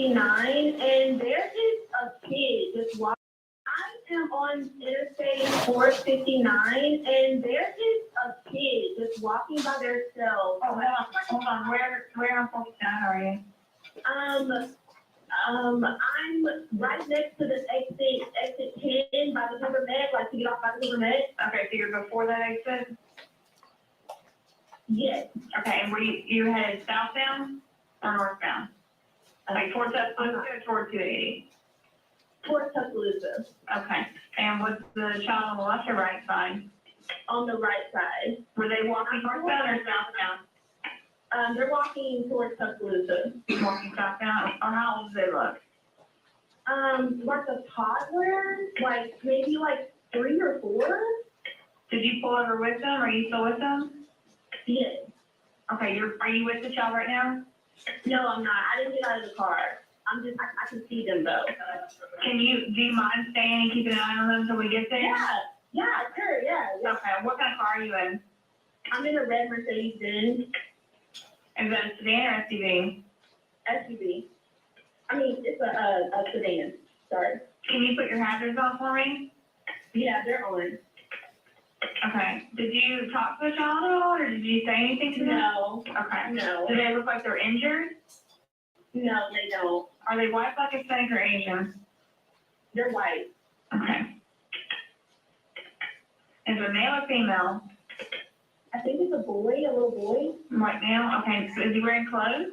9, and there is a kid just walking. I am on Interstate 459, and there is a kid just walking by themselves. Oh, hold on. Where on 49 are you? I'm right next to the exit 10 by the River Med, like to get off by the River Med. Okay, so you're before that exit? Yes. Okay, and were you headed southbound or northbound? Like towards Tuscaloosa or towards 280? Towards Tuscaloosa. Okay, and was the child on the left or right side? On the right side. Were they walking northbound or southbound? They're walking towards Tuscaloosa. Walking southbound? Or how old do they look? Like a toddler, maybe 3 or 4. Did you pull over with them? Are you still with them? Yes. Okay, are you with the child right now? No, I'm not. I didn't get out of the car. I can see them though. Do you mind staying and keeping an eye on them until we get there? Yeah, sure, yeah. Okay, what kind of car are you in? I'm in a red Mercedes-Benz. Is that a sedan or SUV? SUV. I mean, it's a sedan. Sorry. Can you put your hazards on for me? Yeah, they're on. Okay. Did you talk to the child at all, or did you say anything to them? No. Okay. No. Do they look like they're injured? No, they don't. Are they white, black, Hispanic, or Asian? They're white. Okay. Is it male or female? I think it's a boy, a little boy. White male? Okay. So is he wearing clothes?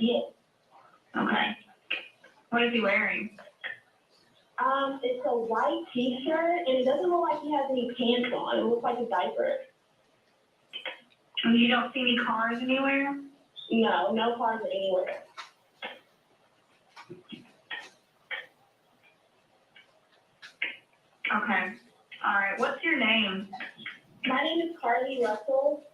Yes. Okay. What is he wearing? It's a white t-shirt, and it doesn't look like he has any pants on. It looks like a diaper. And you don't see any cars anywhere? No cars anywhere. Okay. All right. What's your name? My name is Carlee Russell.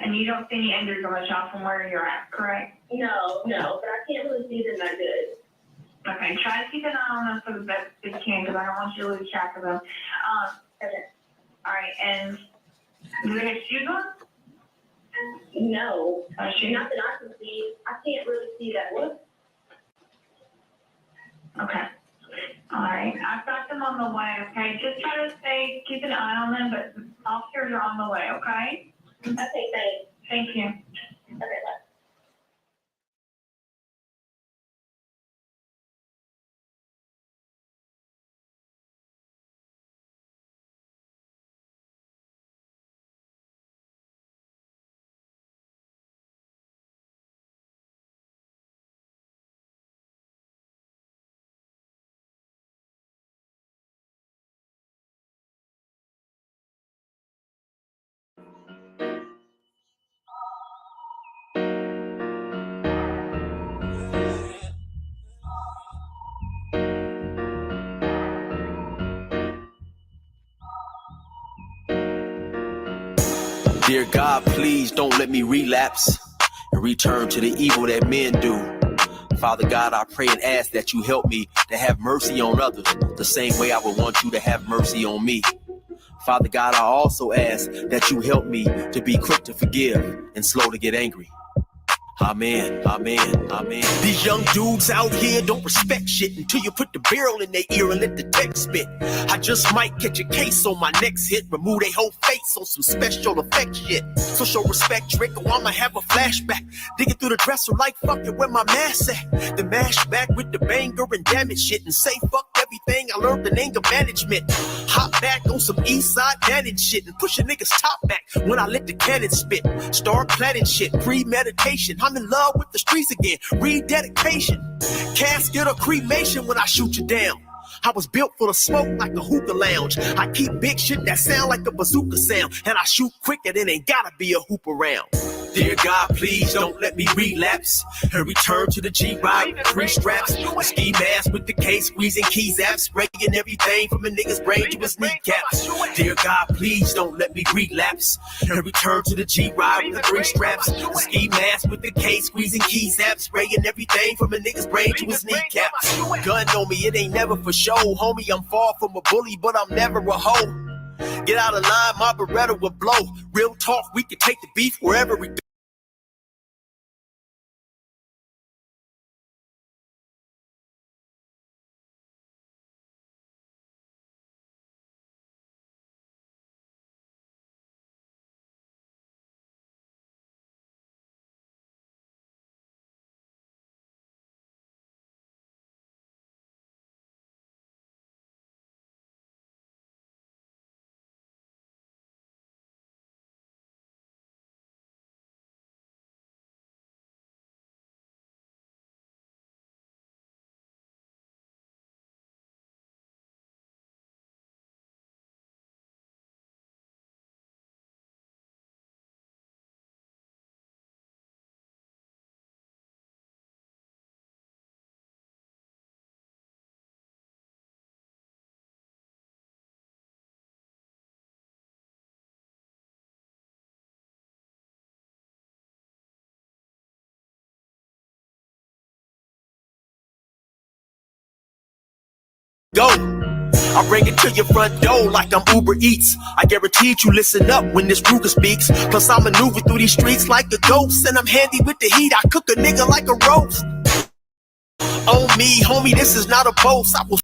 And you don't see any injuries on the child from where you're at, correct? No, but I can't really see them that good. Okay, try to keep an eye on them for the best you can, because I don't want you to lose track of them. Okay. All right, and do they have shoes on? No, Shoes? not that I can see. I can't really see that. What? Okay. All right, I've got them on the way, okay? Just try to keep an eye on them, but officers are on the way, okay? Okay, thanks. Thank you. Okay, bye. Dear God, please don't let me relapse and return to the evil that men do. Father God, I pray and ask that you help me to have mercy on others the same way I would want you to have mercy on me. Father God, I also ask that you help me to be quick to forgive and slow to get angry. Amen, amen, amen. These young dudes out here don't respect shit until you put the barrel in their ear and let the tech spit. I just might catch a case on my next hit, remove their whole face on some special effect shit. So show respect, trick, or I'ma have a flashback. Digging through the dresser like fuck it, where my mask at? The mash back with the banger and damage shit and say fuck everything I learned in anger management. Hop back on some east side managed shit and push a nigga's top back when I let the cannon spit. Start planning shit, premeditation. I'm in love with the streets again, rededication. Casket or cremation when I shoot you down. I was built for the smoke like a hookah lounge. I keep big shit that sound like a bazooka sound, and I shoot quicker than ain't gotta be a hoop around. Dear God, please don't let me relapse and return to the G-Ride with 3 straps. A ski mask with the case, squeezing keys apps, spraying everything from a nigga's brain to his kneecaps. Dear God, please don't let me relapse and return to the G-Ride with the 3 straps. A ski mask with the case, squeezing keys apps, spraying everything from a nigga's brain to his kneecaps. Gun on me, it ain't never for show, homie. I'm far from a bully, but I'm never a hoe. Get out of line, my Beretta will blow. Real talk, we can take the beef wherever we go. Go. I bring it to your front door like I'm Uber Eats. I guarantee you listen up when this Ruger speaks. Plus I maneuver through these streets like a ghost, and I'm handy with the heat. I cook a nigga like a roast. On me, homie, this is not a boast. I will.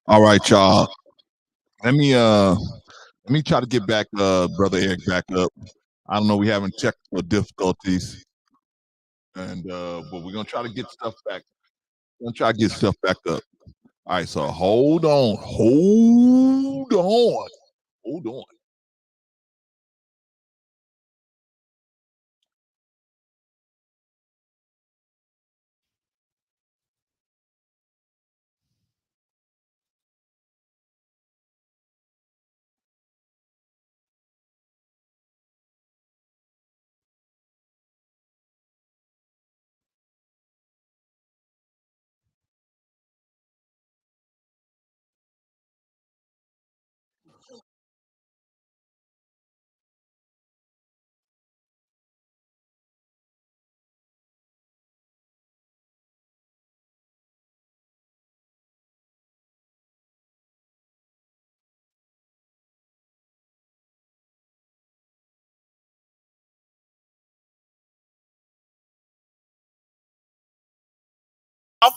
All right, y'all. Let me try to get back brother Eric back up. I don't know, we having technical difficulties. And but we're gonna try to get stuff back. We're gonna try to get stuff back up. All right, so hold on.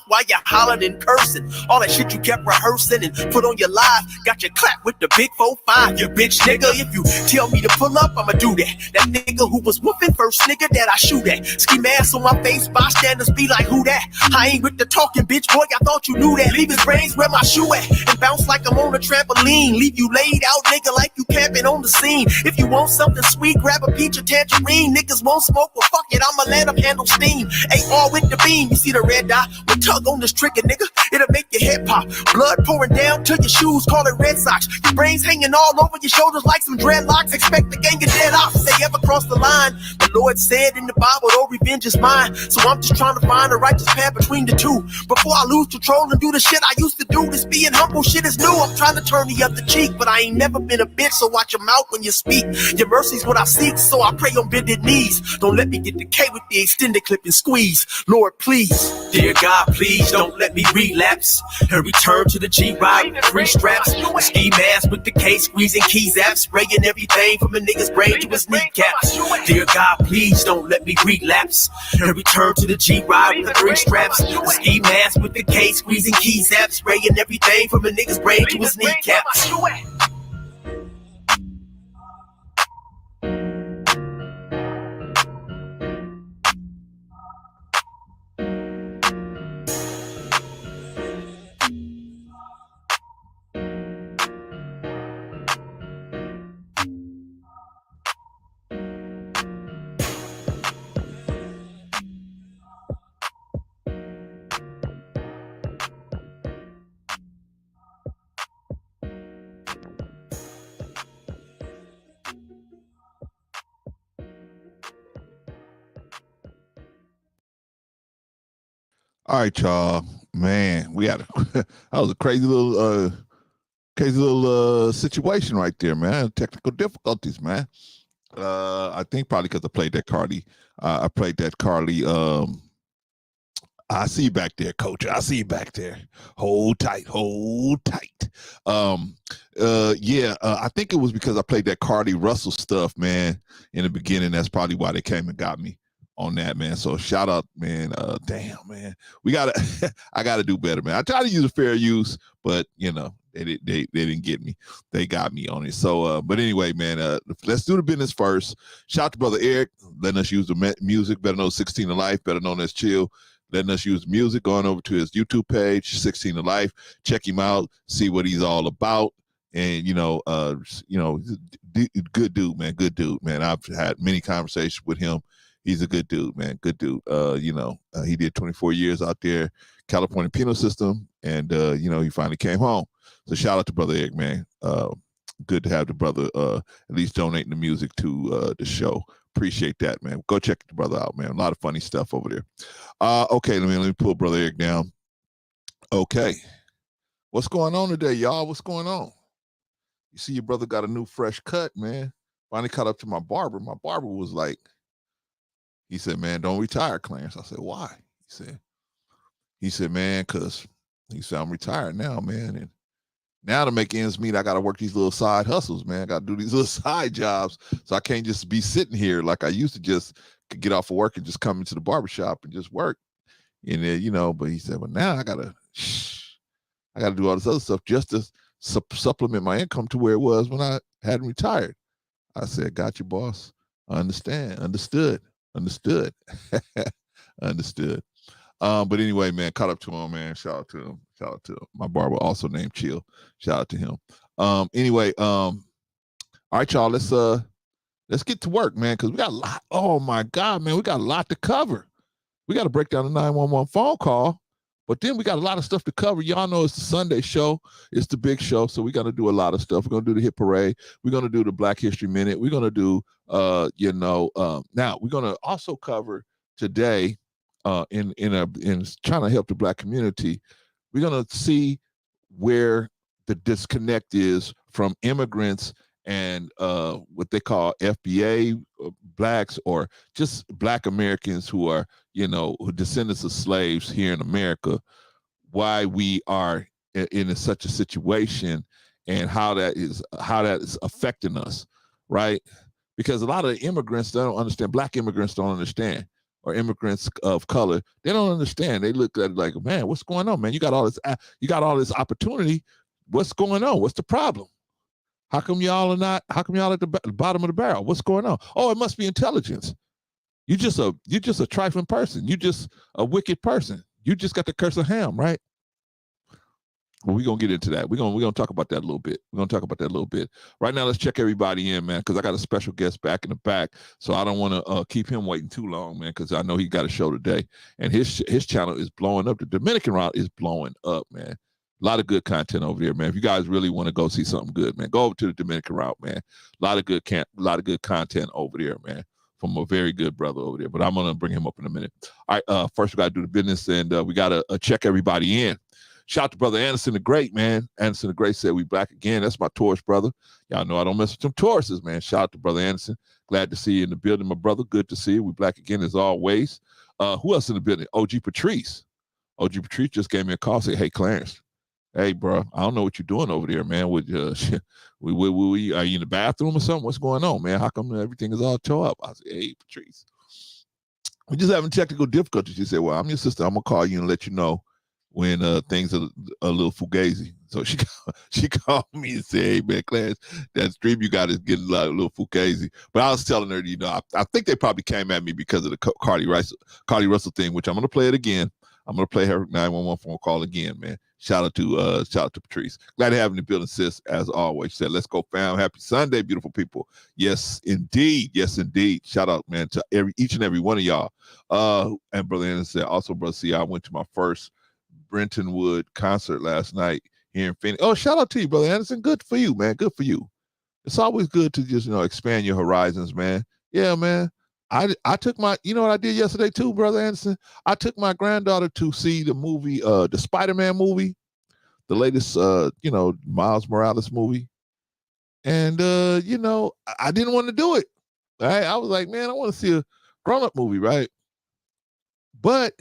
While you hollered and cursing, all that shit you kept rehearsing and put on your live, got you clapped with the big 4-5, you bitch nigga. If you tell me to pull up, I'ma do that. That nigga who was whooping first nigga that I shoot at. Ski mask on my face, bystanders be like, who that? I ain't with the talking, bitch boy, I thought you knew that. Leave his brains where my shoe at and bounce like I'm on a trampoline. Leave you laid out, nigga, like you camping on the scene. If you want something sweet, grab a peach or tangerine. Niggas won't smoke, well fuck it, I'ma let them handle steam. AR with the beam, you see the red dot? Tug on this trigger, nigga, it'll make your head pop. Blood pouring down to your shoes, call it Red Sox. Your brains hanging all over your shoulders like some dreadlocks. Expect the gang of dead off if they ever cross the line. The Lord said in the Bible, oh, revenge is mine. So I'm just trying to find a righteous path between the two. Before I lose control and do the shit I used to do. This being humble shit is new. I'm trying to turn the other cheek, but I ain't never been a bitch, so watch your mouth when you speak. Your mercy's what I seek, so I pray on bended knees. Don't let me get the K with the extended clip and squeeze. Lord, please. Dear God, please don't let me relapse and return to the G-Ride with 3 straps. A ski mask with the K squeezing keys apps, spraying everything from a nigga's brain to his kneecaps. Dear God, please don't let me relapse and return to the G-Ride with 3 straps. A ski mask with the K squeezing keys apps, spraying everything from a nigga's brain to his kneecaps. All right, y'all. Man, we had that was a crazy little situation right there, man. Technical difficulties, man. I think probably because I played that Carlee. I played that Carlee. I see you back there, coach. I see you back there. Hold tight, hold tight. I think it was because I played that Carlee Russell stuff, man, in the beginning. That's probably why they came and got me on that, man. So shout out, man. Damn, man. We gotta I gotta do better, man. I try to use a fair use, but you know, they didn't get me. They got me on it. So but anyway, man, let's do the business first. Shout out to brother Eric, letting us use the music, better known 16 to life, better known as Chill. Letting us use music, going over to his YouTube page, 16 to Life. Check him out, see what he's all about. And good dude, man. Good dude, man. I've had many conversations with him. He's a good dude, man. Good dude. He did 24 years out there, California penal system, and he finally came home. So shout out to brother Eric, man. Good to have the brother at least donating the music to the show. Appreciate that, man. Go check the brother out, man. A lot of funny stuff over there. Okay, let me pull brother Eric down. Okay, what's going on today, y'all? What's going on? You see, your brother got a new fresh cut, man. Finally caught up to my barber. My barber was like, he said, "Man, don't retire, Clarence." I said, "Why?" He said, "Man, cause he said I'm retired now, man, and now to make ends meet, I got to work these little side hustles, man. I got to do these little side jobs. So I can't just be sitting here like I used to just get off of work and just come into the barbershop and just work. And then, but he said, well, now I got to do all this other stuff just to supplement my income to where it was when I hadn't retired. I said, got you, boss. I understand. Understood. Understood. But anyway, man, caught up to him, man. Shout out to him. Shout out to my barber, also named Chill. Shout out to him. Anyway, all right, y'all. Let's get to work, man, because we got a lot. Oh my God, man, we got a lot to cover. We got to break down the 911 phone call, but then we got a lot of stuff to cover. Y'all know it's the Sunday show. It's the big show, so we got to do a lot of stuff. We're gonna do the hit parade. We're gonna do the Black History Minute. We're gonna do, now we're gonna also cover today. In trying to help the Black community, we're gonna see where the disconnect is from immigrants and what they call FBA blacks, or just Black Americans who are who descendants of slaves here in America. Why we are in such a situation and how that is affecting us, right? Because a lot of immigrants don't understand. Black immigrants don't understand. Or immigrants of color, they don't understand. They look at it like, man, what's going on, man? You got all this opportunity. What's going on? What's the problem? How come y'all at the bottom of the barrel? What's going on? Oh, it must be intelligence. You're just a trifling person. You just a wicked person. You just got the curse of Ham, right? Well, we're going to get into that. We're gonna talk about that a little bit. Right now, let's check everybody in, man, because I got a special guest back in the back. So I don't want to keep him waiting too long, man, because I know he got a show today. And his channel is blowing up. The Dominican route is blowing up, man. A lot of good content over there, man. If you guys really want to go see something good, man, go over to the Dominican route, man. A lot of good content over there, man, from a very good brother over there. But I'm going to bring him up in a minute. All right, first we got to do the business, and we got to check everybody in. Shout out to brother Anderson the Great, man. Anderson the Great said we black again. That's my Taurus brother. Y'all know I don't mess with them Tauruses, man. Shout out to brother Anderson. Glad to see you in the building, my brother. Good to see you. We black again as always. Who else in the building? OG Patrice. OG Patrice just gave me a call. Said, hey, Clarence. Hey, bro, I don't know what you're doing over there, man. With are you in the bathroom or something? What's going on, man? How come everything is all tore up? I said, hey, Patrice. We just having technical difficulties. She said, well, I'm your sister. I'm going to call you and let you know when things are a little fugazi. So she called me and said, hey, man, Clarence, that stream you got is getting a little fugazi. But I was telling her, I think they probably came at me because of the Carlee Russell thing, which I'm going to play it again. I'm going to play her 911 phone call again, man. Shout out to Patrice. Glad to have you in the building, sis, as always. She said, let's go, fam. Happy Sunday, beautiful people. Yes, indeed. Yes, indeed. Shout out, man, to each and every one of y'all. And Brother Anderson said, also, Brother C, I went to my first Brentonwood concert last night here in Phoenix. Oh, shout out to you, Brother Anderson. Good for you, man. Good for you. It's always good to just, expand your horizons, man. Yeah, man. I took my, you know what I did yesterday too, Brother Anderson? I took my granddaughter to see the movie, the Spider-Man movie, the latest, Miles Morales movie. And, I didn't want to do it. Right? I was like, man, I want to see a grown-up movie, right? But,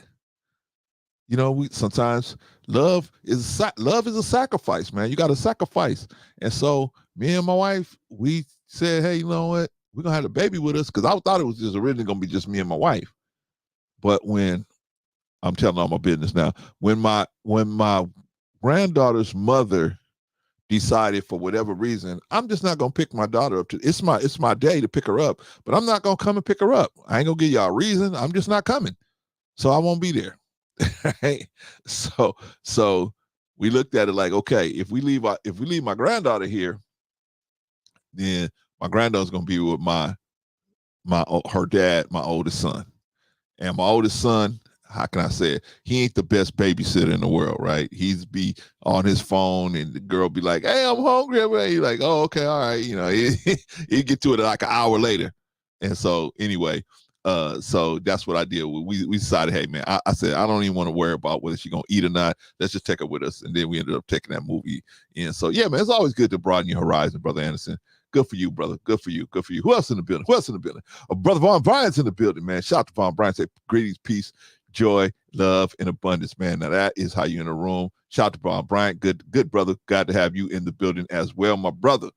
we sometimes love is a sacrifice, man. You got to sacrifice. And so me and my wife, we said, hey, you know what? We're going to have the baby with us because I thought it was just originally going to be just me and my wife. But when I'm telling all my business now, when my granddaughter's mother decided for whatever reason, I'm just not gonna pick my daughter up. It's my day to pick her up, but I'm not gonna come and pick her up. I ain't gonna give y'all a reason. I'm just not coming, so I won't be there. Right? So we looked at it like, okay, if we leave my granddaughter here, then my granddaughter's gonna be with her dad, my oldest son. And my oldest son, how can I say it? He ain't the best babysitter in the world, right? He's be on his phone and the girl be like, hey, I'm hungry. He's like, oh, okay, all right. He'd get to it like an hour later. And so anyway, so that's what I did. We decided, hey, man, I said, I don't even want to worry about whether she's going to eat or not. Let's just take her with us. And then we ended up taking that movie in. So, yeah, man, it's always good to broaden your horizon, Brother Anderson. Good for you, brother. Good for you. Good for you. Who else in the building? Brother Von Bryant's in the building, man. Shout out to Von Bryant. Say greetings, peace, joy, love, and abundance, man. Now that is how you in the room. Shout out to Von Bryant. Good brother. Glad to have you in the building as well, my brother.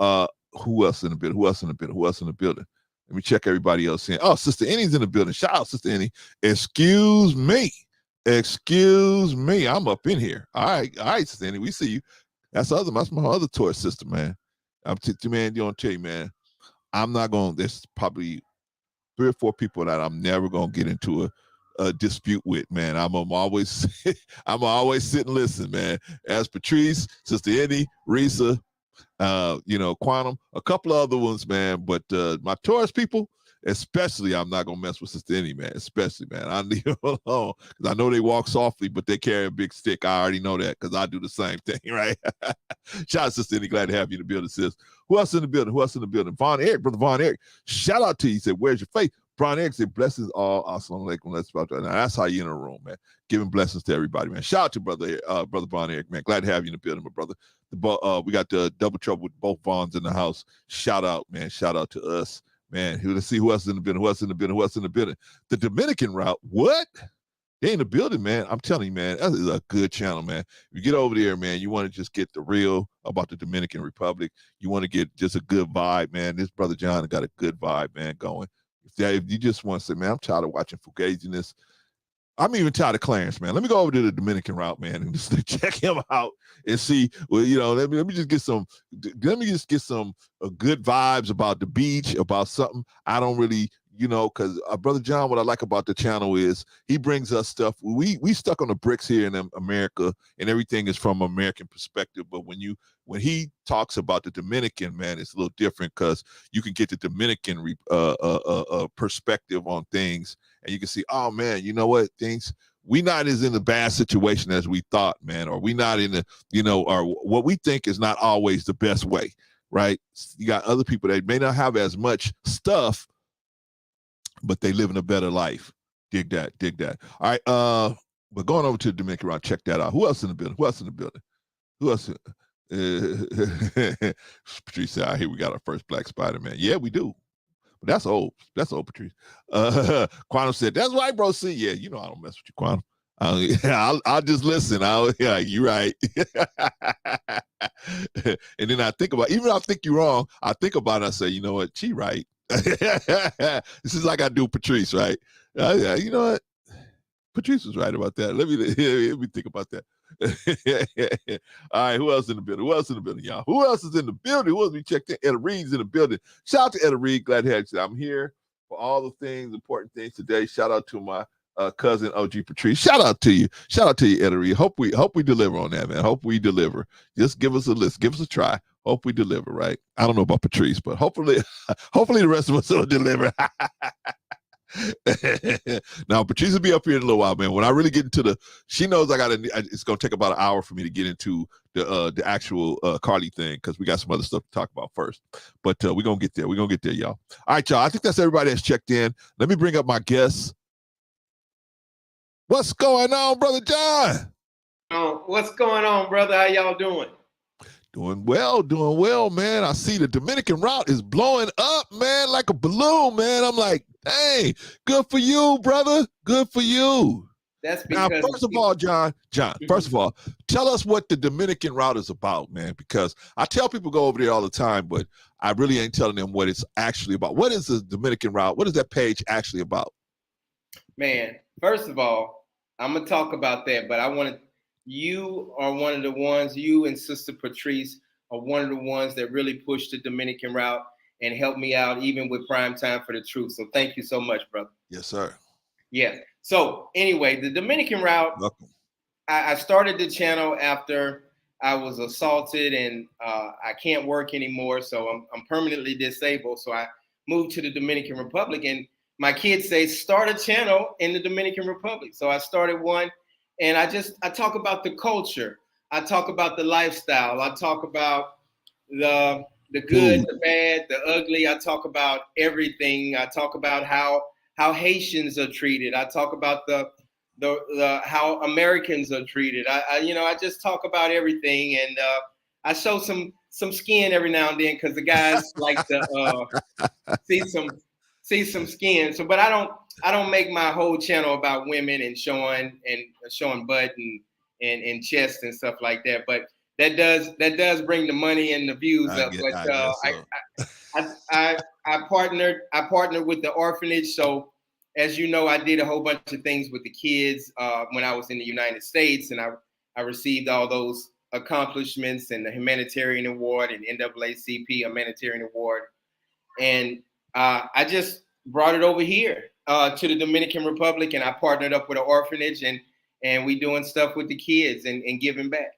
Who else in the building? Let me check everybody else in. Oh, Sister Annie's in the building. Shout out, Sister Annie. Excuse me. I'm up in here. All right, Sister Annie. We see you. That's my other tour sister, man. I'm gonna tell you, man, I'm not going, there's probably 3 or 4 people that I'm never going to get into a dispute with, man. I'm always sit and listen, man. As Patrice, Sister Eddie, Risa, Quantum, a couple of other ones, man. But my Taurus people, especially, I'm not gonna mess with Sister Eddie, man. Especially, man. I leave them alone because I know they walk softly, but they carry a big stick. I already know that because I do the same thing, right? Shout out, Sister Eddie. Glad to have you in the building, sis. Who else in the building? Von Eric, Brother Von Eric. Shout out to you. He said, "Where's your faith?" Von Eric said, "Blessings all. Assalamu alaikum." Let's about that. Now that's how you in the room, man. Giving blessings to everybody, man. Shout out to Brother Von Eric, man. Glad to have you in the building, my brother. We got the double trouble with both Vons in the house. Shout out, man. Shout out to us, man. Let's see who else is in the building. The Dominican route. What? They in the building, man. I'm telling you, man, that is a good channel, man. If you get over there, man, you want to just get the real about the Dominican Republic. You want to get just a good vibe, man. This Brother John got a good vibe, man, going. If you just want to say, man, I'm tired of watching fugaziness. I'm even tired of Clarence, man. Let me go over to the Dominican route, man, and just check him out and see. Well, let me just get some good vibes about the beach, about something. I don't really, because Brother John, what I like about the channel is he brings us stuff. We stuck on the bricks here in America, and everything is from American perspective. But when he talks about the Dominican, man, it's a little different because you can get the Dominican perspective on things. And you can see, oh man, you know what? We not as in a bad situation as we thought, man, or we not in or what we think is not always the best way, right? You got other people that may not have as much stuff, but they live in a better life. Dig that. All right, but going over to the Dominican round, check that out. Who else in the building? Patrice said, "I hear we got our first Black Spider-Man." Yeah, we do. But that's old, Patrice. Quantum said, "That's right, bro. See, yeah, I don't mess with you, Quantum. I'll just listen. You're right." And then I think about, even if I think you're wrong, I think about it. I say, you know what? She right. This is like I do Patrice, right? You know what? Patrice was right about that. Let me think about that. All right, who else in the building? Y'all? Who else is in the building? Who else we checked in? Etta Reed's in the building. Shout out to Etta Reed. Glad to have you. I'm here for all the important things today. Shout out to my cousin OG Patrice. Shout out to you, Etta Reed. Hope we deliver on that, man. Hope we deliver. Just give us a list. Give us a try. Hope we deliver, right? I don't know about Patrice, but hopefully the rest of us will deliver. Now, Patrice will be up here in a little while, man. When I really get into she knows it's gonna take about an hour for me to get into the actual Carlee thing because we got some other stuff to talk about first. But we're gonna get there. We're gonna get there, y'all. All right, y'all. I think that's everybody that's checked in. Let me bring up my guests. What's going on, Brother John? What's going on, brother? How y'all doing? Doing well, man. I see the Dominican route is blowing up, man, like a balloon, man. I'm like, hey, good for you, brother. Good for you. That's because now, first of all, John, first of all, tell us what the Dominican route is about, man, because I tell people go over there all the time, but I really ain't telling them what it's actually about. What is the Dominican route? What is that page actually about? Man, first of all, I'm going to talk about that, but you are one of the ones, you and Sister Patrice are one of the ones that really pushed the Dominican route and helped me out even with Prime Time for the Truth. So thank you so much, brother. Yes, sir. Yeah. So anyway, the Dominican route, I started the channel after I was assaulted and I can't work anymore. So I'm permanently disabled. So I moved to the Dominican Republic and my kids say, start a channel in the Dominican Republic. So I started one. And I talk about the culture. I talk about the lifestyle. I talk about the good, the bad, the ugly. I talk about everything. I talk about how Haitians are treated. I talk about the how Americans are treated. I just talk about everything, and I show some skin every now and then because the guys like to see some skin. So, but I don't make my whole channel about women and showing butt and chest and stuff like that. But that does bring the money and the views up. I partnered with the orphanage. So as you know, I did a whole bunch of things with the kids when I was in the United States, and I received all those accomplishments and the humanitarian award and NAACP humanitarian award. And I just brought it over here to the Dominican Republic, and I partnered up with an orphanage, and we doing stuff with the kids and giving back.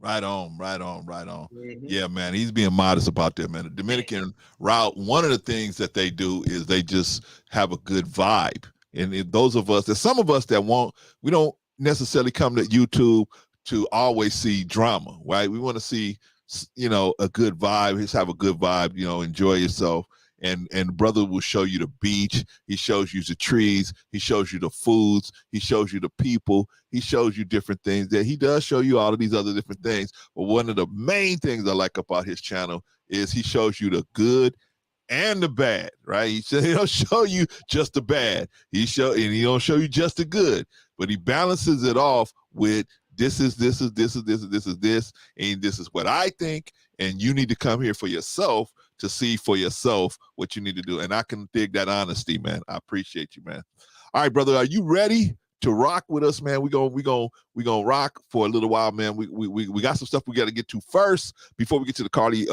Right on. Mm-hmm. Yeah, man, he's being modest about that, man. The Dominican route, one of the things that they do is they just have a good vibe. And those of us, there's some of us that we don't necessarily come to YouTube to always see drama, right? We want to see, a good vibe. Just have a good vibe, enjoy yourself. And brother will show you the beach. He shows you the trees. He shows you the foods. He shows you the people. He shows you different things. That he does show you all of these other different things. But one of the main things I like about his channel is he shows you the good and the bad, right? He don't show you just the bad. He don't show you just the good, but he balances it off with this is this, and this is what I think, and you need to come here for yourself to see for yourself what you need to do. And I can dig that honesty, man. I appreciate you, man. All right, brother, are you ready to rock with us, man? We gonna rock for a little while, man. We got some stuff we got to get to first before we get to the Carlee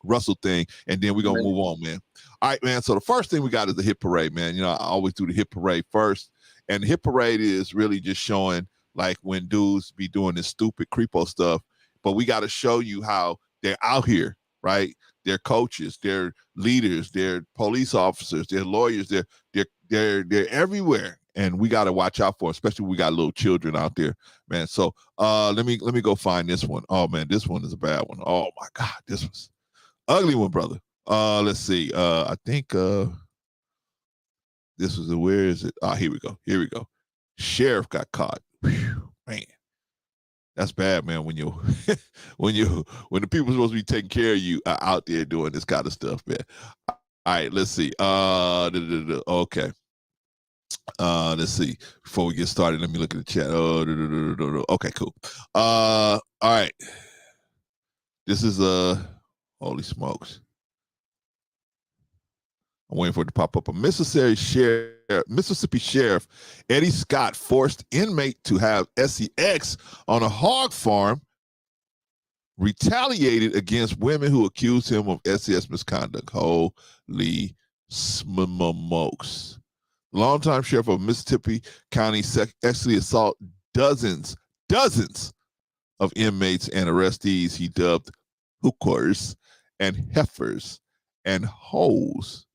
Russell thing, and then we're gonna move on, man. All right, man. So the first thing we got is the hit parade, man. I always do the hit parade first, and the hit parade is really just showing like when dudes be doing this stupid creepo stuff, but we got to show you how they're out here, right? They're coaches, they're leaders, they're police officers, they're lawyers, they're everywhere, and we got to watch out for them, especially when we got little children out there, man. So let me go find this one. Oh man, this one is a bad one. Oh my God, this was ugly one, brother. Let's see. I think this was where is it? Here we go. Sheriff got caught. Whew, man. That's bad, man. When the people supposed to be taking care of you are out there doing this kind of stuff, man. All right, let's see. Okay. Let's see. Before we get started, let me look at the chat. Okay, cool. All right. This is holy smokes. I'm waiting for it to pop up. A Mississippi Sheriff Eddie Scott forced inmate to have sex on a hog farm, retaliated against women who accused him of SES misconduct. Holy smokes. Longtime sheriff of Mississippi County sexually assault dozens of inmates and arrestees he dubbed hookers and heifers and hoes.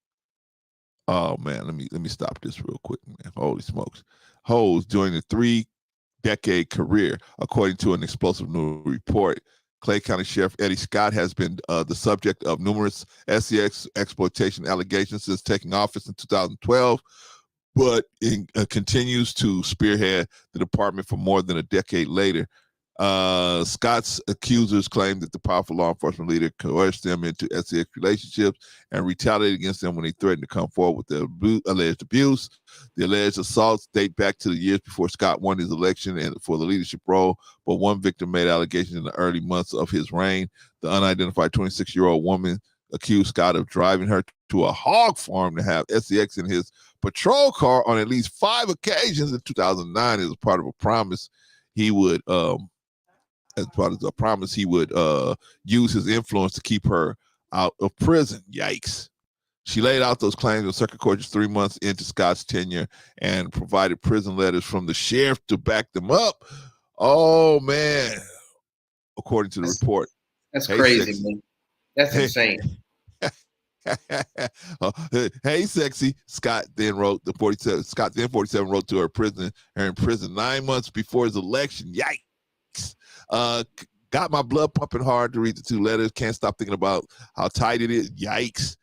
Oh man, let me stop this real quick, man. Holy smokes. Hoes during the 3-decade career, according to an explosive new report. Clay County Sheriff Eddie Scott has been the subject of numerous SEX exploitation allegations since taking office in 2012, but continues to spearhead the department for more than a decade later. Scott's accusers claim that the powerful law enforcement leader coerced them into SEX relationships and retaliated against them when they threatened to come forward with the alleged abuse. The alleged assaults date back to the years before Scott won his election and for the leadership role, but one victim made allegations in the early months of his reign. The unidentified 26-year-old woman accused Scott of driving her to a hog farm to have SEX in his patrol car on at least 5 occasions in 2009 as part of a promise he would use his influence to keep her out of prison. Yikes. She laid out those claims in circuit court just 3 months into Scott's tenure and provided prison letters from the sheriff to back them up. Oh, man. According to the report. That's crazy, sexy. Man. That's insane. Hey, sexy. Scott then 47 wrote to her in prison 9 months before his election. Yikes. Got my blood pumping hard to read the 2 letters. Can't stop thinking about how tight it is. Yikes.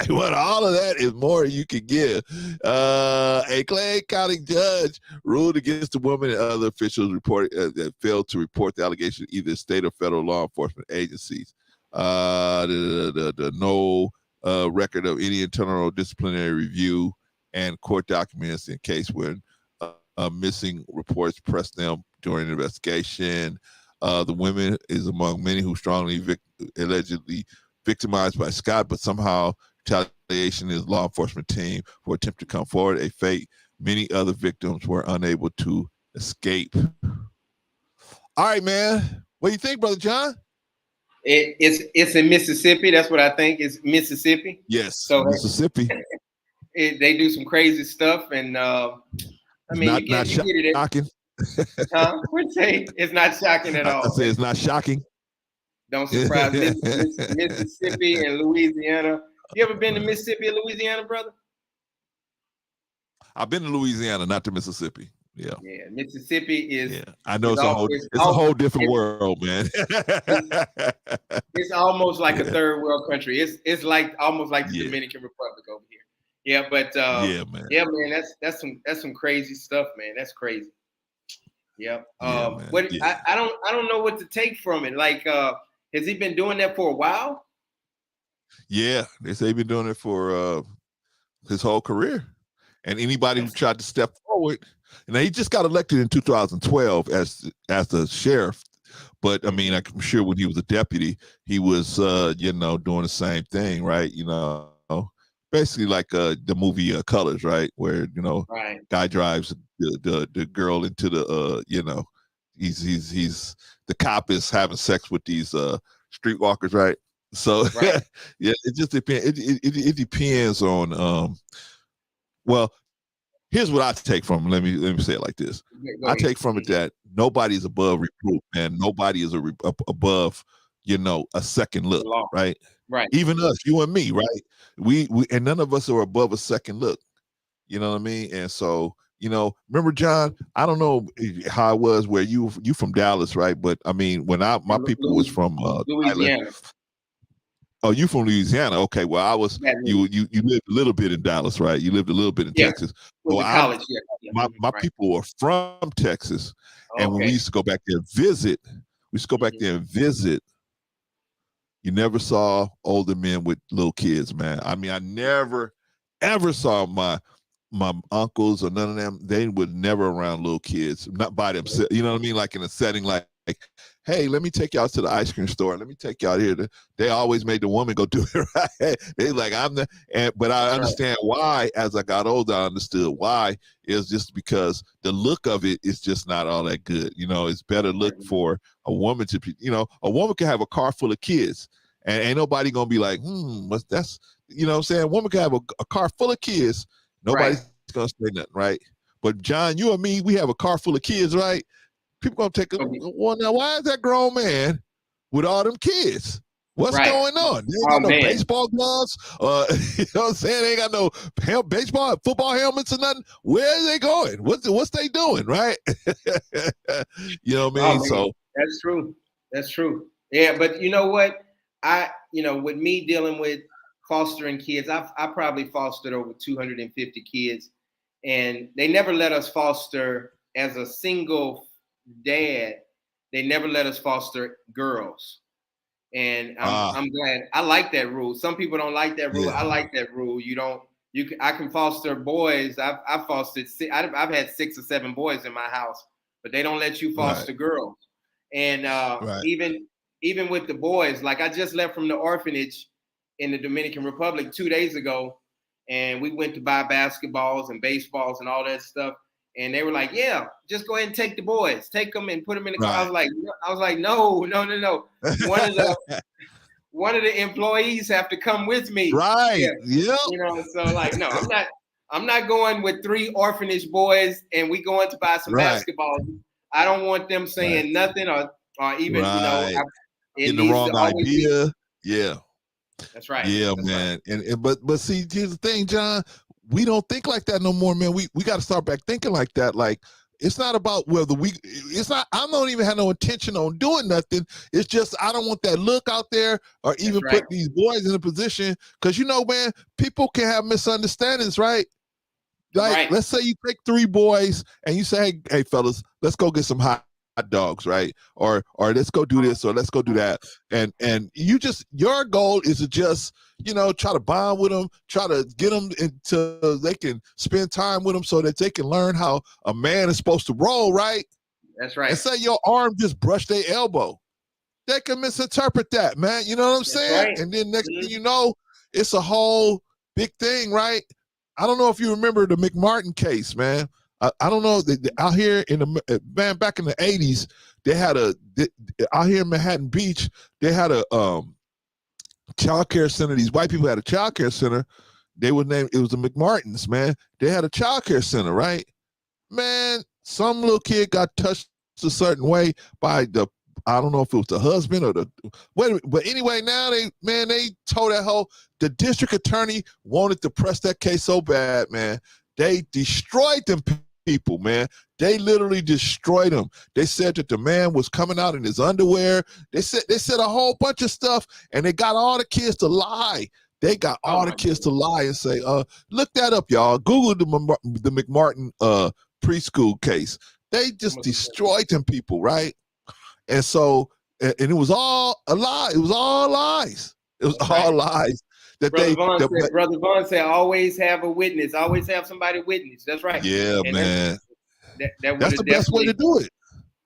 Well, all of that is more you can give. A Clay County judge ruled against the woman and other officials that failed to report the allegation to either state or federal law enforcement agencies. No record of any internal disciplinary review and court documents in case when missing reports pressed them during the investigation. The woman is among many who strongly allegedly victimized by Scott, but somehow retaliation is law enforcement team for attempt to come forward. A fate many other victims were unable to escape. All right, man. What do you think, Brother John? It's in Mississippi. That's what I think. It's Mississippi. Yes. So Mississippi. They do some crazy stuff, and I mean, not you get it. Shocking. Huh? Would say it's not shocking at all. I say it's not shocking. Don't surprise me. Mississippi and Louisiana. You ever been to Mississippi or Louisiana, brother? I've been to Louisiana, not to Mississippi. Yeah. Yeah. Mississippi is. Yeah. I know it's a whole different world, man. It's almost like a third world country. It's like almost like the Dominican Republic over here. Yeah, but man. Yeah, man. That's some crazy stuff, man. That's crazy. Yep. I don't know what to take from it. Like, has he been doing that for a while? Yeah, they say he's been doing it for his whole career. And anybody who tried to step forward, and he just got elected in 2012 as the sheriff. But I mean, I'm sure when he was a deputy, he was doing the same thing, right? Basically like the movie Colors, right? Where right. Guy drives the girl into the he's the cop is having sex with these streetwalkers, right? So right. Yeah, it just depends. It depends on well, here's what I take from it. Let me say it like this. I take from it that nobody's above reproof, and nobody is above a second look, right? Right. Even us, you and me, right? We and none of us are above a second look. You know what I mean? And so, remember, John, I don't know how it was where you from Dallas, right? But I mean, when my people was from Louisiana. Oh, you from Louisiana? Okay. Well, I was. You lived a little bit in Dallas, right? You lived a little bit in Texas. Well, college. Yeah. My right. People were from Texas, and when we used to go back there and visit, you never saw older men with little kids, man. I mean, I never ever saw my uncles or none of them. They would never around little kids, not by themselves. You know what I mean? Like in a setting like, hey, let me take y'all to the ice cream store. Let me take y'all here. They always made the woman go do it, right? They like, but I understand why. As I got older, I understood why. It's just because the look of it is just not all that good. It's better look for a woman to be, a woman can have a car full of kids and ain't nobody gonna be like, what's that's, what I'm saying? A woman can have a car full of kids. Nobody's gonna say nothing, right? But John, you and me, we have a car full of kids, right? People gonna take well, now why is that grown man with all them kids? What's Right. going on? They ain't Oh, got no man. baseball gloves. You know what I'm saying? They ain't got no baseball, football helmets or nothing. Where are they going? What's they doing, right? You know what I mean? Man. So That's true. That's true. Yeah, but you know what? With me dealing with fostering kids, I probably fostered over 250 kids, and they never let us foster as a single dad. They never let us foster girls. And I'm glad. I like that rule. Some people don't like that rule. Yeah. I like that rule. I can foster boys. I've fostered. I've had 6 or 7 boys in my house, but they don't let you foster girls. And even with the boys, like I just left from the orphanage in the Dominican Republic 2 days ago, and we went to buy basketballs and baseballs and all that stuff. And they were like, "Yeah, just go ahead and take the boys, take them and put them in the car." I was like, no. One of the employees have to come with me. Right. Yeah. So like, no, I'm not going with 3 orphanage boys and we going to buy some basketballs. I don't want them saying nothing or even, getting the wrong idea. Yeah. That's right. Yeah, That's man. Right. And but see, here's the thing, John. We don't think like that no more, man. We got to start back thinking like that. Like, it's not about whether I don't even have no intention on doing nothing. It's just, I don't want that look out there or even put these boys in a position. Cause man, people can have misunderstandings, right? Like, let's say you take 3 boys and you say, hey fellas, let's go get some hot dogs, right? Or let's go do this or let's go do that. And your goal is to just, try to bond with them, try to get them until they can spend time with them so that they can learn how a man is supposed to roll, right? That's right. And say your arm just brushed their elbow. They can misinterpret that, man. You know what I'm saying? Right. And then next thing you know, it's a whole big thing, right? I don't know if you remember the McMartin case, man. I don't know. Out here back in the 80s, they had out here in Manhattan Beach, they had a child care center. These white people had a child care center. It was the McMartins, man. They had a child care center, right? Man, some little kid got touched a certain way by I don't know if it was the husband or but anyway, now they told the district attorney wanted to press that case so bad, man. They destroyed them people, man. They literally destroyed them. They said that the man was coming out in his underwear. They said a whole bunch of stuff, and they got all the kids to lie. They got all the kids to lie and say, look that up, y'all. Google the McMartin preschool case. They just destroyed them people, right? And so, and it was all a lie. It was all lies. It was all lies. Brother Vaughn said, always have a witness. Always have somebody witness. That's right. Yeah, and man. That's the best way to do it.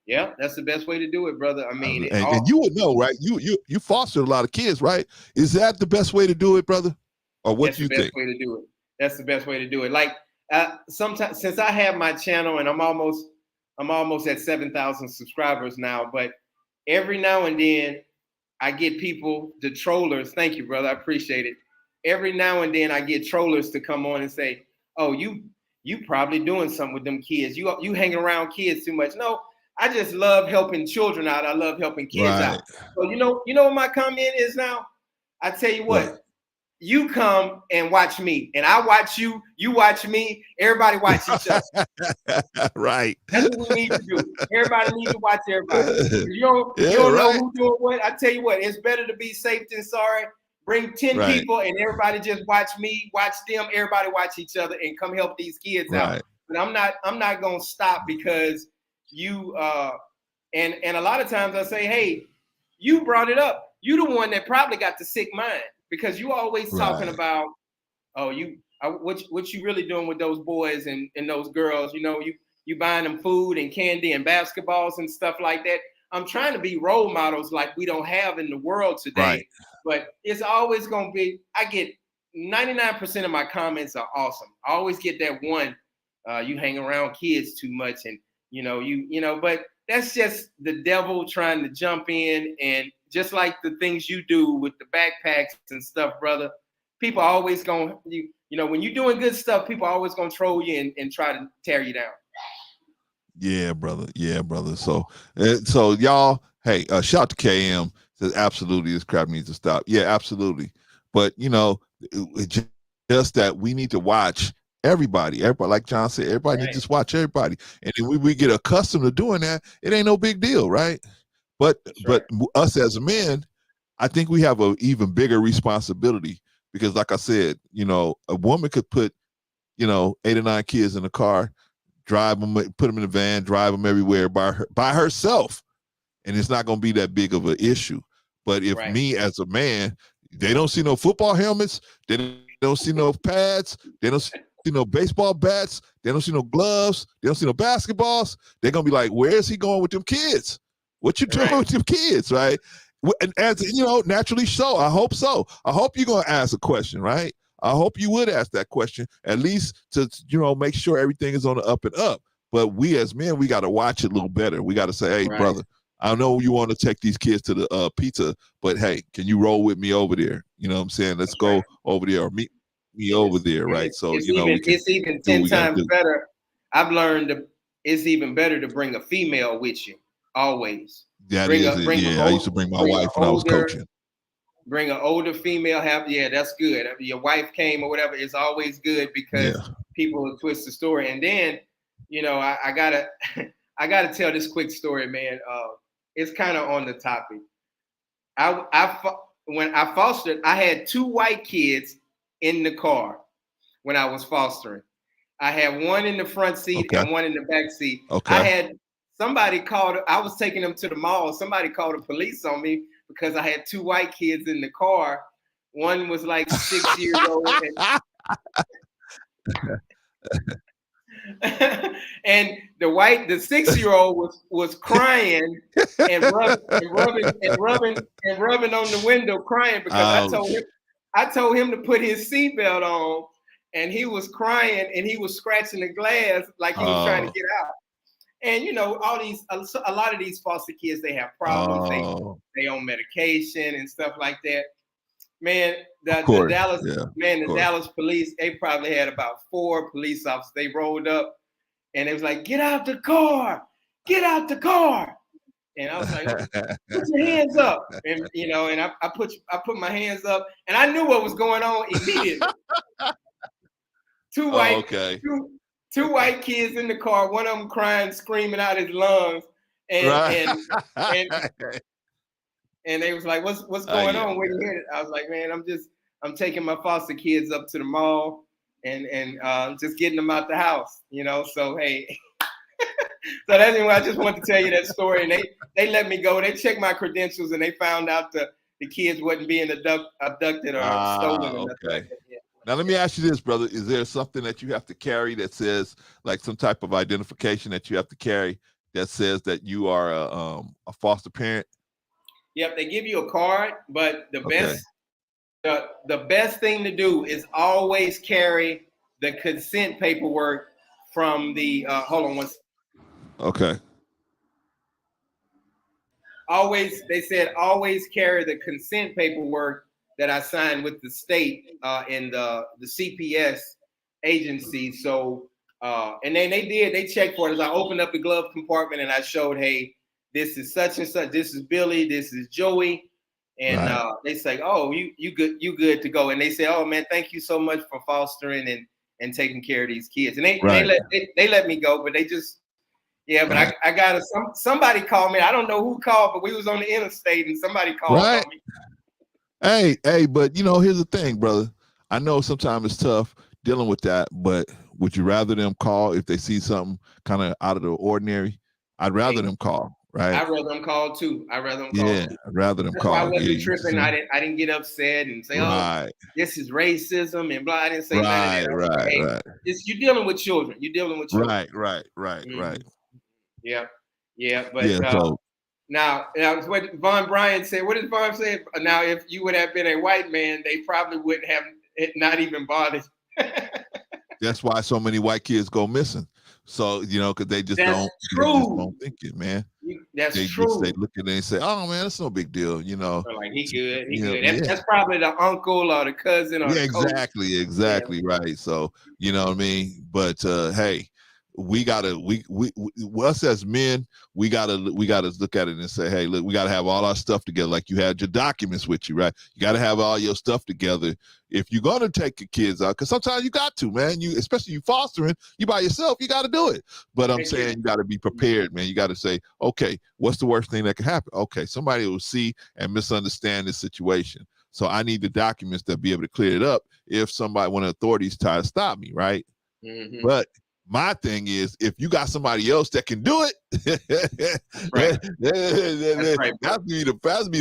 Yeah, that's the best way to do it, brother. I mean, and you would know, right? You fostered a lot of kids, right? Is that the best way to do it, brother? Or what do you think? That's the best way to do it. That's the best way to do it. Like sometimes, since I have my channel and I'm almost at 7,000 subscribers now, but every now and then I get people, the trollers. Thank you, brother. I appreciate it. Every now and then I get trollers to come on and say, "Oh, you probably doing something with them kids. You hanging around kids too much." No, I just love helping children out. I love helping kids out. So you know what my comment is now? I tell you what. You come and watch me, and I watch you. You watch me. Everybody watch each other. Right. That's what we need to do. Everybody needs to watch everybody. You don't know who's doing what. I tell you what, it's better to be safe than sorry. Bring 10 people, and everybody just watch me, watch them. Everybody watch each other, and come help these kids out. But I'm not gonna stop because you. And a lot of times I say, hey, you brought it up. You the one that probably got the sick mind. Because you always talking about, what you really doing with those boys and those girls? You buying them food and candy and basketballs and stuff like that. I'm trying to be role models like we don't have in the world today. But it's always gonna be. I get 99% of my comments are awesome. I always get that one. You hang around kids too much, and but that's just the devil trying to jump in. And just like the things you do with the backpacks and stuff, brother, people are always going to, when you're doing good stuff, people are always going to troll you and try to tear you down. Yeah, brother. Yeah, brother. So y'all, hey, shout out to KM. says absolutely this crap needs to stop. Yeah, absolutely. But just that we need to watch everybody, like John said, everybody needs to just watch everybody. And if we get accustomed to doing that, it ain't no big deal, right? But us as men, I think we have an even bigger responsibility because, like I said, a woman could put 8 or 9 kids in a car, drive them, put them in a van, drive them everywhere by herself, and it's not going to be that big of an issue. But if me as a man, they don't see no football helmets, they don't see no pads, they don't see no baseball bats, they don't see no gloves, they don't see no basketballs, they're going to be like, where is he going with them kids? What you doing with them kids, right? And as naturally so. I hope so. I hope you're going to ask a question, right? I hope you would ask that question, at least to make sure everything is on the up and up. But we as men, we got to watch it a little better. We got to say, hey, brother, I know you want to take these kids to the pizza, but hey, can you roll with me over there? You know what I'm saying? Let's go over there or meet me over there, right? So it's even 10 times better. I've learned it's even better to bring a female with you always. I used to bring my wife when I was coaching. Bring an older female. That's good. If your wife came or whatever, it's always good because people will twist the story. And then, I gotta tell this quick story, man. It's kind of on the topic. When I fostered, I had 2 white kids in the car when I was fostering. I had one in the front seat and one in the back seat. I had somebody called. I was taking them to the mall. Somebody called the police on me because I had 2 white kids in the car. One was like 6 years old. And the 6-year-old was crying and rubbing on the window, crying because I told him to put his seatbelt on, and he was crying and he was scratching the glass like he was trying to get out. And a lot of these foster kids, they have problems. They on medication and stuff like that. Man, the Dallas police, they probably had about 4 police officers. They rolled up and it was like, get out the car. And I was like, put your hands up. And and I put my hands up and I knew what was going on immediately. 2 white kids in the car, one of them crying, screaming out his lungs. And they was like, what's going on? Where you headed? I was like, man, I'm taking my foster kids up to the mall and just getting them out the house, So hey, so that's why I just wanted to tell you that story. And they let me go. They checked my credentials and they found out the kids wasn't being abducted or stolen. Or nothing like that. Now let me ask you this, brother: is there something that you have to carry that says, like, some type of identification that you have to carry that says that you are a foster parent? Yep, they give you a card, but the best thing to do is always carry the consent paperwork from the hold on one second. Okay. They said always carry the consent paperwork that I signed with the state and the CPS agency. So and then they checked for it. As I opened up the glove compartment and I showed, hey, this is such and such. This is Billy. This is Joey. And they say, oh, you good to go. And they say, oh man, thank you so much for fostering and taking care of these kids. And they let me go, but they just but I got somebody called me. I don't know who called, but we was on the interstate and somebody called on me. Hey, but here's the thing, brother. I know sometimes it's tough dealing with that, but would you rather them call if they see something kind of out of the ordinary? I'd rather them call. Right. I'd rather them call too. I'd rather them call. I wasn't tripping. I didn't get upset and say, "Oh, this is racism" and blah. I didn't say that. Right. You're dealing with children. Right. Yeah. But now what Von Bryan said. What did Von say? Now, if you would have been a white man, they probably would have not even bothered. That's why so many white kids go missing. So, because they just don't think it, man. That's true. They look at it and say, "Oh man, it's no big deal," Like he good, he good. That's probably the uncle or the cousin or exactly, right. So, you know what I mean. But hey, we us as men, we gotta look at it and say, hey, look, we gotta have all our stuff together. Like you had your documents with you, right? You gotta have all your stuff together if you're gonna take your kids out, because sometimes you got to, man. You, especially you fostering, you by yourself, you gotta do it. But I'm saying you gotta be prepared, man. You gotta say, okay, what's the worst thing that can happen? Okay, somebody will see and misunderstand this situation. So I need the documents to be able to clear it up if somebody, when the authorities try to stop me, right? Mm-hmm. But my thing is, if you got somebody else that can do it, right. That'd be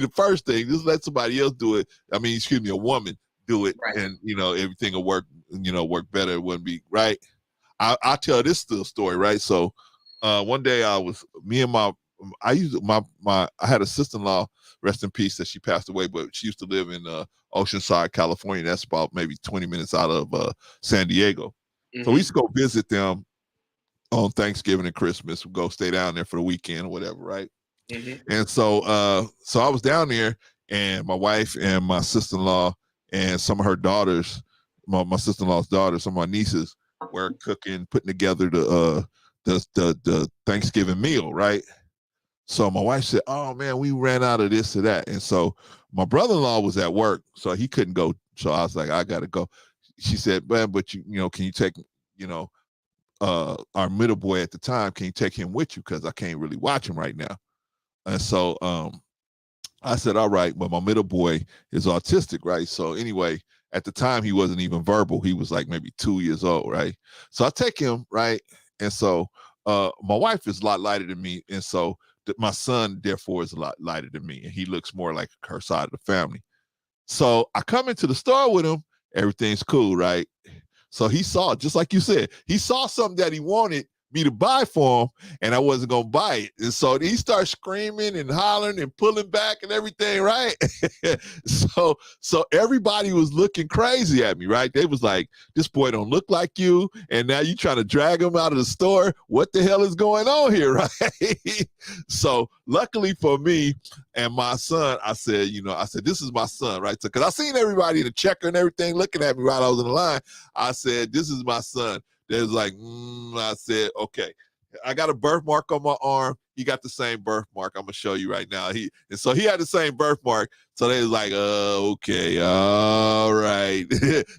the first thing. Just let somebody else do it. I mean, excuse me, a woman do it, right. and everything will work. Work better. It wouldn't be right. I'll tell this story, right? So, one day I had a sister-in-law, rest in peace, that she passed away, but she used to live in Oceanside, California. That's about maybe 20 minutes out of San Diego. So we used to go visit them on Thanksgiving and Christmas. We'd go stay down there for the weekend or whatever, right? And so I was down there, and my wife and my sister-in-law and some of her daughters, my sister-in-law's daughters, some of my nieces, were cooking, putting together the Thanksgiving meal, right? So my wife said, oh man, we ran out of this or that. And so my brother-in-law was at work, so he couldn't go. So I was like, I gotta go. She said, man, but can you take, our middle boy at the time, can you take him with you? Because I can't really watch him right now. And so I said, all right, but my middle boy is autistic, right? So anyway, at the time he wasn't even verbal. He was like maybe 2 years old, right? So I take him, right? And so my wife is a lot lighter than me. And so my son, therefore, is a lot lighter than me. And he looks more like her side of the family. So I come into the store with him. Everything's cool, right? So he saw, just like you said, he saw something that he wanted me to buy for him, and I wasn't going to buy it. And so he started screaming and hollering and pulling back and everything, right? So everybody was looking crazy at me, right? They was like, this boy don't look like you, and now you trying to drag him out of the store. What the hell is going on here, right? So luckily for me and my son, I said, this is my son, right? So, because I seen everybody in the checker and everything looking at me while I was in the line. I said, this is my son. There's like, I said, okay, I got a birthmark on my arm. He got the same birthmark. I'm gonna show you right now. So he had the same birthmark. So they was like, okay, all right.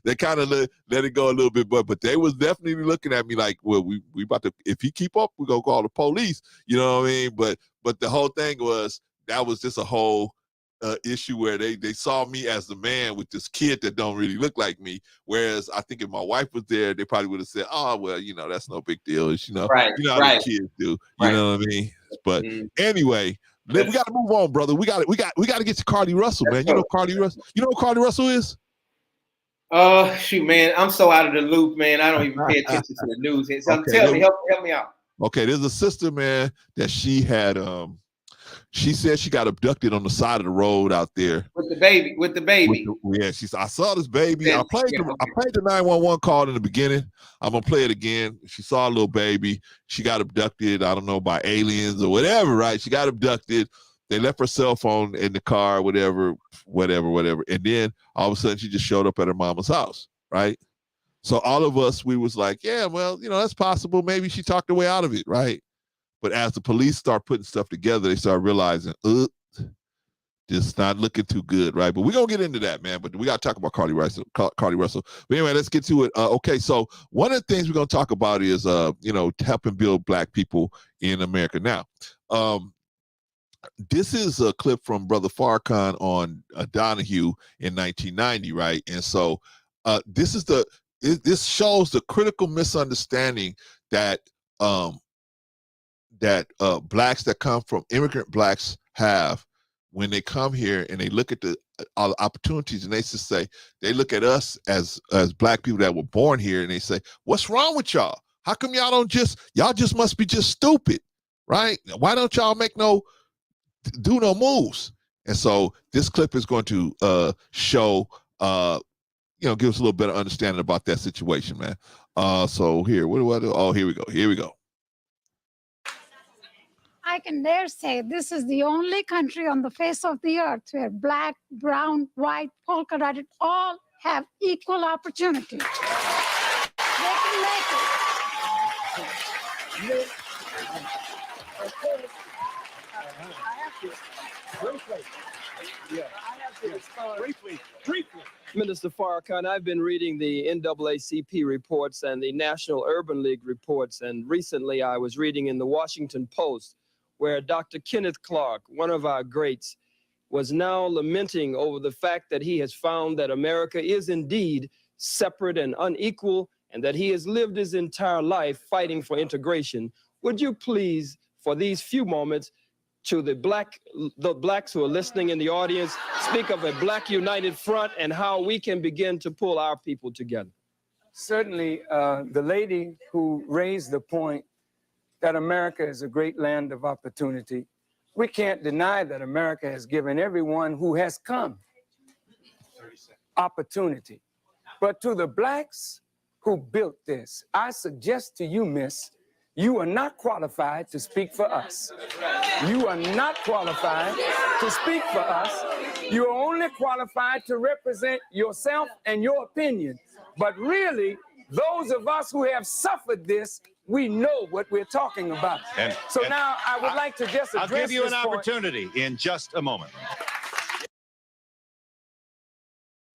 They kind of let it go a little bit, but they was definitely looking at me like, well, we about to, if he keep up, we're gonna call the police. You know what I mean? But the whole thing was, that was just a whole issue where they saw me as the man with this kid that don't really look like me. Whereas I think if my wife was there, they probably would have said, oh, well, that's no big deal. Right, how the kids do. You know what I mean? But anyway, we got to move on, brother. We got to get to Carlee Russell, man. You know Carlee Russell? You know what Carlee Russell is? Shoot, man, I'm so out of the loop, man. I don't even pay attention to the news. So okay, tell me, help me out. Okay, there's a sister, man, that she had she said she got abducted on the side of the road out there with the baby. She said, I saw this baby. I played the 911 call in the beginning. I'm gonna play it again. She saw a little baby. She got abducted, I don't know, by aliens or whatever, right? She got abducted. They left her cell phone in the car, whatever. And then all of a sudden she just showed up at her mama's house, right? So all of us, we was like, yeah, well, that's possible. Maybe she talked her way out of it, right? But as the police start putting stuff together, they start realizing, just not looking too good, right? But we're going to get into that, man. But we got to talk about Carlee Russell. But anyway, let's get to it. Okay, so one of the things we're going to talk about is, helping build Black people in America. Now, this is a clip from Brother Farrakhan on Donahue in 1990, right? And so this shows the critical misunderstanding that Blacks that come from immigrant Blacks have when they come here and they look at the opportunities, and they just say, they look at us as Black people that were born here, and they say, what's wrong with y'all? How come y'all just must be just stupid, right? Why don't y'all do no moves? And so this clip is going to show, give us a little better understanding about that situation, man. So here, what do I do? Oh, here we go. I can dare say this is the only country on the face of the earth where Black, brown, white, polka dotted all have equal opportunity. They can make it. Miss, of course, I have to briefly. Yeah, I have to respond briefly. Minister Farrakhan, I've been reading the NAACP reports and the National Urban League reports, and recently I was reading in the Washington Post where Dr. Kenneth Clark, one of our greats, was now lamenting over the fact that he has found that America is indeed separate and unequal, and that he has lived his entire life fighting for integration. Would you please, for these few moments, to the blacks who are listening in the audience, speak of a Black United Front and how we can begin to pull our people together? Certainly, the lady who raised the point that America is a great land of opportunity, we can't deny that America has given everyone who has come opportunity. But to the blacks who built this, I suggest to you, miss, you are not qualified to speak for us. You are not qualified to speak for us. You are only qualified to represent yourself and your opinion. But really, those of us who have suffered this, we know what we're talking about. So now I would like to just address I'll give you an this point. opportunity in just a moment.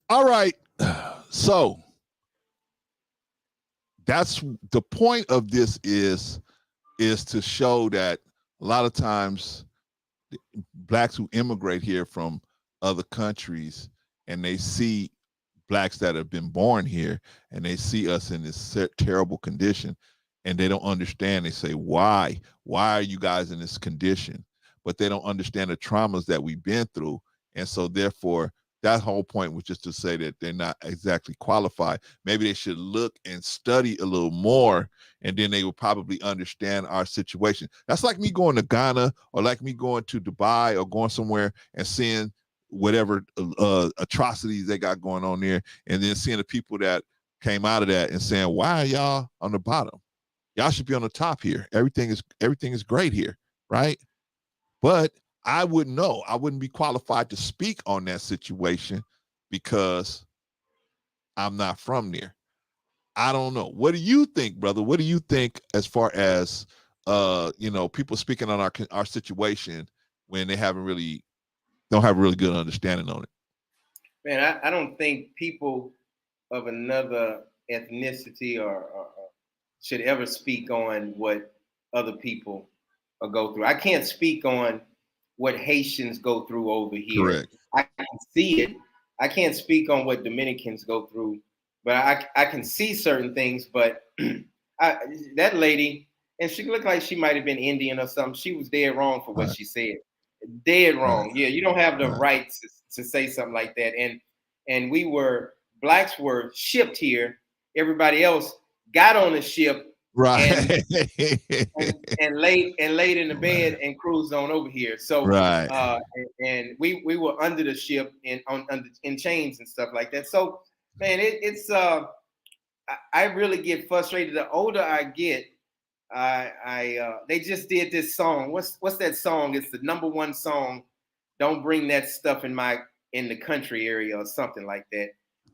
All right. So that's the point of this is to show that a lot of times blacks who immigrate here from other countries and they see blacks that have been born here and they see us in this terrible condition and they don't understand. They say, why are you guys in this condition? But they don't understand the traumas that we've been through. And so therefore, that whole point was just to say that they're not exactly qualified. Maybe they should look and study a little more, and then they will probably understand our situation. That's like me going to Ghana or like me going to Dubai or going somewhere and seeing whatever atrocities they got going on there, and then seeing the people that came out of that and saying, why are y'all on the bottom? Y'all should be on the top here. Everything is great here, right? But I wouldn't know. I wouldn't be qualified to speak on that situation because I'm not from there. I don't know. What do you think, brother? What do you think as far as people speaking on our situation when they don't have a really good understanding on it? Man, I don't think people of another ethnicity or should ever speak on what other people go through. I can't speak on what Haitians go through over here. Correct. I can see it. I can't speak on what Dominicans go through, but I can see certain things. But that lady, and she looked like she might have been Indian or something. She was dead wrong for what she said. Dead wrong. Yeah, you don't have the right to say something like that. And blacks were shipped here. Everybody else got on the ship. Right. And laid in the bed and cruised on over here. So right. And we were under the ship in chains and stuff like that. So man, it's I really get frustrated. The older I get, they just did this song. What's that song? It's the #1 song. Don't bring that stuff in the country area or something like that.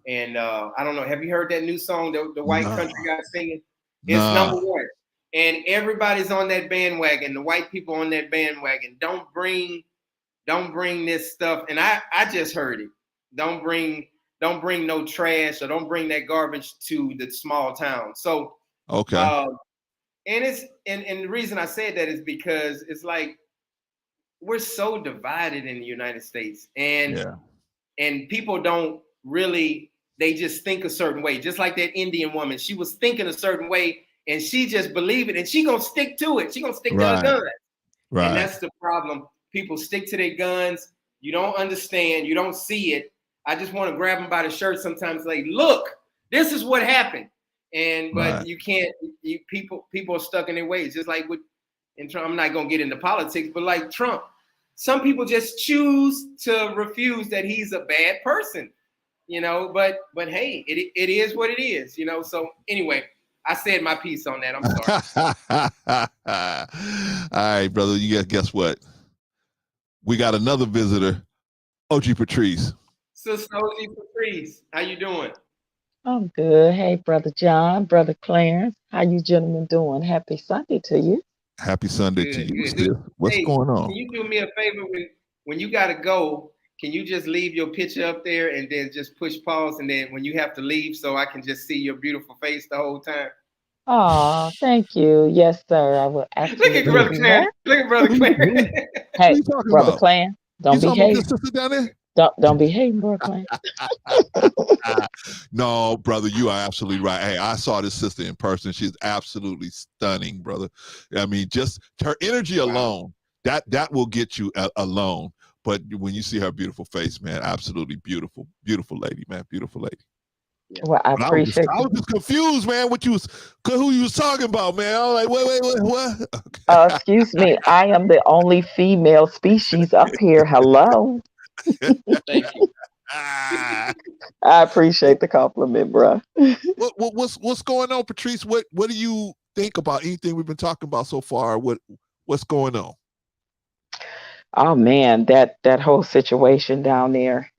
And I don't know. Have you heard that new song the white country guy singing? It's #1, and everybody's on that bandwagon. The white people on that bandwagon. Don't bring this stuff. And I just heard it. Don't bring no trash, or don't bring that garbage to the small town. So okay. And the reason I said that is because it's like we're so divided in the United States, and people don't really. They just think a certain way, just like that Indian woman. She was thinking a certain way, and she just believed it, and she gonna stick to it. She gonna stick to her guns. Right. And that's the problem. People stick to their guns. You don't understand. You don't see it. I just want to grab them by the shirt sometimes, like, look, this is what happened. But you can't. People are stuck in their ways, just like in Trump. I'm not gonna get into politics, but like Trump, some people just choose to refuse that he's a bad person. But hey, it is what it is, So anyway, I said my piece on that. I'm sorry. All right, brother. Guess what? We got another visitor, OG Patrice. Sister OG Patrice, how you doing? I'm good. Hey, Brother John, Brother Clarence. How you gentlemen doing? Happy Sunday to you. Happy Sunday to Good, you, good. sis. What's Hey, going on? can you do me a favor when you gotta go? Can you just leave your picture up there and then just push pause and then when you have to leave, so I can just see your beautiful face the whole time? Oh, thank you. Yes, sir. I will Look at absolutely Who, Brother do Clarence. that. Look at Brother Clarence. who are Hey, you talking Brother about? Clan, You don't talking about this behave. sister down there? Don't behave, Brother Clan. No, brother, you are absolutely right. Hey, I saw this sister in person. She's absolutely stunning, brother. I mean, just her energy Wow. alone, that will get you alone. But when you see her beautiful face, man, absolutely beautiful, beautiful lady, man, beautiful lady. Yeah. Well, I But I was just, appreciate I you. was just confused, man. Who you was talking about, man? I was like, wait, what? Excuse me. I am the only female species up here. Hello. Thank you. Ah. I appreciate the compliment, bruh. What's going on, Patrice? What do you think about anything we've been talking about so far? What's going on? Oh man, that whole situation down there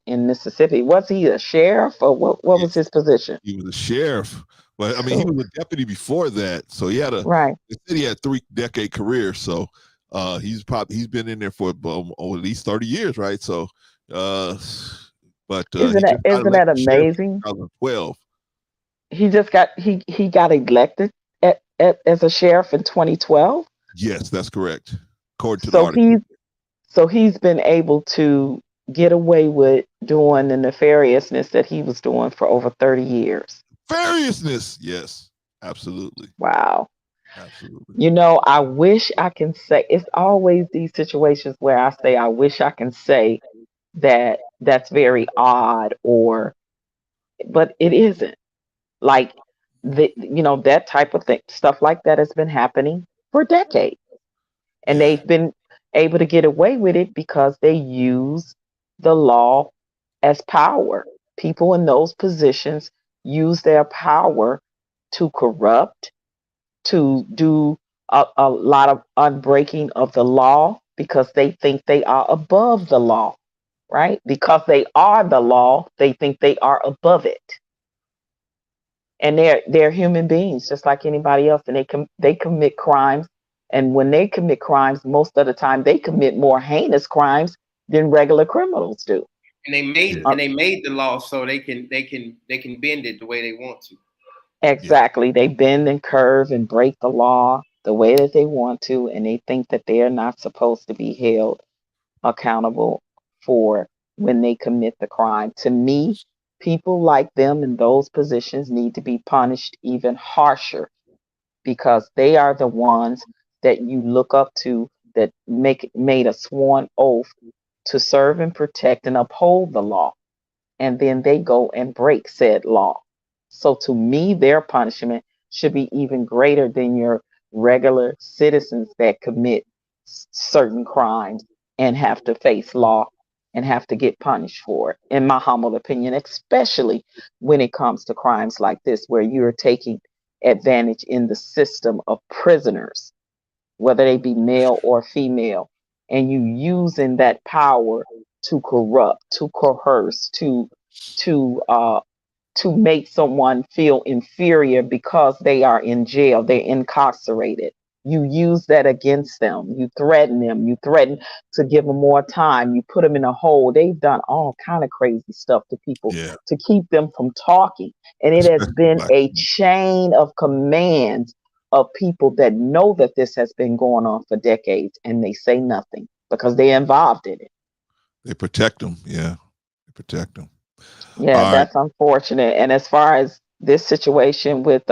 in Mississippi. Was he a sheriff or what was Yes, his position? he was a sheriff, but I mean, he was a deputy before that, so he had Right. they said he had 3-decade career. So he's been in there for at least 30 years, right? So, but he just got Isn't that elected sheriff amazing? in 2012. He got elected as a sheriff in 2012. Yes, that's correct, according to the So article. he's been able to get away with doing the nefariousness that he was doing for over 30 years. Variousness, yes, absolutely, Wow. absolutely. You know, I wish I can say it's always these situations where I say I wish I can say that that's very odd or but it isn't. Like that type of thing stuff like that has been happening for decades. And Yeah, they've been able to get away with it because they use the law as power. People in those positions use their power to corrupt, to do a lot of unbreaking of the law because they think they are above the law, right? Because they are the law, they think they are above it. And they're human beings just like anybody else, and they commit crimes. And when they commit crimes, most of the time they commit more heinous crimes than regular criminals do. And they yeah, made the law so they can bend it the way they want to. yeah. Exactly. They bend and curve and break the law the way that they want to, and they think that they are not supposed to be held accountable for when they commit the crime. To me, people like them in those positions need to be punished even harsher because they are the ones that you look up to that made a sworn oath to serve and protect and uphold the law, and then they go and break said law. So to me, their punishment should be even greater than your regular citizens that commit certain crimes and have to face law and have to get punished for it, in my humble opinion, especially when it comes to crimes like this, where you're taking advantage in the system of prisoners, whether they be male or female, and you using that power to corrupt, to coerce, to uh, to make someone feel inferior because they are in jail, they're incarcerated. You use that against them. You threaten them. You threaten to give them more time. You put them in a hole. They've done all kind of crazy stuff to people Yeah, to keep them from talking. And it has especially been black a men. chain of commands of people that know that this has been going on for decades and they say nothing because they're involved in it. They protect them. Yeah, they protect them. Yeah, All right. that's unfortunate. And as far as this situation with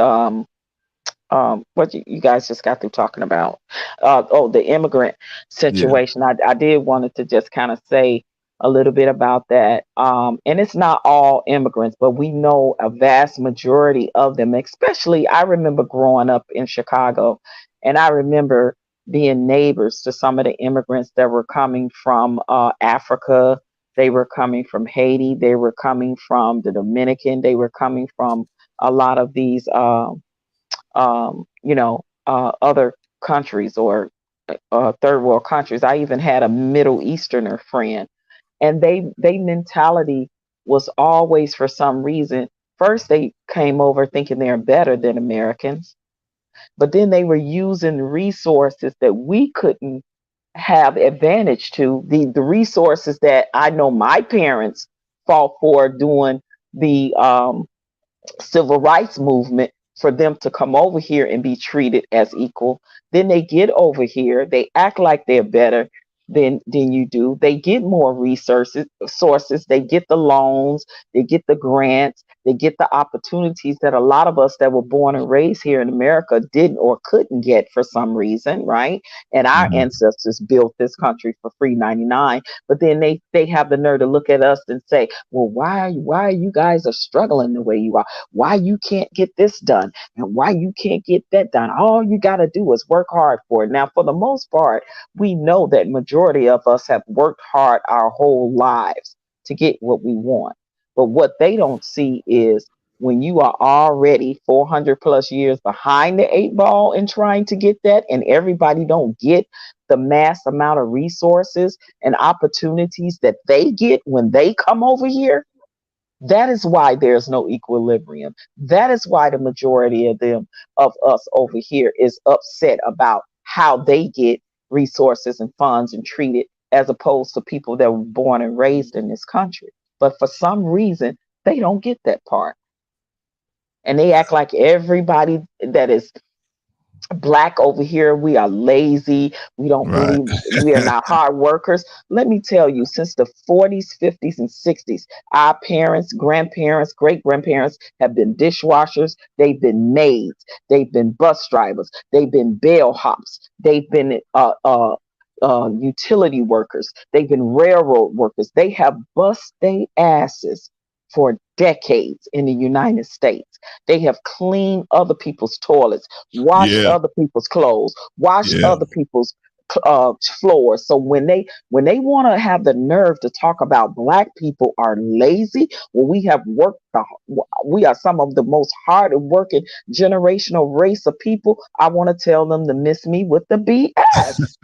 what you guys just got through talking about, the immigrant Yeah, situation, I did wanted to just kind of say a little bit about that. And it's not all immigrants, but we know a vast majority of them. Especially, I remember growing up in Chicago, and I remember being neighbors to some of the immigrants that were coming from Africa. They were coming from Haiti. They were coming from the Dominican. They were coming from a lot of these other countries or third world countries. I even had a Middle Easterner friend, and they mentality was always for some reason First, they came over thinking they're better than Americans, but then they were using resources that we couldn't have advantage to. The resources that I know my parents fought for during the civil rights movement, for them to come over here and be treated as equal. Then they get over here, they act like they're better than you do. They get more resources, sources, they get the loans, they get the grants, they get the opportunities that a lot of us that were born and raised here in America didn't or couldn't get for some reason, right? And our ancestors built this country for free 99. But then they have the nerve to look at us and say, well, why you guys are struggling the way you are? Why you can't get this done and why you can't get that done? All you got to do is work hard for it. Now, for the most part, we know that majority of us have worked hard our whole lives to get what we want. But what they don't see is when you are already 400 plus years behind the 8 ball in trying to get that, and everybody don't get the mass amount of resources and opportunities that they get when they come over here. That is why there's no equilibrium. That is why the majority of us over here is upset about how they get resources and funds and treated, as opposed to people that were born and raised in this country. But for some reason, they don't get that part. And they act like everybody that is Black over here, we are lazy. We don't Right. really, we are not hard workers. Let me tell you, since the 40s, 50s, and 60s, our parents, grandparents, great grandparents have been dishwashers. They've been maids. They've been bus drivers. They've been bellhops. They've been utility workers. They've been railroad workers. They have bust their asses for decades in the United States. They have cleaned other people's toilets, washed Yeah. other people's clothes, washed Yeah. other people's floors. So when they want to have the nerve to talk about Black people are lazy, well, we have worked. We are some of the most hard working generational race of people. I want to tell them to miss me with the BS.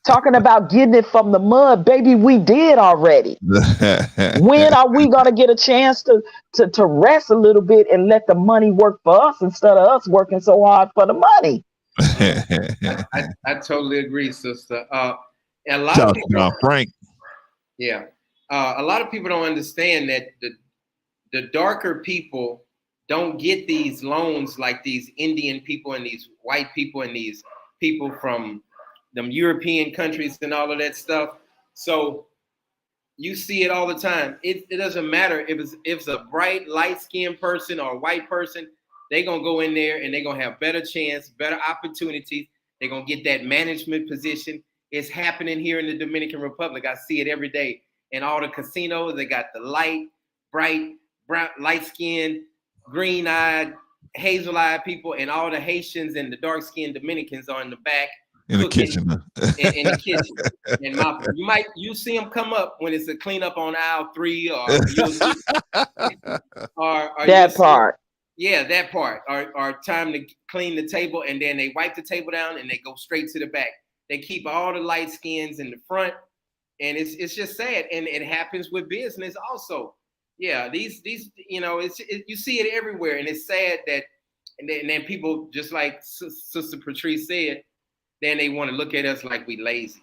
Talking about getting it from the mud, baby, we did already. When are we gonna get a chance to rest a little bit and let the money work for us instead of us working so hard for the money? I totally agree, sister. A lot of people, Frank. Yeah, a lot of people don't understand that the darker people don't get these loans like these Indian people and these white people and these people from them European countries and all of that stuff. So you see it all the time. It doesn't matter if it's a bright, light-skinned person or a white person. They're going to go in there and they're going to have better chance, better opportunities. They're going to get that management position. It's happening here in the Dominican Republic. I see it every day. In all the casinos, they got the bright, brown, light-skinned, green-eyed, hazel-eyed people, and all the Haitians and the dark-skinned Dominicans are in the back. In the kitchen. In the kitchen. And you see them come up when it's a cleanup on aisle 3 or that part. Yeah, that part. Or time to clean the table, and then they wipe the table down and they go straight to the back. They keep all the light skins in the front, and it's just sad. And it happens with business also. Yeah, these you see it everywhere, and it's sad that and then people, just like Sister Patrice said, then they want to look at us like we lazy.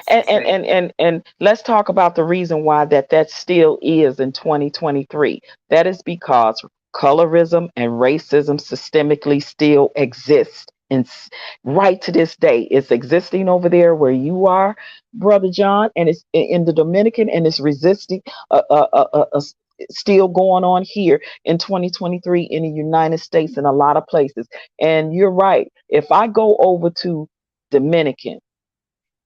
And let's talk about the reason why that still is in 2023. That is because colorism and racism systemically still exist, and right to this day it's existing over there where you are, Brother John, and it's in the Dominican, and it's resisting still going on here in 2023 in the United States in a lot of places. And you're right. If I go over to Dominican,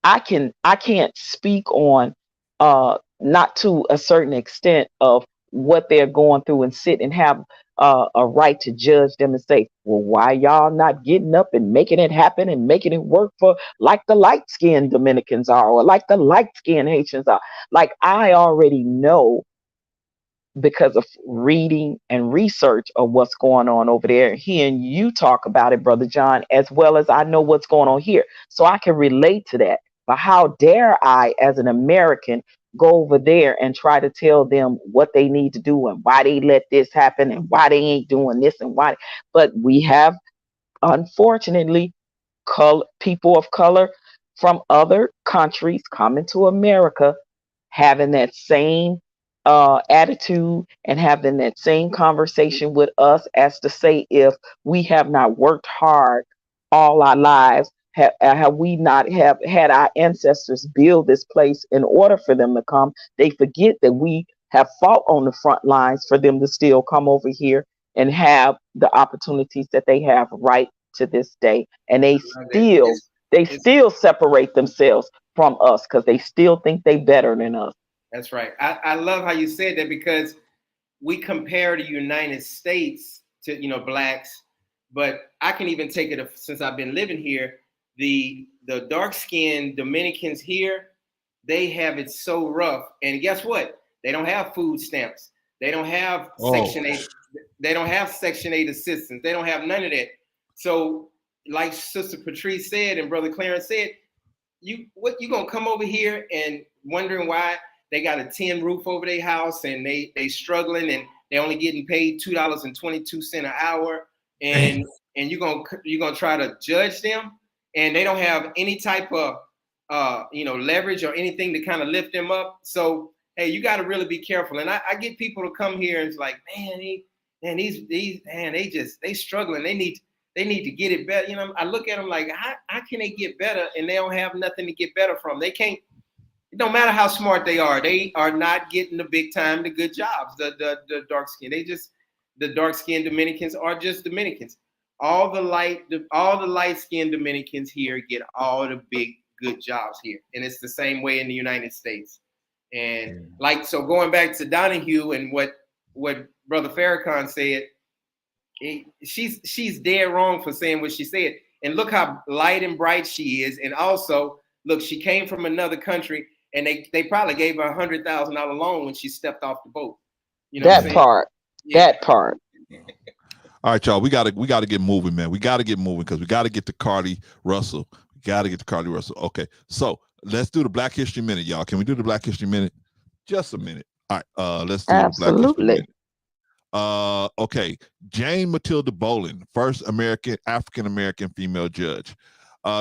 I can't speak on not to a certain extent of what they're going through and sit and have a right to judge them and say, well, why y'all not getting up and making it happen and making it work for like the light skinned Dominicans are, or like the light skinned Haitians are? Like, I already know, because of reading and research of what's going on over there, hearing you talk about it, Brother John, as well as I know what's going on here. So I can relate to that. But how dare I, as an American, go over there and try to tell them what they need to do and why they let this happen and why they ain't doing this and why. But we have, unfortunately, people of color from other countries coming to America, having that same attitude and having that same conversation with us, as to say, if we have not worked hard all our lives, have we not have had our ancestors build this place in order for them to come, they forget that we have fought on the front lines for them to still come over here and have the opportunities that they have right to this day. And they still separate themselves from us because they still think they better than us. That's right. I love how you said that, because we compare the United States to, blacks, but I can even take it since I've been living here. The dark-skinned Dominicans here, they have it so rough. And guess what? They don't have food stamps. They don't have Section 8. They don't have Section 8 assistance. They don't have none of that. So, like Sister Patrice said and Brother Clarence said, you gonna come over here and wondering why they got a tin roof over their house and they struggling and they only getting paid $2.22 an hour, and you're gonna try to judge them, and they don't have any type of leverage or anything to kind of lift them up. So hey, you got to really be careful. And I get people to come here and it's like, they struggling. They need to get it better. I look at them like, how can they get better? And they don't have nothing to get better from. They can't. It don't matter how smart they are not getting the big time, the good jobs. The dark skin, the dark skinned Dominicans are just Dominicans. All the light skinned Dominicans here get all the big good jobs here, and it's the same way in the United States. And so going back to Donahue and what Brother Farrakhan said, she's dead wrong for saying what she said. And look how light and bright she is, and also look, she came from another country. And they probably gave her $100,000 loan when she stepped off the boat. That part. All right, y'all. We gotta get moving, man. We gotta get moving because we gotta get to Carlee Russell. Okay, so let's do the Black History Minute, y'all. Can we do the Black History Minute? Just a minute. All right. Let's do the Black History Minute. Okay. Jane Matilda Bolin, first African American female judge.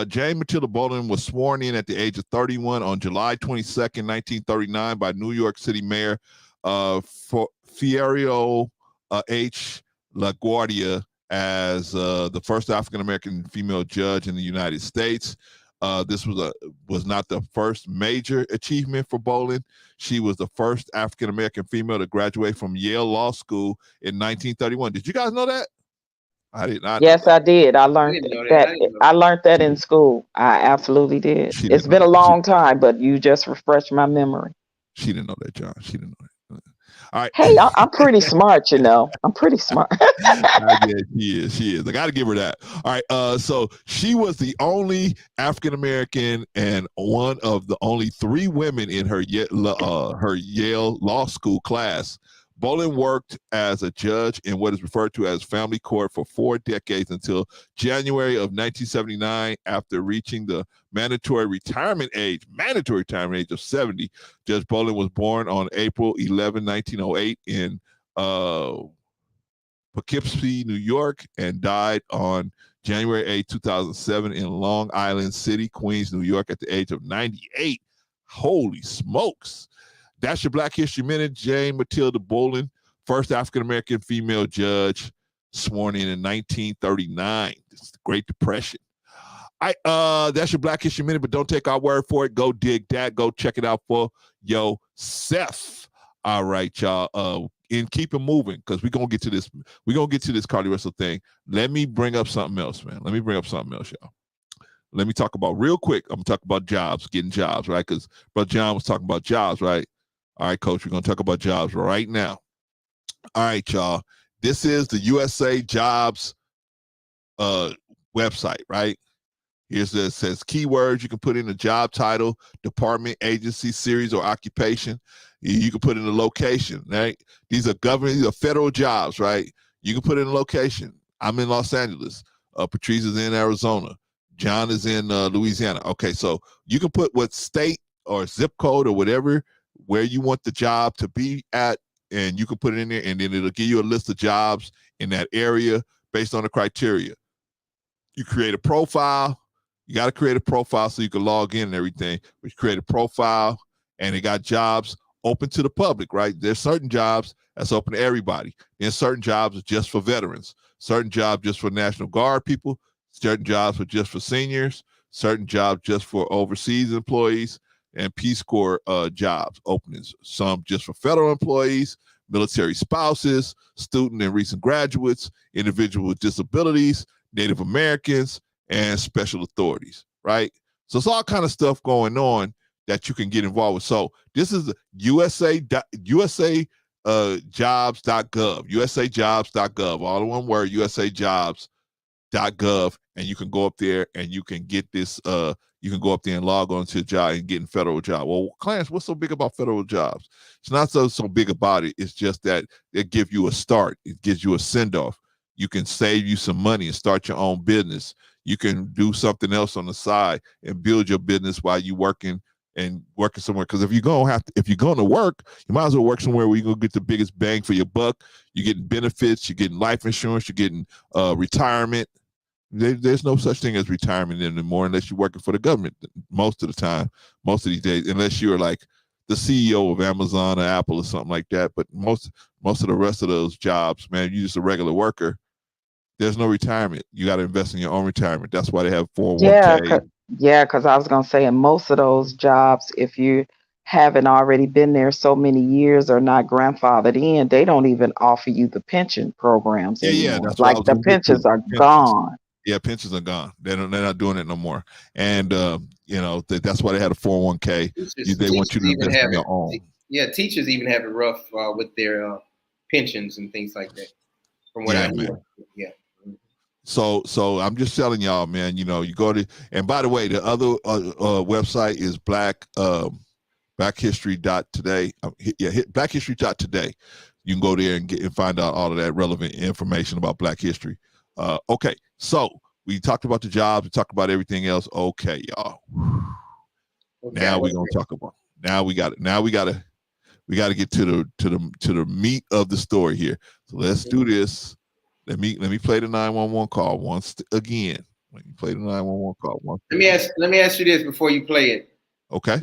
Jane Matilda Bolin was sworn in at the age of 31 on July 22nd, 1939 by New York City Mayor Fiero H. LaGuardia as the first African-American female judge in the United States. This was not the first major achievement for Bolin. She was the first African-American female to graduate from Yale Law School in 1931. Did you guys know that? I did not. Yes, I did. I learned that. I learned that in school. I absolutely did. It's been a long time, but you just refreshed my memory. She didn't know that, John. She didn't know that. All right. Hey, I'm pretty smart, I'm pretty smart. Yeah, she is. I got to give her that. All right. So she was the only African American and one of the only 3 women in her Yale Law School class. Bolin worked as a judge in what is referred to as family court for 4 decades until January of 1979. After reaching the mandatory retirement age of 70, Judge Bolin was born on April 11, 1908 in Poughkeepsie, New York, and died on January 8, 2007 in Long Island City, Queens, New York at the age of 98. Holy smokes. That's your Black History Minute. Jane Matilda Bolin, first African-American female judge, sworn in 1939. This is the Great Depression. That's your Black History Minute, but don't take our word for it. Go dig that. Go check it out for yourself. All right, y'all. And keep it moving because we're gonna get to this. We're gonna get to this Carlee Russell thing. Let me bring up something else, man. Y'all. Let me talk about real quick. I'm gonna talk about jobs, getting jobs, right? Because Brother John was talking about jobs, right? All right, Coach, we're going to talk about jobs right now. All right, y'all. This is the USA Jobs website, right? Here's it says keywords. You can put in a job title, department, agency, series, or occupation. You can put in a location, right? These are federal jobs, right? You can put in a location. I'm in Los Angeles. Patrice is in Arizona. John is in Louisiana. Okay, so you can put what state or zip code or whatever where you want the job to be at, and you can put it in there, and then it'll give you a list of jobs in that area based on the criteria. You create a profile. You got to create a profile so you can log in and everything. But you create a profile, and it got jobs open to the public, right? There's certain jobs that's open to everybody. Then certain jobs are just for veterans. Certain jobs just for National Guard people. Certain jobs are just for seniors. Certain jobs just for overseas employees, and Peace Corps jobs openings. Some just for federal employees, military spouses, student and recent graduates, individuals with disabilities, Native Americans, and special authorities, right? So it's all kind of stuff going on that you can get involved with. So this is USA jobs.gov, usajobs.gov, all in one word, usajobs.gov, and you can go up there and you can get this, you can go up there and log on to a job and get in federal job. Well, Clarence, what's so big about federal jobs? It's not so big about it. It's just that it gives you a start. It gives you a send-off. You can save you some money and start your own business. You can do something else on the side and build your business while you working somewhere. Because if you're going to work, you might as well work somewhere where you're gonna get the biggest bang for your buck. You're getting benefits, you're getting life insurance, you're getting retirement. There's no such thing as retirement anymore unless you're working for the government most of the time, most of these days, unless you're like the CEO of Amazon or Apple or something like that. But most of the rest of those jobs, man, you're just a regular worker. There's no retirement. You got to invest in your own retirement. That's why they have 401k. Yeah, because I was going to say, in most of those jobs, if you haven't already been there so many years or not grandfathered in, they don't even offer you the pension programs anymore. Yeah, that's like the pensions are gone. Yeah, pensions are gone. They're not doing it no more. And that's why they had a 401k. They want you to invest in your own. Yeah, teachers even have it rough with their pensions and things like that. From what I hear. Yeah. So I'm just telling y'all, man, you go to, and by the way, the other website is blackhistory.today. Blackhistory.today. You can go there and find out all of that relevant information about Black history. Okay, so we talked about the jobs, we talked about everything else. Okay, y'all. Okay, now we're gonna talk about. Now we got it. Now we gotta get to the meat of the story here. So let's do this. Let me play the 911 call once again. Let me play the 911 call once. Let me ask you this before you play it. Okay.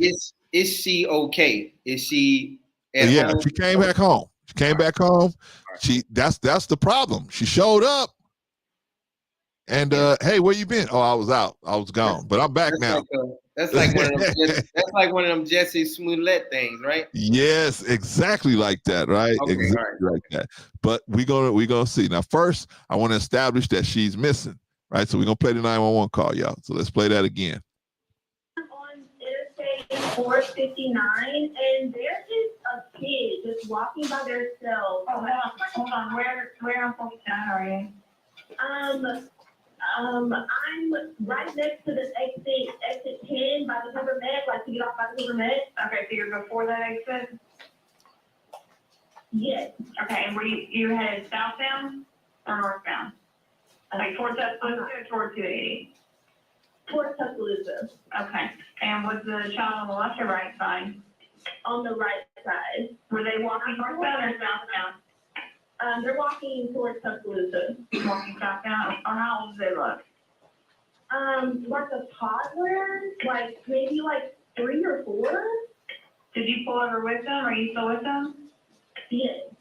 Is she okay? Is she at home? She came back home. She came back home. That's the problem. She showed up. And hey, where you been? Oh, I was out. I was gone. But I'm back now. That's like one of them Jesse Smollett things, right? Yes, exactly like that, right? Okay, exactly like that. But we're gonna see. Now, first, I want to establish that she's missing, right? So we're gonna play the 911 call, y'all. So let's play that again. On Interstate 459, and there is a kid just walking by themselves. Oh, hold on. Where on 459 are you? I'm right next to the exit 10 by the River Med, like to get off by the River Med. Okay, so you're before that exit? Yes. Okay, and were you headed southbound or northbound? Like towards Tuscaloosa or towards 280? Towards Tuscaloosa. Okay, and was the child on the left or right side? On the right side. Were they walking northbound or southbound? They're walking towards Tuscaloosa. Walking southbound, or how old do they look? Like a toddler, like maybe like 3 or 4. Did you pull over with them? Are you still with them? Yes.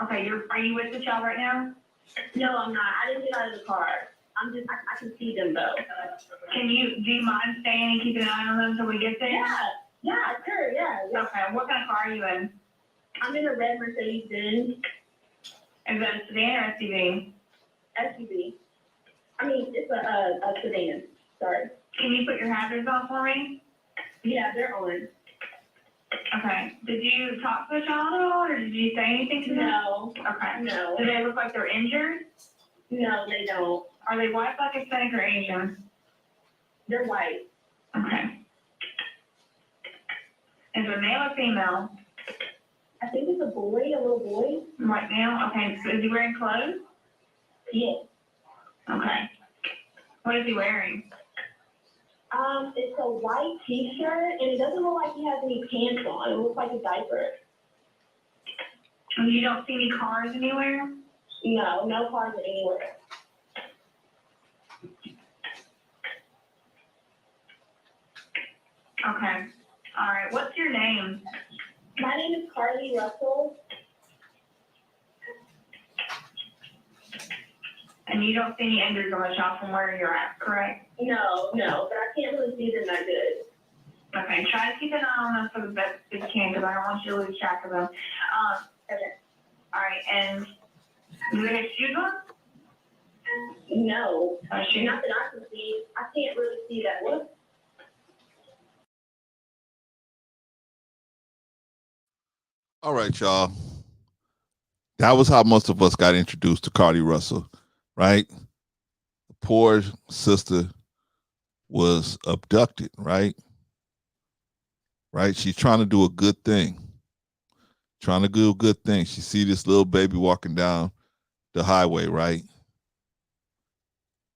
Okay, are you with the child right now? No, I'm not. I didn't get out of the car. I can see them though. Do you mind staying and keeping an eye on them until we get there? Yeah, sure, yeah. Okay, what kind of car are you in? I'm in a red Mercedes-Benz. Is that a sedan or SUV? SUV. I mean, it's a sedan. Sorry. Can you put your hazards on for me? Yeah, they're on. Okay. Did you talk to the child at all, or did you say anything to them? No. Okay. No. Do they look like they're injured? No, they don't. Are they white, black, Hispanic, or Asian? They're white. Okay. Is it male or female? I think it's a boy, a little boy. Right now? Okay. So is he wearing clothes? Yes. Okay. What is he wearing? It's a white T-shirt, and it doesn't look like he has any pants on. It looks like a diaper. And you don't see any cars anywhere? No, no cars anywhere. Okay. All right. What's your name? My name is Carlee Russell. And you don't see any enders on the shop from where you're at, correct? No, but I can't really see them that good. Okay. Try to keep an eye on them for the best you can, because I don't want you to lose track of them. Okay. All right. And do they have shoes on? No, Shoes? not that I can see. I can't really see that. What? All right, y'all. That was how most of us got introduced to Carlee Russell, right? The poor sister was abducted, right? Right? She's trying to do a good thing. Trying to do a good thing. She see this little baby walking down the highway, right?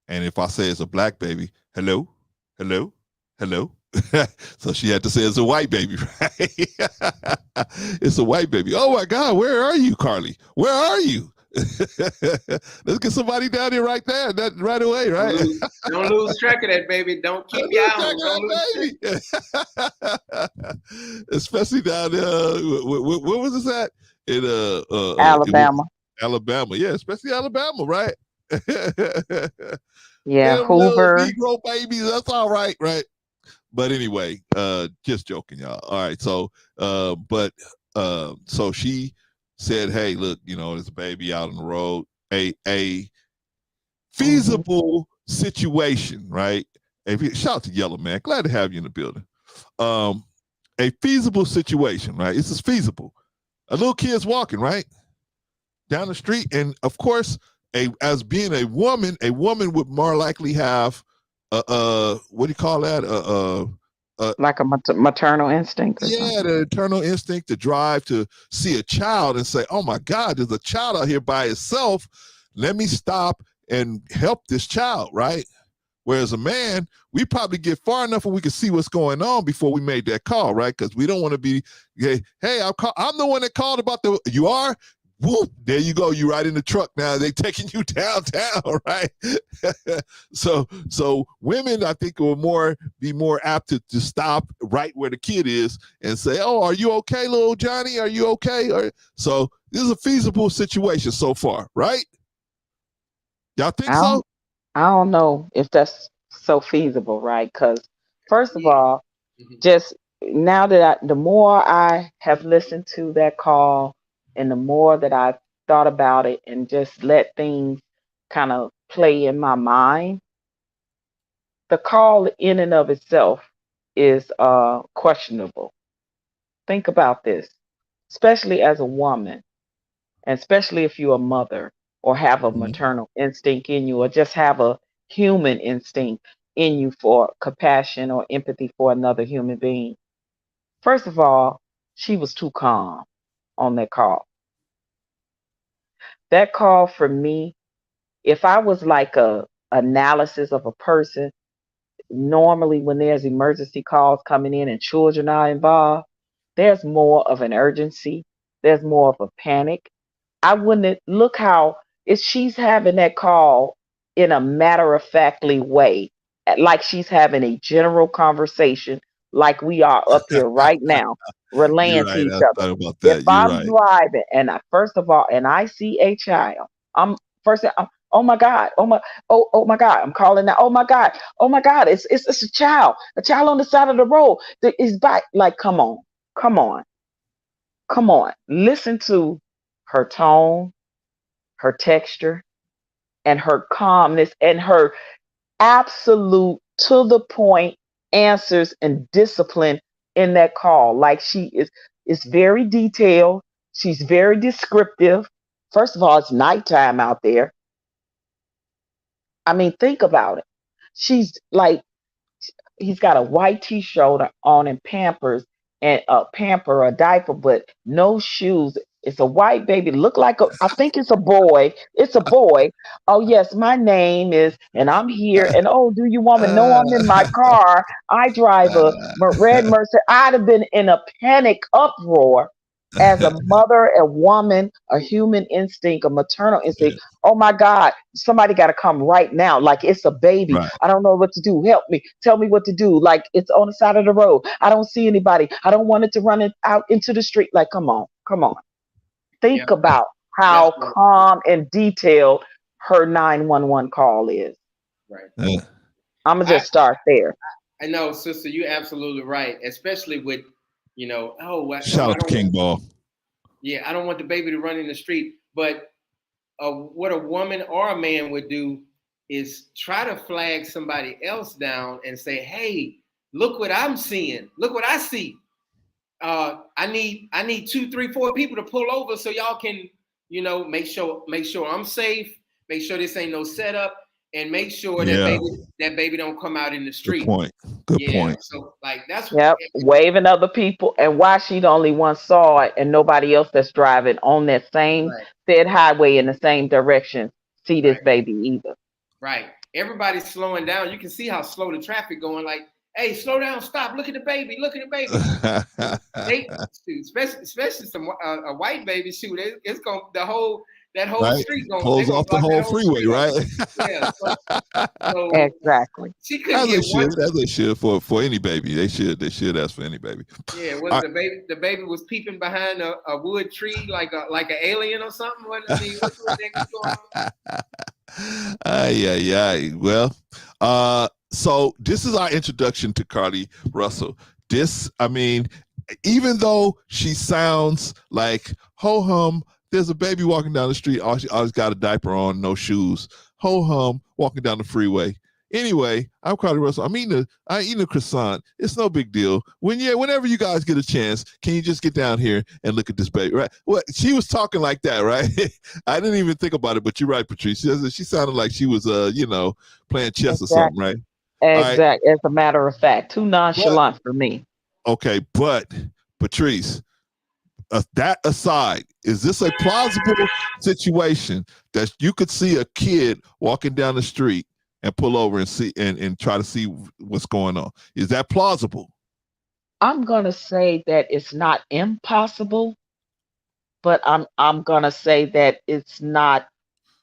And if I say it's a black baby, hello, hello, hello. So she had to say it's a white baby, right? It's a white baby. Oh my God, where are you, Carlee? Where are you? Let's get somebody down here right there, that right away, right? Don't lose track of that, baby. Don't keep your eye on that, baby. Especially down there. Where was this at? In Alabama. Alabama, yeah, especially Alabama, right? Yeah, them Hoover. little Negro babies, that's all right, right? But anyway, just joking, y'all. All right, so so she said, hey, look, there's a baby out on the road. A feasible situation, right? Shout out to Yellow Man. Glad to have you in the building. A feasible situation, right? This is feasible. A little kid's walking, right? Down the street. And of course, as being a woman would more likely have what do you call that? Like a maternal instinct or something. Yeah, the maternal instinct to drive to see a child and say, oh my God, there's a child out here by itself. Let me stop and help this child, right? Whereas a man, we probably get far enough where we can see what's going on before we made that call, right? Because we don't want to be, hey, I'm the one that called about you are? Whoop, there you go. You right in the truck now. They taking you downtown, right? So women, I think, will be more apt to stop right where the kid is and say, "Oh, are you okay, little Johnny? Are you okay?" So this is a feasible situation so far, right? Y'all think so? I don't know if that's so feasible, right? Because first of all, just now that the more I have listened to that call and the more that I've thought about it and just let things kind of play in my mind, the call in and of itself is questionable. Think about this, especially as a woman, and especially if you're a mother or have a maternal instinct in you or just have a human instinct in you for compassion or empathy for another human being. First of all, she was too calm on that call. That call for me, if I was like a analysis of a person, normally when there's emergency calls coming in and children are involved, there's more of an urgency. There's more of a panic. I wouldn't look how she's having that call in a matter of factly way, like she's having a general conversation, like we are up here right now, You're relaying to right. each I other. thought about If that. You're I'm right. driving and first of all, and I see a child, oh my God, oh my God, I'm calling that, oh my God, it's a child on the side of the road that is back. Like, come on, come on, come on. Listen to her tone, her texture, and her calmness and her absolute to the point answers and discipline in that call. Like she is very detailed. She's very descriptive. First of all, it's nighttime out there. I mean, think about it. She's like, he's got a white t-shirt on and Pampers and a pamper or a diaper, but no shoes. It's a white baby. Look like I think it's a boy. It's a boy. Oh yes, my name is, and I'm here. And oh, do you want me? No, I'm in my car. I drive a red Mercedes. I'd have been in a panic uproar as a mother, a woman, a human instinct, a maternal instinct. Oh my God, somebody got to come right now. Like it's a baby. Right. I don't know what to do. Help me. Tell me what to do. Like it's on the side of the road. I don't see anybody. I don't want it to run it out into the street. Like, come on, come on. Think about how That's right. calm and detailed her 911 call is. Right. I'm going to just start there. I know, sister, you're absolutely right. Especially with, shout out to King Ball. Yeah, I don't want the baby to run in the street. But what a woman or a man would do is try to flag somebody else down and say, hey, look what I'm seeing. Look what I see. I need 2, 3, 4 people to pull over so y'all can, make sure I'm safe, make sure this ain't no setup, and make sure that baby don't come out in the street. Good point. So like that's waving other people, and why she the only one saw it and nobody else that's driving on that same said highway in the same direction see this baby either. Right. Everybody's slowing down. You can see how slow the traffic going. Like, hey, slow down, stop, look at the baby, look at the baby. Especially some a white baby, shoot, it's going that whole street going pulls off the whole freeway, right? Yeah. So exactly. She couldn't get one. As they should for any baby. They should ask for any baby. Yeah, the baby was peeping behind a wood tree like an alien or something? What's going on? Well, so this is our introduction to Carlee Russell. Even though she sounds like ho-hum, there's a baby walking down the street, always got a diaper on, no shoes, ho-hum, walking down the freeway. Anyway, I'm Carlee Russell. I'm eating a croissant. It's no big deal. Whenever you guys get a chance, can you just get down here and look at this baby, right? Well, she was talking like that, right? I didn't even think about it, but you're right, Patrice. She sounded like she was, playing chess or something, right? Exactly. Right? As a matter of fact, too nonchalant for me. Okay, but Patrice, that aside, is this a plausible situation that you could see a kid walking down the street and pull over and see and try to see what's going on? Is that plausible? I'm gonna say that it's not impossible, but I'm gonna say that it's not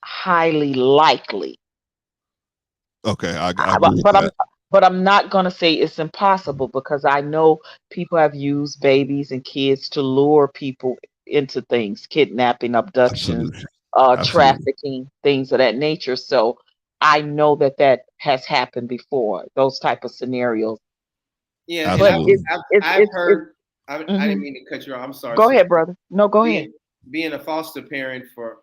highly likely. Okay, I agree with that. But I'm not going to say it's impossible, because I know people have used babies and kids to lure people into things, kidnapping, abductions, trafficking, things of that nature. So I know that has happened before, those type of scenarios. Yeah, but I've heard. I didn't mean to cut you off. I'm sorry. Go ahead, brother. No, go ahead. Being a foster parent for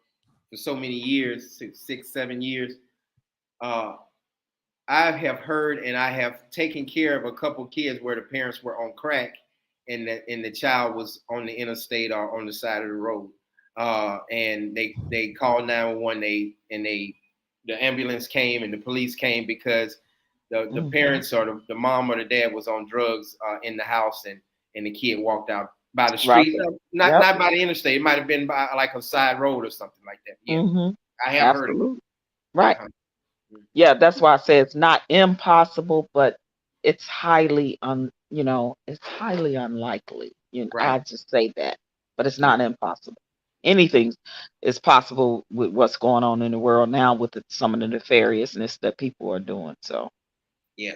so many years, 6, 7 years, I have heard and I have taken care of a couple kids where the parents were on crack and the child was on the interstate or on the side of the road. And they called 911. The ambulance came and the police came because the parents or the mom or the dad was on drugs in the house, and the kid walked out by the street, not by the interstate. It might have been by like a side road or something like that. Yeah, I have heard of it. Right. Yeah, that's why I say it's not impossible, but it's highly it's highly unlikely. I just say that, but it's not impossible. Anything is possible with what's going on in the world now with some of the nefariousness that people are doing. So. Yeah.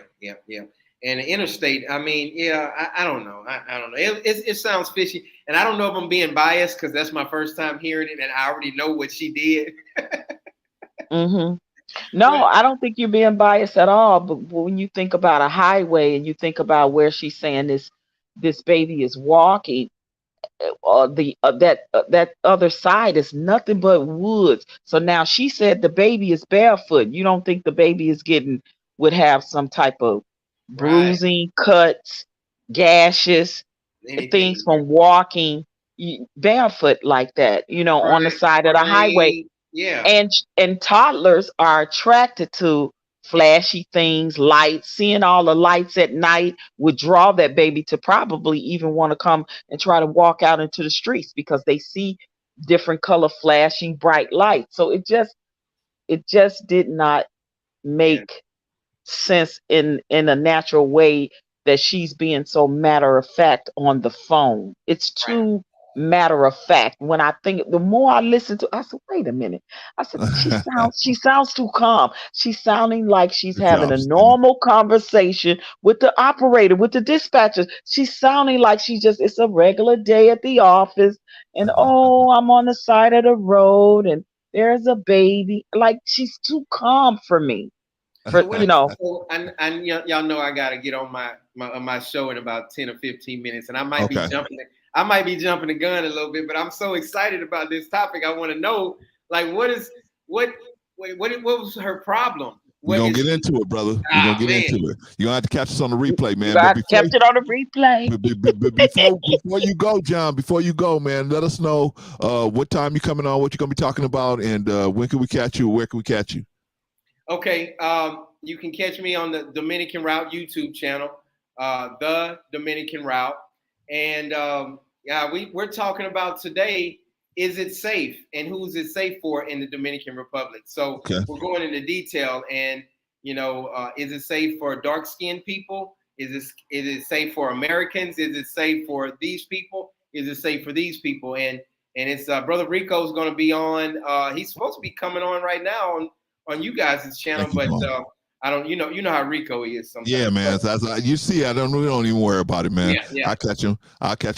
And the interstate, I don't know. I don't know. It sounds fishy, and I don't know if I'm being biased because that's my first time hearing it, and I already know what she did. No, I don't think you're being biased at all. But when you think about a highway and you think about where she's saying this baby is walking, that other side is nothing but woods. So now she said the baby is barefoot. You don't think the baby would have some type of bruising, cuts, gashes, things from walking barefoot like that, on the side of the highway. Yeah. And toddlers are attracted to flashy things, lights. Seeing all the lights at night would draw that baby to probably even want to come and try to walk out into the streets because they see different color flashing bright lights. So it just did not make sense in a natural way that she's being so matter of fact on the phone. It's too matter of fact. When I think, the more I listen to, I said, wait a minute. I said, she sounds too calm. She's sounding like she's Good having job, a Stan. normal conversation with the operator, with the dispatcher. She's sounding like it's a regular day at the office, and oh, I'm on the side of the road and there's a baby. Like, she's too calm for me. So wait a minute. So, and y'all know I gotta get on my show in about 10 or 15 minutes, and I might be jumping. I might be jumping the gun a little bit, but I'm so excited about this topic. I want to know, like, what was her problem? We're gonna get into it, brother. We're gonna get into it. You're gonna have to catch us on the replay, man. I kept it on the replay. Before you go, John, before you go, man, let us know what time you're coming on, what you're gonna be talking about, and when can we catch you? Where can we catch you? Okay, you can catch me on the Dominican Route YouTube channel, the Dominican Route, and we're talking about today. Is it safe, and who's it safe for in the Dominican Republic? So we're going into detail, and is it safe for dark-skinned people? Is it safe for Americans? Is it safe for these people? Is it safe for these people? And it's Brother Rico's going to be on. He's supposed to be coming on right now on you guys' channel, but I don't. You know how Rico is sometimes. Yeah, man. You see, we don't even worry about it, man. Yeah. I'll catch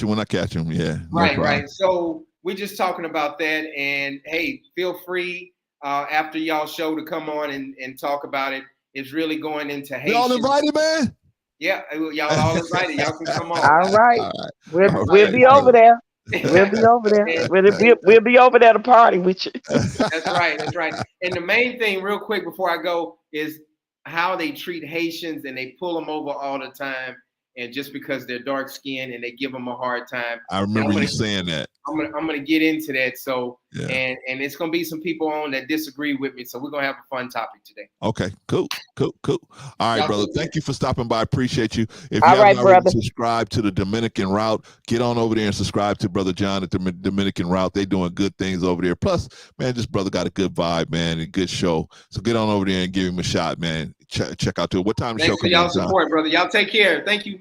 him when I catch him. Yeah. Right. So we're just talking about that, and hey, feel free after y'all show to come on and talk about it. It's really going into Haitian. Y'all invited, man? Yeah, y'all all invited. Y'all can come on. All right. We'll be over there. We'll be over there. We'll be over there to party with you. That's right. And the main thing, real quick before I go, is how they treat Haitians, and they pull them over all the time, and just because they're dark skinned, and they give them a hard time. I remember you saying that. I'm gonna get into that. So and it's gonna be some people on that disagree with me. So we're gonna have a fun topic today. Okay, cool. All right, brother. Thank you for stopping by. I appreciate you. If you haven't already subscribed to the Dominican Route, get on over there and subscribe to Brother John at the Dominican Route. They're doing good things over there. Plus, man, this brother got a good vibe, man, and a good show. So get on over there and give him a shot, man. Check out to it. What time the show comes on, y'all support, brother. Y'all take care. Thank you.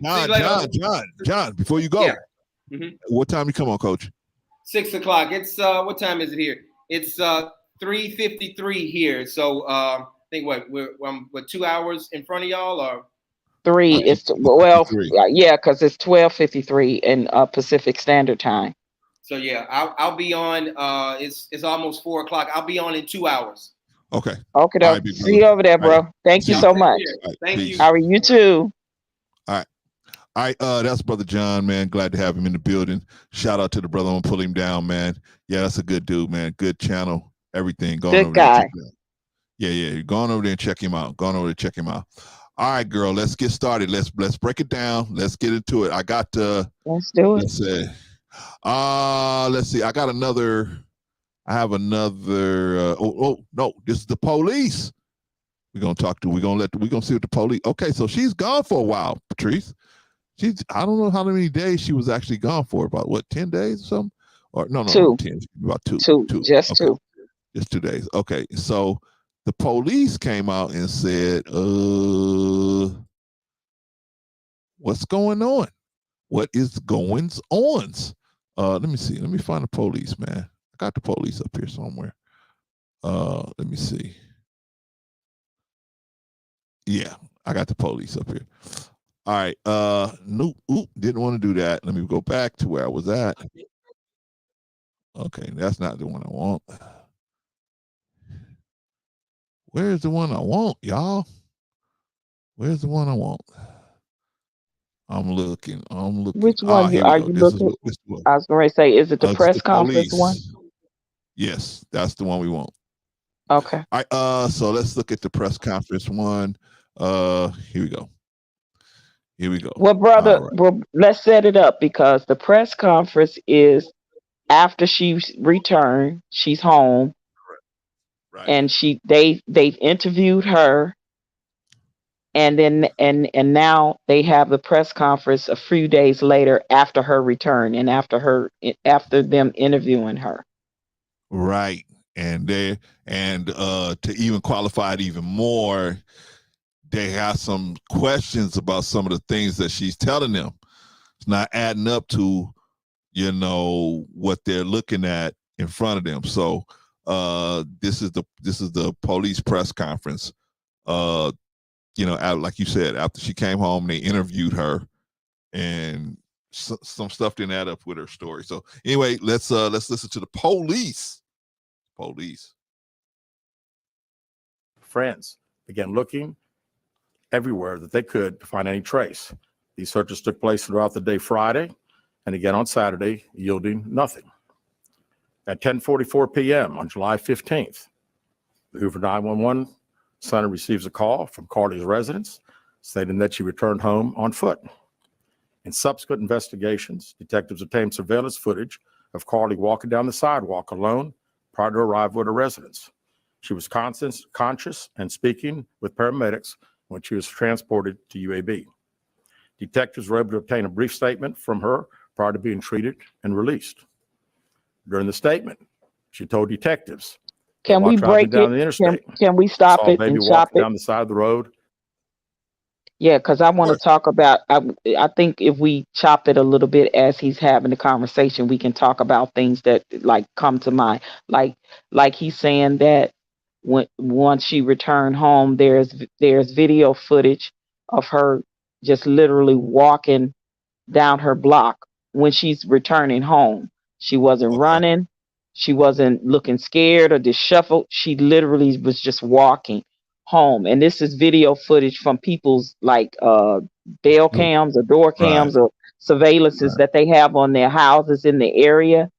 John, before you go, what time you come on, Coach? 6 o'clock. It's what time is it here? It's 3:53 here. So I think we're 2 hours in front of y'all, or 3. It's because it's 12:53 in Pacific Standard Time. So yeah, I'll be on. It's almost 4 o'clock. I'll be on in 2 hours. Okay. Right, see you over there, bro. Right. Thank you so much. Thank you. All right, you too. All right, that's Brother John, man. Glad to have him in the building. Shout out to the brother. I'm gonna pull him down, man. Yeah, that's a good dude, man. Good channel, everything. Good guy. Yeah. Go on over there and check him out. All right, girl. Let's get started. Let's break it down. Let's get into it. I got let's do it. Let's see. I have another. No, this is the police. We're gonna see what the police. Okay, so she's gone for a while, Patrice. I don't know how many days she was actually gone for. About what, 10 days or something? Or no, 10. About two. Just 2. Just 2 days. Okay, so the police came out and said, what's going on? What is going on? Let me see. Let me find the police, man. I got the police up here somewhere. Let me see. Yeah, I got the police up here. All right. Nope. Didn't want to do that. Let me go back to where I was at. Okay, that's not the one I want. Where's the one I want, y'all? Where's the one I want? I'm looking. Which one are you looking? I was going to say, is it the press conference one? Yes, that's the one we want. Okay. All right. So let's look at the press conference one. Here we go. Well, brother, let's set it up, because the press conference is after she's returned. She's home, right? And they've interviewed her, and then and now they have the press conference a few days later after her return, and after them interviewing her. Right. And to even qualify it even more, they have some questions about some of the things that she's telling them. It's not adding up to, what they're looking at in front of them. So this is the police press conference. Like you said, after she came home, they interviewed her, and some stuff didn't add up with her story. So anyway, let's listen to the police. Friends began looking everywhere that they could to find any trace. These searches took place throughout the day Friday and again on Saturday, yielding nothing. At 10:44 p.m. on July 15th, the Hoover 911 center receives a call from Carlee's residence stating that she returned home on foot. In subsequent investigations, detectives obtained surveillance footage of Carlee walking down the sidewalk alone prior to arrival at her residence. She was conscious and speaking with paramedics when she was transported to UAB. Detectives were able to obtain a brief statement from her prior to being treated and released. During the statement, she told detectives, Can we break down it? the interstate, Can we stop it baby and chop walking it? down the side of the road. Yeah, because I want to talk about, I think if we chop it a little bit as he's having the conversation, we can talk about things that like come to mind. Like he's saying that once she returned home, there's video footage of her just literally walking down her block when she's returning home. She wasn't running. She wasn't looking scared or disheveled. She literally was just walking home. And this is video footage from people's bail cams or door cams or surveillances that they have on their houses in the area.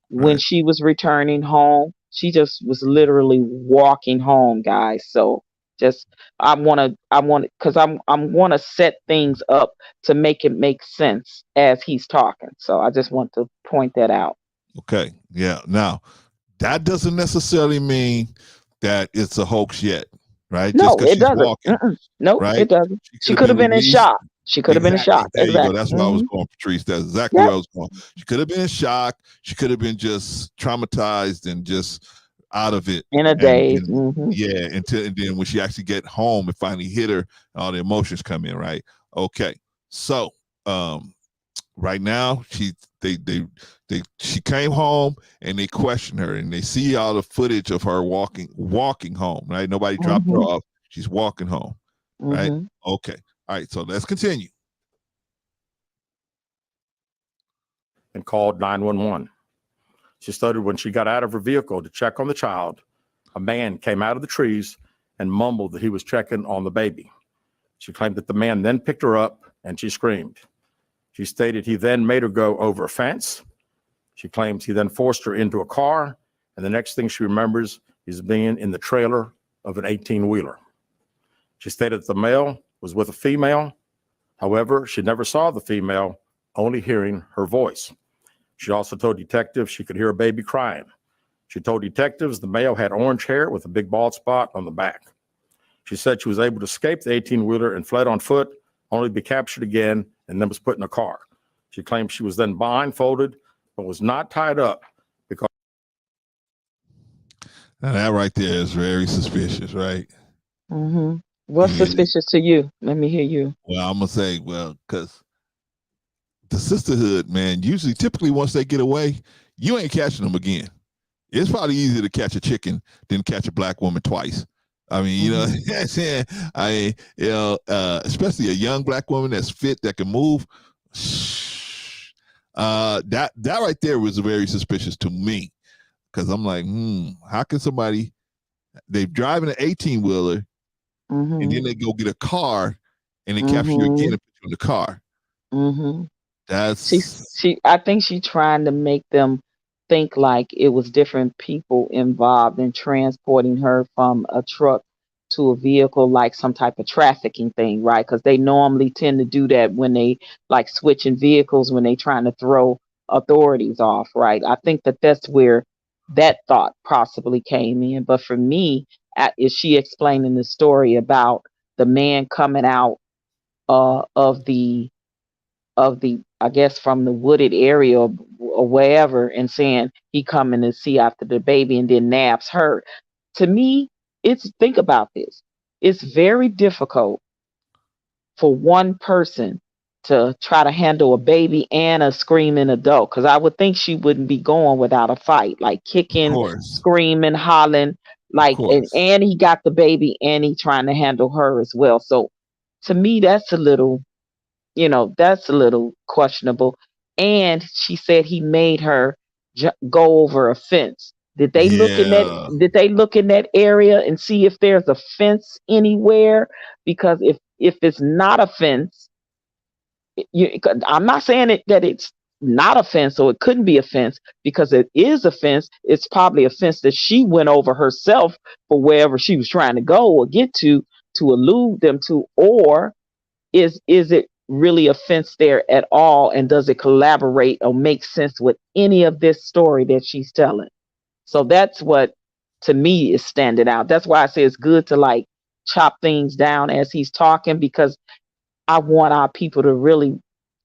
When she was returning home, she just was literally walking home, guys. So just I want because I'm want to set things up to make it make sense as he's talking. So I just want to point that out. Okay. Yeah. Now, that doesn't necessarily mean that it's a hoax yet, right? No, Just because it she's doesn't. walking, No, right? it doesn't. She could have been in released. shock. She could have been in shock. There you Exactly. go. That's where I was going, Patrice. That's exactly where I was going. She could have been in shock. She could have been just traumatized and just out of it in a daze. Yeah, and then when she actually get home, it finally hit her. All the emotions come in, right? Okay, so right now she came home and they questioned her and they see all the footage of her walking home, right? Nobody dropped her off. She's walking home, right? Okay. All right, so let's continue. And called 911. She stated when she got out of her vehicle to check on the child, a man came out of the trees and mumbled that he was checking on the baby. She claimed that the man then picked her up and she screamed. She stated he then made her go over a fence. She claims he then forced her into a car, and the next thing she remembers is being in the trailer of an 18-wheeler. She stated that the male was with a female. However, she never saw the female, only hearing her voice. She also told detectives she could hear a baby crying. She told detectives the male had orange hair with a big bald spot on the back. She said she was able to escape the 18-wheeler and fled on foot, only to be captured again and then was put in a car. She claimed she was then blindfolded, but was not tied up because. Now that right there is very suspicious, right? What's suspicious to you? Let me hear you. Well, I'm gonna say, because the sisterhood, man, typically once they get away, you ain't catching them again. It's probably easier to catch a chicken than catch a black woman twice. I mean, you know what I'm saying? Especially a young black woman that's fit, that can move. That right there was very suspicious to me, because I'm like, how can somebody, they're driving an 18-wheeler and then they go get a car and they capture you again and put you in the car. That's I think she's trying to make them think like it was different people involved in transporting her from a truck to a vehicle, like some type of trafficking thing, right? Because they normally tend to do that when they like switching vehicles, when they trying to throw authorities off, right? I think that's where that thought possibly came in. But for me, is she explaining the story about the man coming out of the I guess from the wooded area or wherever, and saying he coming to see after the baby, and then nabs her. To me, think about this. It's very difficult for one person to try to handle a baby and a screaming adult, because I would think she wouldn't be going without a fight, like Of kicking, course. screaming, hollering, Of like, course. and he got the baby and he trying to handle her as well. So to me, that's a little, that's a little questionable. And she said he made her go over a fence. Did they look in that? Yeah. Did they look in that area and see if there's a fence anywhere? Because if it's not a fence, I'm not saying that it's not a fence, so it couldn't be a fence, because it is a fence. It's probably a fence that she went over herself for wherever she was trying to go or get to elude them to, or is it really a fence there at all, and does it collaborate or make sense with any of this story that she's telling? So that's what to me is standing out. That's why I say it's good to like chop things down as he's talking, because I want our people to really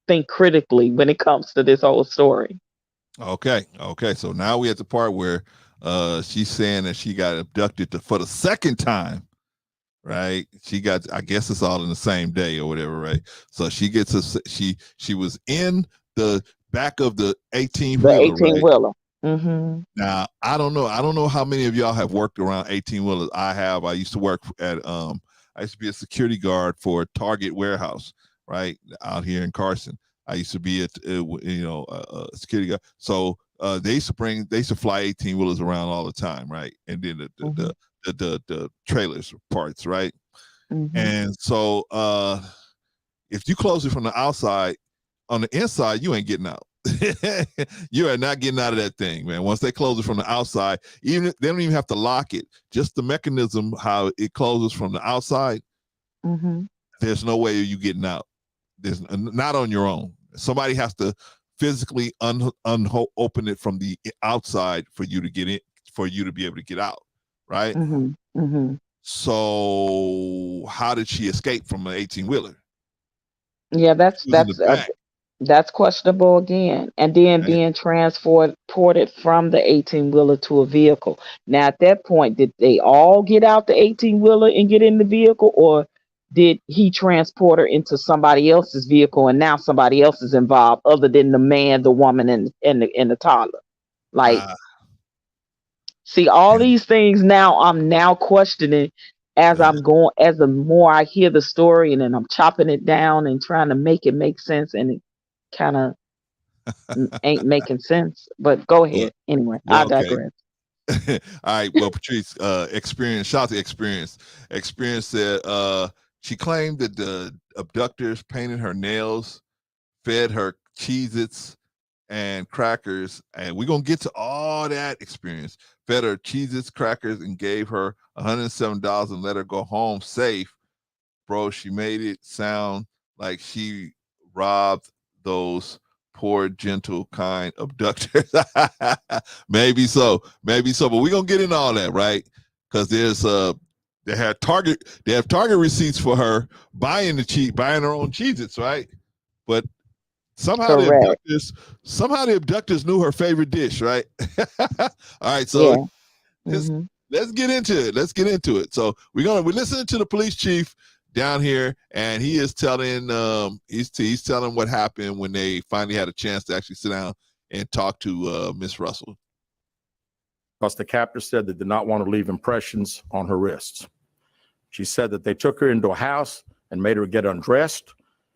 think critically when it comes to this whole story. Okay. So now we at the part where she's saying that she got abducted for the second time. Right, she got, I guess it's all in the same day or whatever, right? So she gets she was in the back of the 18-wheeler, right? 18-wheeler. Mm-hmm. Now I don't know how many of y'all have worked around 18-wheelers. I have. I used to work at I used to be a security guard for Target warehouse, right, out here in Carson. I used to be a security guard. So they used to fly 18-wheelers around all the time, right? And then the trailers parts, right? Mm-hmm. And so if you close it from the outside, on the inside you ain't getting out. You are not getting out of that thing, man. Once they close it from the outside, even they don't even have to lock it, just the mechanism how it closes from the outside. Mm-hmm. There's no way you getting out. There's not on your own. Somebody has to physically open it from the outside for you to get in, for you to be able to get out, right? Mm-hmm. Mm-hmm. So how did she escape from an 18-wheeler? Yeah, that's questionable again. And then being transported from the 18-wheeler to a vehicle. Now, at that point, did they all get out the 18-wheeler and get in the vehicle, or did he transport her into somebody else's vehicle and now somebody else is involved other than the man, the woman, and the toddler? Like, see, all these things now I'm now questioning as I'm going, as the more I hear the story, and then I'm chopping it down and trying to make it make sense, and it kind of ain't making sense. But go ahead. Anyway, I digress. All right. Well, Patrice, Experience, shout out to Experience. Experience said she claimed that the abductors painted her nails, fed her Cheez-Its and crackers, and we're gonna get to all that. Experience fed her Cheez-Its, crackers, and gave her $107 and let her go home safe. Bro, she made it sound like she robbed those poor, gentle, kind abductors. Maybe so, but we're gonna get into all that, right? Because there's they have Target receipts for her buying her own Cheez-Its, right? But somehow the abductors knew her favorite dish, right? All right, so let's get into it. So we're listening to the police chief down here, and he is telling he's telling what happened when they finally had a chance to actually sit down and talk to Miss Russell. Because the captor said they did not want to leave impressions on her wrists. She said that they took her into a house and made her get undressed.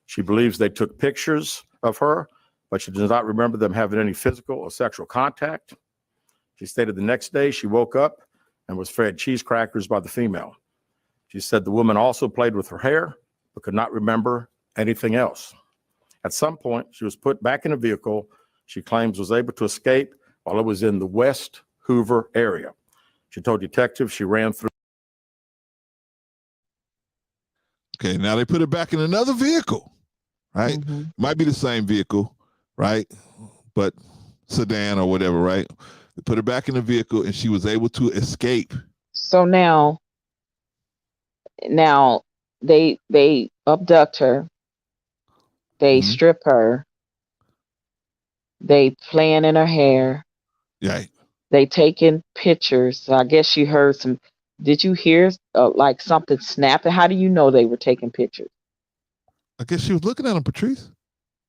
She believes they took pictures of her, but she does not remember them having any physical or sexual contact. She stated the next day she woke up and was fed cheese crackers by the female. She said the woman also played with her hair, but could not remember anything else. At some point, she was put back in a vehicle she claims was able to escape while it was in the West Hoover area. She told detectives she ran through. Okay, now they put it back in another vehicle, right? Might be the same vehicle, right? But sedan or whatever, right? They put her back in the vehicle and she was able to escape. So now they abduct her, they strip her, They playing in her hair. Right. They taking pictures. So I guess she heard some. Did you hear like something snapping? How do you know they were taking pictures? I guess she was looking at him, Patrice.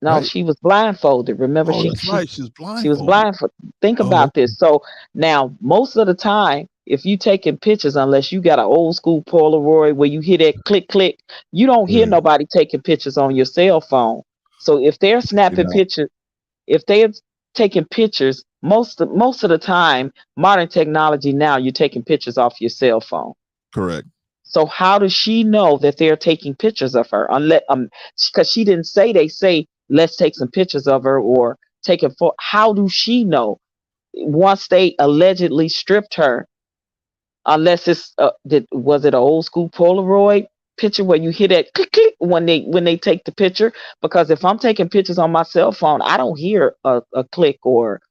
No, Right? she was blindfolded. Remember, Oh, that's right. She's she was blindfolded. blindfolded. Think Oh, about this. So now, most of the time, if you taking pictures, unless you got an old school Polaroid where you hear that click click, you don't hear right. nobody taking pictures on your cell phone. So if they're snapping pictures, if they're taking pictures, most of the time, modern technology now, you're taking pictures off your cell phone. Correct. So how does she know that they're taking pictures of her? Unless because she didn't say, they say let's take some pictures of her or take it for. How do she know once they allegedly stripped her? Unless it's was it an old school Polaroid picture where you hear that click click when they take the picture? Because if I'm taking pictures on my cell phone, I don't hear a click or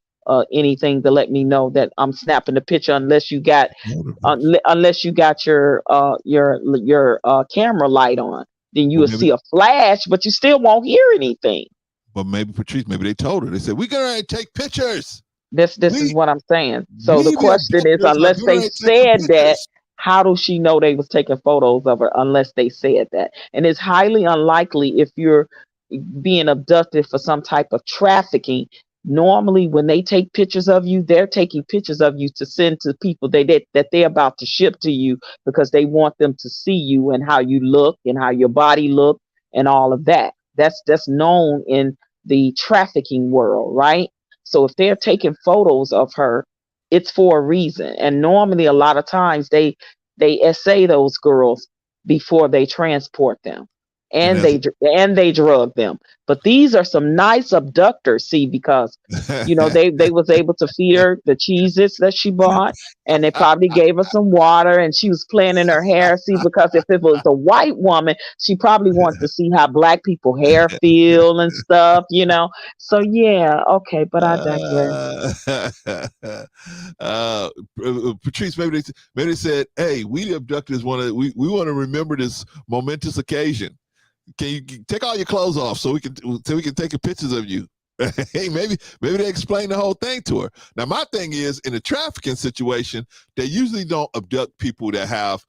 anything to let me know that I'm snapping the picture unless you got your camera light on. Then you Well, will see a flash, but you still won't hear anything. But maybe Patrice, maybe they told her. They said, we're going to take pictures. This is what I'm saying. So the the question is, abductors are unless they going to take said that, pictures. how does she know they was taking photos of her unless they said that? And it's highly unlikely if you're being abducted for some type of trafficking. Normally, when they take pictures of you, they're taking pictures of you to send to people that they're about to ship to you because they want them to see you and how you look and how your body look and all of that. That's known in the trafficking world, right? So if they're taking photos of her, it's for a reason. And normally, a lot of times they essay those girls before they transport them, And and they drug them. But these are some nice abductors, see, because they was able to feed her the Cheez-Its that she bought, and they probably gave her some water, and she was playing in her hair. See, because if it was a white woman, she probably wanted to see how black people hair feel and stuff. So yeah, okay, but I digress. Patrice, maybe they said, hey, we the abductors want to remember this momentous occasion. Can you take all your clothes off so we can take pictures of you? Hey, maybe they explain the whole thing to her. Now, my thing is, in a trafficking situation, they usually don't abduct people that have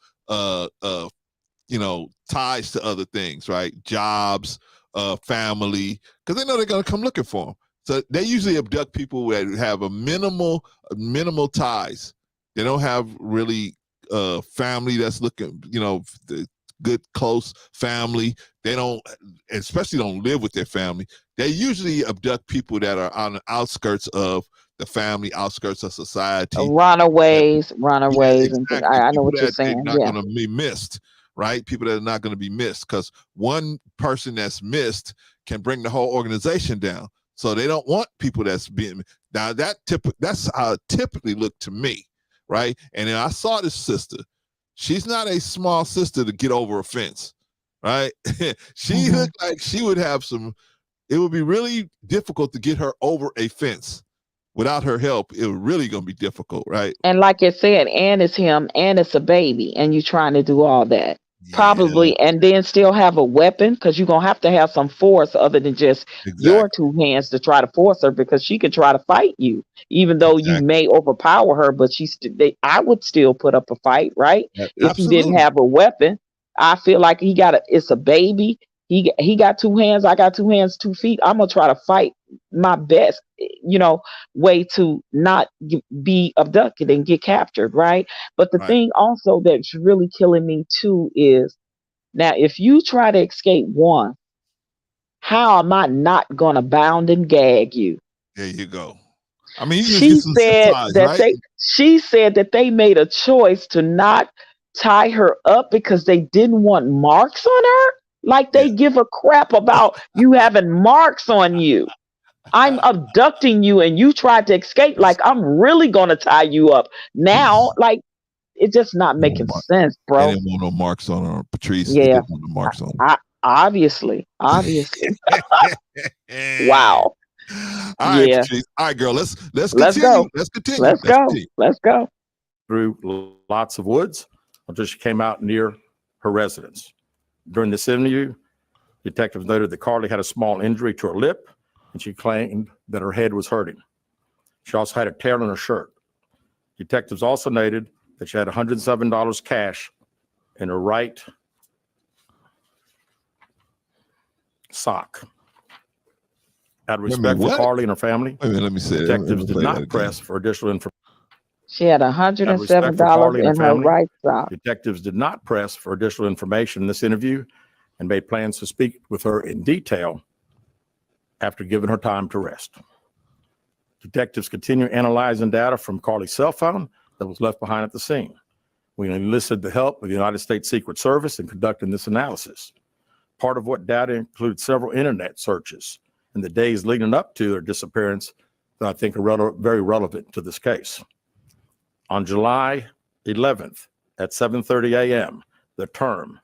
ties to other things, right? Jobs, family, because they know they're gonna come looking for them. So they usually abduct people that have a minimal ties. They don't have really family that's looking, the good close family. They especially don't live with their family. They usually abduct people that are on the outskirts of the family, outskirts of society. Runaways, yeah, and exactly. I know People what you're that saying. not Yeah. going to be missed, right? People that are not going to be missed, because one person that's missed can bring the whole organization down. So they don't want people that's being now. That's how it typically looked to me, right? And then I saw this sister. She's not a small sister to get over a fence, right? She looked like she would have it would be really difficult to get her over a fence. Without her help, it was really going to be difficult, right? And like I said, and it's him, and it's a baby, and you're trying to do all that. Yeah. Probably, and then still have a weapon, because you're going to have some force other than just your two hands to try to force her, because she can try to fight you, even though you may overpower her, but I would still put up a fight, right? If you didn't have a weapon. I feel like it's a baby. He got two hands, I got two hands, 2 feet. I'm going to try to fight my best, way to not be abducted and get captured, right? But the thing also that's really killing me too is, now if you try to escape one, how am I not gonna bound and gag you? There you go. I mean, she said that they made a choice to not tie her up because they didn't want marks on her. Like they give a crap about you having marks on you. I'm abducting you and you tried to escape. Like, I'm really going to tie you up now. Like, it's just not making sense, bro. They didn't want no marks on her, Patrice. Yeah. They didn't want no marks on her. Obviously. Wow. All right, Patrice. All right, girl. Let's continue. Go. Let's continue. Let's go. Through lots of woods until she came out near her residence. During this interview, detectives noted that Carlee had a small injury to her lip and she claimed that her head was hurting. She also had a tear in her shirt. Detectives also noted that she had $107 cash in her right sock. Out of respect for Carlee and her family, let me say detectives did not press for additional information. She had $107 in her right sock. Detectives did not press for additional information in this interview and made plans to speak with her in detail after giving her time to rest. Detectives continue analyzing data from Carlee's cell phone that was left behind at the scene. We enlisted the help of the United States Secret Service in conducting this analysis. Part of what data includes several internet searches in the days leading up to her disappearance that I think are very relevant to this case. On July 11th at 7:30 a.m., the term,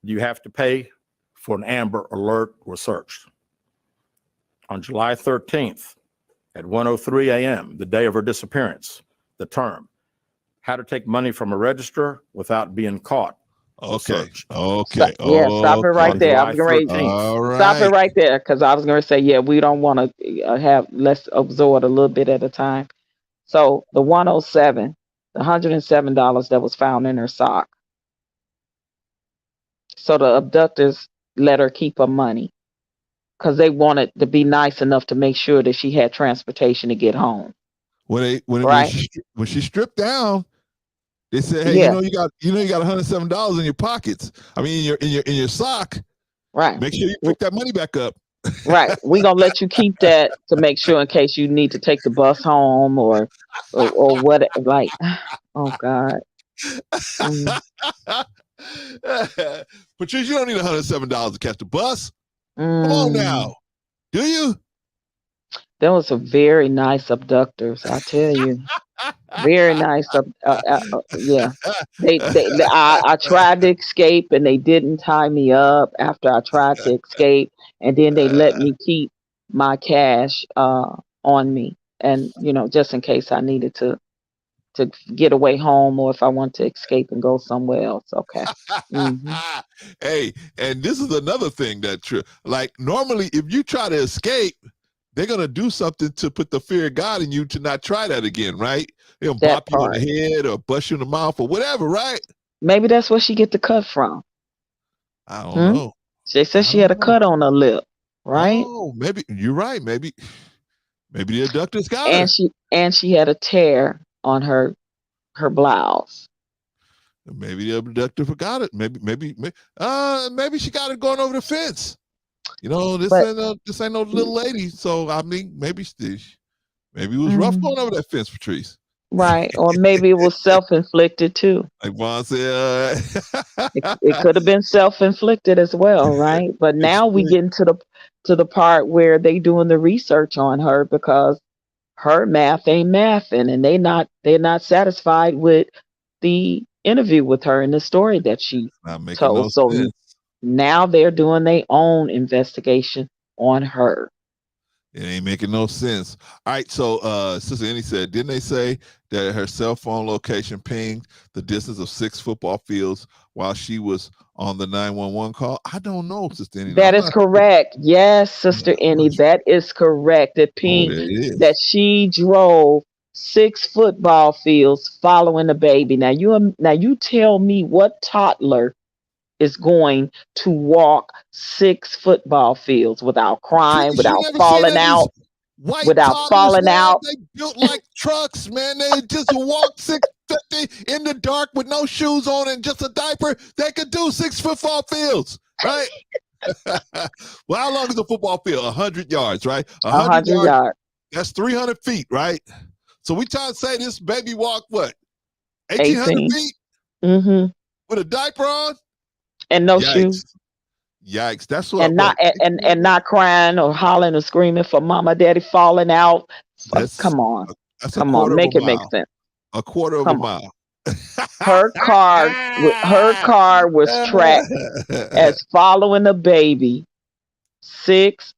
"You have to pay for an Amber Alert," was searched. On July 13th at 1:03 a.m., the day of her disappearance, the term, "How to take money from a register without being caught." Okay. Stop it right there. I was going to stop it right there because I was going to say, we don't want to let's absorb a little bit at a time. So the 107, the $107 that was found in her sock. So the abductors let her keep her money because they wanted to be nice enough to make sure that she had transportation to get home. When she stripped down, they said, "Hey, you got $107 in your pockets. I mean, in your sock. Right. Make sure you pick that money back up." Right. We're gonna let you keep that to make sure in case you need to take the bus home or what. Like, oh God. Patrice, you don't need $107 to catch the bus. Come on now. Do you? There was some very nice abductors, I tell you. Very nice. Yeah. I tried to escape and they didn't tie me up after I tried to escape, and then they let me keep my cash on me, and just in case I needed to get away home or if I want to escape and go somewhere else. Okay. Hey, and this is another thing like normally if you try to escape, they're going to do something to put the fear of God in you to not try that again, right? They'll bop you on the head or bust you in the mouth or whatever, right? Maybe that's where she get the cut from. I don't know. They said she had a cut on her lip, right? Oh, maybe you're right. Maybe the abductors got her. And she had a tear on her blouse. Maybe the abductor forgot it. Maybe she got it going over the fence. This ain't no little lady. So I mean, maybe it was rough going over that fence, Patrice. Right, or maybe it was self-inflicted too. Like Vaughn said, it could have been self-inflicted as well, right? But now we get into the part where they doing the research on her because her math ain't mathing, and they're not satisfied with the interview with her and the story that she told. So now they're doing their own investigation on her. It ain't making no sense. All right, so Sister Annie said, didn't they say that her cell phone location pinged the distance of 6 football fields while she was on the 911 call? I don't know, Sister Annie. That is correct. Yes, Sister Annie, that is correct. It pinged that she drove 6 football fields following the baby. Now you tell me what toddler is going to walk 6 football fields without crying, without falling out, without falling out. They built like trucks, man. They just walk 650 in the dark with no shoes on and just a diaper. They could do 6 football fields, right? Well, how long is a football field? 100 yards, right? 100 yards. That's 300 feet, right? So we trying to say this baby walked what? 1,800 feet? Mm-hmm. With a diaper on? And no shoes. Yikes! That's what. And not crying or hollering or screaming for mama, daddy falling out. Come on, make it make sense. A quarter of a mile. Her car was tracked as following a baby 6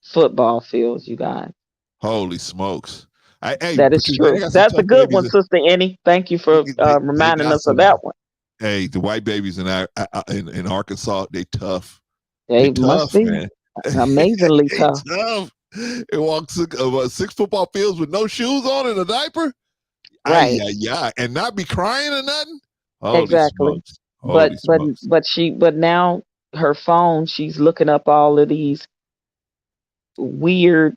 football fields. You guys. Holy smokes! That is true. That's a good one, Sister Annie. Thank you for reminding us of that one. Hey, the white babies in Arkansas, they tough. They must be. Man. Amazingly Hey, tough. tough. It walks 6 football fields with no shoes on and a diaper. Right. Yeah, and not be crying or nothing. Holy Exactly. smokes! Holy smokes! But now her phone, she's looking up all of these weird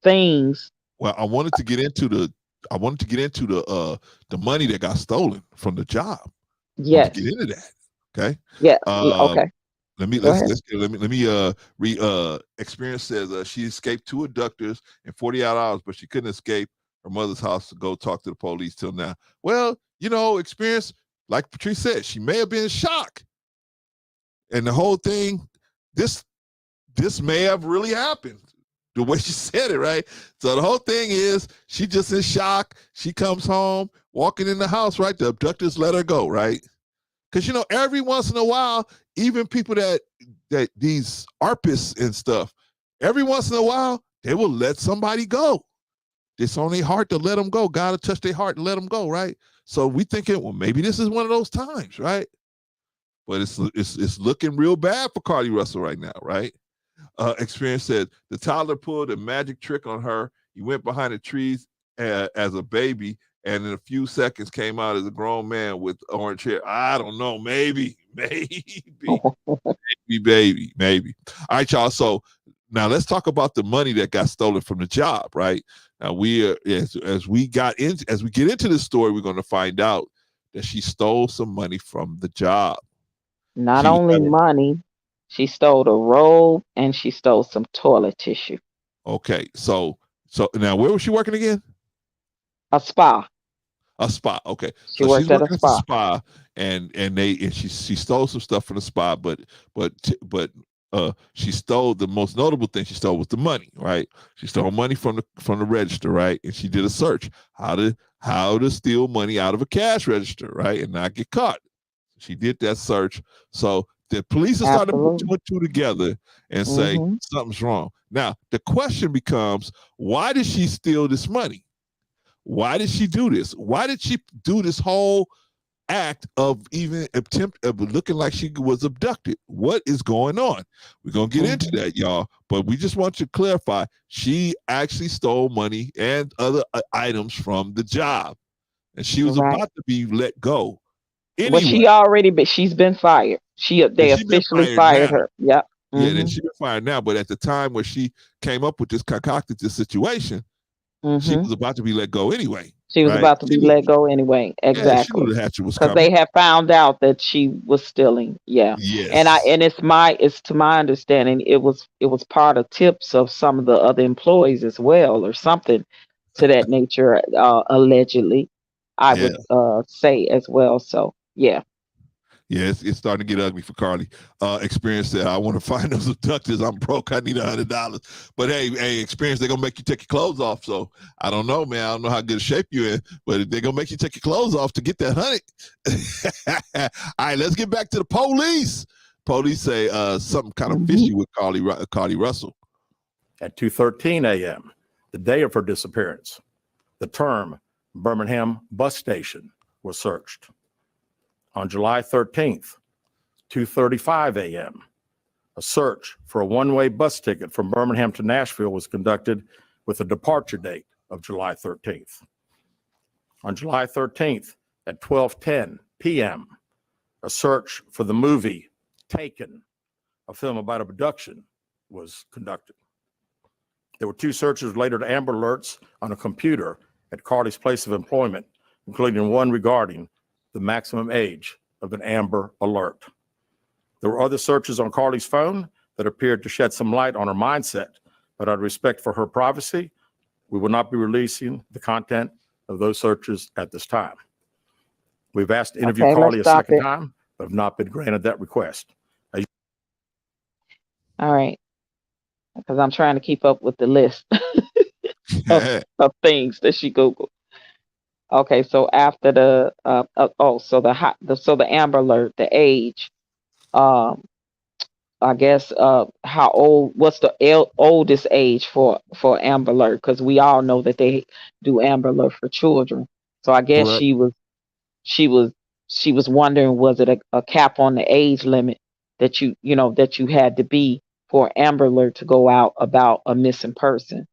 things. Well, I wanted to get into the the money that got stolen from the job. I want Yes. to get into that. Okay. Yeah. Uh, Okay. Let me Go ahead. Experience says she escaped 2 abductors in 48 hours, but she couldn't escape her mother's house to go talk to the police till now. Well, Experience, like Patrice said, she may have been in shock. And the whole thing, this may have really happened. The way she said it, right? So the whole thing is she just in shock. She comes home, walking in the house, right? The abductors let her go, right? Because every once in a while, even people that these ARPists and stuff, every once in a while, they will let somebody go. It's on their heart to let them go. God will touch their heart and let them go, right? So we thinking, well, maybe this is one of those times, right? But it's looking real bad for Carlee Russell right now, right? Experience said the toddler pulled a magic trick on her. He went behind the trees as a baby, and in a few seconds came out as a grown man with orange hair. I don't know, maybe. All right, y'all. So now let's talk about the money that got stolen from the job, right? Now as we get into this story, we're going to find out that she stole some money from the job. Not only money, she stole a robe and she stole some toilet tissue. Okay, so now where was she working again? A spa. A spa. Okay, She so she's worked at a working at the spa, and she stole some stuff from the spa, but she stole the most notable thing she stole was the money, right? She stole money from the register, right? And she did a search how to steal money out of a cash register, right, and not get caught. She did that search, so the police are starting to put 2 and 2 together and say something's wrong. Now the question becomes, why did she steal this money? Why did she do this? Why did she do this whole act of even attempt of looking like she was abducted? What is going on? We're going to get into that, y'all. But we just want to clarify, she actually stole money and other items from the job. And she was about to be let go. Anyway. Well, she's been fired. They officially fired her. Yep. Yeah, then she's been fired now. But at the time where she came up with concocted this situation, she was about to be let go anyway. She was about to be let go anyway. Exactly. Yeah, she knew the hatchet was coming. Because they had found out that she was stealing. Yeah. Yes. And it's to my understanding, it was part of tips of some of the other employees as well, or something to that nature, allegedly, I would say as well. So yeah. Yeah, it's starting to get ugly for Carlee. Experience said, I want to find those abductors. I'm broke. I need $100. But hey, Experience, they're going to make you take your clothes off. So I don't know, man. I don't know how good a shape you're in, but they're going to make you take your clothes off to get that 100. All right, let's get back to the police. Police say something kind of fishy with Carlee Russell. At 2:13 a.m., the day of her disappearance, the term Birmingham bus station was searched. On July 13th, 2:35 a.m., a search for a one-way bus ticket from Birmingham to Nashville was conducted with a departure date of July 13th. On July 13th at 12:10 p.m., a search for the movie Taken, a film about abduction, was conducted. There were 2 searches related to Amber Alerts on a computer at Carlee's place of employment, including one regarding the maximum age of an Amber Alert. There were other searches on Carlee's phone that appeared to shed some light on her mindset, but out of respect for her privacy, we will not be releasing the content of those searches at this time. We've asked to interview Carlee a second time, but have not been granted that request. All right. Because I'm trying to keep up with the list of things that she Googled. Okay, so after the Amber Alert, the age, I guess how old? What's the oldest age for Amber Alert? Because we all know that they do Amber Alert for children. So I guess she was wondering, was it a cap on the age limit that you had to be for Amber Alert to go out about a missing person.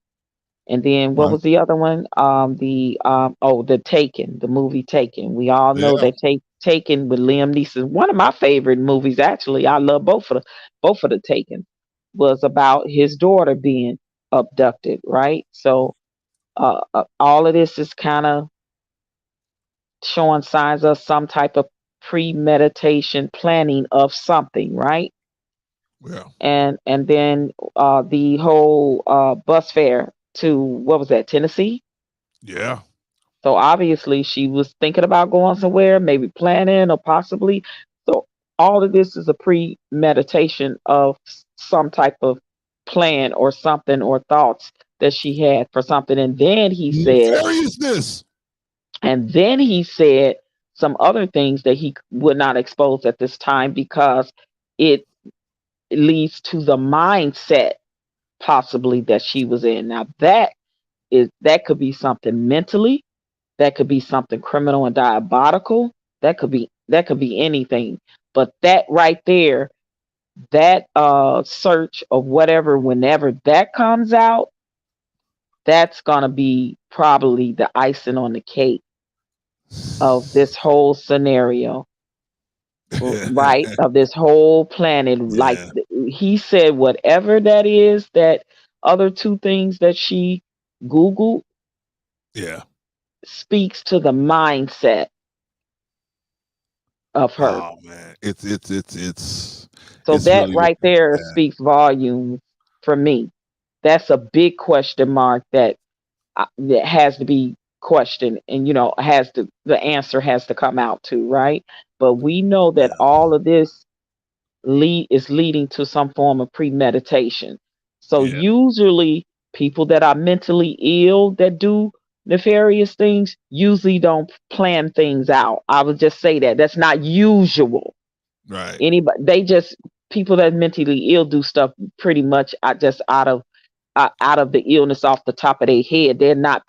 And then what Right. was the other one? The Taken, the movie Taken. We all know Yeah. that Taken with Liam Neeson. One of my favorite movies, actually. I love both of the Taken. Was about his daughter being abducted, right? So all of this is kind of showing signs of some type of premeditation planning of something, right? Yeah. And then the whole bus fare to, what was that, Tennessee? Yeah. So obviously she was thinking about going somewhere, maybe planning or possibly. So all of this is a premeditation of some type of plan or something or thoughts that she had for something. Nefariousness. And then he said some other things that he would not expose at this time because it leads to the mindset possibly that she was in. Now that could be something mentally, that could be something criminal and diabolical, that could be anything. But that right there, that search of whatever, whenever that comes out, that's gonna be probably the icing on the cake of this whole scenario, right? Of this whole planet. Like Yeah. he said, whatever that is, that other two things that she Googled Yeah. speaks to the mindset of her. Oh man, it's So it's that really right it's there bad. speaks volumes for me. That's a big question mark that has to be questioned, and the answer has to come out too, right? But we know that Yeah. all of this is leading to some form of premeditation. So Yeah. usually people that are mentally ill that do nefarious things usually don't plan things out. I would just say that that's not usual. Right. Anybody, they just, people that mentally ill do stuff pretty much just out of the illness off the top of their head. They're not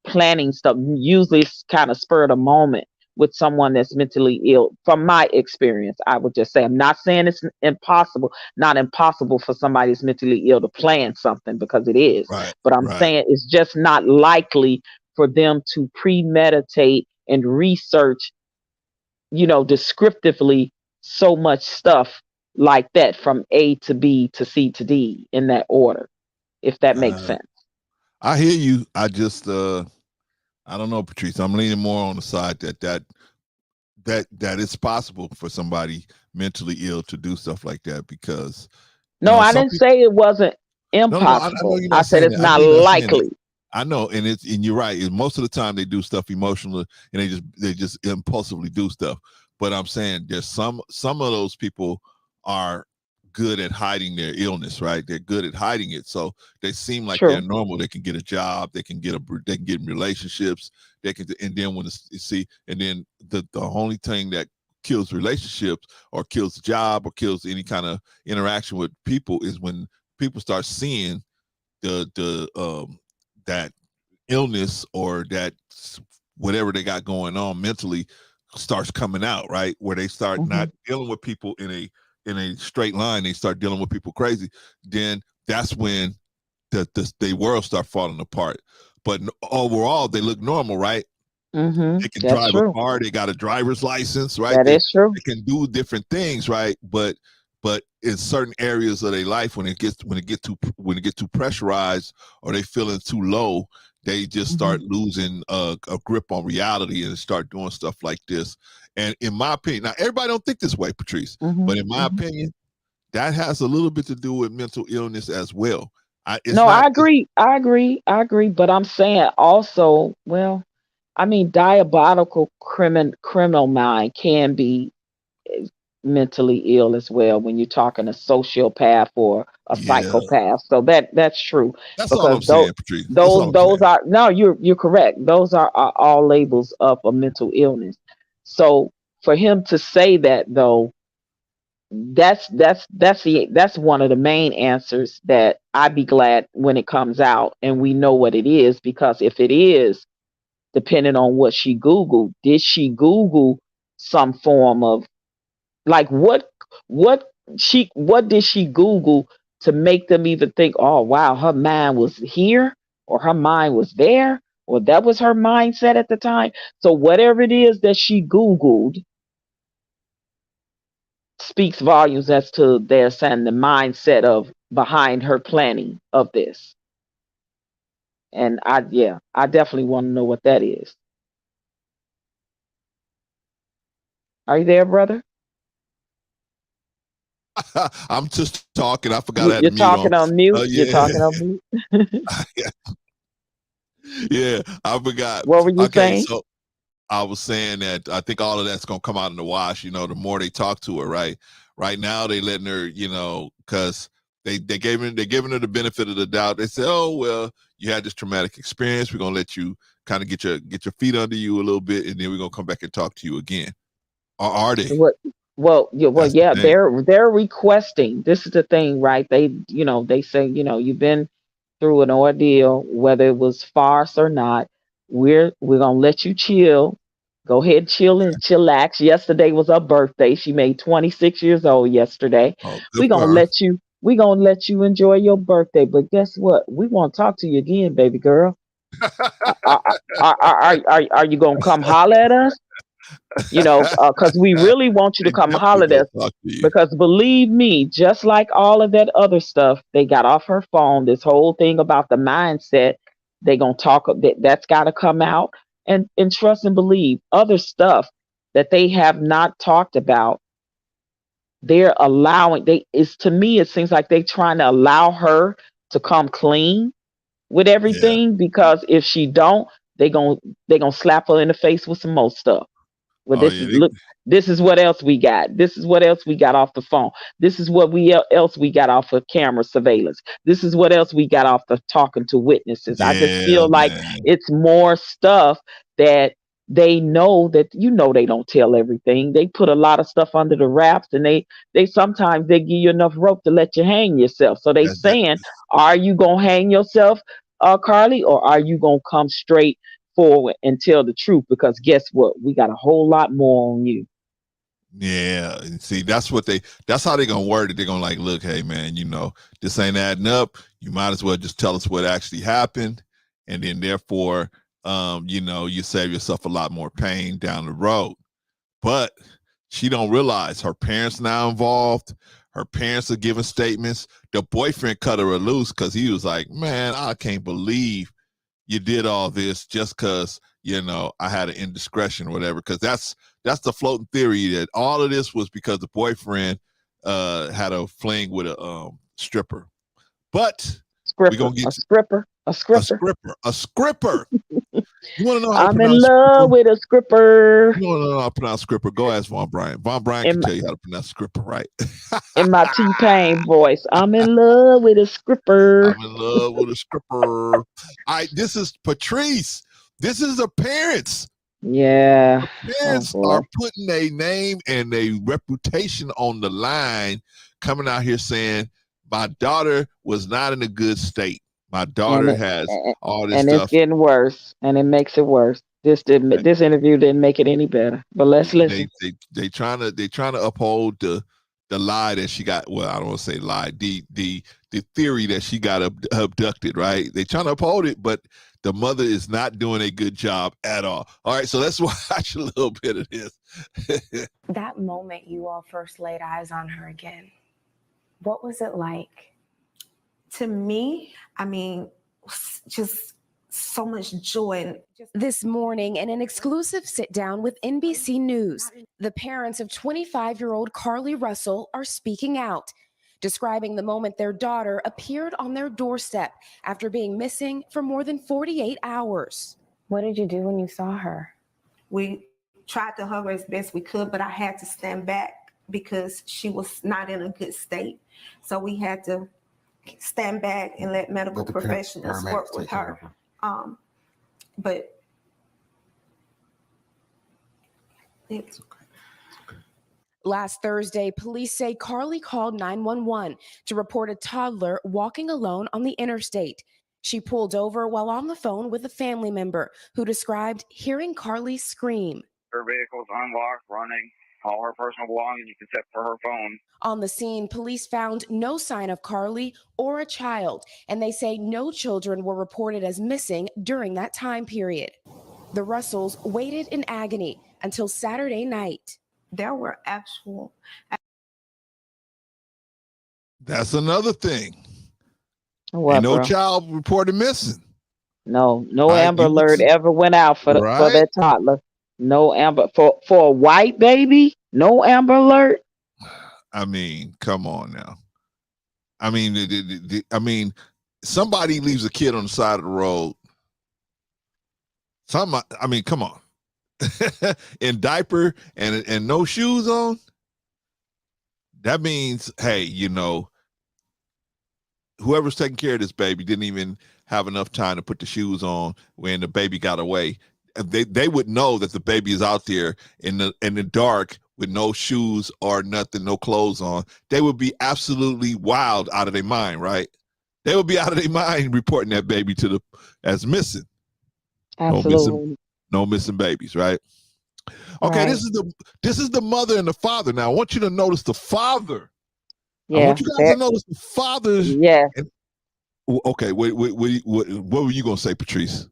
planning stuff. Usually it's kind of spur of the moment with someone that's mentally ill. From my experience, I would just say, I'm not saying it's not impossible for somebody that's mentally ill to plan something, because it is. Right. But I'm Right. saying it's just not likely for them to premeditate and research, descriptively, so much stuff like that from A to B to C to D in that order, if that makes Uh, sense. I hear you. I don't know, Patrice. I'm leaning more on the side that it's possible for somebody mentally ill to do stuff like that, because No, I some didn't people. say it wasn't No, I know impossible. you're I not said saying it's that. I know not you're not saying that. likely. I know, and you're right. Most of the time they do stuff emotionally, and they just impulsively do stuff. But I'm saying there's some of those people are good at hiding their illness, right? They're good at hiding it, so they seem like they're True. normal. They can get a job, they can get in relationships, and then and then the only thing that kills relationships or kills the job or kills any kind of interaction with people is when people start seeing the that illness or that whatever they got going on mentally starts coming out, right? Where they start Hmm. not dealing with people in a straight line, they start dealing with people crazy. Then that's when the world start falling apart. But overall, they look normal, right? They can That's drive a true. car. They got a driver's license, right? That is true. They can do different things, right? But in certain areas of their life, when it get too pressurized or they feeling too low, they just Hmm. start losing a grip on reality and start doing stuff like this. And in my opinion, now everybody don't think this way, Patrice, Hmm. but in my Hmm. opinion, that has a little bit to do with mental illness as well. It's No, not. I agree. I agree. I agree. But I'm saying also, well, I mean, diabolical criminal mind can be mentally ill as well when you're talking a sociopath or a Yeah, psychopath. So that's true, that's all because I'm saying, Patrice. That's all I'm those saying. are, no, you're correct. Those are all labels of a mental illness. So for him to say that, though, that's one of the main answers that I'd be glad when it comes out and we know what it is. Because if it is, depending on what she Googled, did she Google some form of, like, what did she Google to make them even think, oh, wow, her mind was here or her mind was there or that was her mindset at the time. So whatever it is that she Googled speaks volumes as to their saying the mindset of behind her planning of this. And I definitely want to know what that is. Are you there, brother? I'm just talking. I forgot I had You're the mute on. talking on mute. You're Yeah. talking on mute. Yeah, I forgot. What were you Okay, saying? so I was saying that I think all of that's gonna come out in the wash. The more they talk to her, right? Right now they letting her, because they're giving her the benefit of the doubt. They say, oh well, you had this traumatic experience. We're gonna let you kind of get your feet under you a little bit, and then we're gonna come back and talk to you again. Or are they? What? Well, That's the thing. they're requesting. This is the thing, right? They say, you've been through an ordeal, whether it was farce or not. We're gonna let you chill. Go ahead, chill and chillax. Yesterday was her birthday. She made 26 years old yesterday. Oh, good We're for gonna her. let you enjoy your birthday. But guess what? We want to talk to you again, baby girl. Are you gonna come holler at us? Because we really want you to They come definitely holler at gonna us. talk to you. Because believe me, just like all of that other stuff, they got off her phone. This whole thing about the mindset, they gonna talk. That's got to come out. And trust and believe other stuff that they have not talked about. They're allowing. To me, it seems like they trying to allow her to come clean with Yeah. everything. Because if she don't, they gonna slap her in the face with some more stuff. Well, Oh yeah. this is what else we got. This is what else we got off the phone. This is what else we got off of camera surveillance. This is what else we got off of talking to witnesses. I just Yeah, feel like man. it's more stuff that they know that they don't tell everything. They put a lot of stuff under the wraps, and they sometimes they give you enough rope to let you hang yourself. So they That, saying, are you gonna hang yourself, Carlee, or are you gonna come straight forward and tell the truth? Because guess what? We got a whole lot more on you. yeah, and see, that's how they're gonna word it. They're gonna like, look, hey man, this ain't adding up. You might as well just tell us what actually happened, and then therefore, you save yourself a lot more pain down the road. But she don't realize her parents now involved. Her parents are giving statements. The boyfriend cut her loose because he was like, man, I can't believe you did all this just because I had an indiscretion or whatever. Because that's the floating theory that all of this was because the boyfriend had a fling with a stripper. But we're gonna get a scripper. a scripper. You want to know how to I'm in pronounce love scripper? with a scripper. You want to know how to pronounce scripper? Go ask Von Bryan. Von Bryan can tell you how to pronounce scripper right. In my T-Pain voice, I'm in love with a scripper. I'm in love with a scripper. All right, this is Patrice. This is the parents. Yeah. The parents are putting a name and a reputation on the line, coming out here saying, my daughter was not in a good state. My daughter has all this and stuff. it's getting worse, and it makes it worse. This interview didn't make it any better. But let's listen. They trying to uphold the lie that she got. Well, I don't want to say lie. The theory that she got abducted. Right? They trying to uphold it, but the mother is not doing a good job at all. All right, so let's watch a little bit of this. That moment you all first laid eyes on her again, what was it like? To me, I mean, just so much joy. This morning, in an exclusive sit-down with NBC News, the parents of 25-year-old Carlee Russell are speaking out, describing the moment their daughter appeared on their doorstep after being missing for more than 48 hours. What did you do when you saw her? We tried to hug her as best we could, but I had to stand back because she was not in a good state. So we had to stand back and let medical professionals work with her. But it's okay. Last Thursday, police say Carlee called 911 to report a toddler walking alone on the interstate. She pulled over while on the phone with a family member who described hearing Carlee scream. Her vehicle's unlocked, running. all her personal belongings except for her phone. On the scene, police found no sign of Carlee or a child, and they say no children were reported as missing during that time period. The Russells waited in agony until Saturday night. There were actual. That's another thing. What, Ain't no bro? child reported missing. No Right? Amber Alert ever went out for for Right? that toddler. No Amber for a white baby. No Amber Alert. I mean, come on now. I mean, somebody leaves a kid on the side of the road. Come on. In diaper and no shoes on. That means, hey, whoever's taking care of this baby didn't even have enough time to put the shoes on when the baby got away. They would know that the baby is out there in the dark with no shoes or nothing, no clothes on. They would be absolutely wild, out of their mind, right? They would be out of their mind reporting that baby as missing. Absolutely. No missing babies, right? Okay, right. this is the mother and the father. Now I want you to notice the father. Yeah, I want you guys to notice the father's. Yeah. Okay, what were you gonna say, Patrice?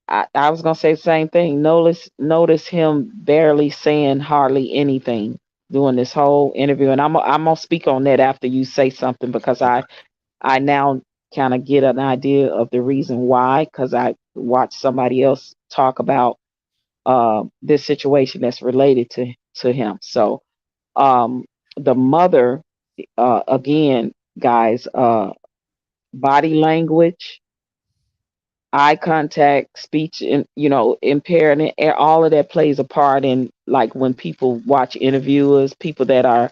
I was gonna say the same thing. Notice him barely saying hardly anything during this whole interview, and I'm gonna speak on that after you say something, because I now kind of get an idea of the reason why, because I watched somebody else talk about this situation that's related to him. So the mother, again, guys, body language, eye contact, speech, and impairment, all of that plays a part in, like, when people watch interviewers, people that are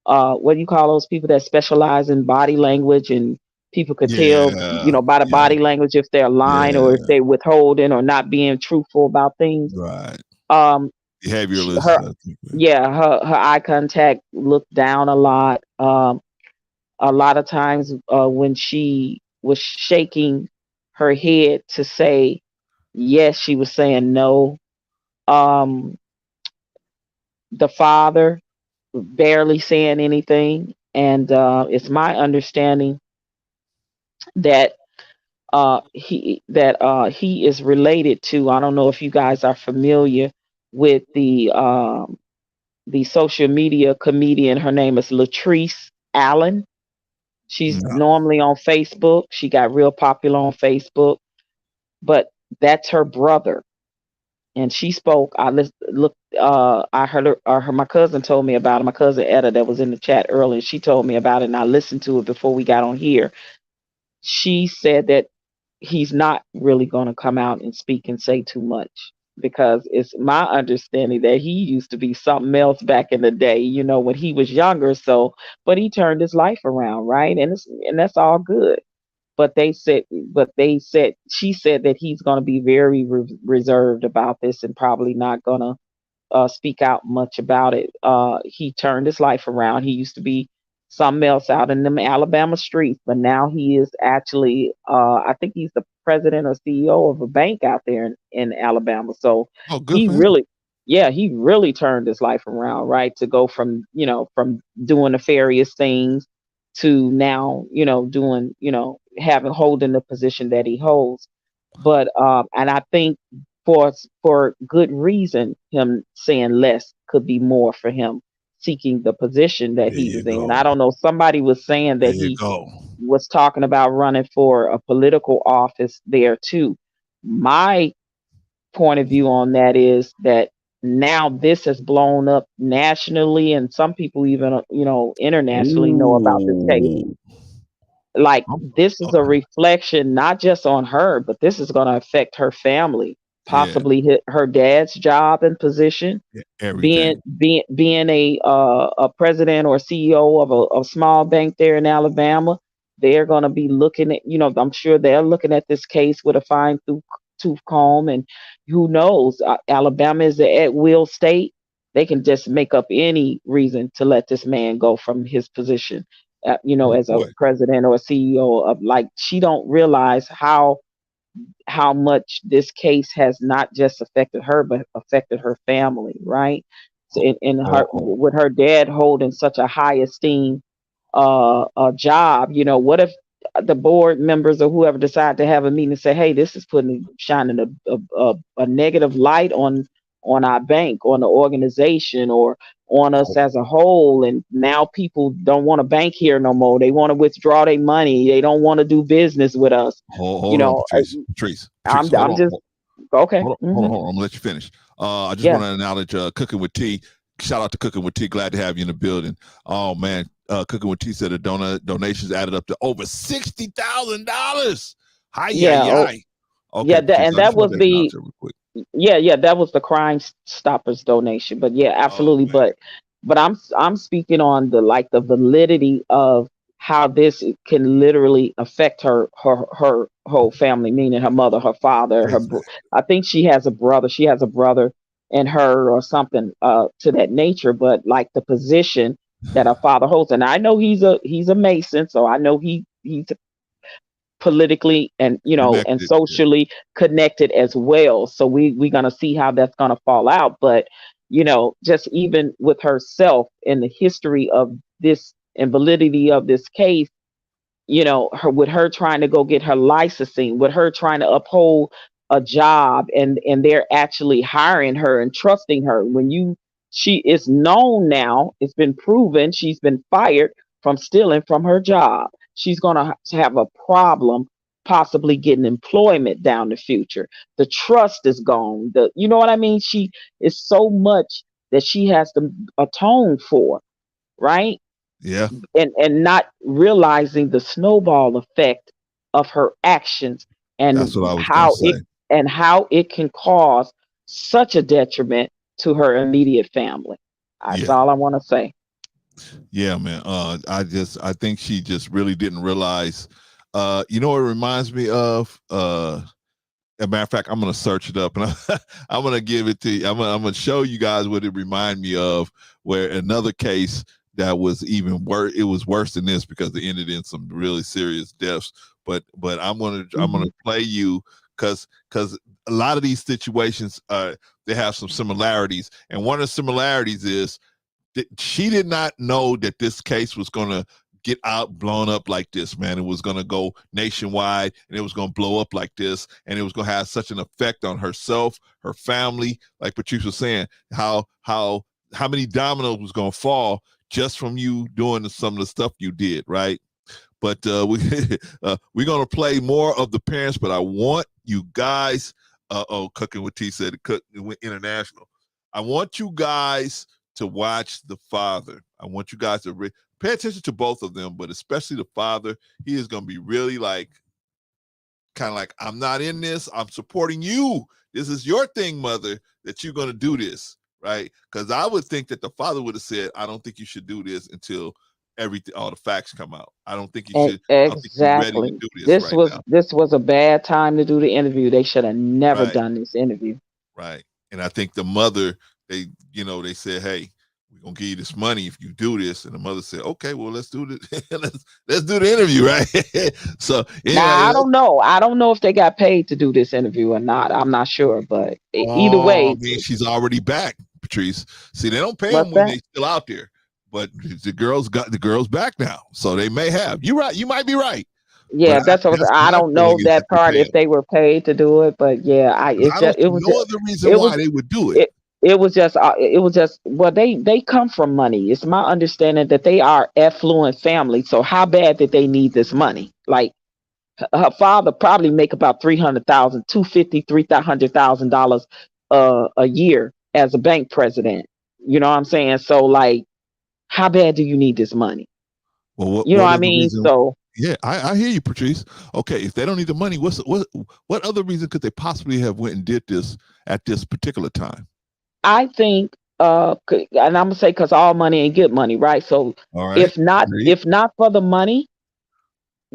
what do you call those people that specialize in body language, and people could tell, by the body language if they're lying or if they're withholding or not being truthful about things. Right. Behavioralist. Her eye contact looked down a lot. A lot of times when she was shaking her head to say yes, she was saying no. The father barely saying anything, and it's my understanding that he is related to. I don't know if you guys are familiar with the social media comedian. Her name is Latrice Allen. She's normally on Facebook. She got real popular on Facebook, but that's her brother. And she spoke. I looked. I heard her. My cousin told me about it. My cousin Etta, that was in the chat earlier. She told me about it, and I listened to it before we got on here. She said that he's not really going to come out and speak and say too much, because it's my understanding that he used to be something else back in the day, when he was younger. So, but he turned his life around, right? And that's all good. But she said that he's going to be very reserved about this, and probably not going to speak out much about it. He turned his life around. He used to be something else out in them Alabama streets, but now he is actually, I think he's the president or CEO of a bank out there in Alabama. So he really, he really turned his life around, right? To go from, from doing nefarious things to now, doing, holding the position that he holds. But and I think for good reason, him saying less could be more for him seeking the position that he was in. I don't know. Somebody was saying that he was talking about running for a political office there too. My point of view on that is that now this has blown up nationally, and some people even, internationally know about this case. Like, this is a reflection not just on her, but this is going to affect her family, possibly her dad's job and position, being a president or CEO of a small bank there in Alabama. They're going to be looking at, I'm sure they're looking at this case with a fine tooth comb, and who knows, Alabama is an at-will state. They can just make up any reason to let this man go from his position, as a president or a CEO of, like, she don't realize how much this case has not just affected her, but affected her family, right? in her with her dad holding such a high esteem a job. You know, what if the board members or whoever decide to have a meeting and say, hey, this is shining a negative light on our bank, on the organization, or on us as a whole, and now people don't want to bank here no more. They want to withdraw their money. They don't want to do business with us. Hold on, Patrice. I'm just okay. Hold on. I'm gonna let you finish. I just want to acknowledge Cooking with T. Shout out to Cooking with T. Glad to have you in the building. Oh man, Cooking with T said the donations added up to over $60,000. Hi. Okay. Yeah, that was the that was the Crime Stoppers donation. But yeah, absolutely. But I'm speaking on the validity of how this can literally affect her whole family, meaning her mother, her father, I think she has a brother. She has a brother and her or something to that nature. But like the position that her father holds, and I know he's a Mason, so I know he's politically and and socially connected as well. So we're gonna see how that's gonna fall out. But just even with herself and the history of this and validity of this case, her trying to go get her licensing, with her trying to uphold a job, and they're actually hiring her and trusting her. She is known now, it's been proven she's been fired from stealing from her job. She's going to have a problem possibly getting employment down the future. The trust is gone. You know what I mean? She is so much that she has to atone for, right? Yeah. And not realizing the snowball effect of her actions and how it can cause such a detriment to her immediate family. That's all I want to say. Yeah, man. I think she just really didn't realize. What it reminds me of? As a matter of fact, I'm gonna search it up and I'm gonna give it to you. I'm gonna show you guys what it reminded me of. Where another case that was even worse. It was worse than this because it ended in some really serious deaths. But I'm gonna play you because a lot of these situations they have some similarities, and one of the similarities is that she did not know that this case was gonna get blown up like this, man. It was gonna go nationwide and it was gonna blow up like this, and it was gonna have such an effect on herself, her family. Like Patrice was saying, how many dominoes was gonna fall just from you doing some of the stuff you did, right? But we're gonna play more of the parents, but I want you guys. Cooking with T said Cook International. I want you guys to watch the father. I want you guys to pay attention to both of them, but especially the father. He is going to be really kind of like, I'm not in this. I'm supporting you. This is your thing, mother, that you're going to do this, right? Because I would think that the father would have said, I don't think you should do this until all the facts come out. I don't think you should. Exactly. This was a bad time to do the interview. They should have never done this interview. Right. And I think the mother, they said, hey, we're gonna give you this money if you do this. And the mother said, okay, well, let's do this. let's do the interview, right? So now, I don't know if they got paid to do this interview or not. I'm not sure, but either way, I mean, she's already back, Patrice. See, they don't pay them when they're still out there, but the girls back now, so they may have. You're right. You might be right. Yeah, that's what I don't know that part if they were paid to do it, but yeah, it was no other reason why they would do it. It was just well, they come from money. It's my understanding that they are affluent family. So how bad did they need this money? Like her father probably make about $300,000, $300,000 a year as a bank president. You know what I'm saying? So like, how bad do you need this money? Well, you know what I mean? So yeah, I hear you, Patrice. Okay, if they don't need the money, what other reason could they possibly have went and did this at this particular time? I think, and I'm gonna say because all money ain't good money, right? So if not for the money,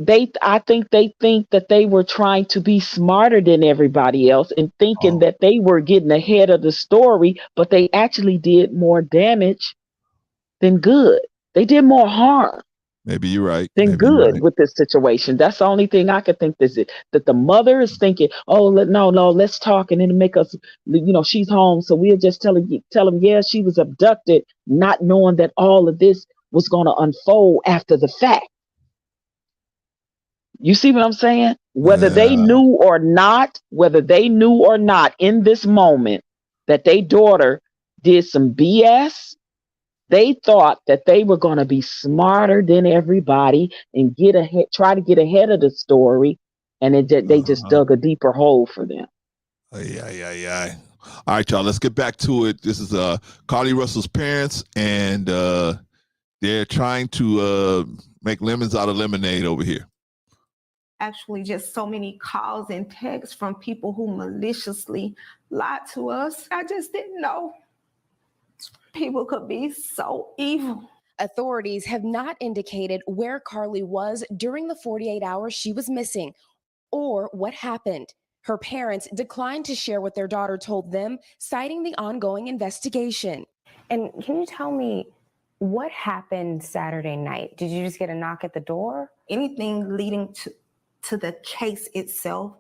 I think they think that they were trying to be smarter than everybody else and thinking that they were getting ahead of the story, but they actually did more damage than good. They did more harm. Maybe you're right. Then Maybe you're good right. with this situation. That's the only thing I could think that the mother is thinking, oh, no, let's talk, and then make us, she's home, so we'll just tell him, yeah, she was abducted, not knowing that all of this was going to unfold after the fact. You see what I'm saying? Whether they knew or not in this moment that their daughter did some BS, they thought that they were going to be smarter than everybody and try to get ahead of the story, and they just dug a deeper hole for them. Yeah. All right, y'all. Let's get back to it. This is Carlee Russell's parents, and they're trying to make lemons out of lemonade over here. Actually, just so many calls and texts from people who maliciously lied to us. I just didn't know people could be so evil. Authorities have not indicated where Carlee was during the 48 hours she was missing or what happened. Her parents declined to share what their daughter told them, citing the ongoing investigation. And can you tell me what happened Saturday night? Did you just get a knock at the door? Anything leading to the case itself,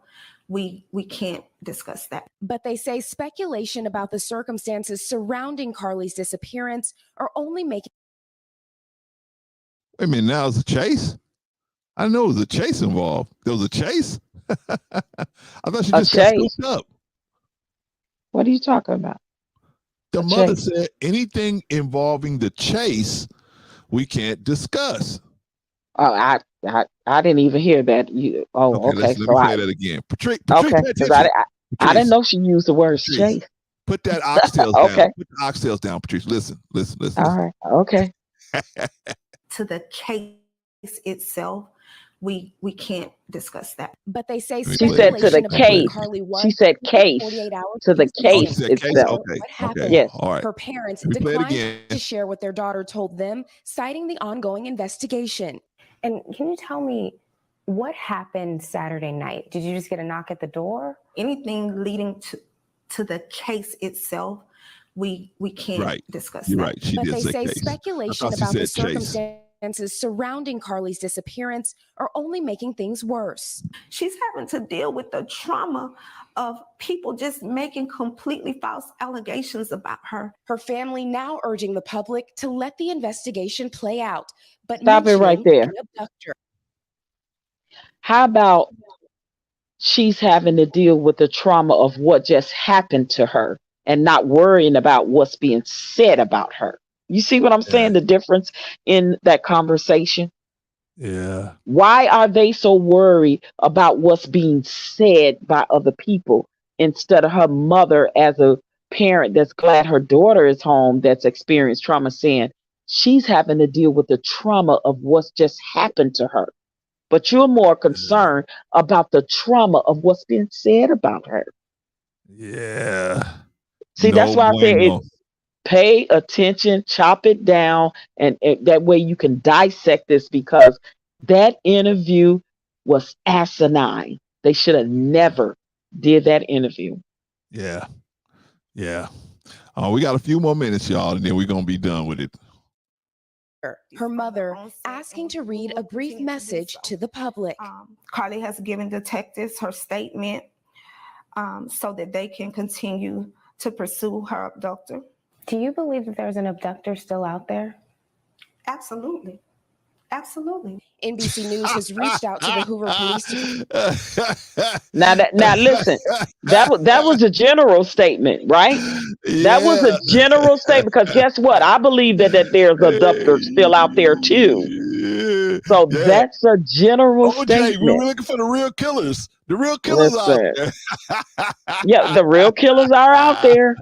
we can't discuss that. But they say speculation about the circumstances surrounding Carlee's disappearance are only making... Wait a minute, now it's a chase? I didn't know there was a chase involved. There was a chase? I thought she just got scooped up. What are you talking about? The mother said anything involving the chase, we can't discuss. Oh, I didn't even hear that. Okay. Let me play that again. Patrice, okay, because I didn't know she used the word chase. Put that oxtails down. Put the oxtails down, Patrice. Listen. All right. Okay. To the case itself, we can't discuss that. But they say she said to the case. She said case to the case itself. Okay. Yes. All right. Her parents declined to share what their daughter told them, citing the ongoing investigation. And can you tell me what happened Saturday night? Did you just get a knock at the door? Anything leading to the case itself, we can't discuss You're that. right. She But did they say case. speculation about the circumstances surrounding Carlee's disappearance are only making things worse. She's having to deal with the trauma of people just making completely false allegations about her. Her family now urging the public to let the investigation play out, but stop it right there. The abductor. How about she's having to deal with the trauma of what just happened to her and not worrying about what's being said about her? You see what I'm saying? The difference in that conversation? Yeah. Why are they so worried about what's being said by other people instead of her mother as a parent that's glad her daughter is home, that's experienced trauma, saying she's having to deal with the trauma of what's just happened to her? But you're more concerned about the trauma of what's being said about her. Yeah. See, that's why I say pay attention, chop it down, and that way you can dissect this, because that interview was asinine. They should have never did that interview. Yeah. We got a few more minutes, y'all, and then we're going to be done with it. Her mother asking to read a brief message to the public. Carlee has given detectives her statement so that they can continue to pursue her abductor. Do you believe that there's an abductor still out there? Absolutely. NBC News has reached out to the Hoover Police. Now listen, that was a general statement, right? That was a general statement, because guess what? I believe that there's abductors still out there too. So that's a general statement. We were looking for the real killers. The real killers out there. Yeah, the real killers are out there.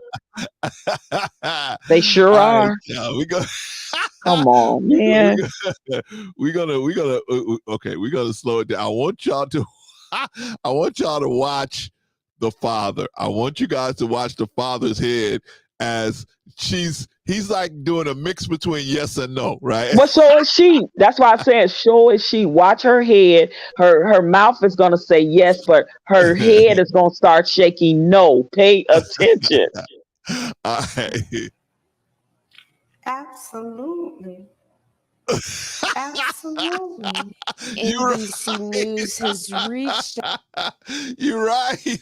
They sure are. Yeah, we go. Come on, man. We're gonna slow it down. I want y'all to watch the father. I want you guys to watch the father's head as he's like doing a mix between yes and no, right? Well, so is she. That's why I said so is she. Watch her head. Her mouth is gonna say yes, but her head is gonna start shaking no. Pay attention. Absolutely. Absolutely. You're NBC News has reached. You're right.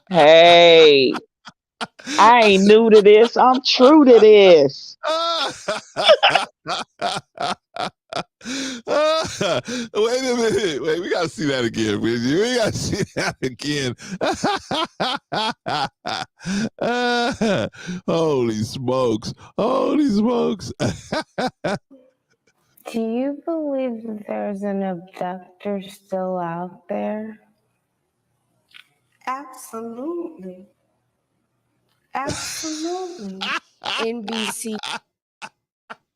Hey, I ain't new to this. I'm true to this. Wait a minute. Wait, we gotta see that again. We gotta see that again. Holy smokes. Holy smokes. Do you believe that there's an abductor still out there? Absolutely. Absolutely. NBC.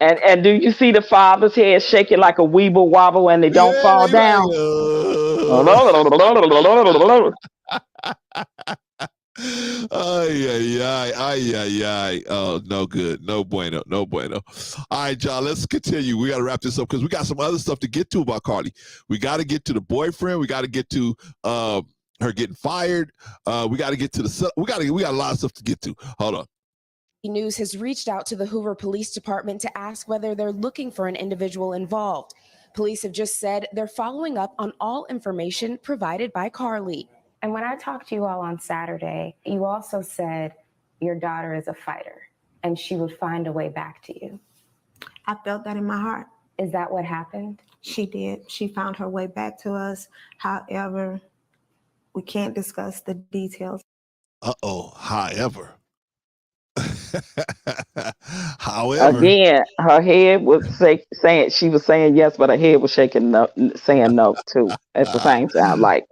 And do you see the father's head shaking like a weeble wobble and they don't Yeah, fall they like, down? ay, ay, ay, ay, ay, ay. Oh, no good. No bueno. No bueno. All right, y'all, let's continue. We got to wrap this up because we got some other stuff to get to about Carlee. We got to get to the boyfriend. We got to get to her getting fired. We got to get to we got a lot of stuff to get to. Hold on. News has reached out to the Hoover Police Department to ask whether they're looking for an individual involved. Police have just said they're following up on all information provided by Carlee. And when I talked to you all on Saturday, you also said your daughter is a fighter and she would find a way back to you. I felt that in my heart. Is that what happened? She did. She found her way back to us. However, we can't discuss the details. However. However, again, her head was saying she was saying yes, but her head was shaking no, saying no too at the same time. Like,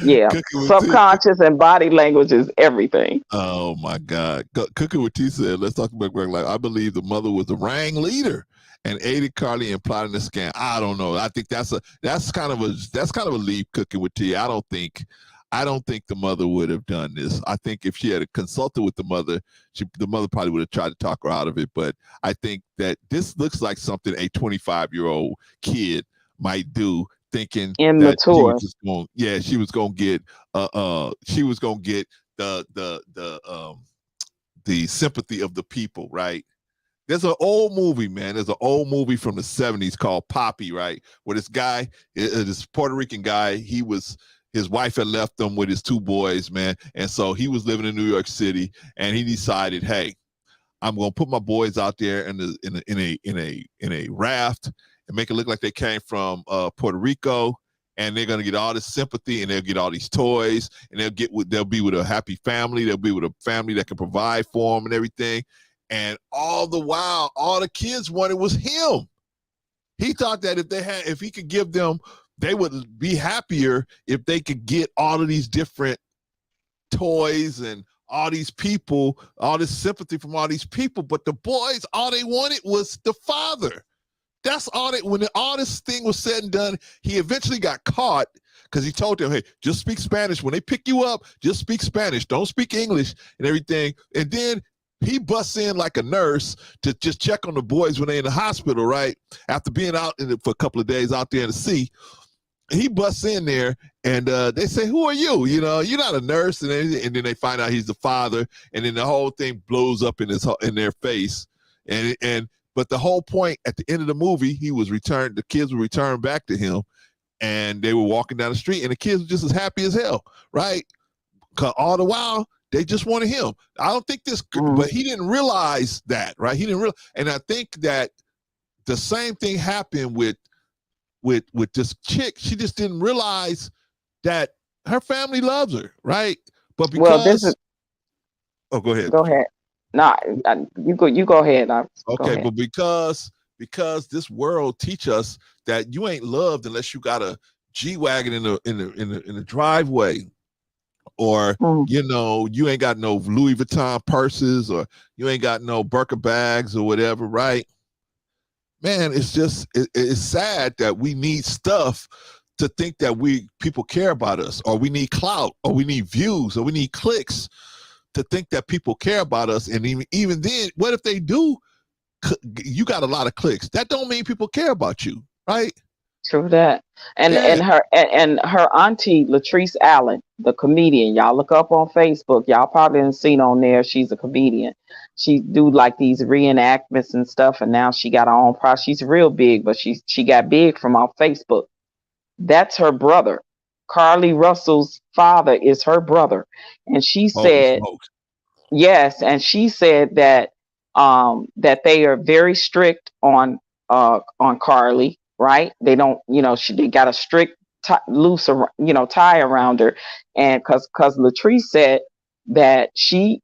yeah, subconscious and body language is everything. Oh my God! Cooking with T said, "Let's talk about Greg. Like, I believe the mother was the Rang leader and aided Carlee in plotting the scam. I don't know. I think that's kind of a leap. Cooking with T. I don't think the mother would have done this. I think if she had consulted with the mother probably would have tried to talk her out of it. But I think that this looks like something a 25-year-old kid might do, thinking immature. That she was going to get the sympathy of the people, right? There's an old movie, man. There's an old movie from the 70s called Poppy, right? Where this guy, this Puerto Rican guy, his wife had left him with his two boys, man. And so he was living in New York City and he decided, hey, I'm going to put my boys out there in a raft and make it look like they came from Puerto Rico, and they're going to get all this sympathy and they'll get all these toys and they'll be with a happy family. They'll be with a family that can provide for them and everything. And all the while, all the kids wanted was him. He thought that if he could give them, they would be happier if they could get all of these different toys and all these people, all this sympathy from all these people. But the boys, all they wanted was the father. That's all when all this thing was said and done, he eventually got caught because he told them, hey, just speak Spanish. When they pick you up, just speak Spanish. Don't speak English and everything. And then he busts in like a nurse to just check on the boys when they're in the hospital, right? After being out for a couple of days out there in the sea. He busts in there and they say, who are you? You know, you're not a nurse. And then they find out he's the father. And then the whole thing blows up in their face. But the whole point at the end of the movie, the kids were returned back to him and they were walking down the street and the kids were just as happy as hell, right? Because all the while, they just wanted him. I don't think but he didn't realize that, right? He didn't realize. And I think that the same thing happened with this chick. She just didn't realize that her family loves her, right? But because go ahead. Go ahead. No, you go ahead. Okay, but because this world teach us that you ain't loved unless you got a G-Wagon in the driveway, or you ain't got no Louis Vuitton purses, or you ain't got no Birkin bags or whatever, right? Man, it's sad that we need stuff to think that people care about us, or we need clout, or we need views, or we need clicks to think that people care about us. And even then, what if they do? You got a lot of clicks. That don't mean people care about you, right? True that. And Yeah. and her auntie Latrice Allen, the comedian. Y'all look up on Facebook. Y'all probably didn't seen on there. She's a comedian. She do like these reenactments and stuff. And now she got her own pro. She's real big, but she got big from off Facebook. That's her brother. Carlee Russell's father is her brother, and she Holy said smokes. yes, and she said that that they are very strict on Carlee, right? They don't, they got a strict loose, tie around her, and because Latrice said that she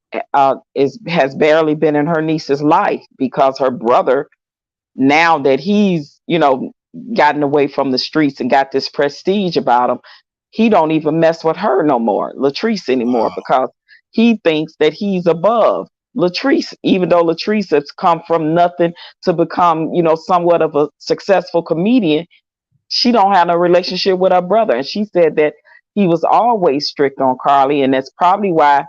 is has barely been in her niece's life because her brother, now that he's gotten away from the streets and got this prestige about him, he don't even mess with her no more, Latrice, anymore, because he thinks that he's above Latrice, even though Latrice has come from nothing to become somewhat of a successful comedian. She don't have no relationship with her brother, and she said that he was always strict on Carlee, and that's probably why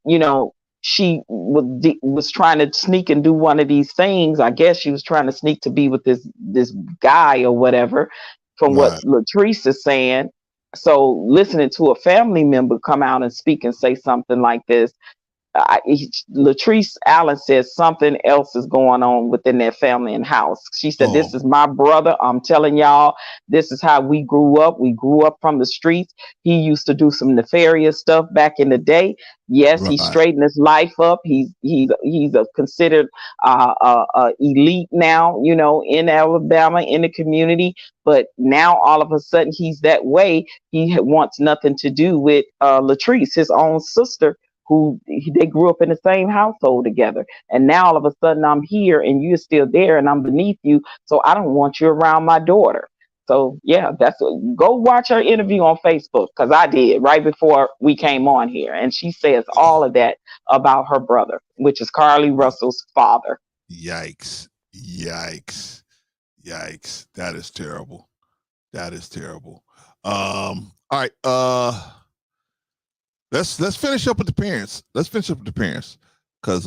you know, she was trying to sneak and do one of these things. I guess she was trying to sneak to be with this guy or whatever, from what Right. Latrice is saying. So listening to a family member come out and speak and say something like this, Latrice Allen says something else is going on within their family and house. She said, "This is my brother. I'm telling y'all, this is how we grew up. We grew up from the streets. He used to do some nefarious stuff back in the day. Yes, he Right. straightened his life up. He's a considered elite now, in Alabama, in the community. But now all of a sudden he's that way. He wants nothing to do with Latrice, his own sister, who they grew up in the same household together. And now all of a sudden I'm here and you're still there and I'm beneath you. So I don't want you around my daughter." So yeah, go watch her interview on Facebook, because I did right before we came on here. And she says all of that about her brother, which is Carlee Russell's father. Yikes. Yikes. Yikes. That is terrible. That is terrible. All right. Let's finish up with the parents. Let's finish up with the parents, because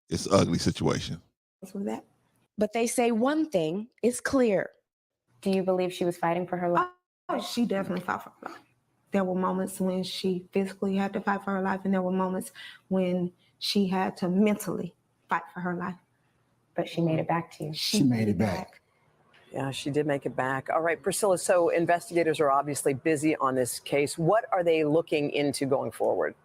it's an ugly situation. But they say one thing is clear. Do you believe she was fighting for her life? Oh, she definitely fought for her life. There were moments when she physically had to fight for her life, and there were moments when she had to mentally fight for her life. But she made it back to you. She made it back. Yeah, she did make it back. All right, Priscilla, so investigators are obviously busy on this case. What are they looking into going forward?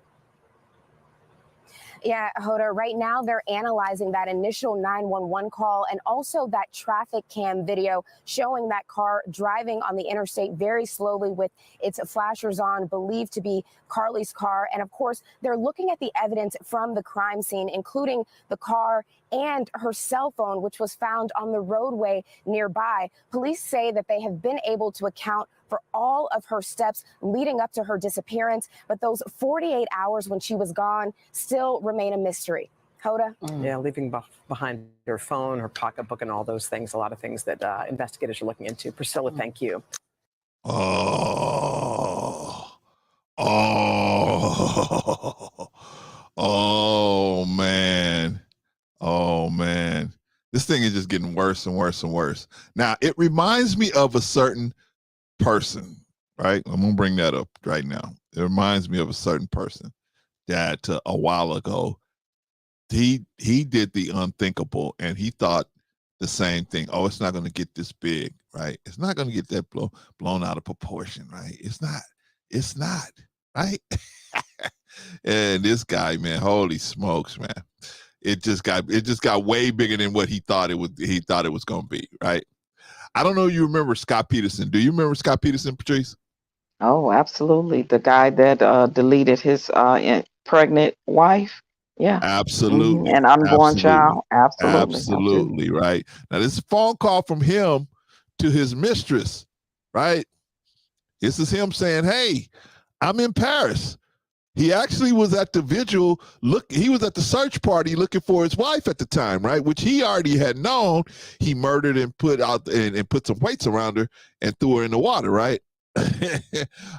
Yeah, Hoda, right now they're analyzing that initial 911 call and also that traffic cam video showing that car driving on the interstate very slowly with its flashers on, believed to be Carlee's car. And of course, they're looking at the evidence from the crime scene, including the car and her cell phone, which was found on the roadway nearby. Police say that they have been able to account for all of her steps leading up to her disappearance, but those 48 hours when she was gone still remain a mystery. Hoda? Yeah, leaving behind her phone, her pocketbook, and all those things, a lot of things that investigators are looking into. Priscilla, thank you. Oh man. Oh man. This thing is just getting worse and worse and worse. Now, it reminds me of a certain person, right? I'm gonna bring that up right now. It reminds me of a certain person that a while ago he did the unthinkable, and he thought the same thing. Oh, it's not going to get this big, right? It's not going to get that blown out of proportion, right? It's not, right? And this guy, man, holy smokes, man. It just got way bigger than what he thought it was going to be, right? I don't know if you remember Scott Peterson. Do you remember Scott Peterson, Patrice? Oh, absolutely. The guy that deleted his pregnant wife. Yeah. Absolutely. And unborn Absolutely. child. Absolutely. Absolutely, right? Now, this is a phone call from him to his mistress, right? This is him saying, "Hey, I'm in Paris." He actually was at the vigil. He was at the search party looking for his wife at the time, right? Which he already had known. He murdered and put out and put some weights around her and threw her in the water, right? All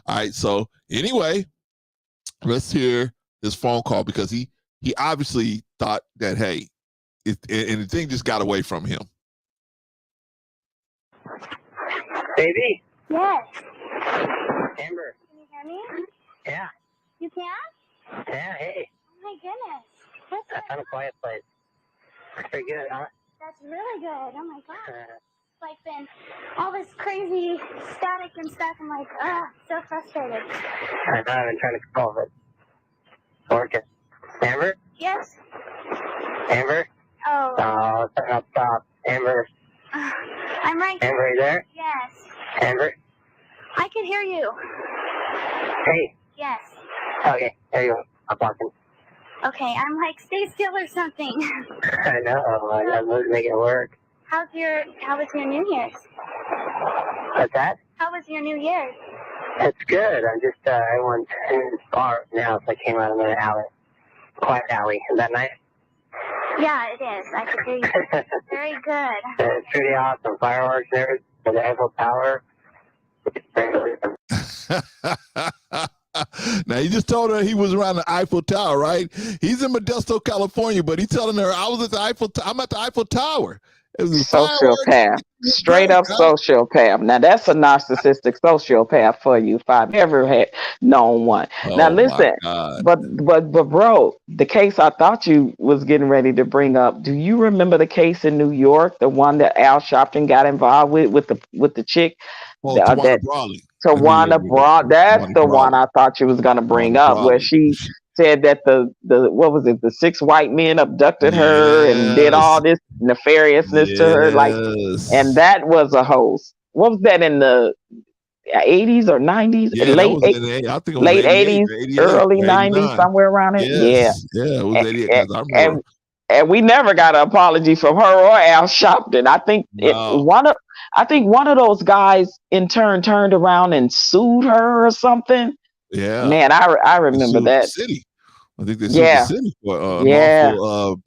right. So anyway, let's hear this phone call, because he obviously thought that, hey, and the thing just got away from him. Baby? Yes. Amber? Can you hear me? Yeah. You can? Yeah, hey. Oh my goodness. What's I found a quiet place. Pretty good, huh? That's really good. Oh my god. It's like been all this crazy static and stuff. I'm like, so frustrated. I know, I've been trying to solve it. It's working. Amber? Yes. Amber? Oh. Oh, stop. Amber? I'm right. Amber, are you there? Yes. Amber? I can hear you. Hey. Yes. Okay, there you go. I'm talking. Okay, I'm like, stay still or something. I know. I was making it work. How was your New Year's? What's that? How was your New Year? It's good. I'm just, everyone's in the bar now, so I came out of an alley. Quiet alley. Is that nice? Yeah, it is. I can hear you. Very good. It's pretty awesome. Fireworks there for the Eiffel Tower. Now, he just told her he was around the Eiffel Tower, right? He's in Modesto, California, but he's telling her, I'm at the Eiffel Tower. It was Sociopath. Straight up sociopath. Now, that's a narcissistic sociopath for you, if I've ever had known one. Now, listen, but bro, the case I thought you was getting ready to bring up, do you remember the case in New York, the one that Al Sharpton got involved with the chick? Tawana Brawley. Tawana Brawley. That's the one I thought you was going to bring up, where she said that the what was it, the 6 white men abducted her and did all this nefariousness to her, like, and that was a hoax. What was that, in the 80s or 90s? Yeah, late I think it was late 88, 80s, early 90s, somewhere around it. Yes. Yeah, it was 88. I remember. And we never got an apology from her or Al Sharpton. I think one of those guys in turn turned around and sued her or something. Yeah, man, I remember that. The city. I think they sued the city for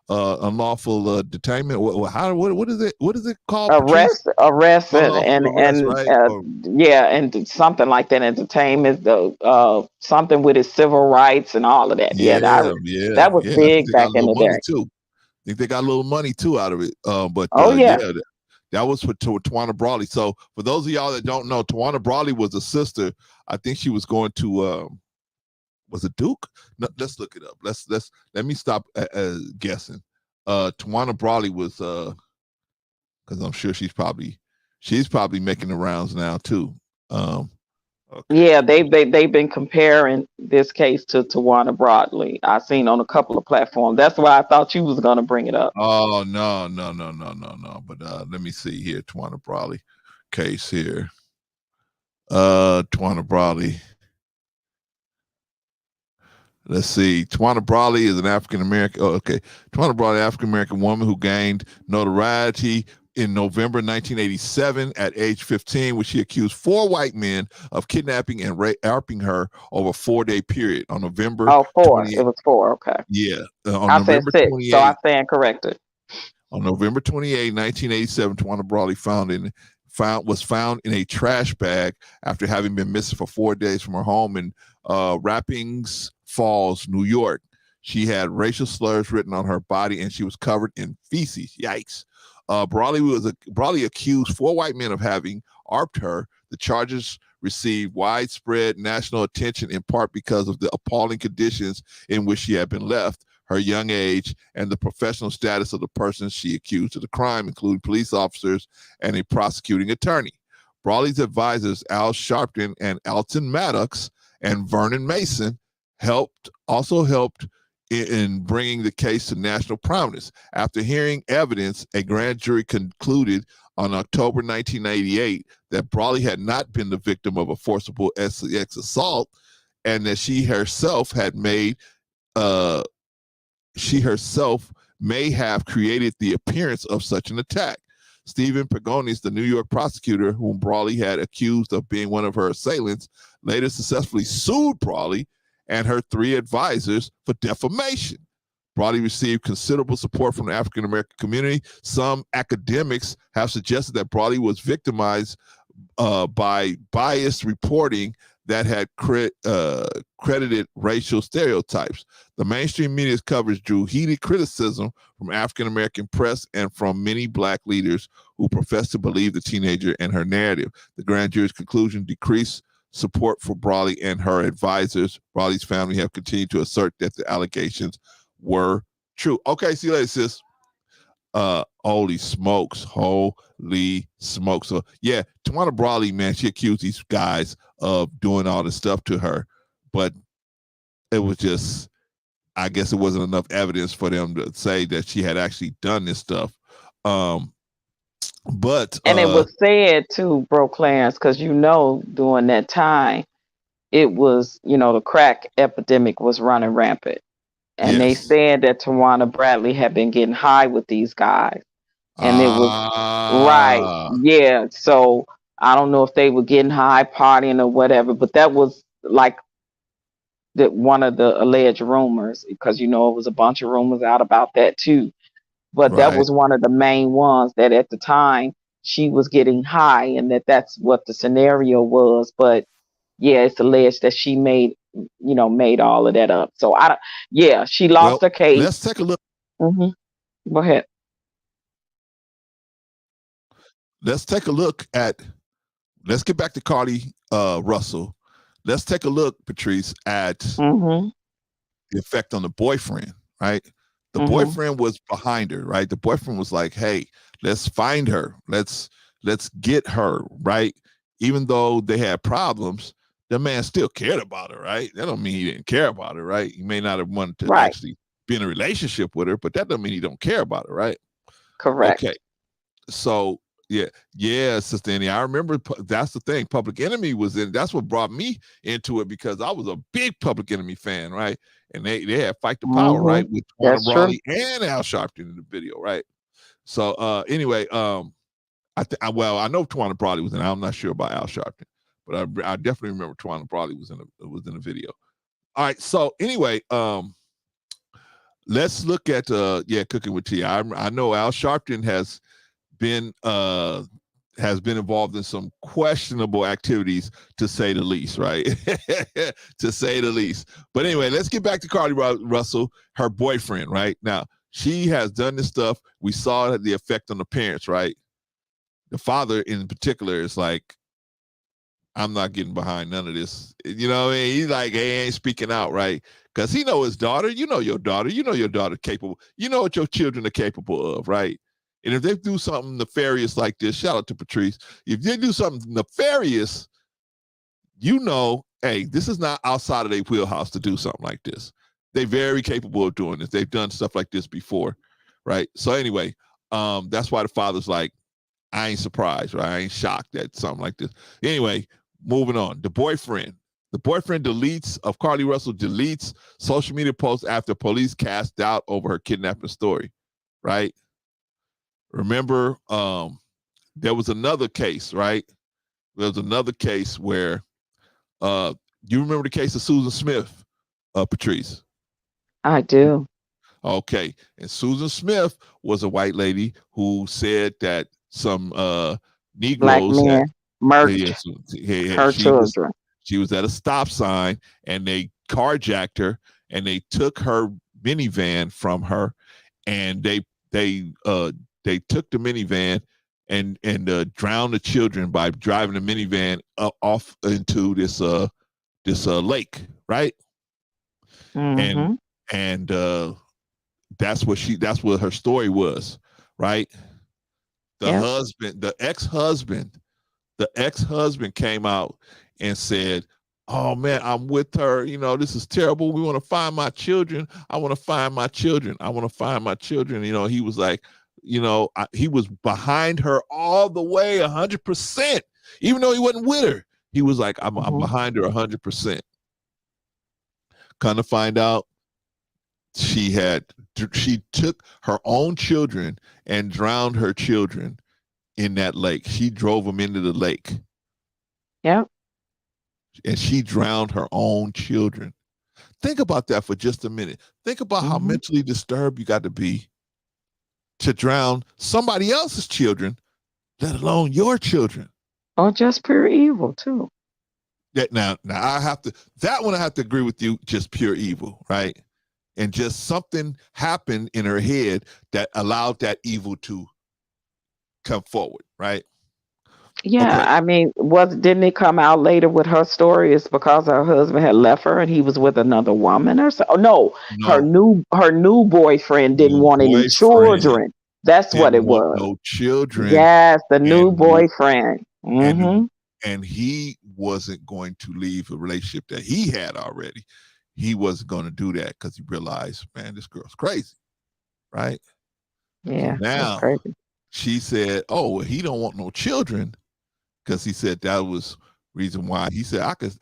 unlawful detainment. What is it? What is it called? Arrest, and right? And something like that. Entertainment, something with his civil rights and all of that. That was big back in the day. Too. I think they got a little money too out of it. That was for Tawana Brawley. So for those of y'all that don't know, Tawana Brawley was a sister. I think she was going to was it Duke? No, let's look it up. Let me stop guessing. Tawana Brawley was because I'm sure she's probably making the rounds now too. Yeah, they've been comparing this case to Tawana Brawley. I seen on a couple of platforms. That's why I thought you was gonna bring it up. Oh no. But let me see here. Tawana Brawley case here. Tawana Brawley. Let's see. Tawana Brawley is an African American. Oh, okay. Tawana Brawley, African American woman who gained notoriety in November 1987 at age 15, when she accused 4 white men of kidnapping and raping her over a 4-day period on November. Oh, 4. It was 4. Okay. Yeah. On I November said 6, 28. so I stand corrected. On November 28, 1987, Tawana Brawley was found in a trash bag after having been missing for 4 days from her home in Rappings Falls, New York. She had racial slurs written on her body and she was covered in feces. Yikes. Brawley accused 4 white men of having raped her. The charges received widespread national attention in part because of the appalling conditions in which she had been left, her young age, and the professional status of the person she accused of the crime, including police officers and a prosecuting attorney. Brawley's advisors, Al Sharpton and Alton Maddox and Vernon Mason, also helped in bringing the case to national prominence. After hearing evidence, a grand jury concluded on October 1988 that Brawley had not been the victim of a forcible sex assault, and that she herself may have created the appearance of such an attack. Stephen Pagonis, the New York prosecutor whom Brawley had accused of being one of her assailants, later successfully sued Brawley and her 3 advisors for defamation. Brawley received considerable support from the African American community. Some academics have suggested that Brawley was victimized by biased reporting that had credited racial stereotypes. The mainstream media's coverage drew heated criticism from African-American press and from many Black leaders who professed to believe the teenager and her narrative. The grand jury's conclusion decreased support for Brawley and her advisors. Brawley's family have continued to assert that the allegations were true. Okay, see you later, sis. Holy smokes. So yeah, Tawana Brawley, man, she accused these guys of doing all this stuff to her, but it was just, I guess it wasn't enough evidence for them to say that she had actually done this stuff. But and it was said too, Bro Clarence, because during that time, it was, the crack epidemic was running rampant. And they said that Tawana Bradley had been getting high with these guys. And it was right. Yeah. So I don't know if they were getting high, partying or whatever, but that was like one of the alleged rumors, because it was a bunch of rumors out about that too. But that was one of the main ones, that at the time she was getting high, and that's what the scenario was. But yeah, it's alleged that she made all of that up. So she lost her case. Let's take a look. Mm-hmm. Go ahead. Let's take a look at, let's get back to Carlee Russell. Let's take a look, Patrice, at the effect on the boyfriend, right? The boyfriend was behind her, right? The boyfriend was like, hey, let's find her. Let's get her, right? Even though they had problems, the man still cared about her, right? That don't mean he didn't care about her, right? He may not have wanted to actually be in a relationship with her, but that doesn't mean he don't care about her, right? Correct. Okay. So yeah, Sister Annie, I remember that's the thing. Public Enemy was in. That's what brought me into it, because I was a big Public Enemy fan, right? And they had Fight the Power, right, with Tawana Brawley and Al Sharpton in the video, right? So anyway, I know Tawana Brawley was in. I'm not sure about Al Sharpton, but I definitely remember Tawana Brawley was in the video. All right, so anyway, let's look at Cooking with Tea. I know Al Sharpton has been involved in some questionable activities, to say the least, right? To say the least. But anyway, let's get back to Carlee Russell, her boyfriend, right? Now, she has done this stuff. We saw the effect on the parents, right? The father in particular is like, I'm not getting behind none of this. You know what I mean? He's like, hey, ain't speaking out, right? Because he know his daughter. You know your daughter. You know your daughter capable. You know what your children are capable of, right? And if they do something nefarious like this, shout out to Patrice. If they do something nefarious, hey, this is not outside of their wheelhouse to do something like this. They're very capable of doing this. They've done stuff like this before, right? So anyway, that's why the father's like, I ain't surprised, right? I ain't shocked at something like this. Anyway, moving on. The boyfriend of Carlee Russell deletes social media posts after police cast doubt over her kidnapping story, right? Remember, there was another case, right? There was another case where, you remember the case of Susan Smith, Patrice? I do. Okay. And Susan Smith was a white lady who said that some Negroes Black men murdered her children. She was at a stop sign, and they carjacked her, and they took her minivan from her, and they took the minivan and drowned the children by driving the minivan off into this lake, right? And that's what her story was, right? The ex-husband came out and said, oh man, I'm with her. This is terrible. We want to find my children. I want to find my children. I want to find my children. He was like, he was behind her all the way 100%, even though he wasn't with her. He was like, I'm behind her 100%. Kind of find out, she took her own children and drowned her children in that lake. She drove them into the lake. Yeah. And she drowned her own children. Think about that for just a minute. Think about how mentally disturbed you got to be to drown somebody else's children, let alone your children. Or just pure evil too. now I have to, that one I have to agree with you, just pure evil, right? And just something happened in her head that allowed that evil to come forward, right? Yeah, Okay. I mean, didn't it come out later with her story? It's because her husband had left her and he was with another woman or so. Oh, no, No, her new boyfriend didn't new want any boyfriend children. That's what didn't it want was. no children, Yes, the new and boyfriend. and Mm-hmm. and he wasn't going to leave a relationship that he had already. He wasn't going to do that because he realized, man, this girl's crazy, right? So Yeah, that's now crazy. she said, oh, well, he don't want no children, because he said that was reason why. He said, I could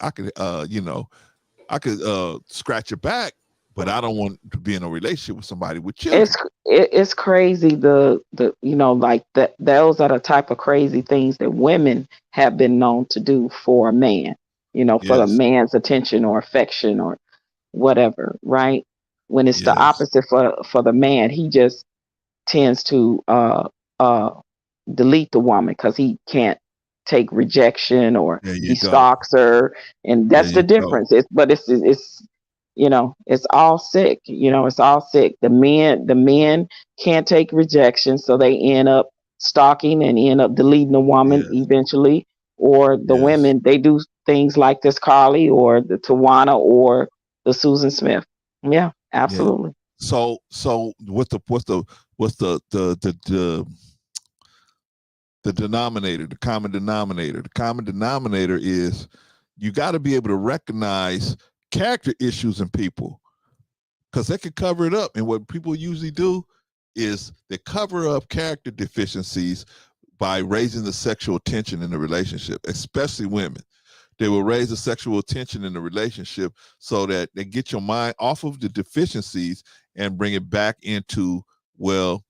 scratch your back, but I don't want to be in a relationship with somebody with children. It's crazy, like that, those are the type of crazy things that women have been known to do for a man, for the Yes, man's attention or affection or whatever, right? When it's the yes, opposite for the man, he just tends to uh delete the woman because he can't take rejection, or there he you go. stalks her, and There that's the you go. difference. It's all sick. It's all sick. The men can't take rejection, so they end up stalking and end up deleting the woman Yes, eventually. Or the yes, women, they do things like this Carlee or the Tawana or the Susan Smith. Yeah, yeah. absolutely. So what's the denominator, the common denominator? The common denominator is you got to be able to recognize character issues in people, because they can cover it up. And what people usually do is they cover up character deficiencies by raising the sexual tension in the relationship, especially women. They will raise the sexual tension in the relationship so that they get your mind off of the deficiencies and bring it back into, well,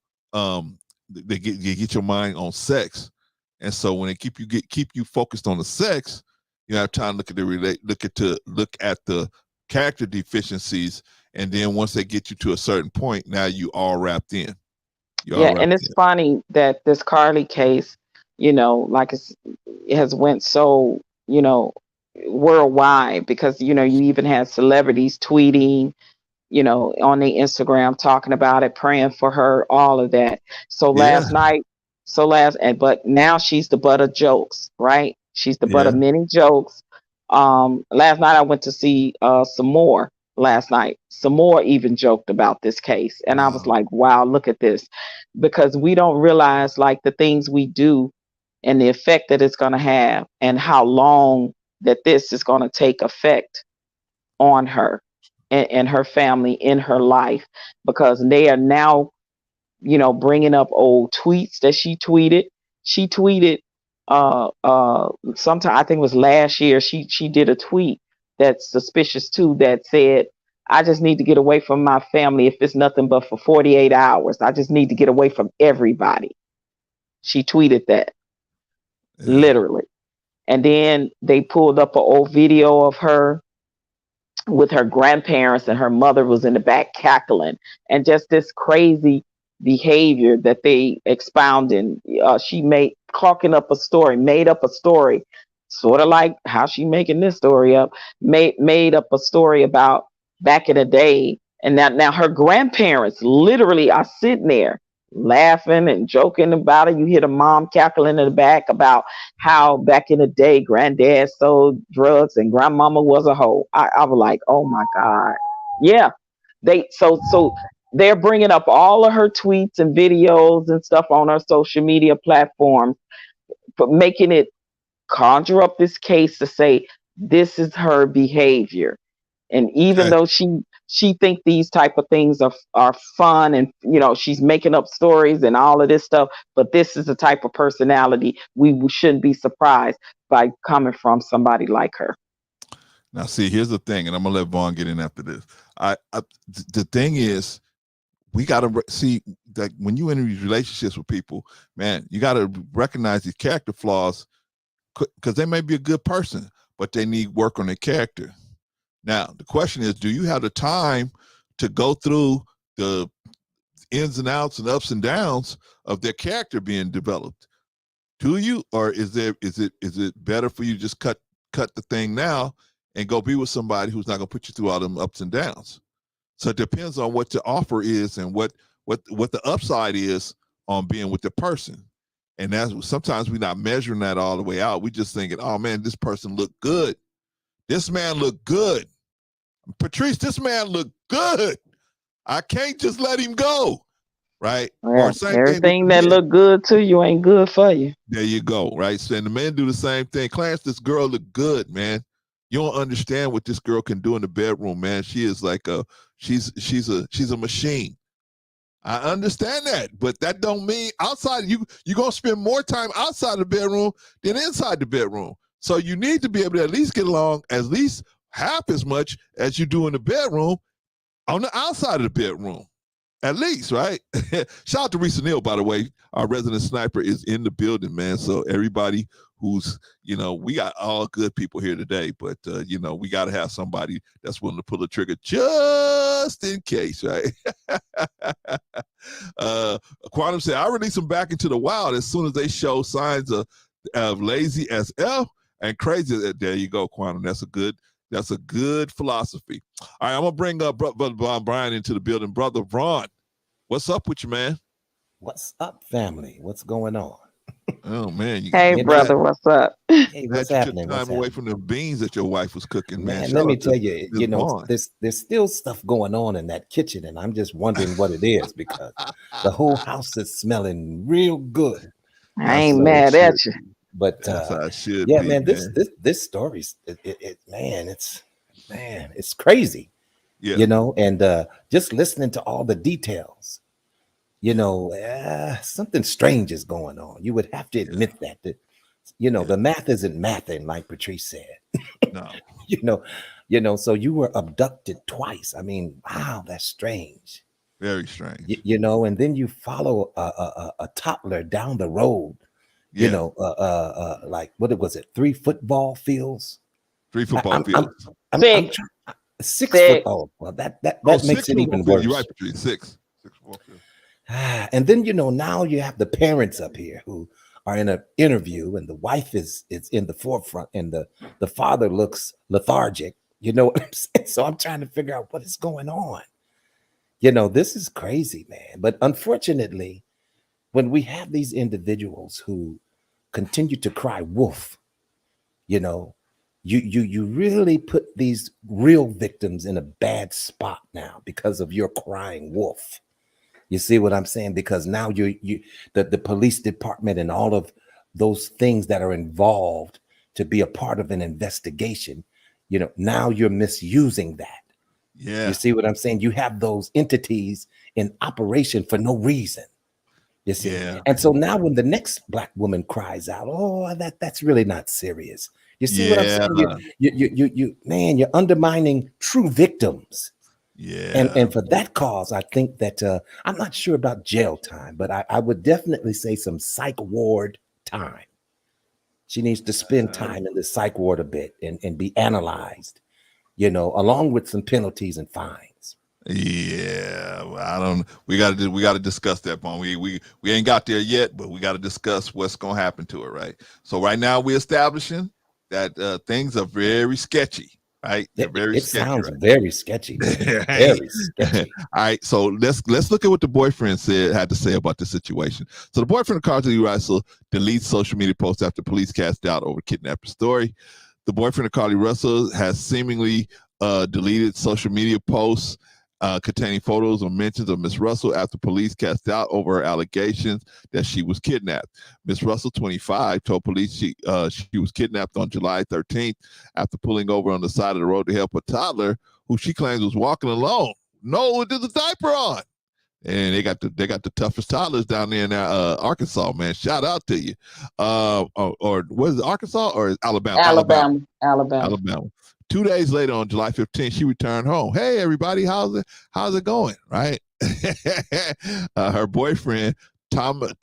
they get your mind on sex. And so when they keep you focused on the sex, you have time to look at the character deficiencies. And then once they get you to a certain point, now you all wrapped in. You're all Yeah, wrapped and it's in. funny that this Carlee case, like it has went so, worldwide, because you even had celebrities tweeting, on the Instagram talking about it, praying for her, all of that. So Yeah, last night, but now she's the butt of jokes, right? She's the butt yeah, of many jokes. Last night I went to see some more. Last night, some more even joked about this case, and I was wow, like, "Wow, look at this," because we don't realize like the things we do and the effect that it's going to have, and how long that this is going to take effect on her and her family in her life, because they are now, bringing up old tweets that she tweeted. She tweeted sometime, I think it was last year, she did a tweet that's suspicious too, that said, I just need to get away from my family, if it's nothing but for 48 hours. I just need to get away from everybody. She tweeted that, yeah, literally. And then they pulled up an old video of her with her grandparents, and her mother was in the back cackling, and just this crazy behavior that they expounded. She made made up a story, sort of like how she making this story up. Made up a story about back in the day, and now her grandparents literally are sitting there laughing and joking about it. You hear the mom cackling in the back about how back in the day granddad sold drugs and grandmama was a hoe. I was like, oh my God. Yeah. So they're bringing up all of her tweets and videos and stuff on her social media platforms, but making it conjure up this case to say this is her behavior. And even okay. though she think these type of things are fun, and she's making up stories and all of this stuff, but this is the type of personality we shouldn't be surprised by coming from somebody like her. Now, see, here's the thing, and I'm gonna let Vaughn get in after this. The thing is, we gotta see that when you enter these relationships with people, man, you gotta recognize these character flaws, because they may be a good person, but they need work on their character. Now, the question is, do you have the time to go through the ins and outs and ups and downs of their character being developed? Do you, or is it better for you to just cut cut the thing now and go be with somebody who's not gonna put you through all them ups and downs. So it depends on what the offer is and what the upside is on being with the person. And that's sometimes we're not measuring that all the way out. We just thinking, oh man, this person looked good. This man looked good. Patrice, this man looked good. I can't just let him go. Right? Well, or same everything thing that look good to you ain't good for you. There you go. Right. So, and the men do the same thing. Clarence, this girl look good, man. You don't understand what this girl can do in the bedroom, man. She is like she's a machine. I understand that, but that don't mean outside you're gonna spend more time outside the bedroom than inside the bedroom. So you need to be able to at least get along at least half as much as you do in the bedroom on the outside of the bedroom. At least, right? Shout out to Risa Neal, by the way. Our resident sniper is in the building, man. So everybody who's, we got all good people here today, but, we got to have somebody that's willing to pull the trigger just in case, right? Quantum said, I release them back into the wild as soon as they show signs of lazy as F and crazy. There you go, Quantum. That's a good philosophy. All right, I'm going to bring up Brother Brian into the building. Brother Vaughn, what's up with you, man? What's up, family? What's going on? Oh, man. Hey, brother, what's up? Hey, what's happening? Time away from the beans that your wife was cooking, man. Let me tell you, there's still stuff going on in that kitchen, and I'm just wondering what it is because the whole house is smelling real good. I ain't mad at you. But yeah, man, this story, it's crazy. Yeah. And just listening to all the details, something strange is going on. You would have to admit that the math isn't mathing, like Patrice said. No. So you were abducted twice. I mean, wow, that's strange. Very strange. And then you follow a toddler down the road. Like what was it? 3 football fields. 3 football fields. Six football. Well, that makes it even worse. You're right, Patrice. 6 football fields. And then now you have the parents up here who are in an interview, and the wife is in the forefront, and the father looks lethargic. You know what I'm saying? So I'm trying to figure out what is going on. This is crazy, man. But unfortunately, when we have these individuals who continue to cry wolf, you really put these real victims in a bad spot now because of your crying wolf. You see what I'm saying? Because now the police department and all of those things that are involved to be a part of an investigation, now you're misusing that. Yeah. You see what I'm saying? You have those entities in operation for no reason. You see? Yeah. And so now when the next Black woman cries out, oh, that's really not serious. You see what I'm saying? You're undermining true victims. Yeah. And for that cause, I think that I'm not sure about jail time, but I would definitely say some psych ward time. She needs to spend time in the psych ward a bit and be analyzed, along with some penalties and fines. Yeah, well, we got to discuss that, Bon. We ain't got there yet, but we got to discuss what's going to happen to her, right? So right now we're establishing that things are very sketchy, right? They're very sketchy. Sounds right? very sketchy. Very sketchy. All right, so let's look at what the boyfriend had to say about the situation. So the boyfriend of Carlee Russell deletes social media posts after police cast doubt over kidnapping story. The boyfriend of Carlee Russell has seemingly deleted social media posts containing photos or mentions of Miss Russell after police cast doubt over her allegations that she was kidnapped. Miss Russell, 25, told police she was kidnapped on July 13th after pulling over on the side of the road to help a toddler who she claims was walking alone. No, with the diaper on. And they got the toughest toddlers down there in Arkansas, man. Shout out to you. Or was it Arkansas or Alabama? Alabama. 2 days later, on July 15th, she returned home. Hey, everybody, how's it going? Right? Her boyfriend, Tamar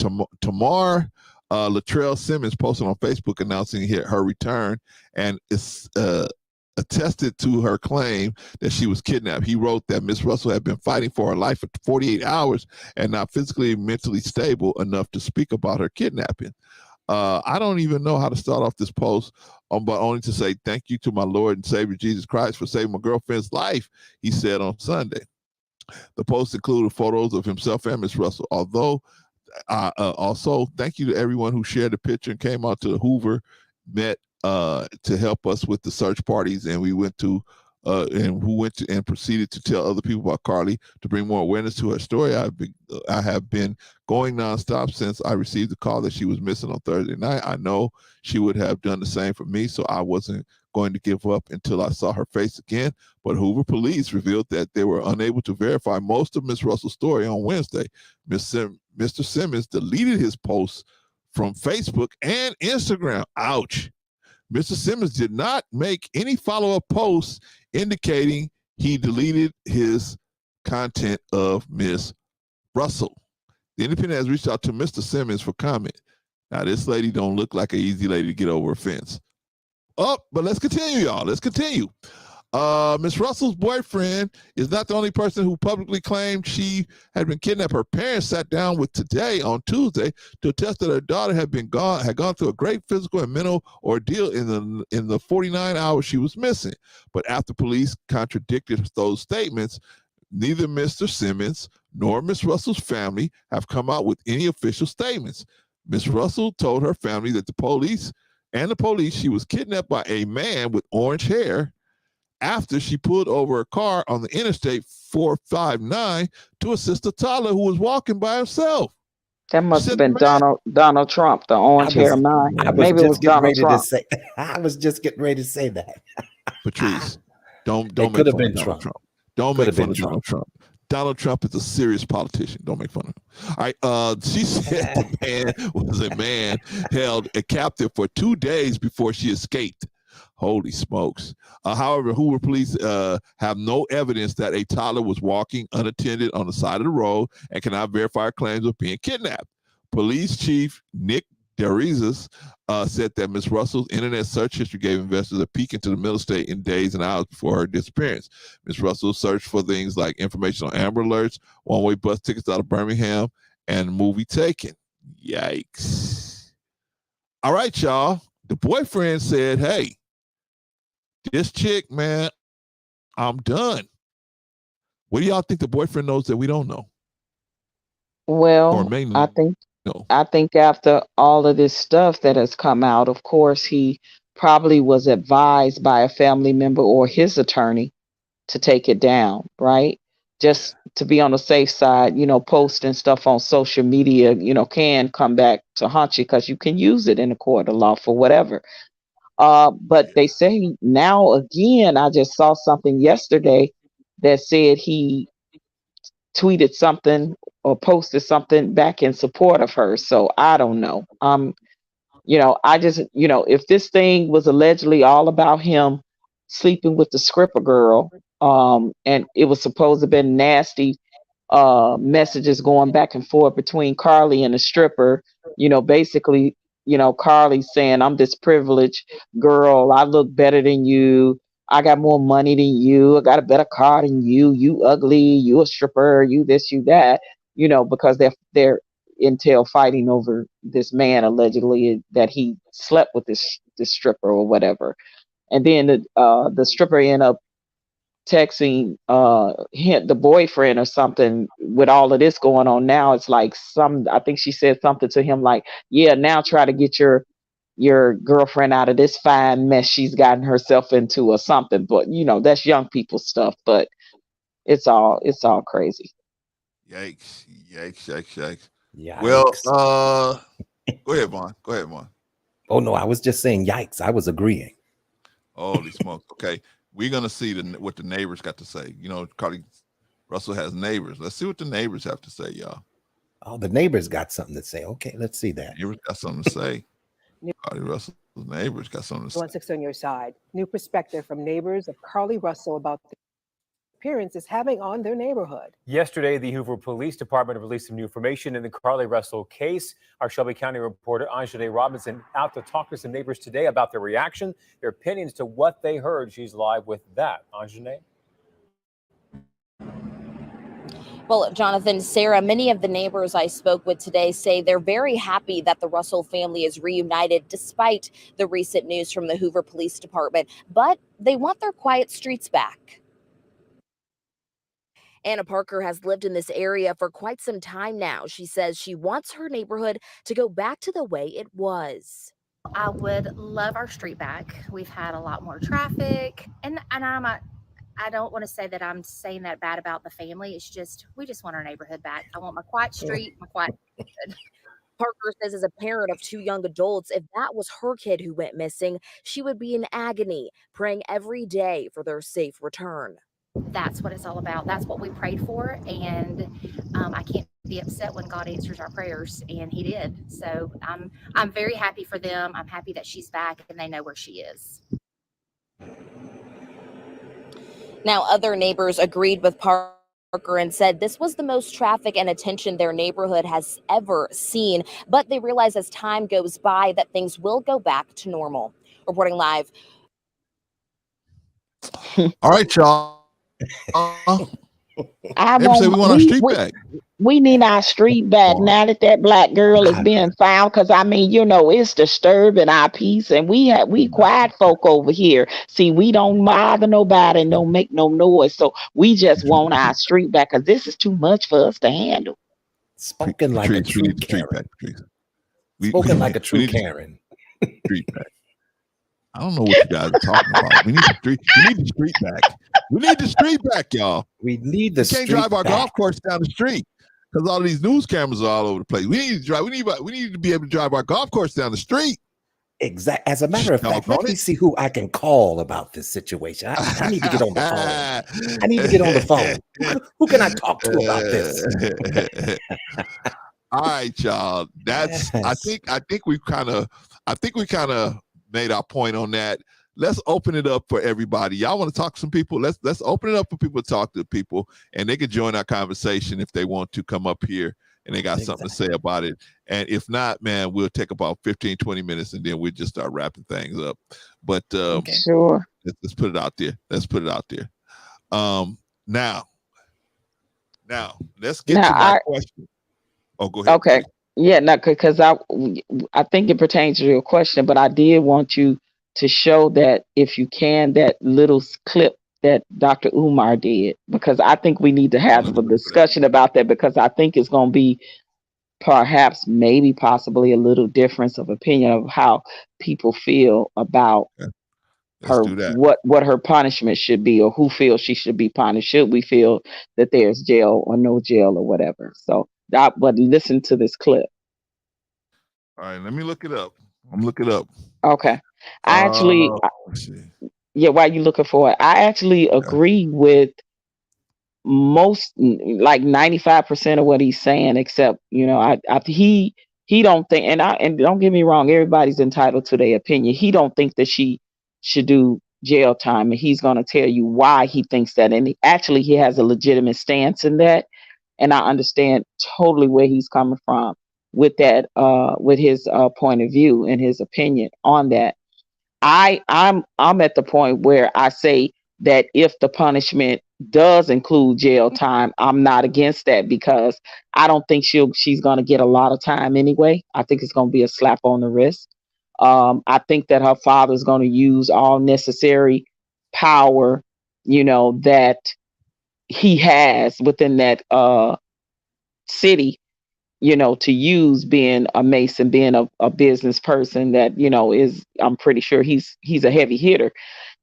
Latrell Simmons, posted on Facebook announcing her return, and it's attested to her claim that she was kidnapped. He wrote that Miss Russell had been fighting for her life for 48 hours and not physically and mentally stable enough to speak about her kidnapping. I don't even know how to start off this post, but only to say thank you to my Lord and Savior Jesus Christ for saving my girlfriend's life, he said on Sunday. The post included photos of himself and Miss Russell. Although, also, thank you to everyone who shared the picture and came out to the Hoover Met to help us with the search parties, and we went to and proceeded to tell other people about Carlee to bring more awareness to her story. I have been going nonstop since I received the call that she was missing on Thursday night. I know she would have done the same for me, so I wasn't going to give up until I saw her face again. But Hoover police revealed that they were unable to verify most of Miss Russell's story on Wednesday. Mr. Simmons deleted his posts from Facebook and Instagram. Ouch. Mr. Simmons did not make any follow-up posts indicating he deleted his content of Miss Russell. The Independent has reached out to Mr. Simmons for comment. Now, this lady don't look like an easy lady to get over a fence. But let's continue, y'all. Let's continue. Miss Russell's boyfriend is not the only person who publicly claimed she had been kidnapped. Her parents sat down with Today on Tuesday to attest that her daughter had gone through a great physical and mental ordeal in the 49 hours she was missing. But after police contradicted those statements, neither Mr. Simmons nor Miss Russell's family have come out with any official statements. Miss Russell told her family that the police she was kidnapped by a man with orange hair after she pulled over a car on the Interstate 459 to assist a toddler who was walking by herself. That must have been Donald Trump, the orange hair man. Maybe it was Donald Trump. I was just getting ready to say that. Patrice, don't make fun of Donald Trump. Don't make fun of Donald Trump. Donald Trump is a serious politician. Don't make fun of him. All right. She said the man was a man held a captive for 2 days before she escaped. Holy smokes. However, Hoover police have no evidence that a toddler was walking unattended on the side of the road and cannot verify claims of being kidnapped. Police Chief Nick DeRizas said that Ms. Russell's internet search history gave investors a peek into the middle state in days and hours before her disappearance. Ms. Russell searched for things like information on Amber Alerts, one-way bus tickets out of Birmingham, and movie Taken. Yikes. All right, y'all. The boyfriend said, hey, this chick, man, I'm done. What do y'all think the boyfriend knows that we don't know? Well, I think after all of this stuff that has come out, of course, he probably was advised by a family member or his attorney to take it down, right? Just to be on the safe side, posting stuff on social media, can come back to haunt you because you can use it in a court of law for whatever. But they say now again, I just saw something yesterday that said he tweeted something or posted something back in support of her. So I don't know. I just, if this thing was allegedly all about him sleeping with the stripper girl, and it was supposed to have been nasty messages going back and forth between Carlee and the stripper, basically, Carlee saying, I'm this privileged girl. I look better than you. I got more money than you. I got a better car than you. You ugly. You a stripper. You this, you that, because they're intel fighting over this man allegedly that he slept with this stripper or whatever. And then the stripper ended up texting the boyfriend or something with all of this going on now. It's like I think she said something to him like, yeah, now try to get your girlfriend out of this fine mess she's gotten herself into or something. But that's young people stuff, but it's all crazy. Yikes. Yikes. Yikes. Well, go ahead, Vaughn. Oh no, I was just saying yikes. I was agreeing. Holy smokes. Okay. We're going to see what the neighbors got to say. Carlee Russell has neighbors. Let's see what the neighbors have to say, y'all. Oh, the neighbors got something to say. Okay, let's see that. Neighbors got something to say. Carlee Russell's neighbors got something to say. 160 on your side. New perspective from neighbors of Carlee Russell about the appearance is having on their neighborhood. Yesterday, the Hoover Police Department released some new information in the Carlee Russell case. Our Shelby County reporter, Anjanae Robinson, out to talk to some neighbors today about their reaction, their opinions to what they heard. She's live with that. Anjanae? Well, Jonathan, Sarah, many of the neighbors I spoke with today say they're very happy that the Russell family is reunited despite the recent news from the Hoover Police Department, but they want their quiet streets back. Anna Parker has lived in this area for quite some time now. She says she wants her neighborhood to go back to the way it was. I would love our street back. We've had a lot more traffic, and I don't want to say that I'm saying that bad about the family. It's just, we just want our neighborhood back. I want my quiet street, my quiet neighborhood. Parker says as a parent of 2 young adults, if that was her kid who went missing, she would be in agony, praying every day for their safe return. That's what it's all about. That's what we prayed for, and I can't be upset when God answers our prayers, and He did. So I'm very happy for them. I'm happy that she's back and they know where she is. Now, other neighbors agreed with Parker and said this was the most traffic and attention their neighborhood has ever seen, but they realize as time goes by that things will go back to normal. Reporting live. All right, y'all. Neighbors say we want our street back. We need our street back now that that black girl is being found. Because I mean, you know, it's disturbing our peace, and we quiet folk over here. See, we don't bother nobody and don't make no noise. So we just want our street back because this is too much for us to handle. Spoken like a true Karen. Spoken like a true Karen. Street back. I don't know what you guys are talking about. We need the street. We need the street back. We need the street back, y'all. We need the street. We can't drive our golf course down the street because all of these news cameras are all over the place. We need to drive. We need to be able to drive our golf course down the street. Exactly. As a matter of fact, let me see who I can call about this situation. I need to get on the phone. I need to get on the phone. Who can I talk to about this? All right, y'all. That's. I think we kind of made our point on that. Let's open it up for everybody. Y'all want to talk to some people? Let's open it up for people to talk to people, and they can join our conversation if they want to come up here and they got something to say about it. And if not, man, we'll take about 15, 20 minutes and then we'll just start wrapping things up. But sure. Let's put it out there. Let's put it out there. Now let's get to my question. Oh, go ahead. Okay. Yeah, no, because I think it pertains to your question, but I did want you to show that, if you can, that little clip that Dr. Umar did, because I think we need to have a discussion about that, because I think it's going to be perhaps, maybe, possibly a little difference of opinion of how people feel about her, what her punishment should be, or who feels she should be punished. Should we feel that there's jail or no jail or whatever? So, but listen to this clip. All right, let me look it up. I'm looking it up. Okay. I actually, while you looking for it, I actually agree with most, like 95% of what he's saying, except, you know, he don't think, and don't get me wrong, everybody's entitled to their opinion. He don't think that she should do jail time, and he's going to tell you why he thinks that. And he has a legitimate stance in that. And I understand totally where he's coming from with that, with his point of view and his opinion on that. I'm at the point where I say that if the punishment does include jail time, I'm not against that, because I don't think she's going to get a lot of time anyway. I think it's going to be a slap on the wrist. I think that her father's going to use all necessary power, you know, that he has within that city, you know, to use, being a Mason, being a business person that, you know, I'm pretty sure he's a heavy hitter.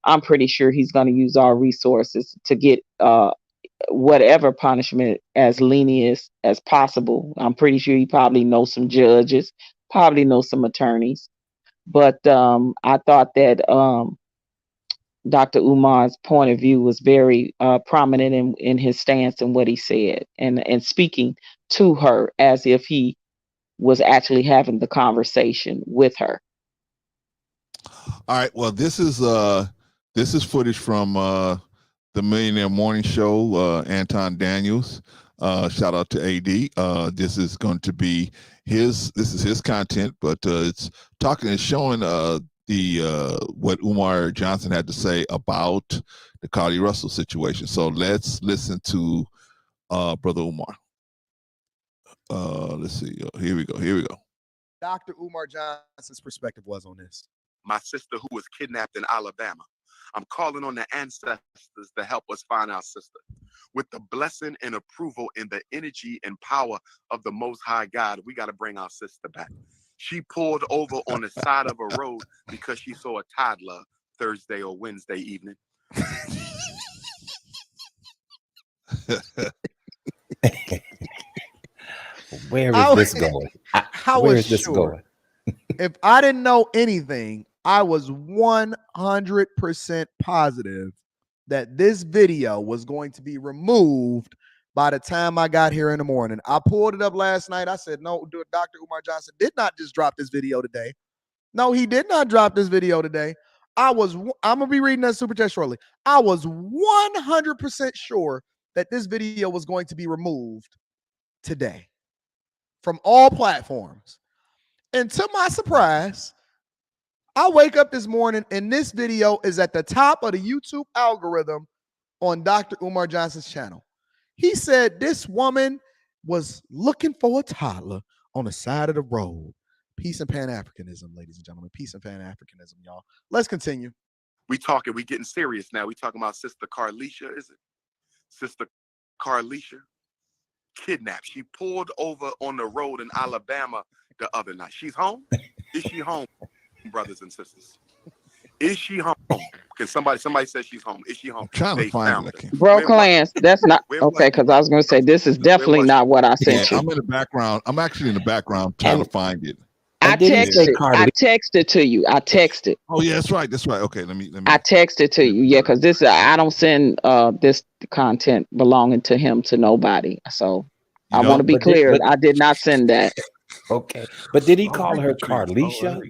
I'm pretty sure he's going to use all resources to get whatever punishment as lenient as possible. I'm pretty sure he probably knows some judges, probably knows some attorneys. But I thought that Dr. Umar's point of view was very prominent in his stance and what he said, and speaking to her as if he was actually having the conversation with her. All right. Well, this is footage from the Millionaire Morning Show. Anton Daniels. Shout out to AD. This is going to be his content, but it's showing what Umar Johnson had to say about the Carlee Russell situation. So let's listen to Brother Umar. Let's see. Here we go. Here we go. Dr. Umar Johnson's perspective was on this. My sister who was kidnapped in Alabama. I'm calling on the ancestors to help us find our sister. With the blessing and approval and the energy and power of the Most High God, we got to bring our sister back. She pulled over on the side of a road because she saw a toddler Thursday or Wednesday evening. Where is this going? Where is this going? If I didn't know anything, I was 100% positive that this video was going to be removed by the time I got here in the morning. I pulled it up last night. I said, no, Dr. Umar Johnson did not just drop this video today. No, he did not drop this video today. I'm going to be reading that super chat shortly. I was 100% sure that this video was going to be removed today from all platforms. And to my surprise, I wake up this morning and this video is at the top of the YouTube algorithm on Dr. Umar Johnson's channel. He said this woman was looking for a toddler on the side of the road. Peace and Pan-Africanism, ladies and gentlemen. Peace and Pan-Africanism, y'all. Let's continue. We getting serious now. We talking about Sister Carleesha, is it? Sister Carleesha kidnapped. She pulled over on the road in Alabama the other night. She's home? Is she home, brothers and sisters? Is she home? Can somebody says she's home? Is she home? I'm trying to find it. Bro, Clarence, that's not okay, because I was going to say this is definitely not what I sent you. I'm in the background. I'm actually in the background trying to find it. I texted to you. I texted. Oh yeah, that's right. That's right. Okay, let me. I texted to you. Yeah, because this I don't send this content belonging to him to nobody. So I want to be clear. I did not send that. Okay, but did he call her Carleesha?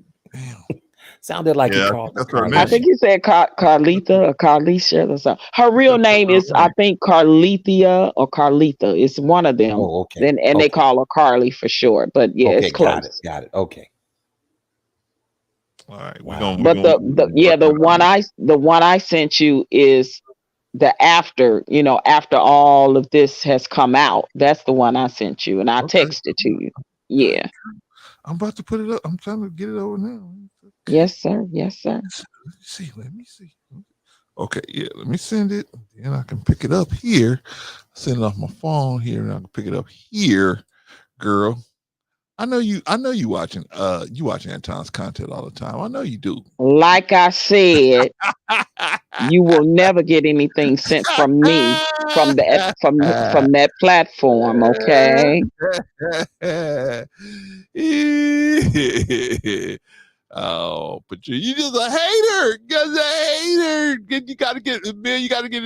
Sounded like he called her Carleesha. I think he said Carlita or Carleesha or something. Her real name is, I think, Carlethia or Carlita. It's one of them. Oh, okay. And they call her Carly for short. But yeah, it's close. Got it. Okay. All right. Wow. But the one I sent you is the after all of this has come out. That's the one I sent you, and I texted to you. Yeah. I'm about to put it up. I'm trying to get it over now. Yes, sir. Yes, sir. Let me see. Okay, yeah, let me send it. And I can pick it up here. Send it off my phone here, and I can pick it up here, girl. I know you watching Anton's content all the time. I know you do. Like I said, you will never get anything sent from me from that platform, okay? Oh, but you just a hater. You're a hater. You gotta get in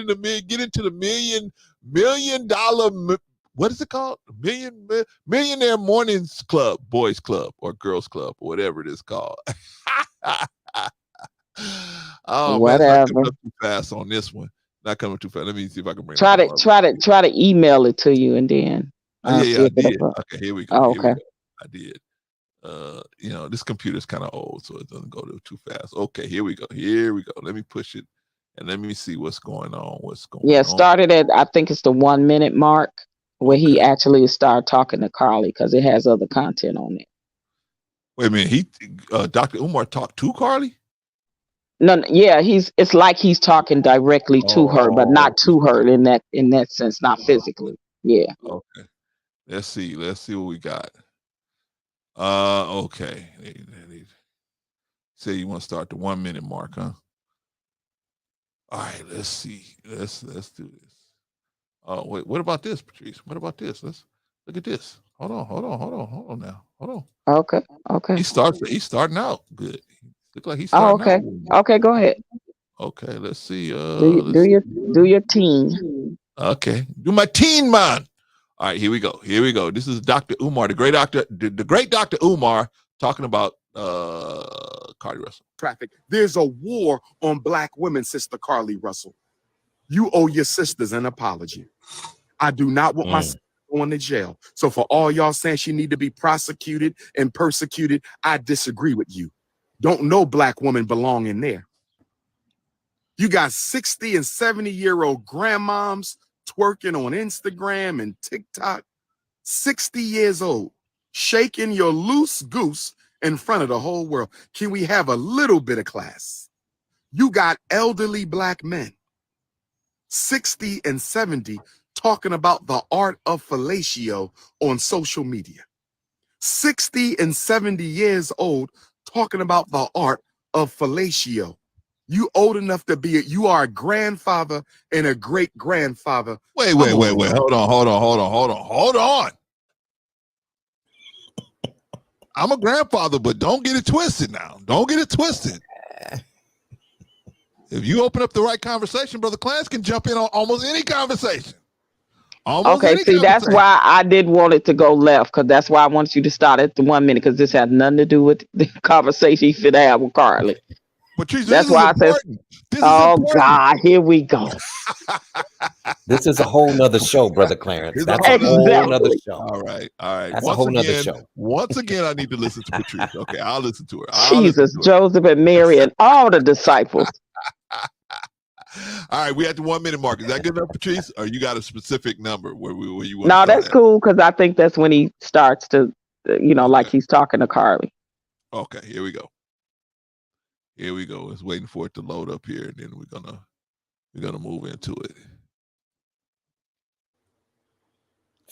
the million. Get into the $1 million. What is it called? Millionaire Mornings Club, Boys Club, or Girls Club, or whatever it is called. Oh, whatever. Man, it's not coming up too fast on this one. Not coming too fast. Let me see if I can bring try to email it to you, and then I did. Okay, here we go. Oh, okay, I did. This computer's kind of old, so it doesn't go too fast. Okay, here we go. Let me push it, and let me see what's going on. Started at, I think it's the 1 minute mark where he actually started talking to Carlee, because it has other content on it. Wait a minute, Dr. Umar talked to Carlee? No, yeah, it's like he's talking directly to her, but not to her in that sense, not physically. Yeah. Okay. Let's see what we got. Okay. Say you want to start the 1 minute mark, huh? All right, let's see. Let's do this. Oh, wait, what about this, Patrice? What about this? Let's look at this. Hold on now. Hold on. Okay. He's starting out good. Look like he's starting out. Okay, go ahead. Okay, let's see. Do your teen. Okay. Do my teen man. All right, here we go. This is Dr. Umar, the great Dr. Umar, talking about Carlee Russell. Traffic. There's a war on Black women, Sister Carlee Russell. You owe your sisters an apology. I do not want my sister going to jail. So for all y'all saying she need to be prosecuted and persecuted, I disagree with you. Don't no Black woman belong in there. You got 60 and 70-year-old grandmoms, twerking on Instagram and TikTok, 60 years old, shaking your loose goose in front of the whole world. Can we have a little bit of class? You got elderly black men, 60 and 70, talking about the art of fellatio on social media. 60 and 70 years old talking about the art of fellatio. You old enough to be you are a grandfather and a great grandfather. Wait. Hold on. I'm a grandfather, but don't get it twisted now. Don't get it twisted. If you open up the right conversation, Brother Clarence can jump in on almost any conversation. Okay, see, that's why I didn't want it to go left, because that's why I wanted you to start at the 1 minute, because this had nothing to do with the conversation you should have with Carlee. Patrice, that's why I said, oh God, here we go. This is a whole nother show, Brother Clarence. That's a whole nother show. All right. That's a whole nother show. Once again, I need to listen to Patrice. Okay, I'll listen to her. Jesus, Joseph and Mary and all the disciples. All right, we at the 1 minute mark. Is that good enough, Patrice? Or you got a specific number where you want? No, that's cool, because I think that's when he starts to, like he's talking to Carlee. Okay, here we go. It's waiting for it to load up here, and then we're gonna move into it.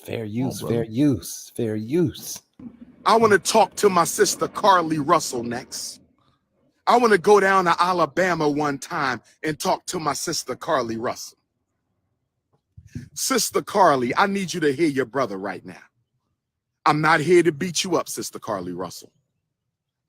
Fair use. I want to talk to my sister Carlee Russell next. I want to go down to Alabama one time and talk to my sister Carlee Russell. Sister Carlee, I need you to hear your brother right now. I'm not here to beat you up, Sister Carlee Russell.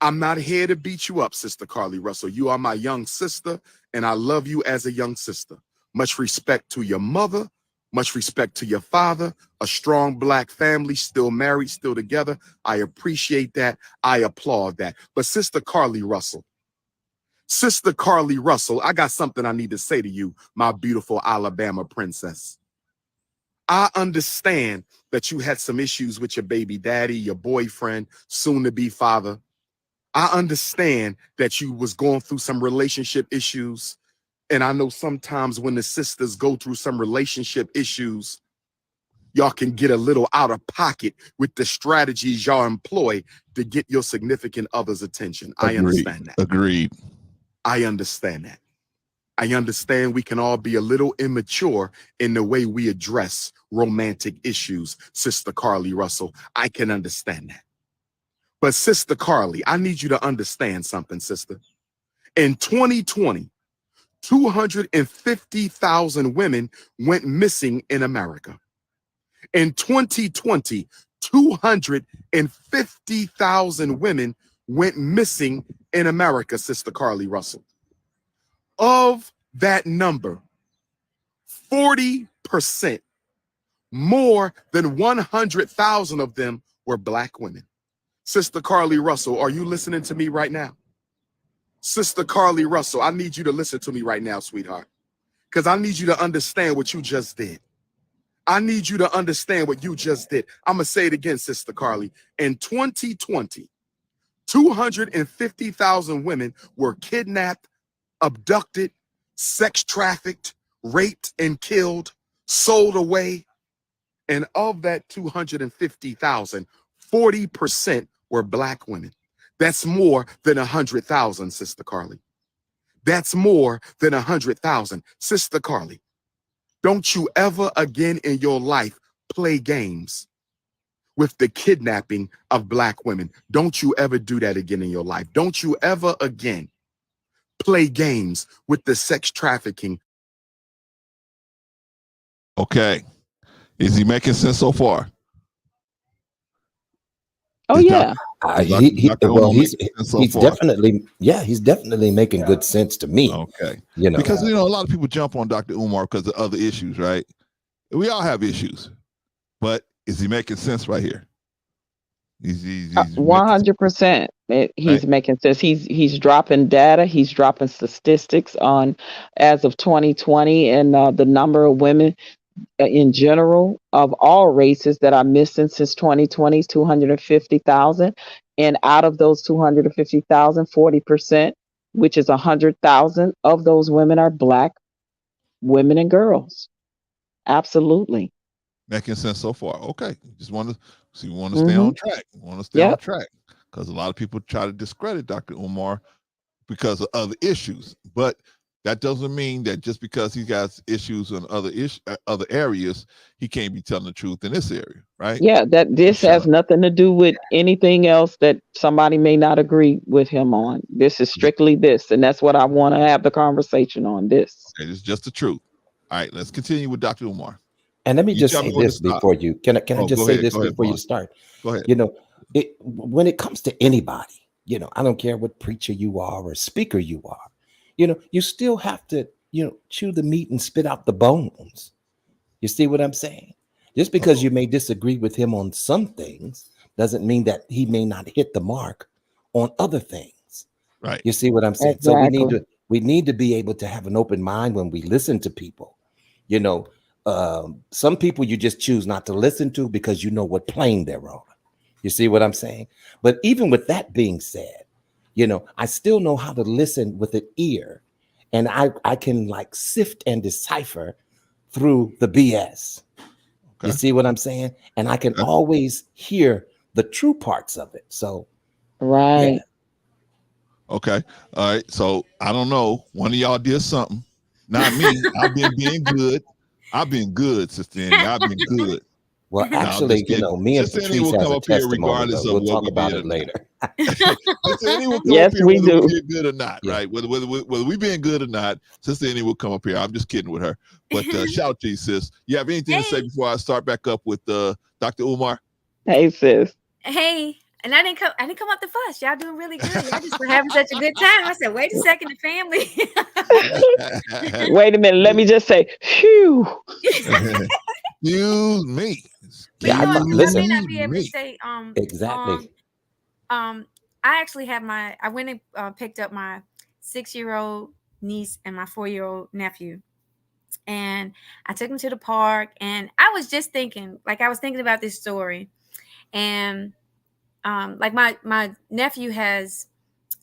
I'm not here to beat you up, Sister Carlee Russell. You are my young sister, and I love you as a young sister. Much respect to your mother, much respect to your father, a strong black family, still married, still together. I appreciate that. I applaud that. But Sister Carlee Russell, I got something I need to say to you, my beautiful Alabama princess. I understand that you had some issues with your baby daddy, your boyfriend, soon-to-be father. I understand that you was going through some relationship issues. And I know sometimes when the sisters go through some relationship issues, y'all can get a little out of pocket with the strategies y'all employ to get your significant other's attention. I understand that. Agreed. I understand that. I understand we can all be a little immature in the way we address romantic issues, Sister Carlee Russell. I can understand that. But Sister Carlee, I need you to understand something, sister. In 2020, 250,000 women went missing in America. In 2020, 250,000 women went missing in America, Sister Carlee Russell. Of that number, 40%, more than 100,000 of them were black women. Sister Carlee Russell, are you listening to me right now? Sister Carlee Russell, I need you to listen to me right now, sweetheart, because I need you to understand what you just did. I need you to understand what you just did. I'm going to say it again, Sister Carlee. In 2020, 250,000 women were kidnapped, abducted, sex trafficked, raped and killed, sold away. And of that 250,000, 40% were black women. That's more than 100,000, Sister Carlee. That's more than 100,000. Sister Carlee, don't you ever again in your life play games with the kidnapping of black women. Don't you ever do that again in your life. Don't you ever again play games with the sex trafficking. Okay. Is he making sense so far? Oh, yeah. He's definitely, he's definitely making good sense to me. Okay. Because, a lot of people jump on Dr. Umar because of other issues, right? We all have issues, but is he making sense right here? He's 100%. He's making sense. He's dropping data. He's dropping statistics on as of 2020 and the number of women in general of all races that are missing since 2020 is 250,000. And out of those 250,000, 40%, which is 100,000 of those women are black women and girls. Absolutely. Making sense so far. Okay. Just want to see, want to stay Mm-hmm. on track. Want to stay on Yep. track. Because a lot of people try to discredit Dr. Umar because of other issues. But that doesn't mean that just because he got issues in other areas, he can't be telling the truth in this area, right? Yeah, that this has nothing to do with anything else that somebody may not agree with him on. This is strictly this, and that's what I want to have the conversation on. This. Okay, it's just the truth. All right, let's continue with Dr. Umar. And let me You just tell say me when to this stop. before you can I Oh, just go say ahead. this Go ahead, before you Vaughn. start? Go ahead. You know, when it comes to anybody, I don't care what preacher you are or speaker you are, you still have to, chew the meat and spit out the bones. You see what I'm saying? Just because you may disagree with him on some things doesn't mean that he may not hit the mark on other things. Right. You see what I'm saying? So Exactly. we need to be able to have an open mind when we listen to people. Some people you just choose not to listen to because you know what plane they're on. You see what I'm saying? But even with that being said, I still know how to listen with an ear, and I can like sift and decipher through the BS. You Okay. see what I'm saying? And I can always hear the true parts of it. So Right. Okay. All right. So I don't know. One of y'all did something. Not me. I've been being good. I've been good, Sister Annie. I've been good. Well, No, I'm actually, just kidding. me and Sister Annie Patrice will has come a up here testimony, regardless but of we'll what talk we about did it or not. later. Sister Annie will come Yes, up here we whether do. we being good or not, Yeah. right? Whether we being good or not, Sister Annie will come up here. I'm just kidding with her. But shout out to you, sis. You have anything to say before I start back up with Dr. Umar? Hey, sis. Hey, and I didn't come up the fuss. Y'all doing really good. Y'all just were having such a good time. I said, wait a second, the family. Wait a minute. Let me just say, phew. Excuse me. But you know what? Since I may not Listen. be able to stay Exactly. I actually have I went and picked up my 6-year-old niece and my 4-year-old nephew. And I took them to the park, and I was just thinking, I was thinking about this story. And like my nephew has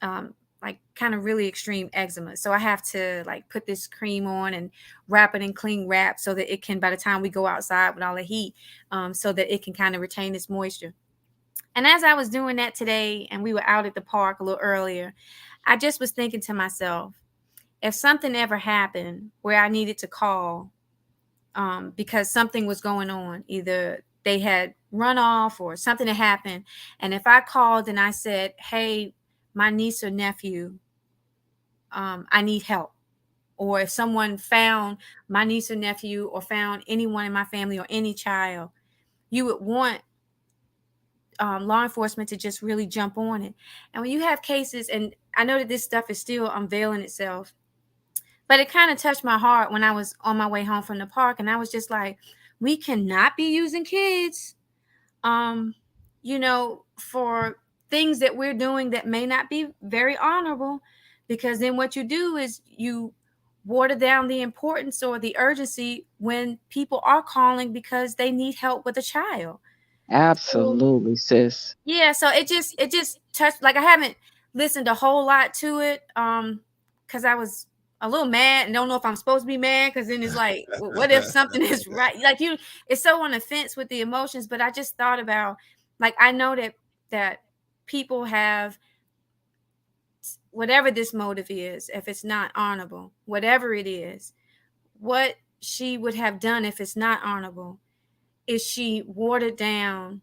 kind of really extreme eczema, so I have to put this cream on and wrap it in cling wrap so that it can, by the time we go outside with all the heat, so that it can kind of retain its moisture. And as I was doing that today, and we were out at the park a little earlier, I just was thinking to myself, if something ever happened where I needed to call because something was going on, either they had run off or something had happened, and if I called and I said, hey, my niece or nephew, I need help, or if someone found my niece or nephew or found anyone in my family or any child, you would want law enforcement to just really jump on it. And when you have cases, and I know that this stuff is still unveiling itself, but it kind of touched my heart when I was on my way home from the park, and I was just like, we cannot be using kids, for things that we're doing that may not be very honorable, because then what you do is you water down the importance or the urgency when people are calling because they need help with a child. Absolutely, sis. Yeah, so it just touched, I haven't listened a whole lot to it because I was a little mad and don't know if I'm supposed to be mad, because then it's like, what if something is right? It's so on the fence with the emotions. But I just thought about, I know that people have, whatever this motive is, if it's not honorable, whatever it is, what she would have done if it's not honorable is she watered down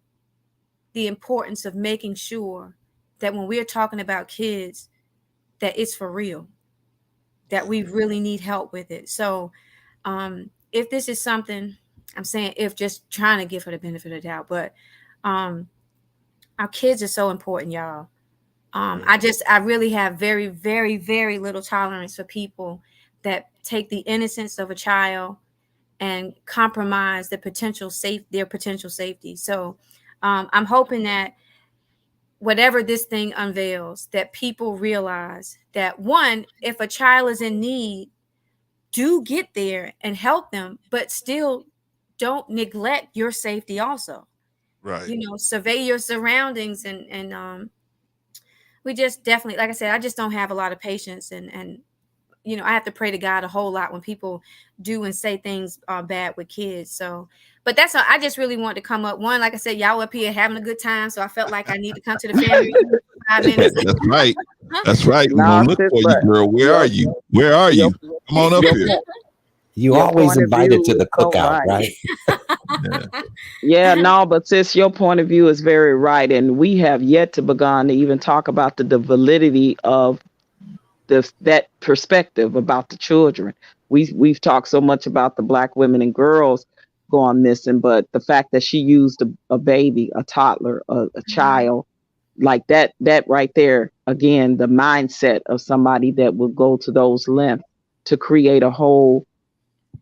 the importance of making sure that when we're talking about kids, that it's for real, that we really need help with it. So if this is something, I'm saying if, just trying to give her the benefit of the doubt, but our kids are so important, y'all. I really have very, very, very little tolerance for people that take the innocence of a child and compromise their potential safety. So I'm hoping that whatever this thing unveils, that people realize that, one, if a child is in need, do get there and help them, but still don't neglect your safety also. Right. Survey your surroundings, and we just definitely, like I said, I just don't have a lot of patience, and you know, I have to pray to God a whole lot when people do and say things bad with kids. So, but that's all. I just really wanted to come up. One, like I said, y'all up here having a good time, so I felt like I need to come to the family reunion for 5 minutes. That's right. That's right. We're No, gonna look sis, for you, but girl. Where are you? Where are your, you? Come on up your, here. You your always point of invited view to the is so cookout, right. right? Yeah, no, but sis, your point of view is very right. And we have yet to begin to even talk about the validity of that perspective about the children. We've talked so much about the Black women and girls going missing, but the fact that she used a baby, a toddler, a child, like that right there, again, the mindset of somebody that will go to those lengths to create a whole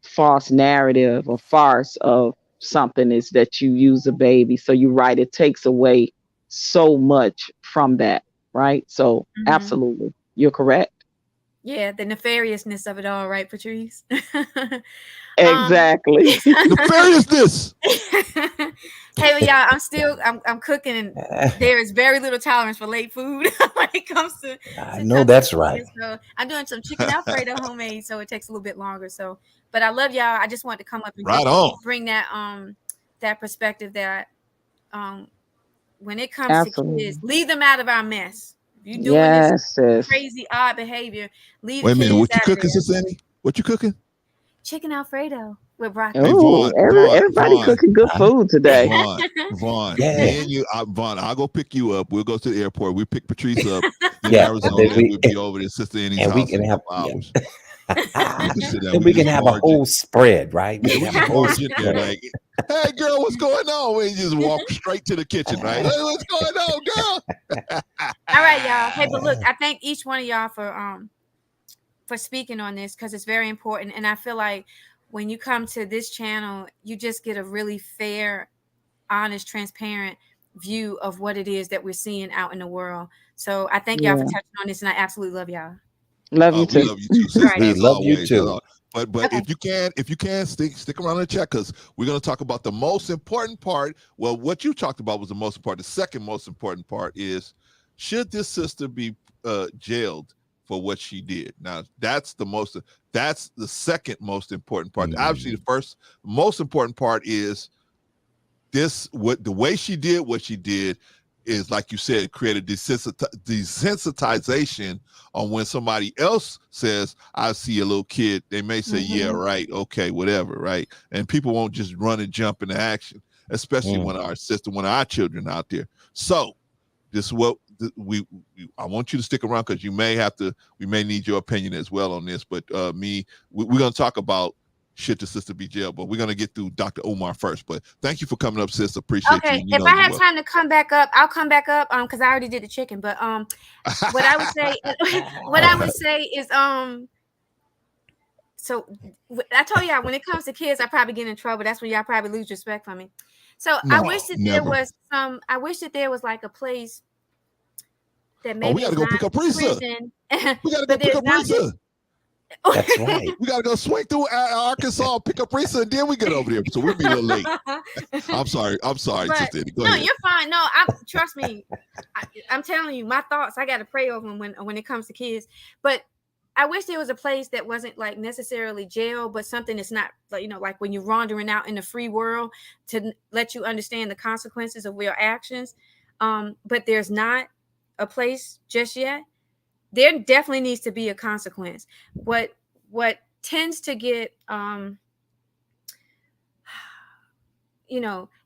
false narrative or farce of something is that you use a baby. So you're right, it takes away so much from that, right? So absolutely, you're correct. Yeah, the nefariousness of it all, right, Patrice? Exactly. Nefariousness. Hey, well, y'all, I'm cooking, and there is very little tolerance for late food when it comes to. I know that's right. So I'm doing some chicken Alfredo homemade, so it takes a little bit longer. So, but I love y'all. I just wanted to come up and right on. bring that that perspective that when it comes Absolutely. to kids, leave them out of our mess. If you're doing Yes, this sis. crazy odd behavior, leave Wait a the minute. kids What you out of cooking, there. Sister Annie? What you cooking? Chicken Alfredo with broccoli. Hey, Oh, everybody cooking good food today. Vaughn, Yeah. me and you, Vaughn, I'll go pick you up. We'll go to the airport. We pick Patrice up in Yeah, Arizona, then and we- we'll be over at Sister Annie's and we house can in a have- couple yeah. hours. We can sit down. Then we can just have a barge whole in. spread, right? We Yeah, can we have a just whole barge in there spread. like, hey, girl, what's going on? And just walk straight to the kitchen, right? Hey, what's going on, girl? All right, y'all. Hey, but look, I thank each one of y'all for speaking on this because it's very important. And I feel like when you come to this channel, you just get a really fair, honest, transparent view of what it is that we're seeing out in the world. So I thank y'all for touching on this, and I absolutely love y'all. Love you We too. love you too, sister. We As love you always, too. But Okay. if you can stick around and check, because we're going to talk about the most important part. Well, what you talked about was the most important. The second most important part is, should this sister be jailed for what she did? Now, that's the second most important part. Obviously, the first most important part is the way she did what she did is, like you said, create a desensitization on when somebody else says, I see a little kid, they may say, yeah, right, okay, whatever, right? And people won't just run and jump into action, especially when our children out there. So this is what I want you to stick around, because we may need your opinion as well on this. But we're going to talk about should the sister be jailed, but we're going to get through Dr. Omar first. But thank you for coming up, sis. Appreciate you. Okay, if I have time to come back up, I'll come back up because I already did the chicken. But what I would say is so I told y'all, when it comes to kids, I probably get in trouble. That's when y'all probably lose respect for me. So I wish that there was like a place that maybe we gotta go pick up Risa. We gotta go pick up Risa. That's right. We gotta go swing through Arkansas, pick up Risa, and then we get over there. So we'll be a little late. I'm sorry, But, Sister Eddie. Go no, ahead. you're fine. No, trust me. I'm telling you, my thoughts. I got to pray over them when it comes to kids. But I wish there was a place that wasn't like necessarily jail, but something that's not, like when you're wandering out in the free world, to let you understand the consequences of your actions. But there's not a place just yet. There definitely needs to be a consequence. What tends to get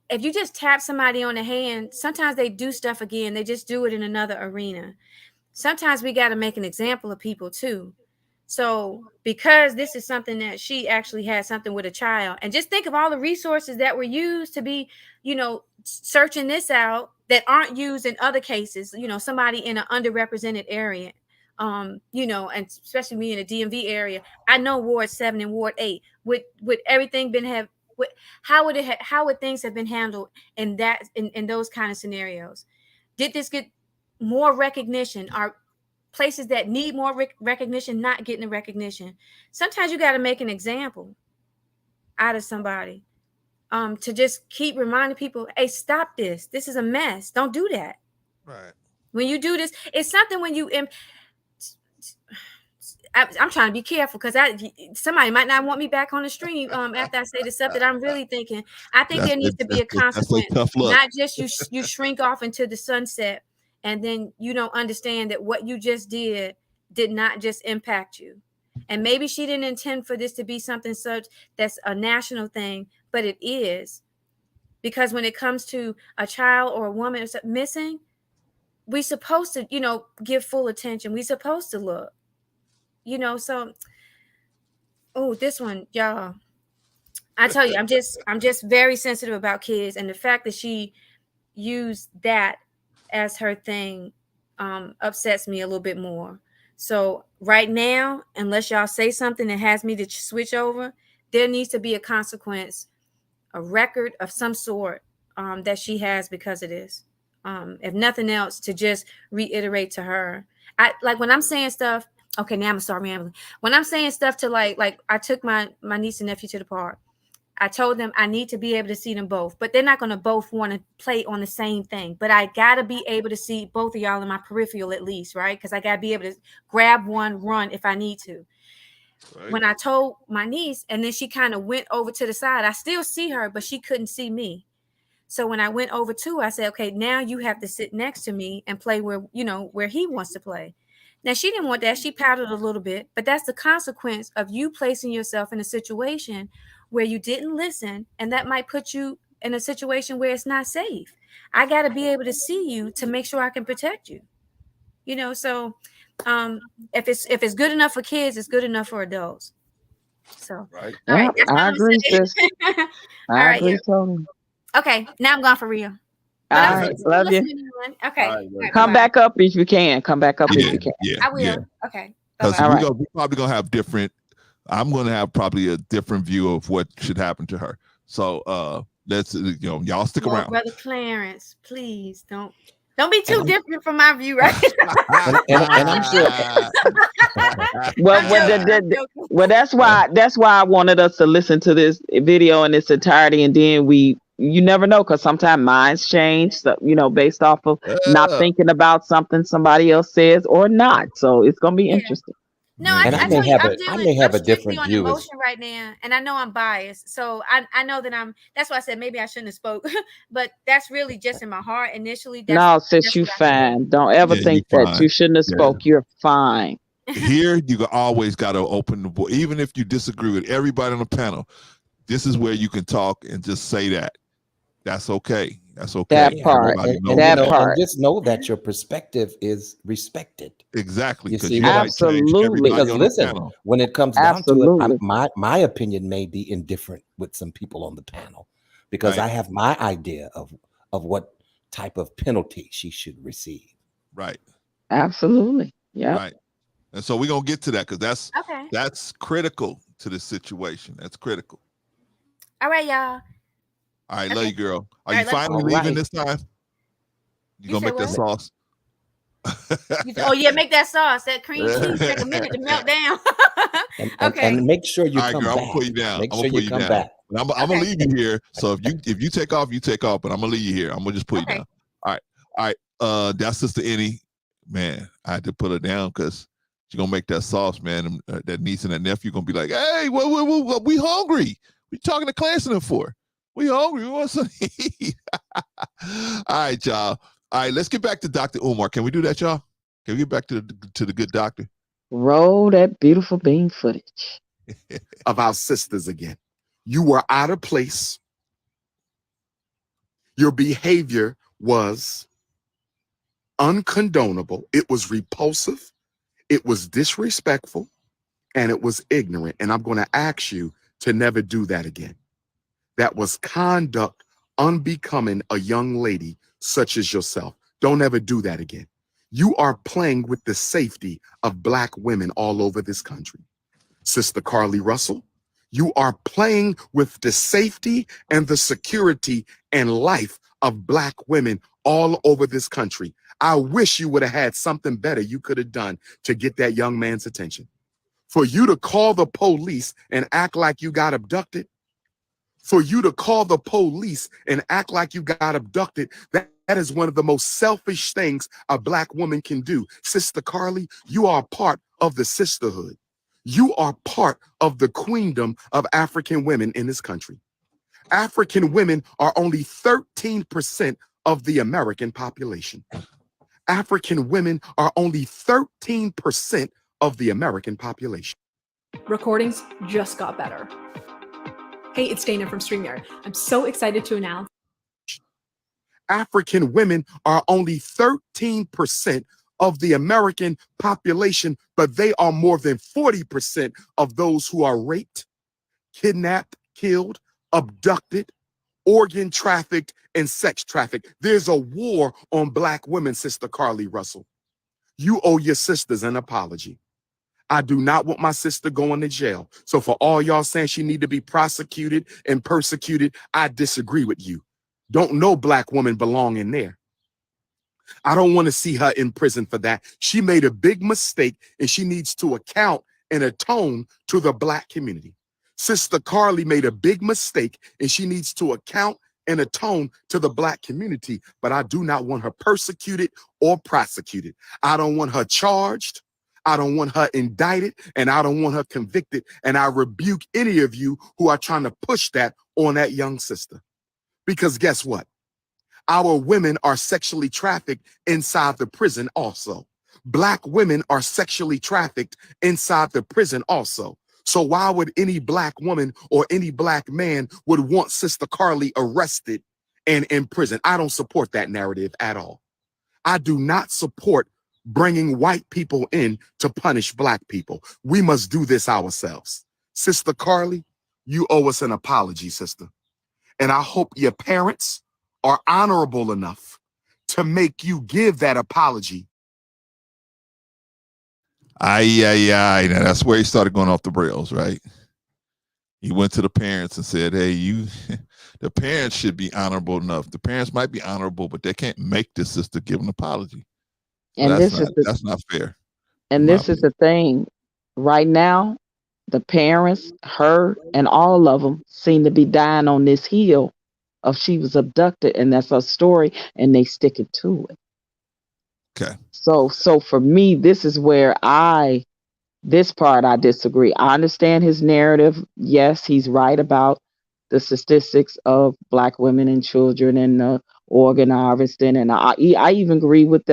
if you just tap somebody on the hand, sometimes they do stuff again. They just do it in another arena. Sometimes we got to make an example of people too. So because this is something that she actually had something with a child, and just think of all the resources that were used to be, searching this out that aren't used in other cases, somebody in an underrepresented area, and especially me in the DMV area. I know Ward 7 and Ward 8 with everything how would things have been handled in those kind of scenarios? Did this get more recognition? Are places that need more recognition not getting the recognition? Sometimes you got to make an example out of somebody, to just keep reminding people, hey, stop this. This is a mess. Don't do that. Right. When you do this, it's something when you I'm trying to be careful because somebody might not want me back on the stream after I say the stuff that I'm really thinking. I think there needs to be a consequence, tough luck. not just you shrink off into the sunset and then you don't understand that what you just did not just impact you. And maybe she didn't intend for this to be something such that's a national thing, but it is. Because when it comes to a child or a woman missing, we're supposed to, give full attention. We're supposed to look. So this one, y'all. I tell you, I'm just very sensitive about kids, and the fact that she used that as her thing upsets me a little bit more. So right now, unless y'all say something that has me to switch over, there needs to be a consequence, a record of some sort that she has because of this. If nothing else, to just reiterate to her. I like when I'm saying stuff. Okay, now I'm gonna start rambling. When I'm saying stuff to like I took my niece and nephew to the park. I told them I need to be able to see them both, but they're not going to both want to play on the same thing. But I got to be able to see both of y'all in my peripheral at least, right? Because I got to be able to grab one, run if I need to. Right. When I told my niece, and then she kind of went over to the side, I still see her, but she couldn't see me. So when I went over to her, I said, okay, now you have to sit next to me and play where he wants to play. Now, she didn't want that. She pouted a little bit, but that's the consequence of you placing yourself in a situation where you didn't listen, and that might put you in a situation where it's not safe. I got to be able to see you to make sure I can protect you. So if it's good enough for kids, it's good enough for adults. So, right. All right, I agree, sis. I agree totally. Okay, now I'm gone for real. All right, love you. Okay, come back up if you can. Come back up if you can. I will. Yeah. Okay. Because we're probably gonna have different. I'm gonna have probably a different view of what should happen to her. So let's y'all stick around. Brother Clarence, please don't be too different from my view, right? and I'm sure. Well, that's why I wanted us to listen to this video in its entirety, and then you never know, because sometimes minds change, so, based off of not thinking about something somebody else says or not. So it's gonna be interesting. No, I may have a different view right now, and I know I'm biased, so I know that that's why I said maybe I shouldn't have spoke, but that's really just in my heart initially. No, sis, you fine. Don't ever think that you shouldn't have spoke. You're fine. Here, you always got to open the book, even if you disagree with everybody on the panel. This is where you can talk and just say that. That's okay. That's okay. That part. And just know that your perspective is respected. Exactly. You see, absolutely. Because listen, when it comes down to it, my opinion may be indifferent with some people on the panel, because I have my idea of what type of penalty she should receive. Right. Absolutely. Yeah. Right. And so we're gonna get to that, because that's critical to the situation. That's critical. All right, y'all. All right, love you, girl. Are you finally leaving this time? You gonna make that sauce? Make that sauce. That cream cheese take a minute to melt down. And make sure you come back. I'm gonna put you down. Make sure you come back. I'm gonna leave you here. So if you take off, you take off. But I'm gonna leave you here. I'm gonna just put you down. All right. That's Sister Annie. Man, I had to put her down because she's gonna make that sauce, man. And that niece and that nephew gonna be like, "Hey, we hungry. What you talking to Clancy for? We hungry. We want something to eat." All right, y'all. All right, let's get back to Dr. Umar. Can we do that, y'all? Can we get back to the good doctor? Roll that beautiful bean footage of our sisters again. You were out of place. Your behavior was uncondonable. It was repulsive. It was disrespectful, and it was ignorant. And I'm going to ask you to never do that again. That was conduct unbecoming a young lady such as yourself. Don't ever do that again. You are playing with the safety of Black women all over this country. Sister Carlee Russell, you are playing with the safety and the security and life of Black women all over this country. I wish you would have had something better you could have done to get that young man's attention. For you to call the police and act like you got abducted, that That is one of the most selfish things a Black woman can do. Sister Carlee, you are part of the sisterhood. You are part of the queendom of African women in this country. African women are only 13% of the American population. African women are only 13% of the American population. Recordings just got better. Hey, it's Dana from StreamYard. I'm so excited to announce African women are only 13% of the American population, but they are more than 40% of those who are raped, kidnapped, killed, abducted, organ trafficked, and sex trafficked. There's a war on Black women, Sister Carlee Russell. You owe your sisters an apology. I do not want my sister going to jail. So for all y'all saying she need to be prosecuted and persecuted, I disagree with you. Don't no Black woman belong in there. I don't want to see her in prison for that. She made a big mistake and she needs to account and atone to the Black community. Sister Carlee made a big mistake and she needs to account and atone to the Black community, but I do not want her persecuted or prosecuted. I don't want her charged. I don't want her indicted, and I don't want her convicted. And I rebuke any of you who are trying to push that on that young sister. Because guess what? Our women are sexually trafficked inside the prison also. Black women are sexually trafficked inside the prison also. So why would any Black woman or any Black man would want Sister Carlee arrested and in prison? I don't support that narrative at all. I do not support bringing white people in to punish Black people. We must do this ourselves. Sister Carlee, you owe us an apology, sister. And I hope your parents are honorable enough to make you give that apology. Now that's where he started going off the rails, right? He went to the parents and said, hey, the parents should be honorable enough. The parents might be honorable, but they can't make the sister give an apology. And That's not fair. And this is the thing. Right now, the parents, her, and all of them seem to be dying on this hill of she was abducted, and that's her story, and they sticking to it. Okay. So for me, this is where this part I disagree. I understand his narrative. Yes, he's right about the statistics of Black women and children and the organ harvesting, and I even agree with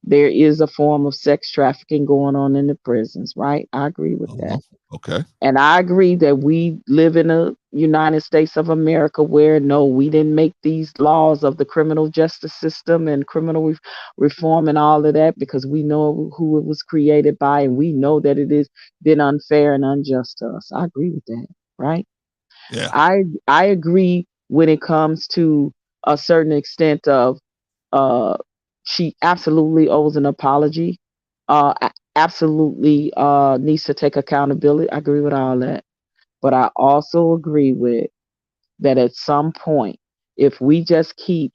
there is a form of sex trafficking going on in the prisons, right? I agree with that. Okay. And I agree that we live in a United States of America where, no, we didn't make these laws of the criminal justice system and criminal reform and all of that because we know who it was created by, and we know that it has been unfair and unjust to us. I agree with that, right? Yeah. I agree when it comes to a certain extent of she absolutely owes an apology. Absolutely needs to take accountability. I agree with all that. But I also agree with that at some point, if we just keep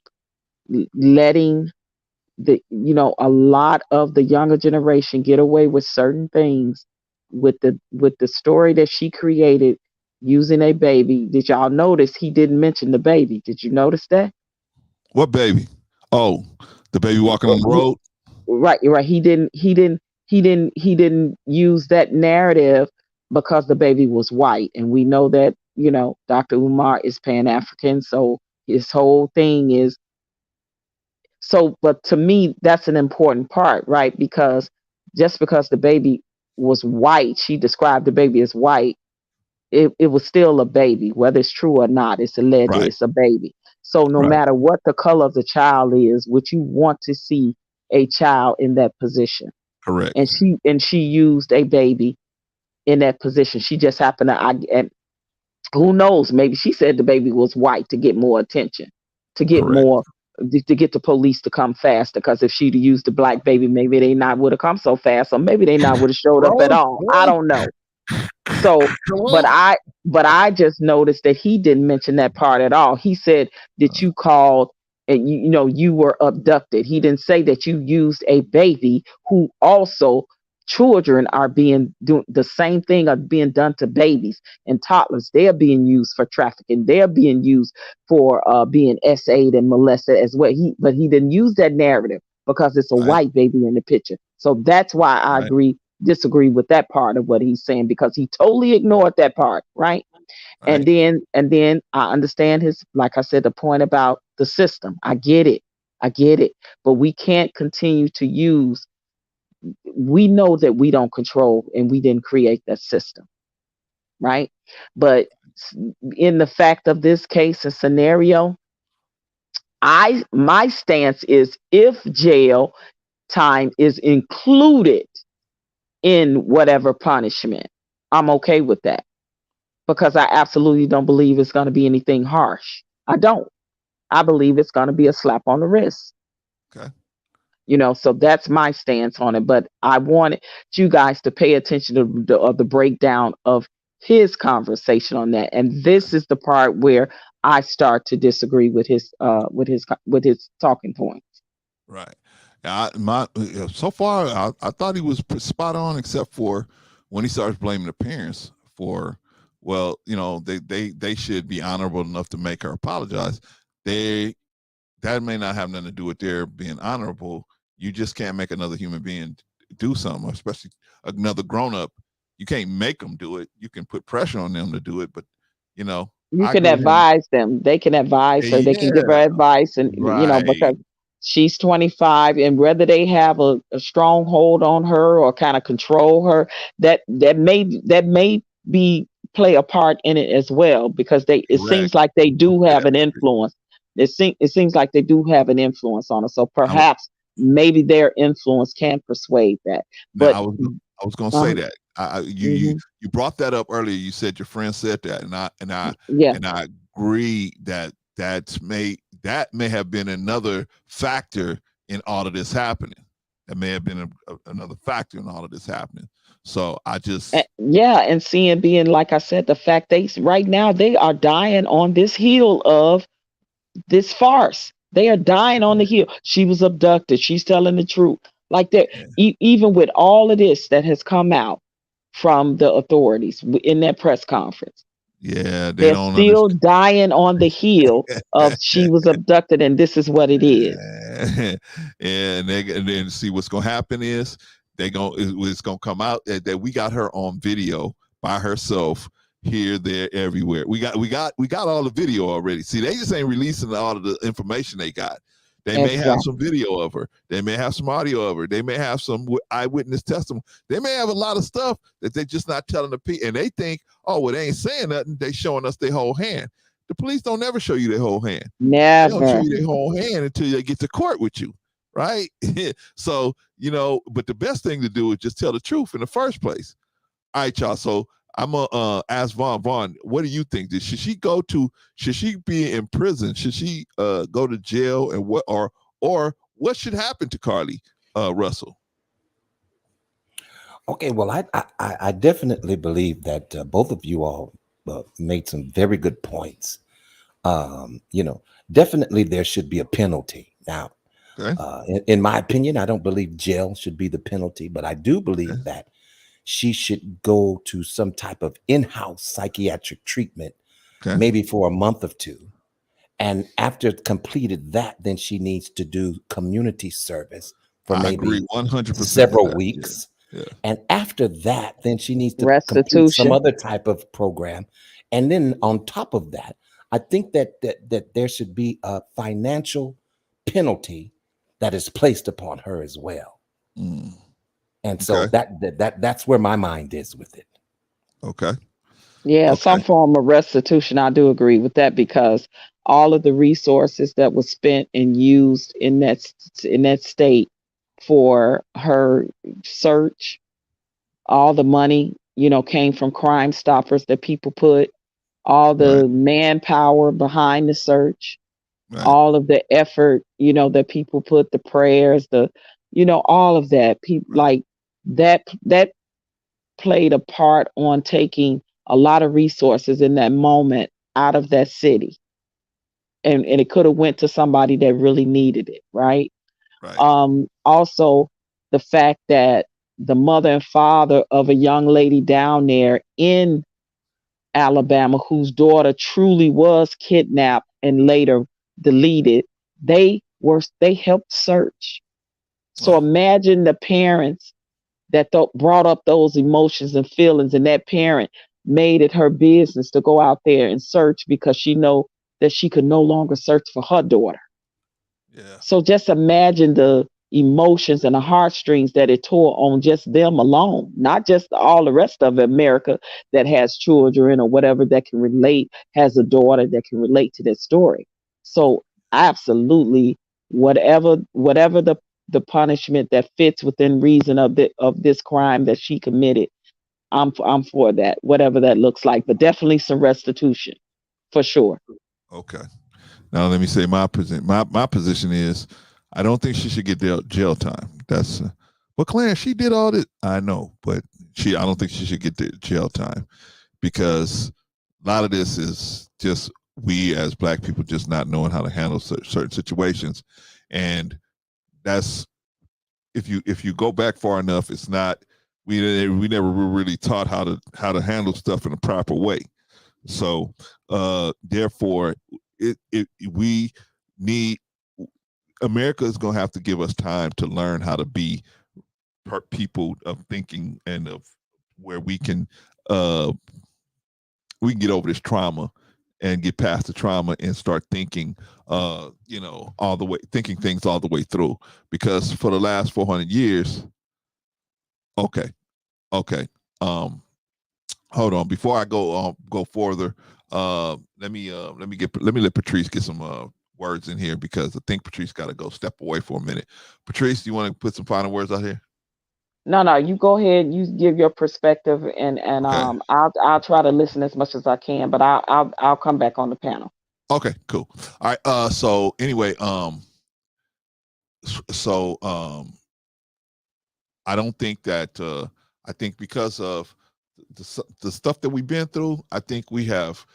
letting a lot of the younger generation get away with certain things with the story that she created using a baby. Did y'all notice he didn't mention the baby? Did you notice that? What baby? Oh, the baby walking on the road? Right. He didn't use that narrative because the baby was white. And we know that, Dr. Umar is Pan-African. So his whole thing is but to me, that's an important part, right? Because just because the baby was white, she described the baby as white, it was still a baby, whether it's true or not. It's alleged it's a baby. So no matter what the color of the child is, what you want to see a child in that position. Correct. And she used a baby in that position. She just happened and who knows, maybe she said the baby was white to get more attention, to get more, to get the police to come faster. Because if she'd used the black baby, maybe they not would have come so fast, or maybe they not would have showed up at all. I don't know. So, but I just noticed that he didn't mention that part at all. He said that you called and you were abducted. He didn't say that you used a baby who also children are being doing the same thing are being done to babies and toddlers. They are being used for trafficking. They are being used for being SA'd and molested as well. But he didn't use that narrative because it's a white baby in the picture. So that's why I disagree with that part of what he's saying, because he totally ignored that part, right? And then I understand his, like I said, the point about the system. I get it. But we can't continue to use, we know that we don't control and we didn't create that system, right? But in the fact of this case and scenario, my stance is, if jail time is included in whatever punishment, I'm okay with that, because I absolutely don't believe it's going to be anything harsh. I don't. I believe it's going to be a slap on the wrist. Okay. So that's my stance on it. But I wanted you guys to pay attention to the breakdown of his conversation on that. And this is the part where I start to disagree with his talking points. Right. So far, I thought he was spot on, except for when he starts blaming the parents for, well, they should be honorable enough to make her apologize. That may not have nothing to do with their being honorable. You just can't make another human being do something, especially another grown up. You can't make them do it. You can put pressure on them to do it, but you can advise them. They can advise her. They can give her advice, and because she's 25, and whether they have a strong hold on her or kind of control her, that may be play a part in it as well, because it seems like they do have an influence. It seems like they do have an influence on her. So perhaps maybe their influence can persuade that. But I was going to say that you brought that up earlier. You said your friend said that, and I agree that may have been another factor in all of this happening. That may have been another factor in all of this happening. So I just and seeing, being, like I said, the fact right now they are dying on this heel of this farce. They are dying on the heel. She was abducted. She's telling the truth. Like that, even with all of this that has come out from the authorities in that press conference. Yeah, they're still dying on the heel of she was abducted, and this is what it is. And then see what's gonna happen is it's gonna come out that we got her on video by herself. Here, there, everywhere. We got all the video already. See, they just ain't releasing all of the information they got. They may have some video of her. They may have some audio of her. They may have some eyewitness testimony. They may have a lot of stuff that they're just not telling the people. And they think, oh, well, they ain't saying nothing. They showing us their whole hand. The police don't never show you their whole hand. Never. They don't show you their whole hand until they get to court with you, right? So, but the best thing to do is just tell the truth in the first place. All right, y'all. So I'm gonna ask Vaughn, what do you think? Should she be in prison? Should she go to jail? And or what should happen to Carlee Russell? Okay, well, I definitely believe that both of you all made some very good points. Definitely there should be a penalty. Now, in my opinion, I don't believe jail should be the penalty, but I do believe that she should go to some type of in-house psychiatric treatment, maybe for a month or two. And after completed that, then she needs to do community service for maybe 100% several weeks. Yeah. And after that, then she needs to restitution, complete some other type of program. And then on top of that, I think that there should be a financial penalty that is placed upon her as well. And so that's where my mind is with it. Okay. Yeah, some form of restitution. I do agree with that, because all of the resources that was spent and used in that state for her search, all the money, came from Crime Stoppers that people put, all the manpower behind the search, all of the effort, that people put, the prayers, all of that. People like that played a part on taking a lot of resources in that moment out of that city. And it could have went to somebody that really needed it, right? Also, the fact that the mother and father of a young lady down there in Alabama whose daughter truly was kidnapped and later deleted. They helped search. So imagine the parents that brought up those emotions and feelings, and that parent made it her business to go out there and search because she know that she could no longer search for her daughter. So just imagine the emotions and the heartstrings that it tore on just them alone, not just all the rest of America that has children or whatever that can relate, has a daughter that can relate to this story. So absolutely, whatever the punishment that fits within reason of this crime that she committed, I'm for that, whatever that looks like, but definitely some restitution for sure. Okay. Now let me say my position is, I don't think she should get jail time. That's, but Clarence, she did all this. I know, but I don't think she should get the jail time, because a lot of this is just we as Black people just not knowing how to handle certain situations, and that's if you go back far enough, it's not we never were really taught how to handle stuff in a proper way. So therefore, we need, America is going to have to give us time to learn how to be people of thinking and of where we can get over this trauma and get past the trauma and start thinking, all the way, thinking things all the way through. Because for the last 400 years, okay, hold on. Before I go further, let me let Patrice get some words in here, because I think Patrice got to go step away for a minute. Patrice, do you want to put some final words out here? No, you go ahead. You give your perspective, and Okay. I'll try to listen as much as I can, but I'll come back on the panel. Okay, cool. All right. So anyway, I don't think that I think because of the stuff that we've been through, I think we have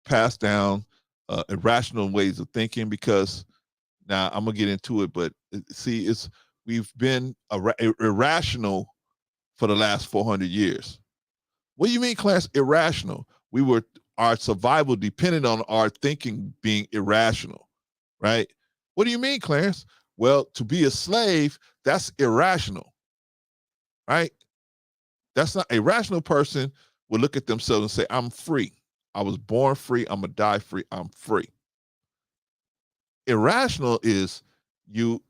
passed down irrational ways of thinking. Because now I'm gonna get into it, but see, we've been irrational for the last 400 years. What do you mean, Clarence? Irrational? Our survival depended on our thinking being irrational, right? What do you mean, Clarence? Well, to be a slave, that's irrational, right? That's not a rational person would look at themselves and say, I'm free. I was born free. I'm gonna die free. I'm free. Irrational is you've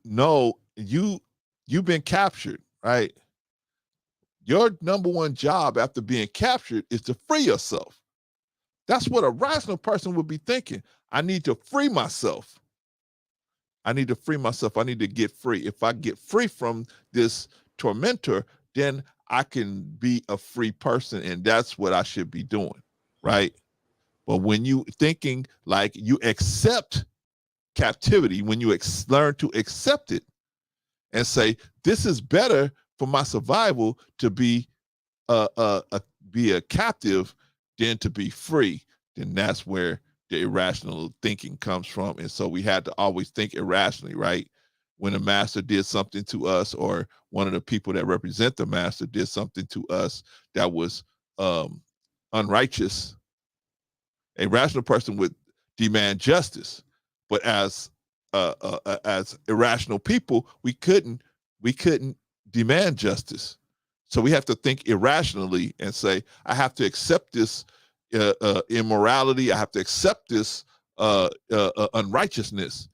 been captured, right? Your number one job after being captured is to free yourself. That's what a rational person would be thinking. I need to free myself. I need to free myself. I need to get free. If I get free from this tormentor, then I can be a free person, and that's what I should be doing, right? But when you thinking like you accept captivity, when you learn to accept it and say, this is better for my survival to be a captive than to be free, then that's where the irrational thinking comes from. And so we had to always think irrationally, right? When a master did something to us, or one of the people that represent the master did something to us that was unrighteous, a rational person would demand justice. But as irrational people, we couldn't demand justice. So we have to think irrationally and say, I have to accept this immorality. I have to accept this unrighteousness.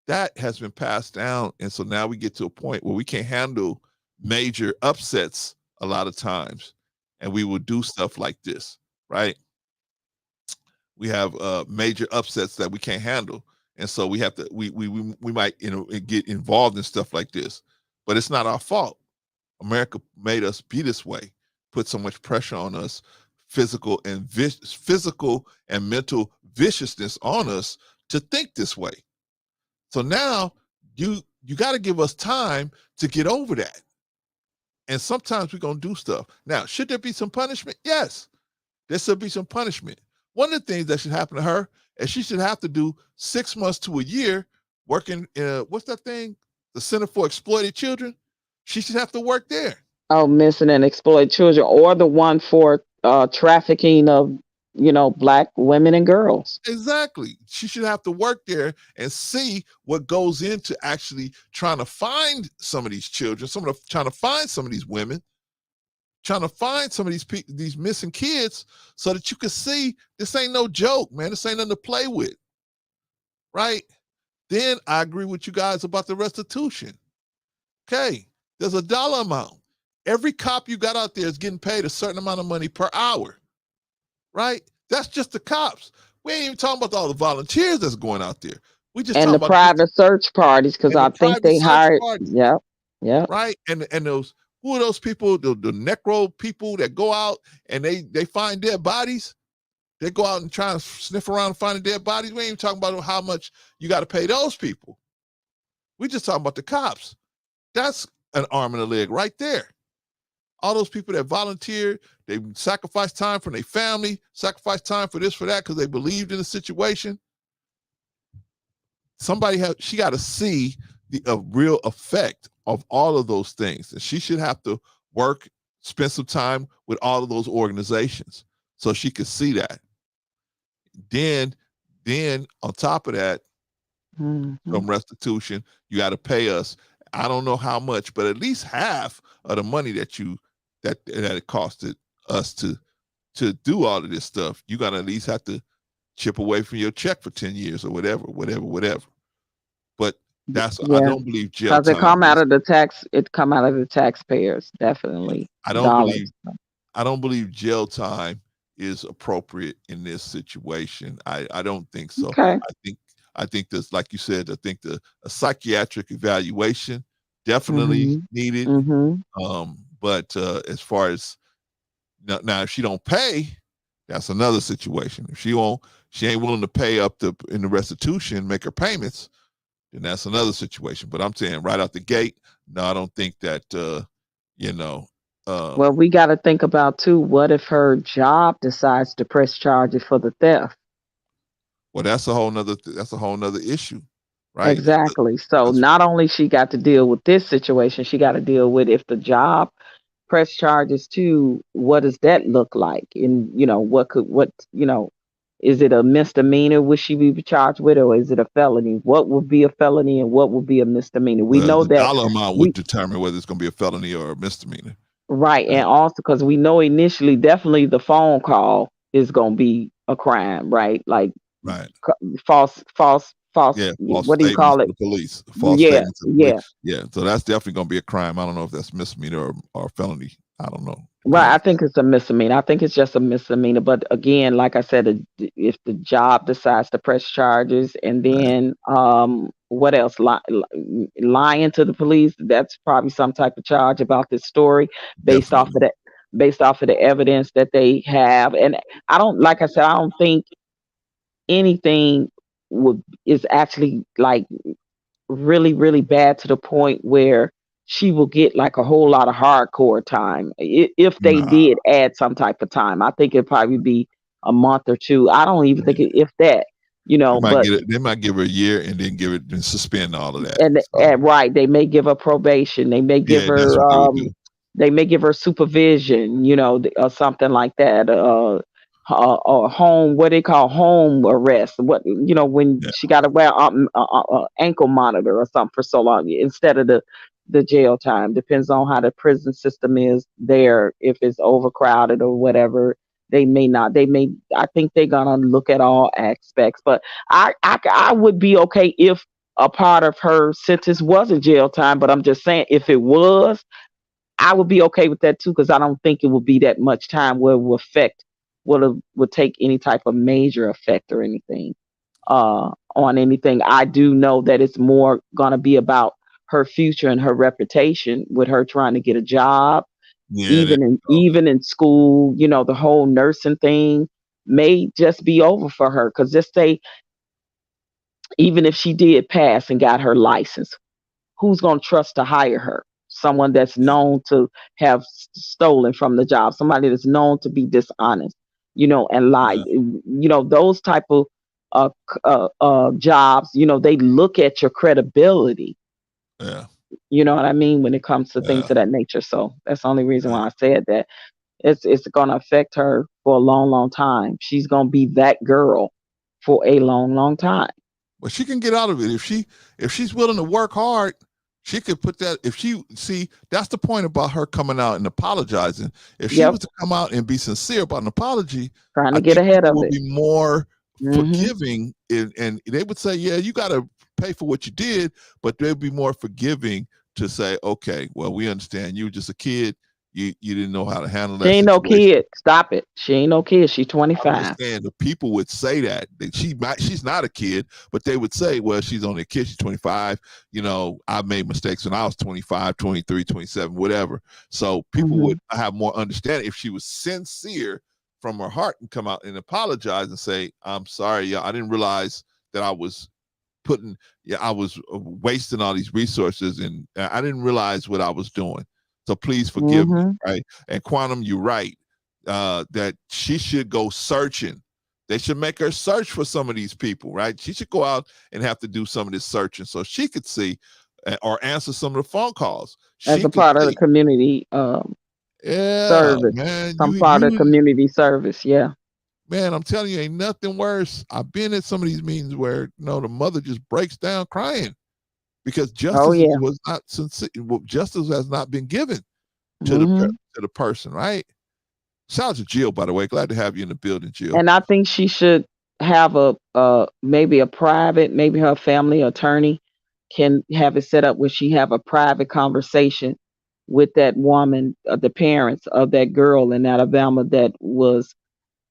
That has been passed down. And so now we get to a point where we can't handle major upsets a lot of times. And we will do stuff like this, right? We have major upsets that we can't handle. And so we have to, we might, get involved in stuff like this, but it's not our fault. America made us be this way, put so much pressure on us, physical and mental viciousness on us to think this way. So now you got to give us time to get over that. And sometimes we're going to do stuff. Now, should there be some punishment? Yes, there should be some punishment. One of the things that should happen to her is she should have to do 6 months to a year working, what's that thing? The Center for Exploited Children. She should have to work there. Oh, missing and exploited children, or the one for trafficking of, black women and girls. Exactly. She should have to work there and see what goes into actually trying to find some of these children, trying to find some of these women, trying to find some of these missing kids, so that you can see this ain't no joke, man. This ain't nothing to play with, right? Then I agree with you guys about the restitution. Okay, there's a dollar amount. Every cop you got out there is getting paid a certain amount of money per hour, right? That's just the cops. We ain't even talking about all the volunteers that's going out there. We just And talking the about private search parties, because I think they hired. Yep. Yep. Right. And those, who are those people? The necro people that go out and they find dead bodies. They go out and try and sniff around and find dead bodies. We ain't even talking about how much you got to pay those people. We just talking about the cops. That's an arm and a leg right there. All those people that volunteered, they sacrificed time from their family, sacrificed time for this, for that, because they believed in the situation. She got to see the real effect of all of those things. And she should have to spend some time with all of those organizations so she could see that. Then on top of that, some restitution, you got to pay us. I don't know how much, but at least half of the money that it costed us to do all of this stuff. You got to at least have to chip away from your check for 10 years or whatever. But I don't believe jail time. Because it come out of the taxpayers, definitely. I don't believe jail time is appropriate in this situation. I don't think so. Okay. I think this, like you said, I think a psychiatric evaluation definitely needed. But as far as now, if she don't pay, that's another situation. If she ain't willing to pay up in the restitution, make her payments, then that's another situation. But I'm saying right out the gate, no, I don't think that well, we got to think about too, what if her job decides to press charges for the theft? Well, that's a whole nother issue, right? Exactly. So not only she got to deal with this situation, she got to deal with, if the job press charges too, what does that look like? And is it a misdemeanor? Would she be charged with, or is it a felony? What would be a felony and what would be a misdemeanor? We know the that dollar amount would determine whether it's going to be a felony or a misdemeanor. Right. And also because we know initially, definitely the phone call is going to be a crime, right? Like false, yeah, what do you call it? The police. False statements to the police. Yeah. So that's definitely going to be a crime. I don't know if that's misdemeanor or felony. I don't know. Right. I think it's a misdemeanor. I think it's just a misdemeanor. But again, like I said, if the job decides to press charges, and then what else? Lying to the police, that's probably some type of charge about this story based off of the evidence that they have. And I don't think anything is actually like really, really bad to the point where she will get like a whole lot of hardcore time. If they did add some type of time, I think it'd probably be a month or two. I don't even think if that, they might give her a year and then suspend all of that. And right, they may give her probation. They may give her supervision, or something like that. Or home, what they call home arrest. When she got to wear ankle monitor or something for so long instead of the jail time. Depends on how the prison system is there. If it's overcrowded or whatever, they may not. I think they're gonna look at all aspects. But I would be okay if a part of her sentence wasn't jail time. But I'm just saying, if it was, I would be okay with that too, because I don't think it would be that much time where it would take any type of major effect or anything on anything. I do know that it's more gonna be about her future and her reputation with her trying to get a job, even in school. The whole nursing thing may just be over for her, because just say, even if she did pass and got her license, who's going to trust to hire her? Someone that's known to have stolen from the job, somebody that's known to be dishonest, and lie. Those type of jobs, they look at your credibility. Yeah. You know what I mean? When it comes to things of that nature. So that's the only reason why I said that. It's going to affect her for a long, long time. She's going to be that girl for a long, long time. But she can get out of it if she's willing to work hard. She could put that. That's the point about her coming out and apologizing. If she was to come out and be sincere about an apology, trying to get ahead of will it, be more forgiving, and they would say, yeah, you got to pay for what you did, but they'd be more forgiving to say, okay, well, we understand you were just a kid. You didn't know how to handle that. She ain't situation. no kid. Stop it. She ain't no kid. She's 25. I understand the people would say that she's not a kid, but they would say, well, she's only a kid. She's 25. You know, I made mistakes when I was 25, 23, 27, whatever. So people would have more understanding if she was sincere from her heart and come out and apologize and say, I'm sorry, I didn't realize that I was I was wasting all these resources and I didn't realize what I was doing. So please forgive me, right? And Quantum, you're right. That she should go searching. They should make her search for some of these people, right? She should go out and have to do some of this searching so she could see or answer some of the phone calls. As a part of the community service. Man, some part of community service, Man, I'm telling you, ain't nothing worse. I've been at some of these meetings where the mother just breaks down crying because justice was not sincere. Justice has not been given to the person, right? Shout out to Jill, by the way. Glad to have you in the building, Jill. And I think she should have maybe a private, maybe her family attorney can have it set up where she have a private conversation with that woman, the parents of that girl in Alabama that was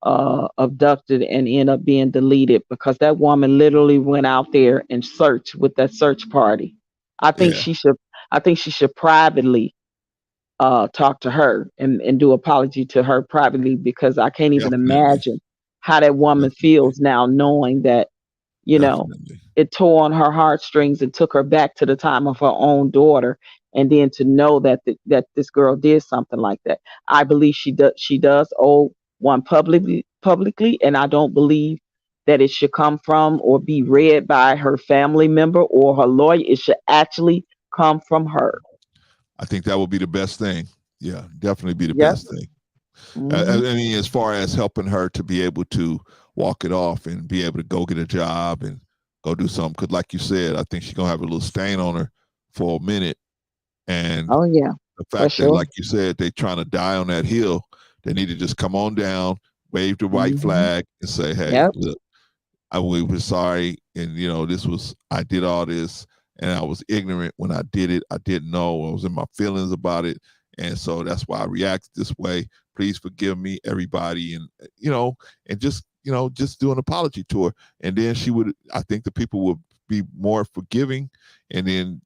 abducted and end up being deleted because that woman literally went out there and searched with that search party. I think she should privately talk to her and do apology to her privately because I can't even imagine how that woman feels now knowing that it tore on her heartstrings and took her back to the time of her own daughter, and then to know that that this girl did something like that. I believe she does owe one publicly, and I don't believe that it should come from or be read by her family member or her lawyer. It should actually come from her. I think that would be the best thing. Yeah, definitely be the best thing. I mean, as far as helping her to be able to walk it off and be able to go get a job and go do something. Because like you said, I think she's going to have a little stain on her for a minute. And the fact that, like you said, they're trying to die on that hill, they need to just come on down, wave the white flag and say, hey, look, we were sorry. And, I did all this. And I was ignorant when I did it. I didn't know. I was in my feelings about it. And so that's why I reacted this way. Please forgive me, everybody. And, and just do an apology to her. And then I think the people would be more forgiving. And then,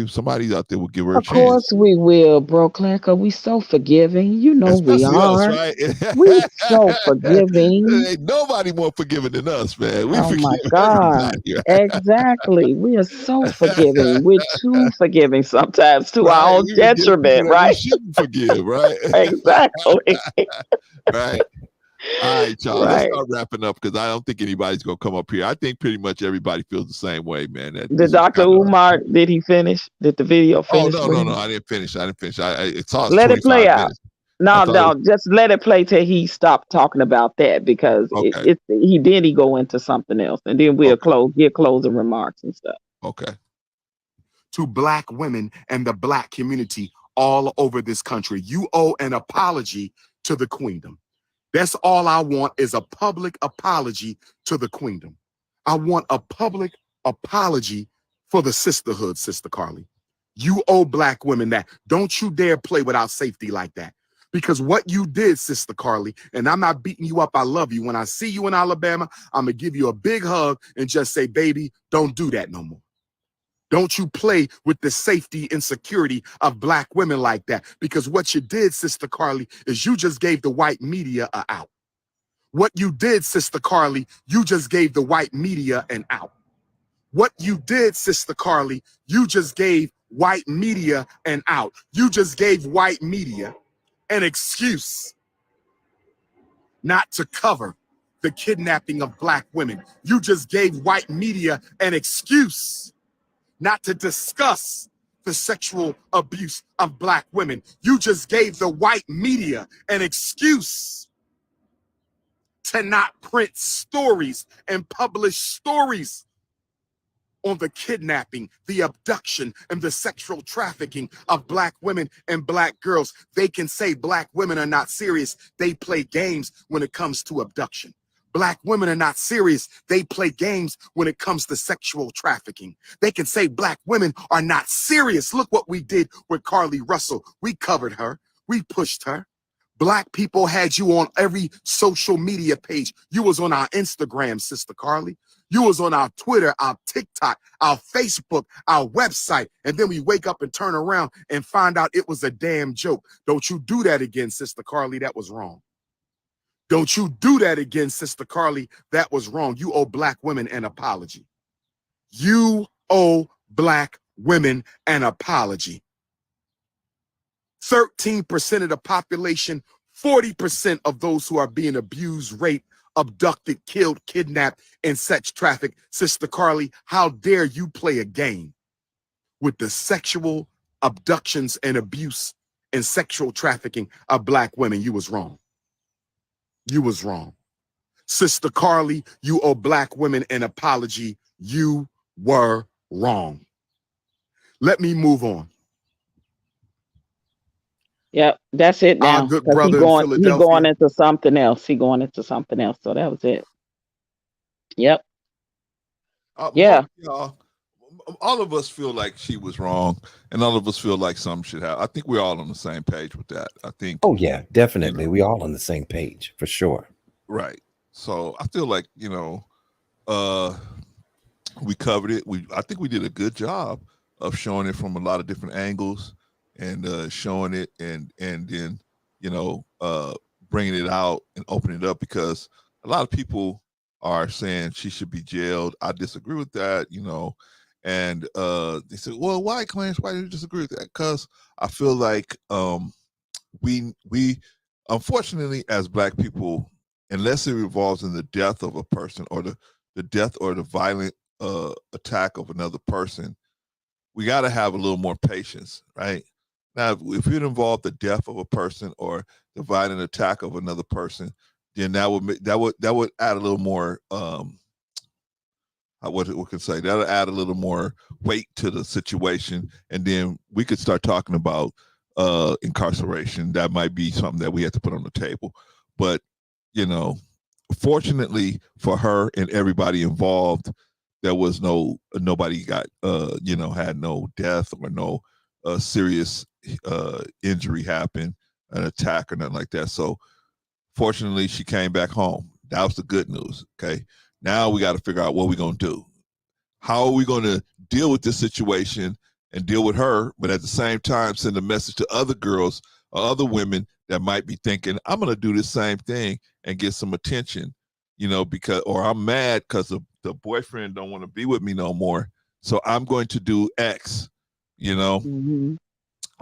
somebody out there will give her a chance. Of course we will, bro, Claire, because we so forgiving. We are. Us, right? We so forgiving. Ain't nobody more forgiving than us, man. We forgive my God. Exactly. We are so forgiving. We're too forgiving sometimes to our own detriment, right? We shouldn't forgive, right? Exactly. Right. All right, y'all. Let's start wrapping up because I don't think anybody's gonna come up here. I think pretty much everybody feels the same way, man. Did Dr. Umar? Did he finish? Did the video finish? Oh no, I didn't finish. I saw let it play out. No, just let it play till he stopped talking about that because he go into something else, and then we'll get closing remarks and stuff. Okay. To Black women and the Black community all over this country, you owe an apology to the Queendom. That's all I want is a public apology to the Queendom. I want a public apology for the sisterhood, Sister Carlee. You owe Black women that. Don't you dare play without safety like that. Because what you did, Sister Carlee, and I'm not beating you up, I love you. When I see you in Alabama, I'm going to give you a big hug and just say, baby, don't do that no more. Don't you play with the safety and security of Black women like that. Because what you did, Sister Carlee, is you just gave the white media an out. What you did, Sister Carlee, you just gave the white media an out. What you did, Sister Carlee, you just gave white media an out. You just gave white media an excuse not to cover the kidnapping of Black women. You just gave white media an excuse not to discuss the sexual abuse of Black women. You just gave the white media an excuse to not print stories and publish stories on the kidnapping, the abduction, and the sexual trafficking of Black women and Black girls. They can say Black women are not serious. They play games when it comes to abduction. Black women are not serious. They play games when it comes to sexual trafficking. They can say Black women are not serious. Look what we did with Carlee Russell. We covered her. We pushed her. Black people had you on every social media page. You was on our Instagram, Sister Carlee. You was on our Twitter, our TikTok, our Facebook, our website. And then we wake up and turn around and find out it was a damn joke. Don't you do that again, Sister Carlee. That was wrong. Don't you do that again, Sister Carlee. That was wrong. You owe Black women an apology. You owe Black women an apology. 13% of the population, 40% of those who are being abused, raped, abducted, killed, kidnapped, and sex trafficked. Sister Carlee, how dare you play a game with the sexual abductions and abuse and sexual trafficking of Black women? You was wrong. You was wrong. Sister Carlee, you owe Black women an apology. You were wrong. Let me move on. Yep, that's it now. Our good 'Cause brother he in going Philadelphia. into something else. He going into something else. So that was it. Yep. Yeah. Y'all, all of us feel like she was wrong, and all of us feel like some should have. I think we're all on the same page with that. I think. Oh yeah, definitely. We all on the same page for sure. Right. So I feel like, we covered it. I think we did a good job of showing it from a lot of different angles and showing it and then, bringing it out and opening it up, because a lot of people are saying she should be jailed. I disagree with that, and they said, well, why, Clarence? Why do you disagree with that? Because I feel like we unfortunately, as Black people, unless it involves in the death of a person or the death or the violent attack of another person, we got to have a little more patience, right? Now, if it involved the death of a person or the violent attack of another person, then that would add a little more what can say, that'll add a little more weight to the situation, and then we could start talking about incarceration. That might be something that we have to put on the table. But fortunately for her and everybody involved, there was nobody got had no death or no serious injury happen, an attack or nothing like that. So fortunately, she came back home. That was the good news. Okay. Now we got to figure out what we're going to do. How are we going to deal with this situation and deal with her, but at the same time send a message to other girls or other women that might be thinking, I'm going to do the same thing and get some attention, because, or I'm mad because the boyfriend don't want to be with me no more. So I'm going to do X, Mm-hmm.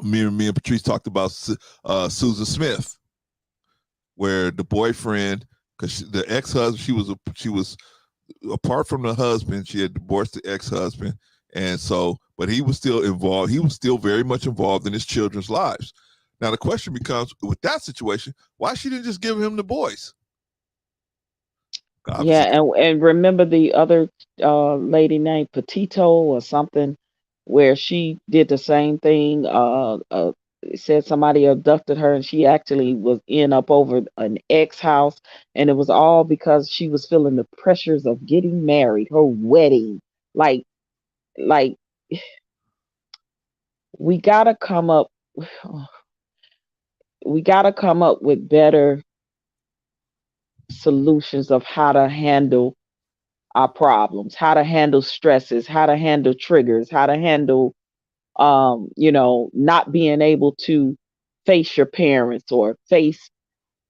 Me and Patrice talked about Susan Smith, where the boyfriend, because the ex-husband, she was apart from the husband, she had divorced the ex-husband, and so, but he was still involved. He was still very much involved in his children's lives. Now the question becomes, with that situation, why she didn't just give him the boys? Yeah, and remember the other lady named Petito or something, where she did the same thing. Said somebody abducted her, and she actually was up over an ex house, and it was all because she was feeling the pressures of getting married, her wedding. Like we gotta come up. We gotta come up with better solutions of how to handle our problems, how to handle stresses, how to handle triggers, how to handle not being able to face your parents or face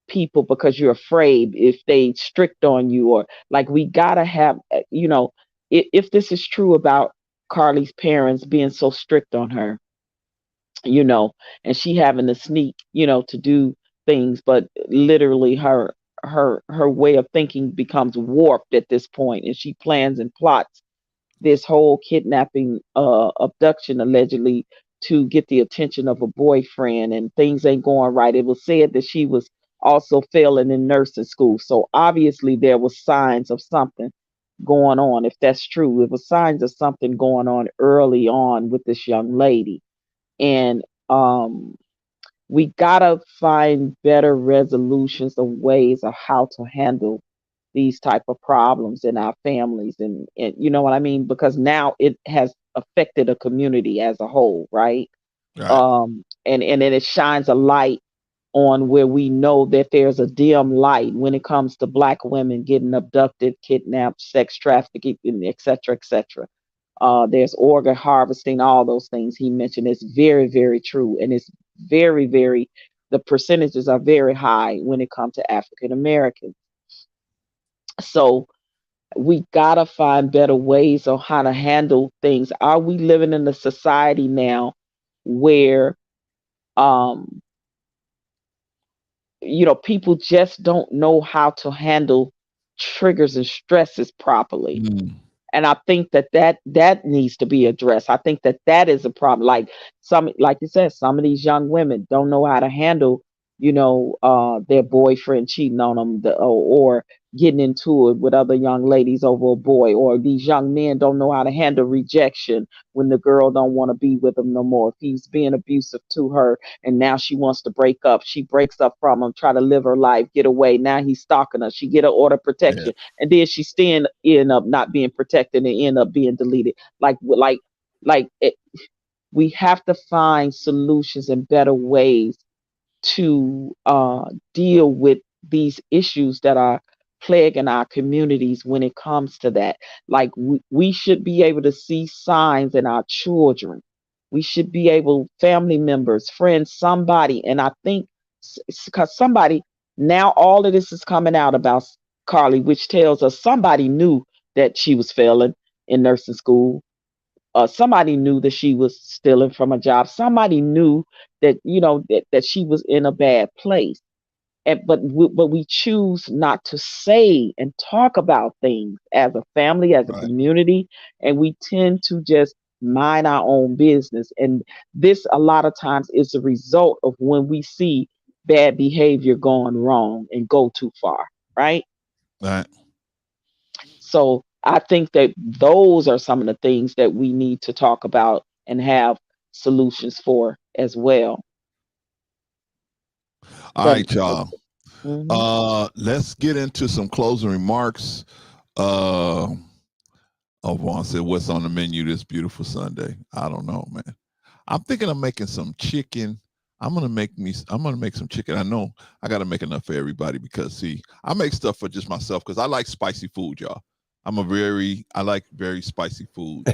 people because you're afraid if they strict on you, or like we gotta have if this is true about Carlee's parents being so strict on her, and she having to sneak, to do things, but literally her way of thinking becomes warped at this point, and she plans and plots this whole kidnapping, abduction allegedly to get the attention of a boyfriend, and things ain't going right. It was said that she was also failing in nursing school. So obviously there was signs of something going on. If that's true, it was signs of something going on early on with this young lady. And we gotta find better resolutions of ways of how to handle these type of problems in our families, and you know what I mean, because now it has affected a community as a whole, right? Right. And then it shines a light on where we know that there's a dim light when it comes to Black women getting abducted, kidnapped, sex trafficking, and et cetera, et cetera. There's organ harvesting, all those things he mentioned. It's very, very true. And it's very, very, the percentages are very high when it comes to African Americans. So we gotta find better ways on how to handle things. Are we living in a society now where um people just don't know how to handle triggers and stresses properly? Mm. And I think that needs to be addressed. I think that is a problem. Like you said, some of these young women don't know how to handle, their boyfriend cheating on them, or getting into it with other young ladies over a boy, or these young men don't know how to handle rejection when the girl don't want to be with him no more. If he's being abusive to her and now she wants to break up, she breaks up from him, try to live her life, get away. Now he's stalking her. She get an order of protection, and then she still end up not being protected and end up being deleted. We have to find solutions and better ways to deal with these issues that are plaguing our communities when it comes to that. Like we should be able to see signs in our children. We should be able, family members, friends, somebody, and I think because somebody, now all of this is coming out about Carlee, which tells us somebody knew that she was failing in nursing school. Somebody knew that she was stealing from a job. Somebody knew that that she was in a bad place. But we choose not to say and talk about things as a family, as a community, and we tend to just mind our own business. And this, a lot of times, is a result of when we see bad behavior going wrong and go too far, right? Right. So I think that those are some of the things that we need to talk about and have solutions for as well. All right, y'all. Mhm. Let's get into some closing remarks. Vaughn said, "What's on the menu this beautiful Sunday?" I don't know, man. I'm thinking of making some chicken. I'm gonna make some chicken. I know I gotta make enough for everybody because see, I make stuff for just myself because I like spicy food, y'all. I like very spicy food,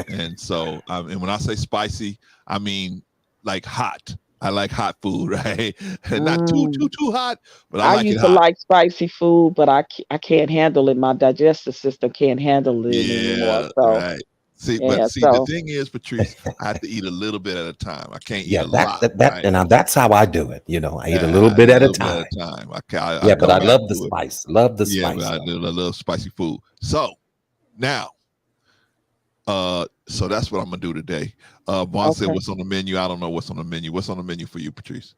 and so and when I say spicy, I mean like hot. I like hot food, right? Not too hot, but I I like it used to hot. like spicy food, but I can't handle it. My digestive system can't handle it anymore. Yeah, So right. See, yeah, the so thing is, Patrice, I have to eat a little bit at a time. I can't eat Yeah, a lot, right? and now that's how I do it. I eat a little Yeah, bit a at a little bit at time. a time. I Yeah, but go I back love the to it. spice. Love the Yeah, but spice. I do a little spicy food. So now, so that's what I'm gonna do today. Vaughn said, okay. "What's on the menu?" I don't know what's on the menu. What's on the menu for you, Patrice?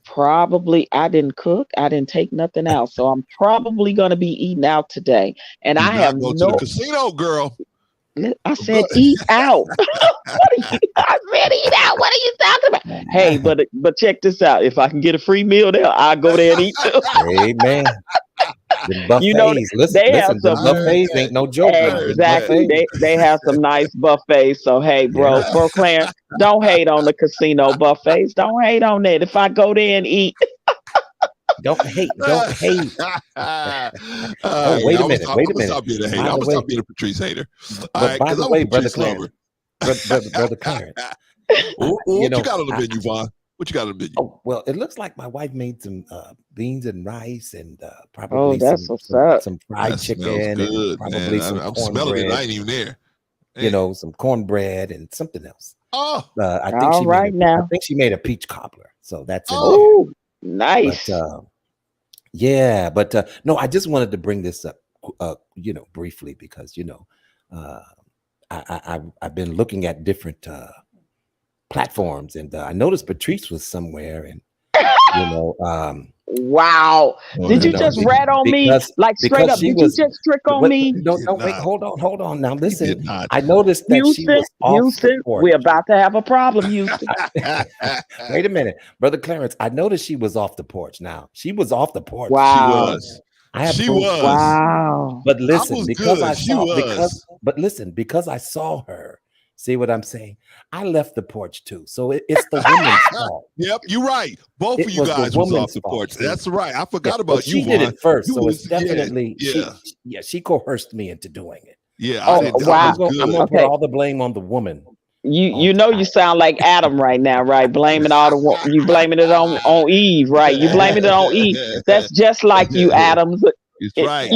Probably I didn't cook. I didn't take nothing out, so I'm probably gonna be eating out today. And Do I have not go to the no. casino, girl. I said eat out. What are you? I said eat out. What are you talking about? Hey, but check this out. If I can get a free meal there, I'll go there and eat too. Amen. The You know, buffets. they have Listen, the some. I heard buffets that. ain't no joke I now. heard Them that. Exactly. buffets. They have some nice buffets. So hey, Yeah. bro, Clarence, don't hate on the casino buffets. Don't hate on that. If I go there and eat, Don't hate. Don't hate. Oh, wait a minute. I'm Wait a gonna minute. stop being a hater. By I'm the gonna way, stop being a Patrice hater. All but right, by because the I'm a way, brother Patrice Clarence, lover. brother Clarence, What you got on the menu, Vaughn? What you got on the menu? Oh, well, it looks like my wife made some beans and rice and oh, probably that's what's up. some fried That smells chicken and good, man. probably some I'm smelling it. cornbread. I ain't even there. Hey. Some cornbread and something else. Oh, I think All right I now. think she made a peach cobbler, so that's in there. Oh, But nice. yeah, but no, I just wanted to bring this up, briefly because I've been looking at different platforms, and I noticed Patrice was somewhere, and Wow. Did you just rat on me? Like straight up, did you just trick on me? No, wait, hold on. Now listen, I noticed that she Houston, was off the porch. we're about to have a problem, Houston. Wait a minute, Brother Clarence. I noticed she was off the porch. Now she was off the porch. Wow. She was. I have She proof. was. Wow. But listen, was because good. I She saw was. because I saw her. See what I'm saying? I left the porch too. So it's the woman's fault. Yep, you're right. Both It of you was the guys was off woman's the fault, porch. see? That's right. I forgot Yeah, about but she you, did Vaughn. it first, You so was- it's definitely yeah. she coerced me into doing it. Yeah, Oh, I did. wow. I was I'm good. gonna put all the blame on the woman. You know you sound like Adam right now, right? Blaming all the you blaming it on Eve, right? You blaming it on Eve. That's just like you, Adams. It's right.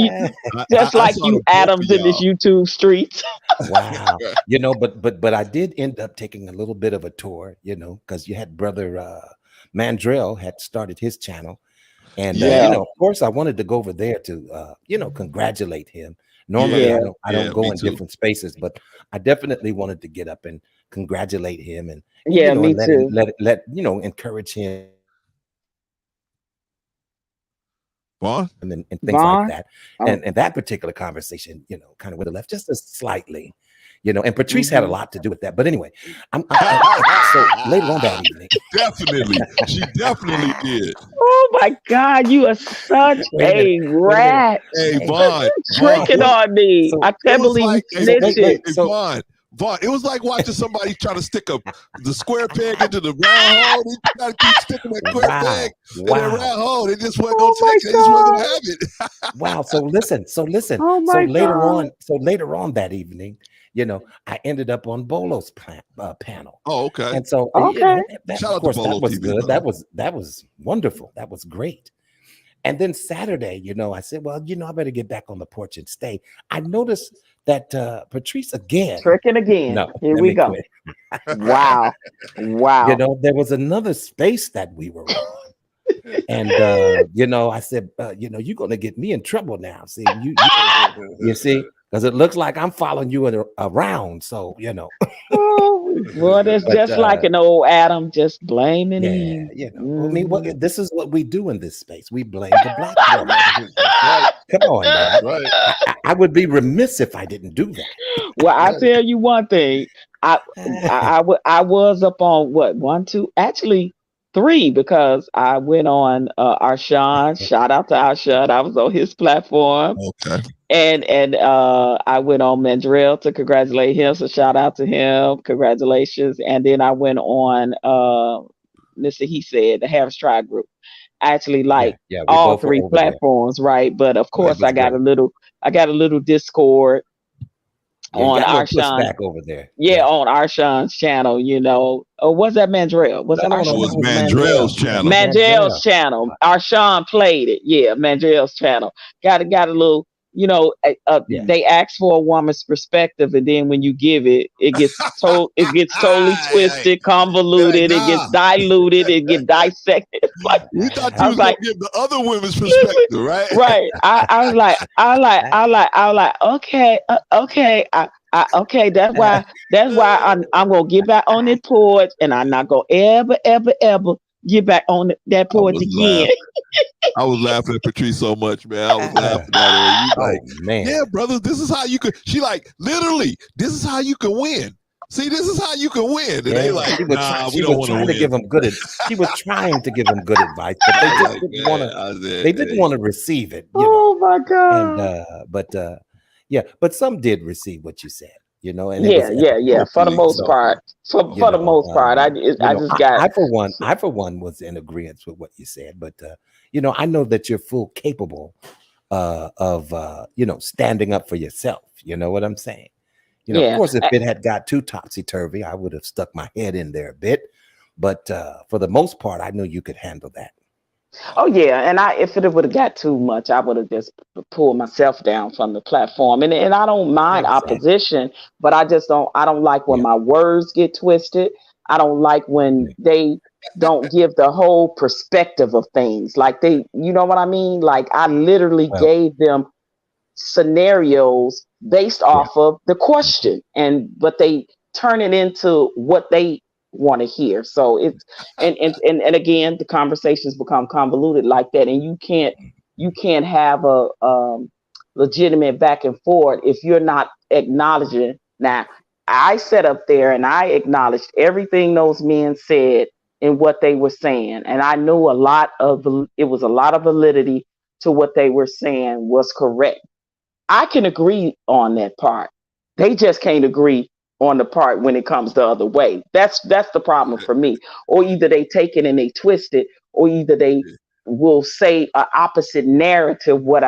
Just I like saw you, the both of Adams, in this y'all. YouTube streets. Wow. But I did end up taking a little bit of a tour, because you had brother Mandrell had started his channel. And of course I wanted to go over there to congratulate him. Normally Yeah. I don't go me in too. different spaces, but I definitely wanted to get up and congratulate him and Yeah, and me too. let encourage him Vaughn? and things Vaughn? like that. Oh. And that particular conversation, kind of went left just a slightly, and Patrice had a lot to do with that. But anyway, so later on that evening. Definitely. She definitely did. Oh my God, you are such a rat. Hey, Vaughn. Tricking on me. I can't was believe like, you hey, snitching. Vaughn, it was like watching somebody try to stick the square peg into the round hole. They try to keep sticking that square peg in that round hole. They just wasn't gonna take it. They just wasn't gonna have it. Wow. So listen. Oh my God. Later on that evening, I ended up on Bolo's panel. Oh, okay. And so, Okay. Shout out of course, to Bolo that was TV, good. brother. That was wonderful. That was great. And then Saturday, I said, well, I better get back on the porch and stay. I noticed that Patrice again. Tricking again. No, Here let we me go. quit. Wow. Wow. There was another space that we were on. And I said, you're gonna get me in trouble now. See, you see, because it looks like I'm following you around. So Oh, well, that's just like an old Adam, just blaming yeah, Eve. I mean, this is what we do in this space. We blame the black woman. Come on, man. Right. I would be remiss if I didn't do that. Well, I tell you one thing. I was up on what 1, 2, actually 3, because I went on Arshawn. Shout out to Arshawn. I was on his platform. Okay. And I went on Mandrell to congratulate him. So shout out to him. Congratulations. And then I went on Mr. He Said, the Harris Tribe group. I actually like we all both were 3 over there. platforms, right? But of course was I got great. a little Discord Yeah, you on got a little Arshawn. pushback over there. Yeah, on Arshawn's channel, Oh, was that Mandrell? Was that No, Arshawn? It was that was Mandrell's channel. Mandrell's channel. Arshawn played it. Yeah, Mandrell's channel. Got a little, they ask for a woman's perspective, and then when you give it, it gets totally twisted, convoluted, it gets diluted, it gets dissected. It's like We thought I you was was gonna like, give the other women's perspective, right? right. I was like, okay, okay. Okay, that's why I'm gonna get back on that porch, and I'm not gonna ever get back on that porch again. I was laughing at Patrice so much, man. I was laughing at her. You like, man. yeah, brother, this is how you could. She like, literally, this is how you can win. See, this is how you can win. And they like, nah, we don't want to win. She was trying to give them good advice, but they just didn't want to. They didn't want to receive it. Oh my God! And but some did receive what you said. And For the most part, for the most part, I just got. I for one was in agreement with what you said, but I know that you're full capable of standing up for yourself. You know what I'm saying? Of course, if it had got too topsy-turvy, I would have stuck my head in there a bit. But for the most part, I knew you could handle that. Oh yeah, and if it would have got too much, I would have just pulled myself down from the platform. And I don't mind opposition, but I don't like when my words get twisted. I don't like when they don't give the whole perspective of things. Like you know what I mean? Like I literally gave them scenarios based off of the question, but they turn it into what they want to hear. So it's and again, the conversations become convoluted like that, and you can't have a legitimate back and forth if you're not acknowledging. Now, I sat up there and I acknowledged everything those men said and what they were saying, and I knew it was a lot of validity to what they were saying was correct. I can agree on that part. They just can't agree on the part when it comes the other way. That's the problem for me. Or either they take it and they twist it, or either they will say an opposite narrative to what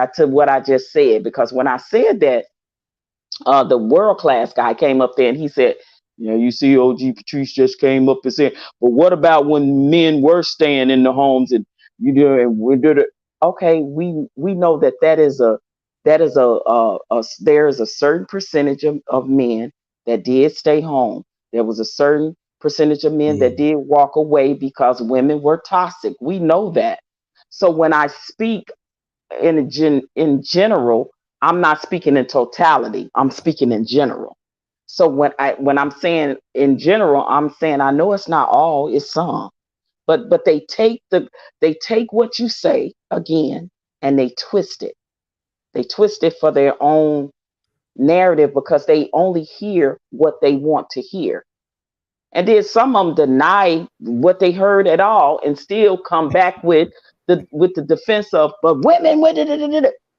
I just said. Because when I said that, the world class guy came up there and he said, you know, you see, OG Patrice just came up and said, but what about when men were staying in the homes and you know, and we did it? Okay, we know there is a certain percentage of men that did stay home. There was a certain percentage of men that did walk away because women were toxic. We know that. So when I speak in general, I'm not speaking in totality. I'm speaking in general. So when I'm saying in general, I'm saying I know it's not all, it's some. But they take what you say again and they twist it. They twist it for their own narrative because they only hear what they want to hear. And then some of them deny what they heard at all and still come back with the defense of, but women,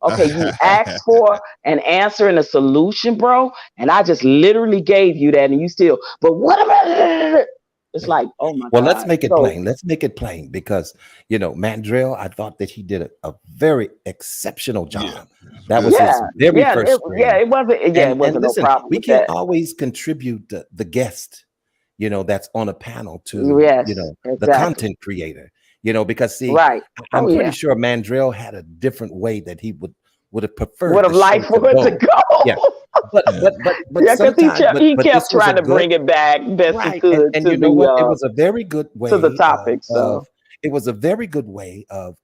okay, you asked for an answer and a solution, bro, and I just literally gave you that, and you still, but what about? It's like, oh my Well, God. let's make it plain. Let's make it plain because, you know, Mandrell, I thought that he did a very exceptional job. That was his very first stream. It wasn't listen, no problem we with can't that. always contribute the guest, you know, that's on a panel to, you know, the exactly. content creator, you know, because see, Right. I'm pretty sure Mandrell had a different way that he would have preferred Would have the liked show for it to go. Yeah. But Yeah, because he but kept this was trying a to bring it back best he right. could And to you know the what? It was a very good way to the topic. So it was a very good way of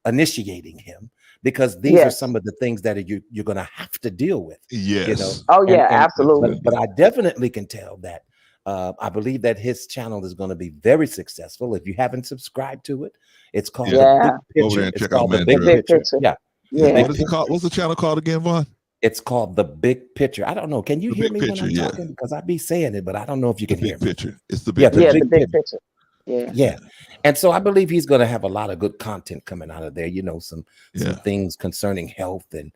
initiating him because these are some of the things that you're going to have to deal with. Yes. You know? Oh yeah, absolutely. But I definitely can tell that I believe that his channel is going to be very successful. If you haven't subscribed to it, it's called The Big Over Picture. there and It's check out called The Mandrell. Big Picture. Yeah. What is it called? What's the channel called again, Vaughn? It's called The Big Picture. I don't know. Can you hear me when I'm talking? Because I be saying it, but I don't know if you can hear me. Picture. It's the big picture. the big picture. Yeah. And so I believe he's going to have a lot of good content coming out of there. You know, some things concerning health and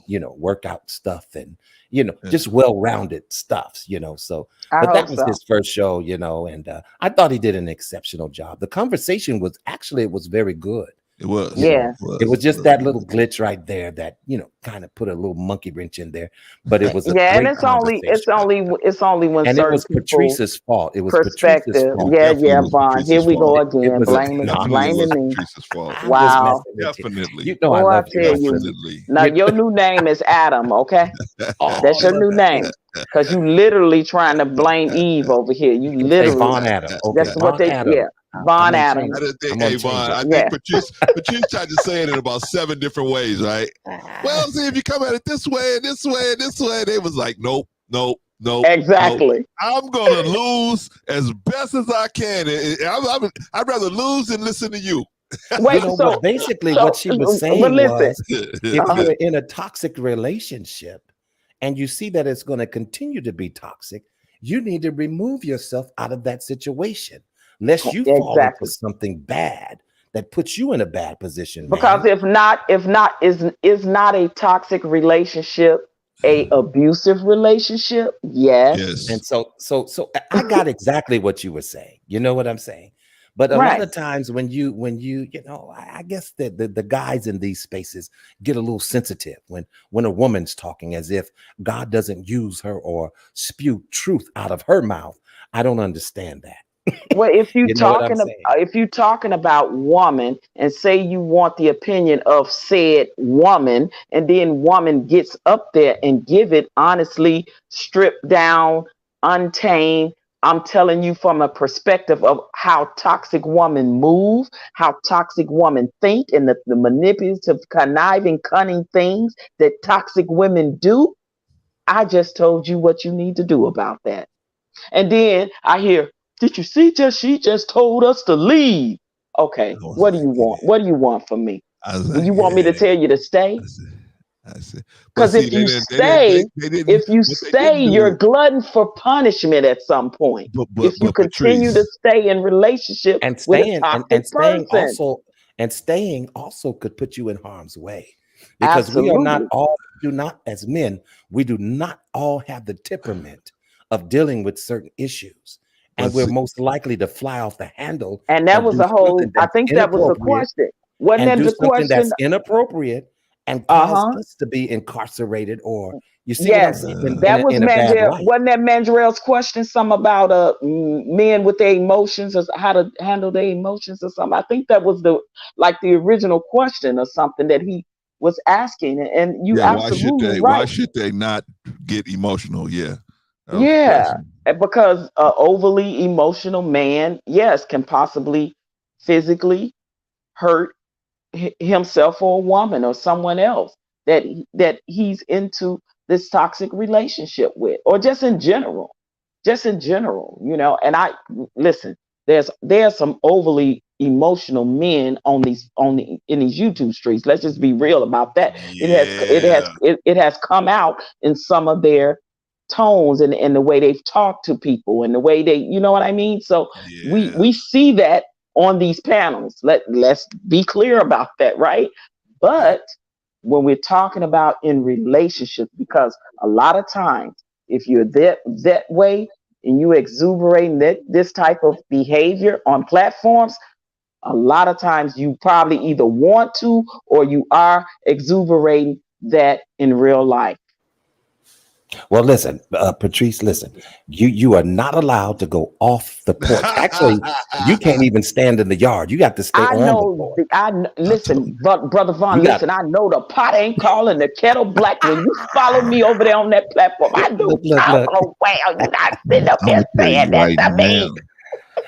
you know, workout stuff and you know, just well-rounded stuff, you know. So but that was his first show, you know, and I thought he did an exceptional job. The conversation was very good. It was. It was just that little glitch right there that, you know, kind of put a little monkey wrench in there. But it was a great and it's only when and it was certain Patrice's fault. It was perspective. Patrice's fault. Yeah, Vaughn. Here we go again, blaming me. Patrice's fault. Wow. Definitely. You know, I love you. Definitely. Now your new name is Adam, okay? That's your new name. Because you literally trying to blame Eve over here. You literally Vaughn Adam. Okay, that's what they Vaughn Adam. Hey, Vaughn, I think Patrice tried to say it in about 7 different ways, right? Well, see, if you come at it this way, and this way, and this way, they was like, nope. Exactly. Nope. I'm gonna lose as best as I can. I'd rather lose than listen to you. Wait, you know, but basically what she was saying was, if you're in a toxic relationship and you see that it's going to continue to be toxic, you need to remove yourself out of that situation, lest you fall into something bad that puts you in a bad position. Because if not, is not a toxic relationship a abusive relationship? Yes. And so I got exactly what you were saying. You know what I'm saying? But a lot of times when you know, I guess that the guys in these spaces get a little sensitive when a woman's talking as if God doesn't use her or spew truth out of her mouth. I don't understand that. Well, if you if you're talking about woman and say you want the opinion of said woman, and then woman gets up there and give it honestly, stripped down, untamed. I'm telling you from a perspective of how toxic women move, how toxic women think, and the manipulative, conniving, cunning things that toxic women do. I just told you what you need to do about that. And then I hear, did you see she just told us to leave. Okay, what do you want? What do you want from me? I was Do like, you want me to yeah. tell you to stay? I said, but Because see, if you stay, they didn't, if you what they didn't stay, you're do, glutton for punishment at some point. If you but continue to Patrice, stay in relationship And with a staying toxic person. and staying also could put you in harm's way, because we are not Absolutely. all do not as men, we do not all have the temperament of dealing with certain issues, and but we're see, most likely to fly off the handle And that and was do a whole, something I that's think that was the inappropriate question. Wasn't and that do the something question? that's inappropriate and cause Uh-huh. us to be incarcerated, or you see what I'm Yes, saying, that was in a bad Mandel. light. Wasn't that Mandrell's question? Some about men with their emotions, or how to handle their emotions, or something. I think that was the original question or something that he was asking. And you yeah, absolutely why right. should they not get emotional? Yeah, that was the Yeah, question. because overly emotional man, yes, can possibly physically hurt himself or a woman or someone else that he's into this toxic relationship with, or just in general, and I listen, there's some overly emotional men in these YouTube streets. Let's just be real about that. Yeah, It has come out in some of their tones, and the way they've talked to people, and the way they, you know what I mean. So yeah, we see that on these panels. Let's be clear about that, right? But when we're talking about in relationships, because a lot of times, if you're that way and you exuberate this type of behavior on platforms, a lot of times you probably either want to, or you are exuberating that in real life. Well, listen, Patrice, listen, you are not allowed to go off the porch. Actually, you can't even stand in the yard. You got to stay I on the know. porch. Listen, but Brother You Vaughn. got Listen, I know the pot ain't calling, the kettle black. When you follow me over there on that platform, I know look. doggone well you're not sitting up I'm there gonna tell saying you that right to now. me.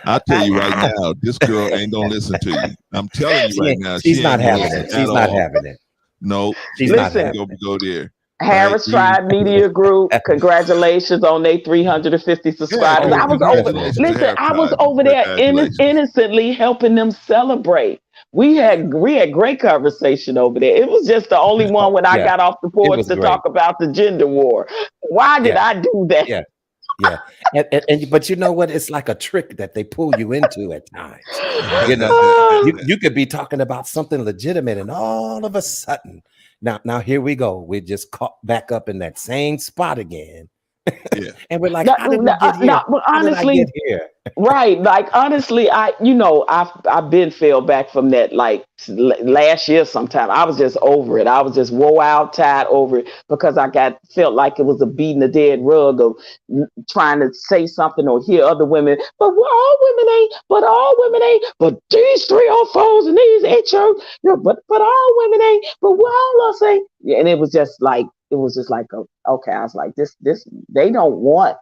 I'll tell you right now, this girl ain't gonna listen to you. I'm telling you right now, She's she not ain't gonna having listen it. at She's not all. having it. No, She's she not ain't Listen, having gonna go there. Right? Harris Tribe Media Group, congratulations on their 350 Yeah, subscribers. I was over. congratulations to Listen, Harris I was Tribe. over there Congratulations. innocently helping them celebrate. We had great conversation over there. It was just the only one when I Yeah, got off the it porch was to talk great. about the gender war. Why did Yeah, I do that? yeah, yeah. But you know what? It's like a trick that they pull you into at times. You know, you could be talking about something legitimate, and all of a sudden, now here we go. We're just caught back up in that same spot again. Yeah. And we're like, how did we get here? But How did I honestly, get here? right. Like honestly, I've been fell back from that like last year sometime. I was just over it. I was just wore out, tired over it, because I felt like it was a beating a dead rug of trying to say something or hear other women. But all women ain't. But these 304s and these HOs, but all women ain't. But we all us ain't. Yeah, and it was just like okay. I was like this they don't want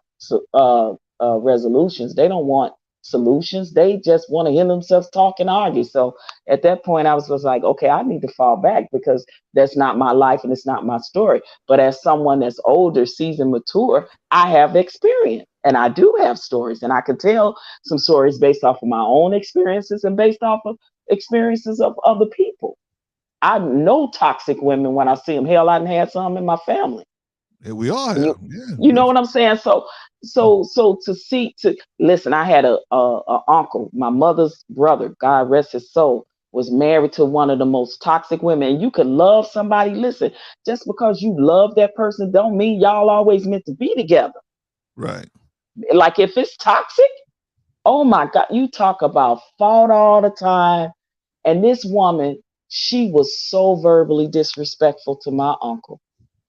resolutions. They don't want solutions. They just want to hear themselves talk and argue. So at that point, I was just like, okay, I need to fall back, because that's not my life and it's not my story. But as someone that's older, seasoned, mature, I have experience, and I do have stories, and I can tell some stories based off of my own experiences and based off of experiences of other people. I know toxic women when I see them. Hell, I done had some in my family. Yeah, we all have. You know what I'm saying? So to listen, I had a uncle, my mother's brother, God rest his soul, was married to one of the most toxic women. And you could love somebody. Listen, just because you love that person don't mean y'all always meant to be together. Right. Like if it's toxic, oh my God, you talk about fought all the time. And this woman, she was so verbally disrespectful to my uncle.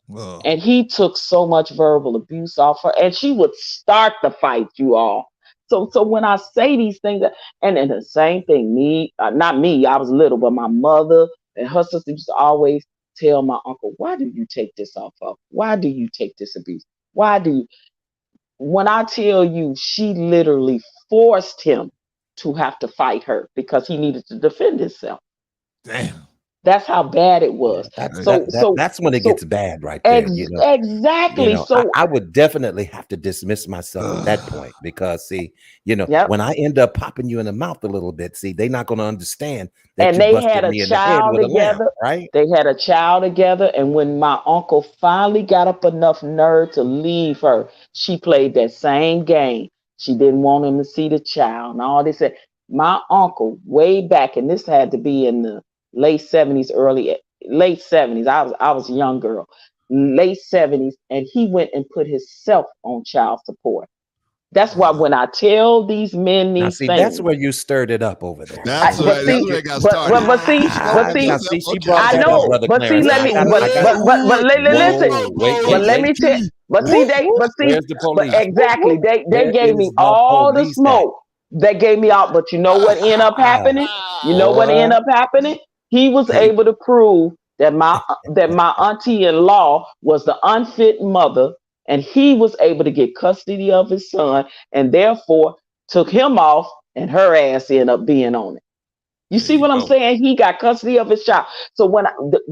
Well, And he took so much verbal abuse off her, and she would start the fight, you all. So when I say these things, and then the same thing, not me, I was little, but my mother and her sister used to always tell my uncle, why do you take this off of? Why do you take this abuse? Why do you? When I tell you, she literally forced him to have to fight her because he needed to defend himself. damn. That's how bad it was. That's when it gets bad right there. Exactly. I would definitely have to dismiss myself at that point because see, when I end up popping you in the mouth a little bit, see, they're not going to understand that and you they busted had a me in the head child with a lamp, together. right? They had a child together, and when my uncle finally got up enough nerve to leave her, she played that same game. She didn't want him to see the child and all this. My uncle, way back, and this had to be in the late 70s, late 70s. I was a young girl, late 70s, and he went and put himself on child support. That's why when I tell these men Now, these see, things, that's where you stirred it up over there. That's right. That's where it got started. But see, she brought I that know, up, Brother but see, Clarence. let me, listen, but let me tell, Where's the police? but exactly, they Where gave me is the all the police at? smoke. They gave me all, but you know what ended up happening? He was able to prove that my auntie-in-law was the unfit mother, and he was able to get custody of his son, and therefore took him off, and her ass ended up being on it. You see what I'm saying? He got custody of his child. So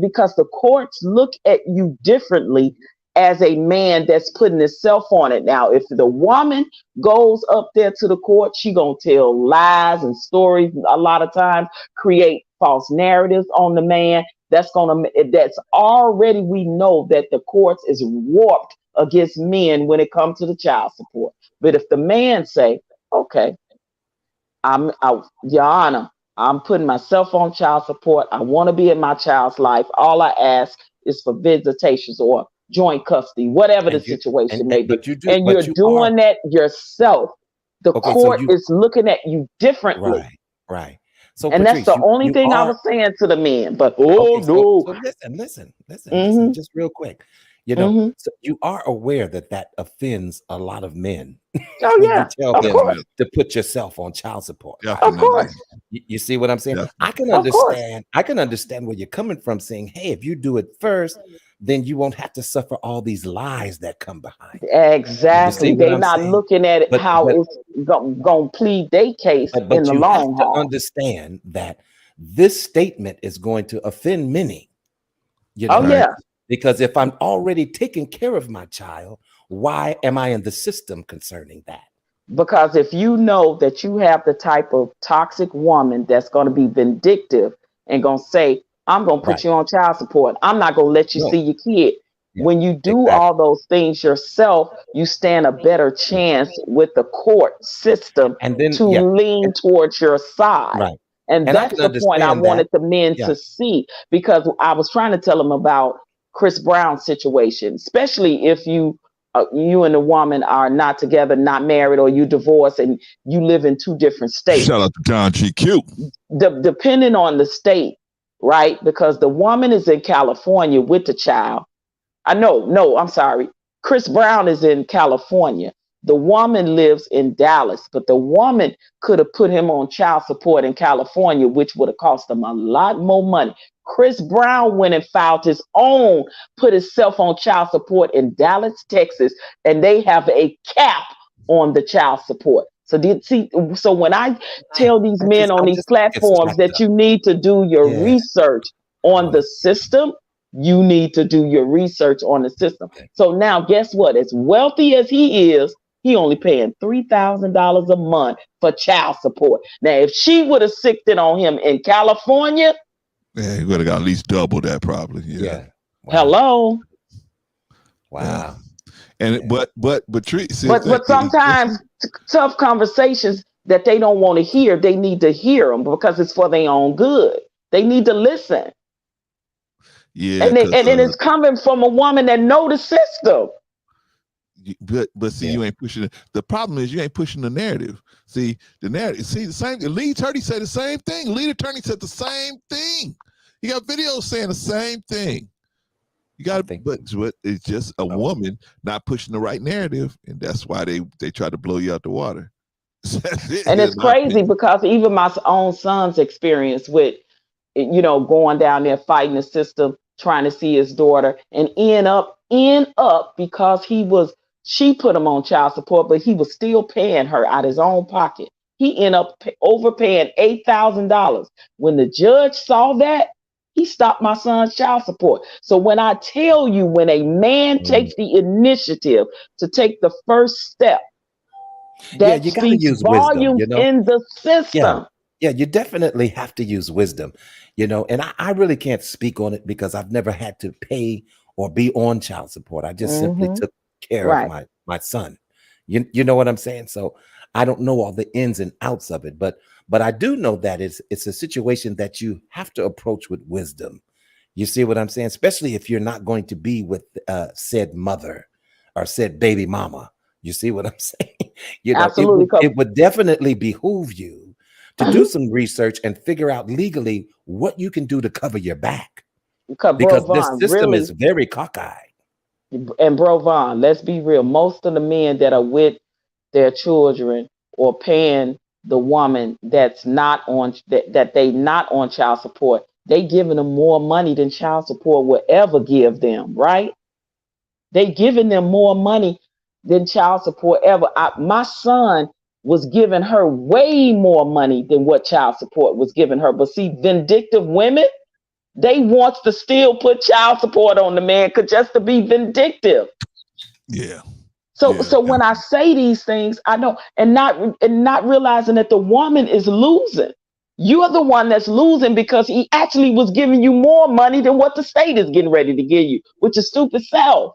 because the courts look at you differently as a man that's putting himself on it. Now, if the woman goes up there to the court, she gonna tell lies and stories a lot of times, create false narratives on the man. That's already, we know that the courts is warped against men when it comes to the child support. But if the man say, okay, Your Honor, I'm putting myself on child support. I want to be in my child's life. All I ask is for visitations or joint custody, whatever the situation may be. And you're doing that yourself. The court is looking at you differently. Right. So, and Patrice, that's the only thing I was saying to the men. But no. So listen, just real quick. So you are aware that offends a lot of men. Oh yeah, you tell them to put yourself on child support. Of course. You see what I'm saying? Definitely. I can understand. I can understand where you're coming from, saying, "Hey, if you do it first, then you won't have to suffer all these lies that come behind." Exactly. They're not looking at it how it's gonna plead their case in the long haul. To understand that this statement is going to offend many. Because if I'm already taking care of my child, why am I in the system concerning that? Because if you know that you have the type of toxic woman that's going to be vindictive and going to say, I'm going to put you on child support, I'm not going to let you see your kid. When you do all those things yourself, you stand a better chance with the court system to lean towards your side. And that's the point I wanted the men to see, because I was trying to tell them about Chris Brown's situation, especially if you and the woman are not together, not married, or you divorced and you live in two different states. Shout out to John GQ. Depending on the state, right? Because the woman is in California with the child. I'm sorry. Chris Brown is in California. The woman lives in Dallas, but the woman could have put him on child support in California, which would have cost him a lot more money. Chris Brown went and filed his own, put himself on child support in Dallas, Texas, and they have a cap on the child support. So when I tell these men on these platforms that you need to do your research on the system, you need to do your research on the system. So now guess what? As wealthy as he is, he only paying $3,000 a month for child support. Now, if she would have sicked it on him in California, he would have got at least double that probably. Wow. Hello. Wow. And but sometimes tough conversations that they don't want to hear, they need to hear them because it's for their own good. They need to listen. Yeah, and it's coming from a woman that know the system. But see, you ain't pushing it. The problem is you ain't pushing the narrative. See, the narrative. See, the same. The lead attorney said the same thing. Lead attorney said the same thing. You got videos saying the same thing. You got to, but it's just a woman not pushing the right narrative, and that's why they try to blow you out the water. And it's crazy because even my own son's experience with, going down there fighting the system, trying to see his daughter, and end up because she put him on child support, but he was still paying her out of his own pocket. He ended up overpaying $8,000. When the judge saw that, He stopped my son's child support. So when I tell you, when a man takes the initiative to take the first step, that you got to speaks use wisdom, volumes in the system. Yeah, you definitely have to use wisdom, and I really can't speak on it because I've never had to pay or be on child support. I just simply took care of my son. You know what I'm saying? So I don't know all the ins and outs of it, but I do know that it's a situation that you have to approach with wisdom. You see what I'm saying? Especially if you're not going to be with said mother or said baby mama. You see what I'm saying? Absolutely. It would definitely behoove you to do some research and figure out legally what you can do to cover your back. Because Bro, this Vaughn, system really, is very cockeyed. and bro, Vaughn, let's be real. Most of the men that are with their children or paying the woman that's not on that they not on child support, they giving them more money than child support will ever give them, right? They giving them more money than child support ever. My son was giving her way more money than what child support was giving her. But see, vindictive women, they wants to still put child support on the man just to be vindictive. Yeah. So when I say these things, I know, and not realizing that the woman is losing. You're the one that's losing because he actually was giving you more money than what the state is getting ready to give you, which is stupid self.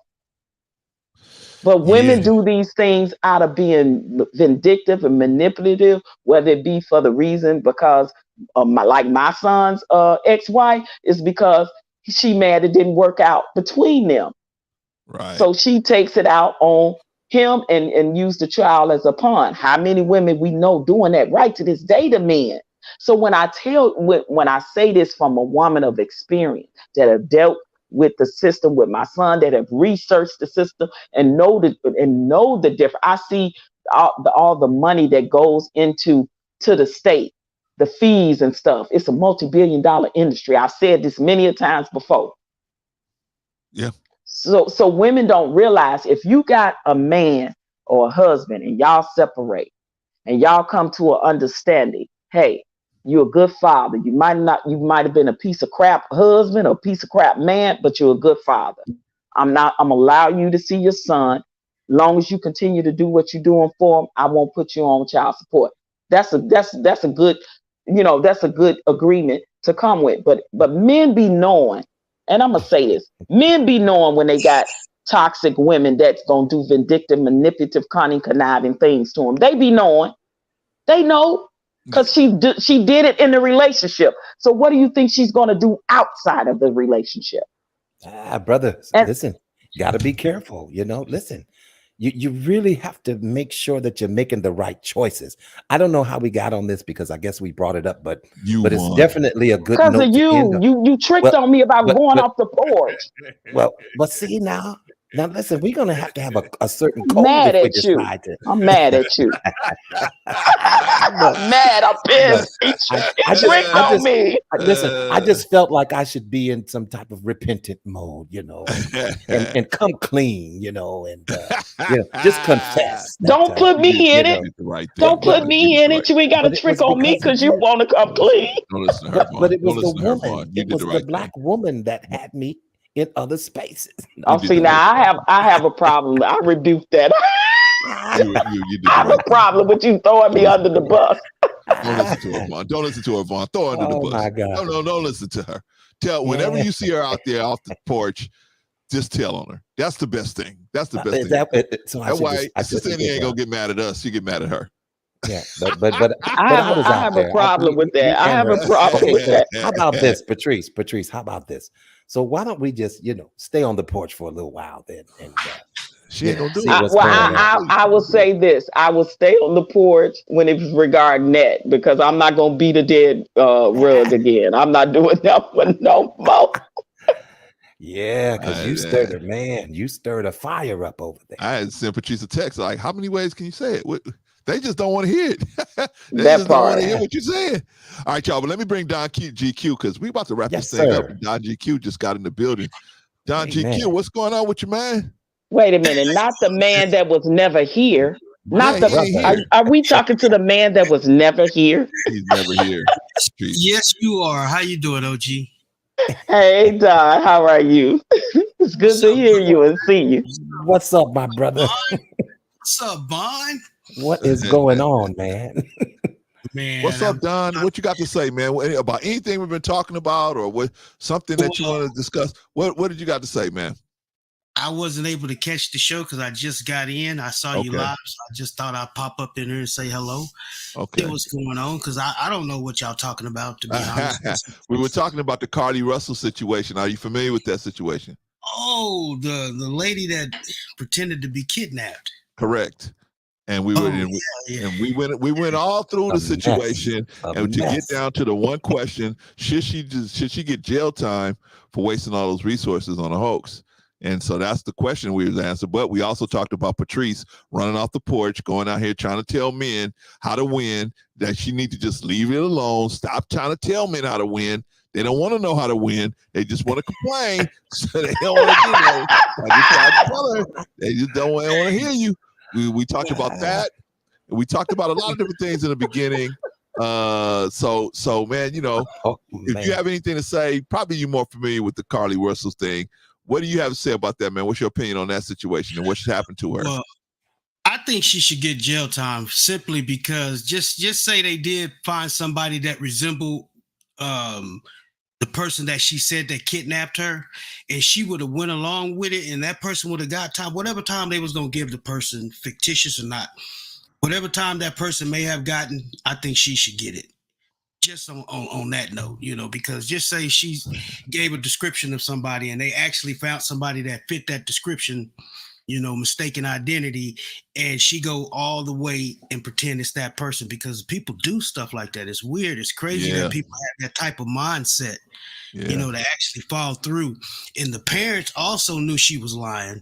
But women do these things out of being vindictive and manipulative, whether it be for the reason because my son's ex-wife is because she mad it didn't work out between them. Right. So she takes it out on him and use the child as a pawn. How many women we know doing that right to this day to men? So when I say this from a woman of experience that have dealt with the system with my son, that have researched the system and know the difference. I see all the money that goes to the state, the fees and stuff. It's a multi-billion-dollar industry. I've said this many a times before. Yeah. So women don't realize if you got a man or a husband and y'all separate and y'all come to an understanding, hey, you're a good father. You might have been a piece of crap husband or a piece of crap man, but you're a good father. I'm allowing you to see your son. Long as you continue to do what you're doing for him, I won't put you on child support. That's a good, that's a good agreement to come with. But men be knowing, and I'm gonna say this, men be knowing when they got toxic women that's gonna do vindictive, manipulative, cunning, conniving things to them. They be knowing. They know. Because she did it in the relationship. So what do you think she's going to do outside of the relationship? Brother, listen, got to be careful. Listen, you really have to make sure that you're making the right choices. I don't know how we got on this because I guess we brought it up, but it's definitely a good note. Because of you tricked on me about going off the porch. Well, but see now listen, we're gonna have a certain code mad if we at you. decide to. I'm mad at you. I'm mad. I'm pissed. He tricked on me. Listen, I just felt like I should be in some type of repentant mode, and come clean, and just confess. Don't put me in it. Don't put me in it. You ain't got to trick on me because you want to come clean. Don't listen to her, but it was the her, woman. It was the black woman that had me in other spaces. Oh, see, now I have a problem. I rebuke that. You I have a problem with you throwing me under the bus. Don't listen to her, Vaughn. Don't listen to her, Vaughn. Throw her under the bus. My God. No, don't listen to her. Whenever you see her out there off the porch, just tell on her. That's the best thing. That's the best thing. That's why Sister Annie ain't gonna get mad at us. She get mad at her. Yeah, but I have a problem with that. I have a problem with that. How about this, Patrice? Patrice, how about this? So why don't we just, stay on the porch for a little while then? And she ain't gonna do it. I will say this. I will stay on the porch when it's regarding that because I'm not gonna beat a dead rug again. I'm not doing that one no more. Yeah, because you stirred you stirred a fire up over there. I had sent Patrice a text like, how many ways can you say it? They just don't want to hear it. They that just part. don't want to hear what you're saying. All right, y'all, but let me bring Don GQ because we about to wrap this thing up. Don GQ just got in the building. Don GQ, what's going on with you, man? Wait a minute, not the man that was never here. Are we talking to the man that was never here? He's never here. Yes, you are. How you doing, OG? Hey, Don, how are you? It's good to hear you and see you. What's up, my brother? What's up, Bond? What is going on, man? Man, What's up, Don? What you got to say, man? About anything we've been talking about, or what? Something that you want to discuss? What did you got to say, man? I wasn't able to catch the show because I just got in. I saw you live, so I just thought I'd pop up in here and say hello. Okay. See what's going on, because I don't know what y'all talking about, to be honest. We were talking about the Carlee Russell situation. Are you familiar with that situation? Oh, the lady that pretended to be kidnapped. Correct. And we were and we went all through the situation, and to get down to the one question: should she get jail time for wasting all those resources on a hoax? And so that's the question we was answering. But we also talked about Patrice running off the porch, going out here trying to tell men how to win, that she need to just leave it alone. Stop trying to tell men how to win. They don't want to know how to win. They just want to complain. So they don't want to, I just tried to tell her. They just don't want to hear you. We talked about that. We talked about a lot of different things in the beginning. So man, you know, if you have anything to say, probably you're more familiar with the Carlee Russell thing. What do you have to say about that, man? What's your opinion on that situation and what should happen to her? Well, I think she should get jail time simply because just say they did find somebody that resembled the person that she said that kidnapped her, and she would have went along with it, and that person would have got time, whatever time they was going to give the person, fictitious or not, whatever time that person may have gotten, I think she should get it. Just on that note, you know, because just say she gave a description of somebody and they actually found somebody that fit that description, you know, mistaken identity, and she go all the way and pretend it's that person, because people do stuff like that. It's weird. It's crazy that people have that type of mindset, you know, to actually fall through. And the parents also knew she was lying,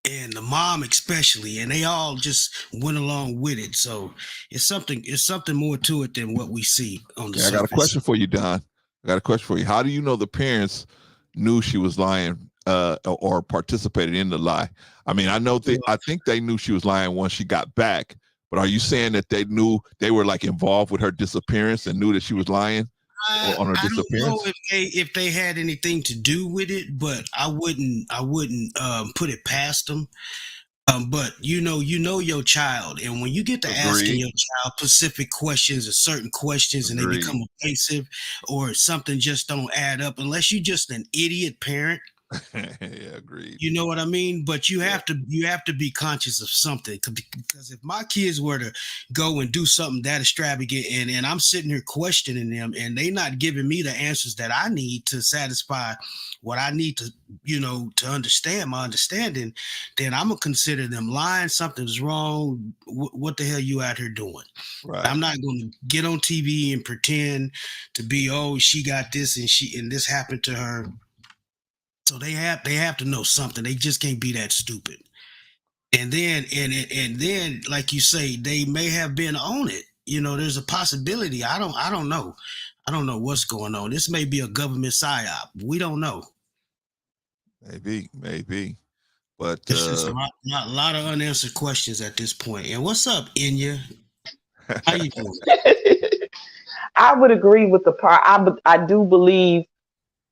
and the mom especially, and they all just went along with it. So it's something more to it than what we see on the surface. I got a question for you, Don. I got a question for you. How do you know the parents knew she was lying or participated in the lie? I mean, I think they knew she was lying once she got back, but are you saying that they knew, they were like involved with her disappearance and knew that she was lying on her disappearance? I don't know if they had anything to do with it, but I wouldn't put it past them. But you know your child, and when you get to asking your child specific questions or certain questions, and they become evasive or something just don't add up, unless you're just an idiot parent. Yeah, agreed. You know what I mean? But you have to be conscious of something, because if my kids were to go and do something that extravagant, and I'm sitting here questioning them, and they not giving me the answers that I need to satisfy what I need to, you know, to understand my understanding, then I'm gonna consider them lying. Something's wrong. What the hell you out here doing? Right. I'm not going to get on TV and pretend to be, oh, she got this and this happened to her. So they have to know something. They just can't be that stupid. And then like you say, they may have been on it. You know, there's a possibility. I don't know. I don't know what's going on. This may be a government psyop. We don't know. Maybe. But it's just a lot of unanswered questions at this point. And what's up, Inya? How you doing? I would agree with the part. I do believe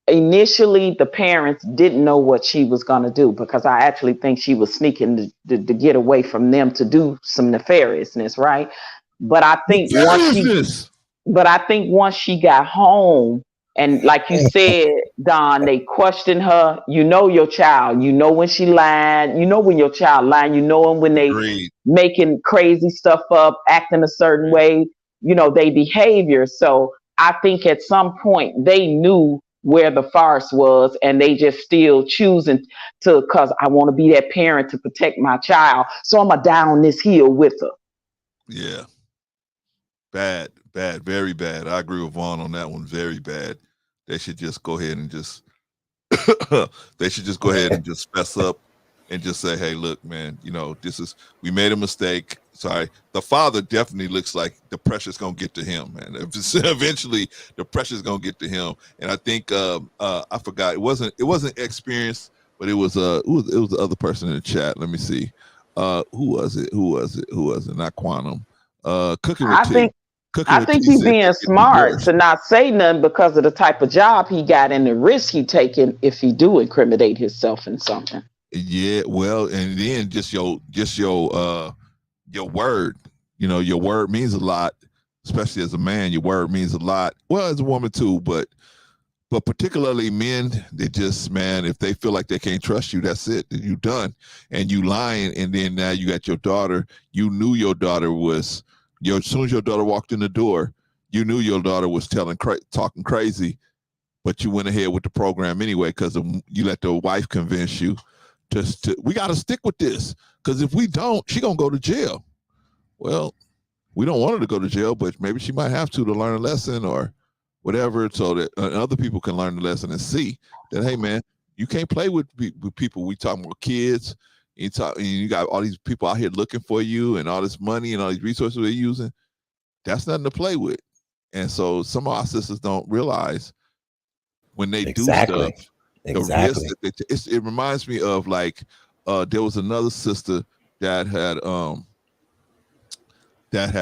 initially the parents didn't know what she was going to do, because I actually think she was sneaking to get away from them to do some nefariousness, right? But I think once she got home, and like you said, Don, they questioned her. You know your child. You know when she lied. You know when your child lying. You know when they making crazy stuff up, acting a certain way. You know, they behavior. So I think at some point they knew where the farce was, and they just still choosing to, because I want to be that parent to protect my child. So I'm going to down this hill with her. Yeah. Bad, very bad. I agree with Vaughn on that one. Very bad. They should just go ahead and just fess up and just say, hey, look, man, you know, we made a mistake. Sorry. The father definitely looks like the pressure's gonna get to him, man. Eventually the pressure's gonna get to him. And I think I forgot, it wasn't Experience, but it was the other person in the chat. Let me see. Who was it? Not Quantum. Cooking with T. cooking I with think tea he's said being they get smart divorced. to not say nothing because of the type of job he got and the risk he taking if he do incriminate himself in something. Yeah, well, and then just your word. You know, your word means a lot, especially as a man. Your word means a lot. Well, as a woman too, but particularly men, they just, man, if they feel like they can't trust you, that's it. You done. And you lying, and then now you got your daughter. You knew your daughter was as soon as your daughter walked in the door, you knew your daughter was talking crazy, but you went ahead with the program anyway because you let the wife convince you. We got to stick with this because if we don't, she gonna go to jail. Well, we don't want her to go to jail, but maybe she might have to learn a lesson or whatever, so that other people can learn the lesson and see that, hey, man, you can't play with people. We talking about kids. You got all these people out here looking for you and all this money and all these resources they're using. That's nothing to play with. And so some of our sisters don't realize when they do stuff, the risk that it reminds me of like there was another sister that had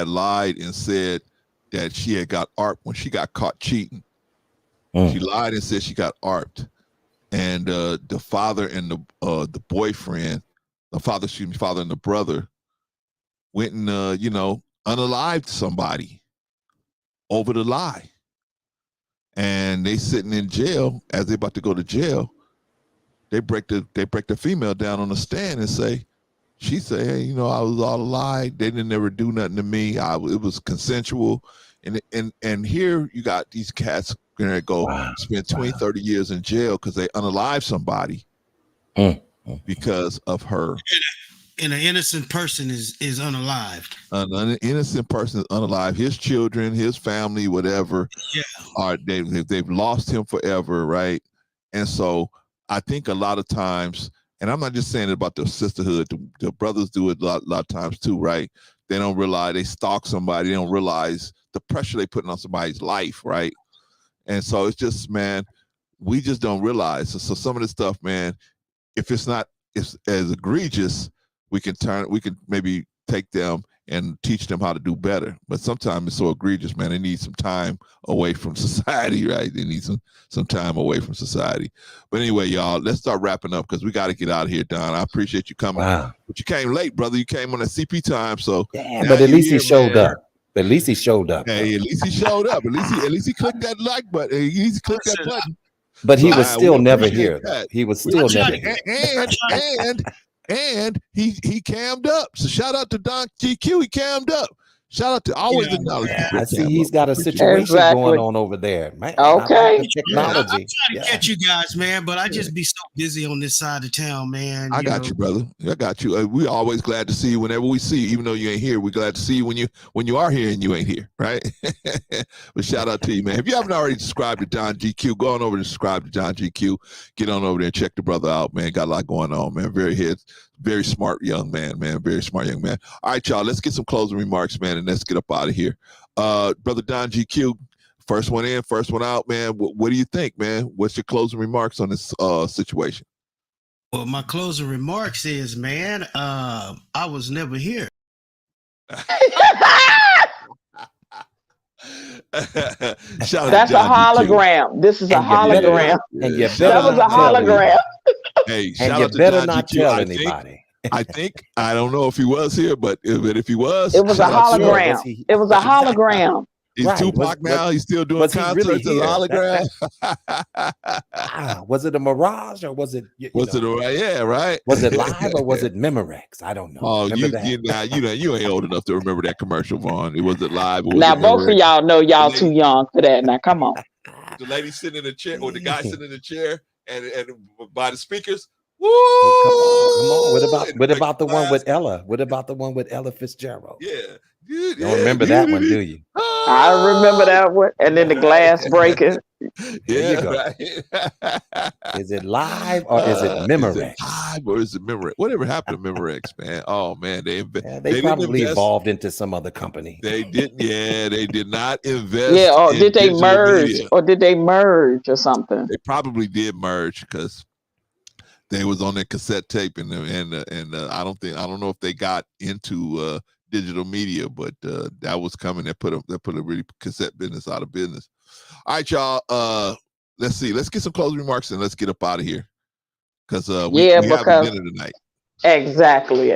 lied and said that she had got ARP when she got caught cheating. She lied and said she got ARPed, and the father and the boyfriend, father and the brother went and unalived somebody over the lie, and they sitting in jail. As they about to go to jail, they break the female down on the stand and say, she said, hey, I was all a lie. They didn't never do nothing to me. It was consensual. And here you got these cats gonna go spend 20, 30 years in jail because they unalive somebody because of her. And an innocent person is unalived. An innocent person is unalive. His children, his family, whatever, they've lost him forever, right? And so I think a lot of times, and I'm not just saying it about the sisterhood, the brothers do it a lot of times too, right? They don't realize they stalk somebody. They don't realize the pressure they putting on somebody's life, right? And so it's just, man, we just don't realize. So some of this stuff, man, if it's not as egregious, we can maybe take them and teach them how to do better. But sometimes it's so egregious, man. They need some time away from society, right? They need some time away from society. But anyway, y'all, let's start wrapping up because we got to get out of here, Don. I appreciate you coming. Wow. But you came late, brother. You came on a CP time, so yeah. But at least he showed up. At least he showed up. Hey, at least he showed up. At least he clicked that like button. At least he clicked that button. But he was still never here. He was still never here. And he cammed up. So shout out to Don GQ. He cammed up. Shout out to always acknowledge. I see he's got a situation going on over there, man. Okay. Like technology. I'm trying to catch you guys, man, but I just be so busy on this side of town, man. I got you, brother. I got you. We always glad to see you whenever we see you, even though you ain't here. We're glad to see you when you are here and you ain't here, right? But shout out to you, man. If you haven't already subscribed to John GQ, go on over and subscribe to John GQ. Get on over there and check the brother out, man. Got a lot going on, man. Very smart young man, man. Very smart young man. All right, y'all. Let's get some closing remarks, man, and let's get up out of here. Brother Don GQ, first one in, first one out, man. What do you think, man? What's your closing remarks on this situation? Well, my closing remarks is, man, I was never here. That's a hologram. This is a hologram. And you that was a hologram. Hey, and you better not tell anybody. I don't know if he was here, but if he was, it was a hologram. It was a hologram. He's Tupac now. He's still doing concerts as a hologram. Was it a mirage or was it? Was it right? Was it live or was it Memorex? I don't know. Oh, you ain't old enough to remember that commercial, Vaughn. Was it live? Now both of y'all know y'all too young for that. Now come on. The lady sitting in the chair, or the guy sitting in the chair, and by the speakers. Woo! Oh, come on. What about the one with Ella? What about the one with Ella Fitzgerald? Yeah. You don't remember that one, do you? I remember that one. And then the glass breaking. There you go. Right. Is it live or is it Memorex? Is it live or is it Memorex? Whatever happened to Memorex, man? Oh man, they probably evolved into some other company. They didn't. Yeah, they did not invest. Yeah, or did they merge? Media. Or did they merge or something? They probably did merge because they was on their cassette tape and I don't know if they got into digital media, but that was coming. That put a really cassette business out of business. All right, y'all. Let's see. Let's get some closing remarks and let's get up out of here because we having because dinner tonight. exactly.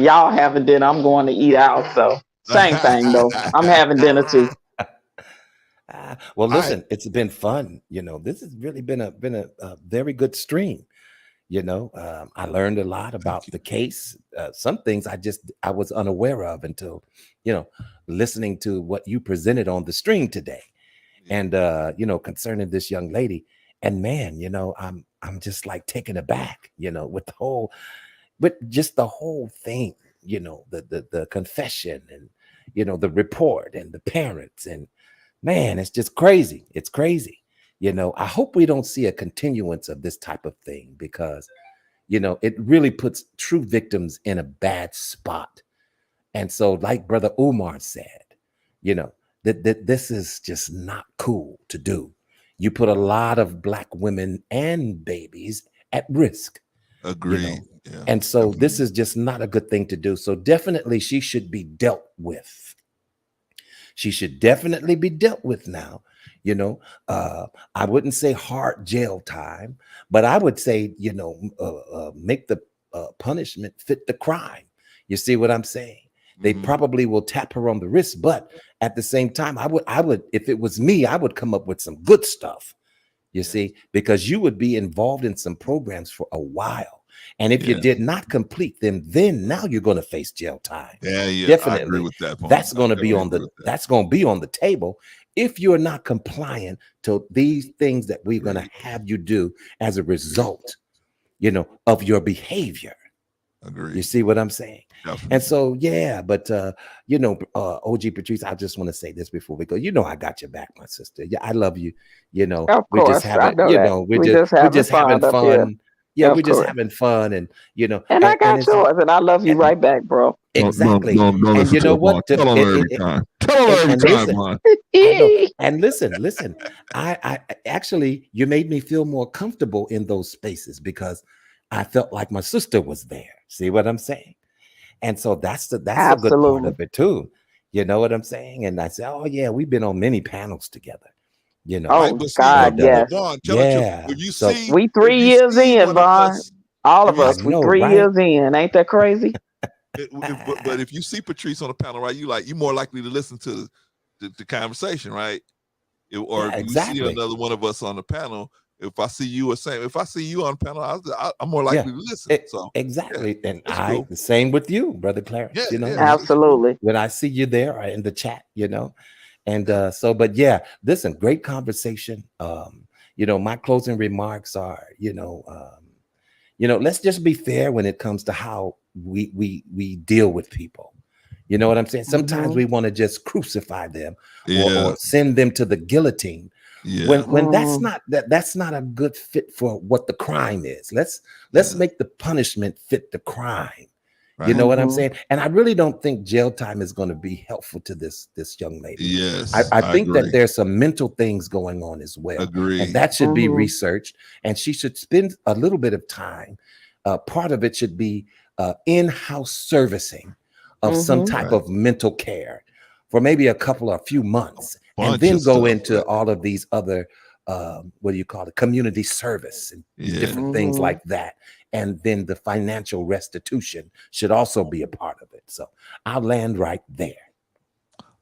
Y'all having dinner. I'm going to eat out. So same thing though. I'm having dinner too. Well, listen, it's been fun. This has really been a very good stream. I learned a lot about the case. Some things I was unaware of until, listening to what you presented on the stream today, and concerning this young lady. And man, I'm just like taken aback, with just the whole thing, the confession and the report and the parents, and man, it's just crazy. It's crazy. I hope we don't see a continuance of this type of thing because, it really puts true victims in a bad spot. And so, like Brother Umar said, that this is just not cool to do. You put a lot of Black women and babies at risk. Agreed. Yeah, and so this is just not a good thing to do. So definitely she should be dealt with. She should definitely be dealt with now. I wouldn't say hard jail time, but I would say, make the punishment fit the crime. You see what I'm saying? They probably will tap her on the wrist, but at the same time, I would, if it was me, I would come up with some good stuff. You see, because you would be involved in some programs for a while. And if you did not complete them, then now you're going to face jail time. Yeah. Definitely. I agree with that point. That's going to be on the table if you're not compliant to these things that we're going to have you do as a result, of your behavior. Agreed. You see what I'm saying? Definitely. And so, but OG Patrice, I just want to say this before we go. I got your back, my sister. Yeah, I love you. Of we course, just having, we're just having fun. fun. Yeah, Of we're just course. having fun, and And I got yours, and I love you right back, bro. Exactly. Don't And listen you to know him, what? Vaughn. Tell him every time. Tell him every time, Vaughn. I know. And listen. I actually, you made me feel more comfortable in those spaces because I felt like my sister was there. See what I'm saying? And so that's a good part of it too. You know what I'm saying? And I said, oh yeah, we've been on many panels together. Oh God, yes. Vaughn, if you so see, we 3 years in, Vaughn. All of us, we know, 3 right? years in. Ain't that crazy? But if you see Patrice on the panel, right, you're more likely to listen to the conversation, right? If you see another one of us on the panel, if I see you on the panel, I'm more likely to listen. So exactly, and cool. the same with you, Brother Clarence. Absolutely. When I see you there in the chat, and but yeah, listen, great conversation. My closing remarks are, let's just be fair when it comes to how we deal with people. You know what I'm saying? Sometimes we want to just crucify them or send them to the guillotine. Yeah. When that's not a good fit for what the crime is. Let's make the punishment fit the crime. Right. You know what I'm saying? And I really don't think jail time is going to be helpful to this young lady. Yes. I think that there's some mental things going on as well. Agreed. And that should be researched, and she should spend a little bit of time. Part of it should be in-house servicing of some type of mental care for maybe a few months, and then go into all of these other community service and different things like that. And then the financial restitution should also be a part of it. So I'll land right there.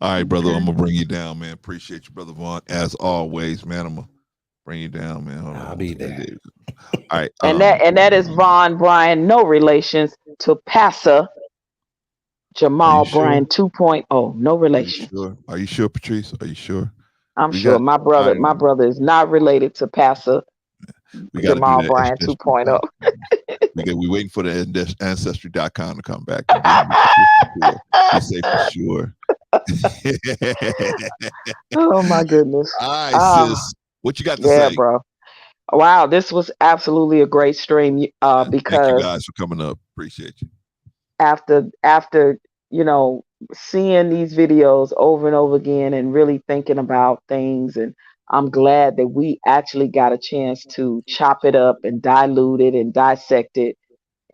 All right, brother, I'm gonna bring you down, man. Appreciate you, Brother Vaughn, as always, man. I'm gonna bring you down, man. I'll be there. All right, and that is Vaughn Bryan, no relations to Pastor Jamal Bryan 2.0. No relation. Are you sure, Patrice? Are you sure? I'm sure. My brother is not related to Pastor Jamal Bryan 2.0. We waiting for the ancestry.com to come back. You say for sure. Oh my goodness. All right, sis. What you got to say? Yeah, bro. Wow, this was absolutely a great stream. Because thank you guys for coming up. Appreciate you. After seeing these videos over and over again and really thinking about things, and I'm glad that we actually got a chance to chop it up and dilute it and dissect it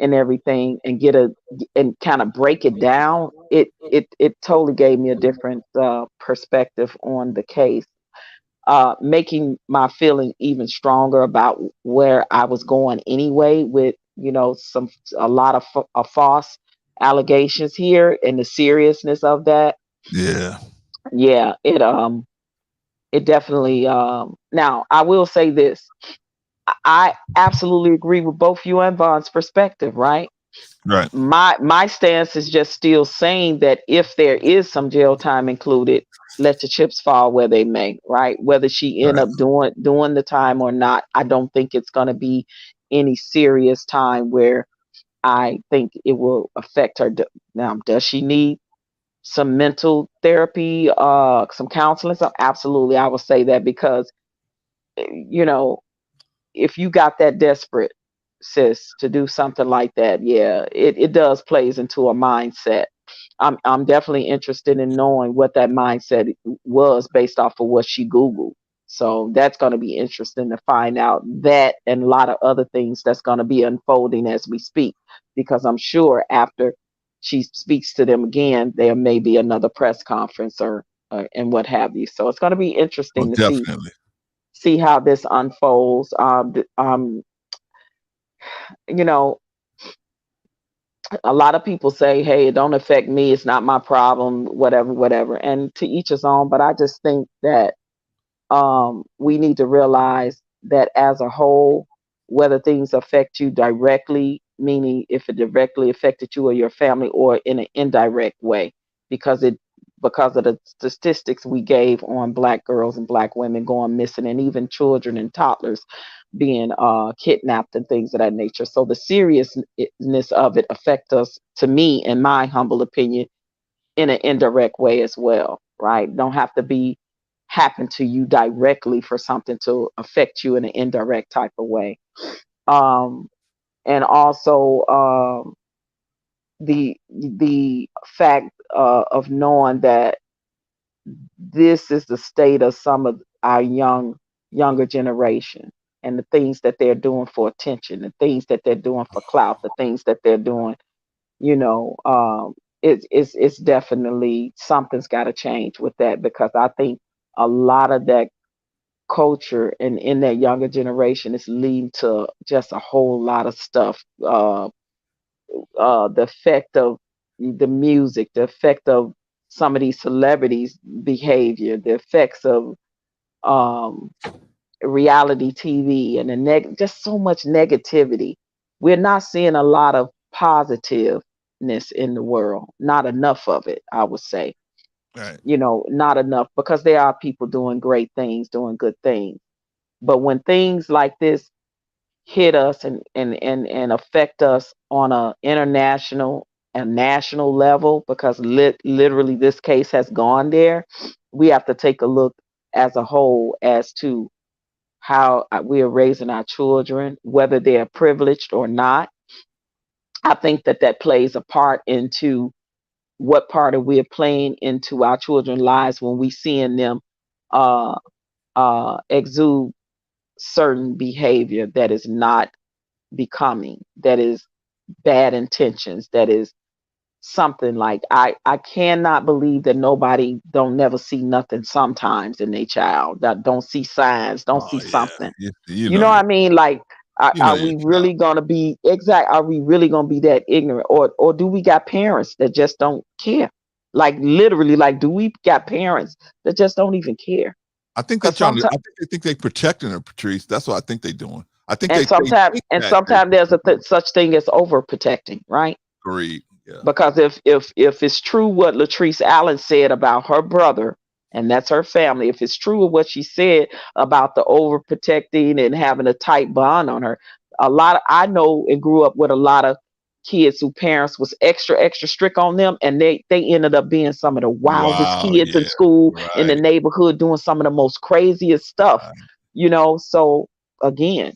and everything, and kind of break it down, it totally gave me a different perspective on the case, making my feeling even stronger about where I was going anyway, with a lot of false allegations here, and the seriousness of that. Yeah. Yeah, it definitely. Now I will say this: I absolutely agree with both you and Vaughn's perspective, right? Right. My stance is just still saying that if there is some jail time included, let the chips fall where they may, right? Whether she end Right. up doing the time or not, I don't think it's going to be any serious time where I think it will affect her. Now, does she need some mental therapy, some counseling? So absolutely, I will say that, because you know, if you got that desperate, sis, to do something like that, yeah, it does plays into a mindset. I'm definitely interested in knowing what that mindset was based off of what she Googled. So that's going to be interesting to find out that, and a lot of other things that's going to be unfolding as we speak, because I'm sure after she speaks to them again, there may be another press conference or and what have you. So it's going to be Oh, interesting to definitely. see how this unfolds. You know, a lot of people say, hey, it don't affect me, it's not my problem, whatever, whatever. And to each his own. But I just think that we need to realize that as a whole, whether things affect you directly, meaning if it directly affected you or your family, or in an indirect way, because of the statistics we gave on Black girls and Black women going missing, and even children and toddlers being kidnapped and things of that nature. So the seriousness of it affect us, to me, in my humble opinion, in an indirect way as well, right? Don't have to be happen to you directly for something to affect you in an indirect type of way. Um, and also the fact of knowing that this is the state of some of our younger generation, and the things that they're doing for attention, the things that they're doing for clout, the things that they're doing, you know, it's definitely something's got to change with that, because I think a lot of that culture and in that younger generation is leading to just a whole lot of stuff. The effect of the music, the effect of some of these celebrities' behavior, the effects of um, reality TV, and just so much negativity. We're not seeing a lot of positiveness in the world. Not enough of it, I would say. Right. Not enough, because there are people doing great things, doing good things. But when things like this hit us and affect us on a international and national level, because literally this case has gone there, we have to take a look as a whole as to how we are raising our children, whether they are privileged or not. I think that plays a part into what part are we playing into our children's lives when we seeing them uh, exude certain behavior that is not becoming, that is bad intentions, that is something like, I cannot believe that nobody don't never see nothing sometimes in their child, that don't see signs, don't see Oh yeah. something. You You know know what your I mean? Like, you know are your we child. really gonna be exact? Are we really gonna be that ignorant, or do we got parents that just don't care? Like literally, like, do we got parents that just don't even care? I think they Because trying to. sometimes, I think they protecting her, Patrice. That's what I think they doing. I think and they sometimes, think and that they sometimes there's such thing as overprotecting, right? agreed. Yeah. Because if it's true what Latrice Allen said about her brother, and that's her family, if it's true of what she said about the overprotecting and having a tight bond on her, I know and grew up with a lot of kids who parents was extra strict on them, and they ended up being some of the wildest Wow. kids in Yeah. school, in the Right. neighborhood, doing some of the most craziest stuff. So again,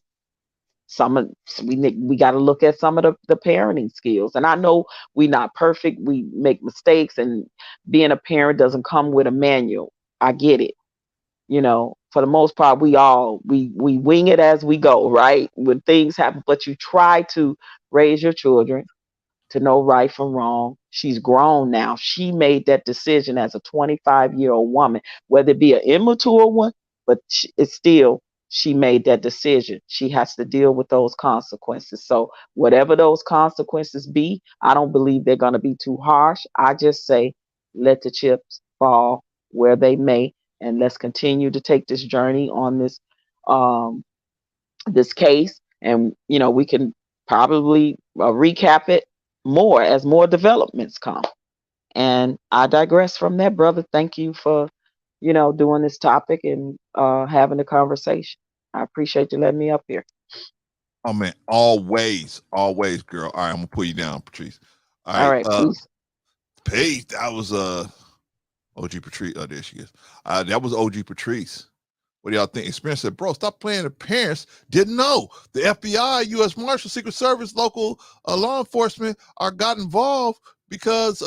some of we got to look at some of the parenting skills. And I know we're not perfect, we make mistakes, and being a parent doesn't come with a manual. I get it. You know, for the most part, we wing it as we go, right? When things happen, but you try to raise your children to know right from wrong. She's grown now. She made that decision as a 25-year-old woman, whether it be an immature one, but it's still, she made that decision. She has to deal with those consequences. So whatever those consequences be, I don't believe they're going to be too harsh. I just say, let the chips fall where they may, and let's continue to take this journey on um, this case, and we can probably recap it more as more developments come. And I digress from that, brother. Thank you for doing this topic and having the conversation. I appreciate you letting me up here. Oh man, always, girl. All right, I'm gonna pull you down, Patrice. All right, peace. Peace. That was OG Patrice. Oh, there she is. That was OG Patrice. What do y'all think? Experience said, bro, stop playing. The parents didn't know. The FBI, U.S. Marshal, Secret Service, local law enforcement got involved because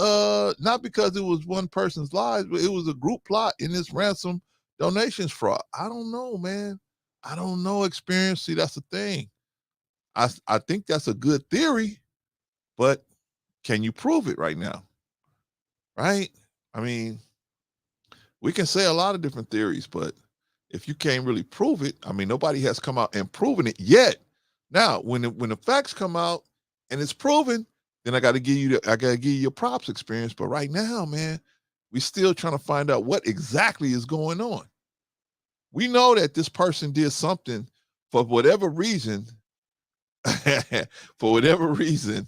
not because it was one person's lives, but it was a group plot in this ransom donations fraud. I don't know, man. I don't know. Experience. See, that's the thing. I think that's a good theory, but can you prove it right now? Right? I mean, we can say a lot of different theories, but if you can't really prove it, I mean, nobody has come out and proven it yet. Now, when the facts come out and it's proven, then I got to give you your props, Experience. But right now, man, we're still trying to find out what exactly is going on. We know that this person did something for whatever reason. For whatever reason,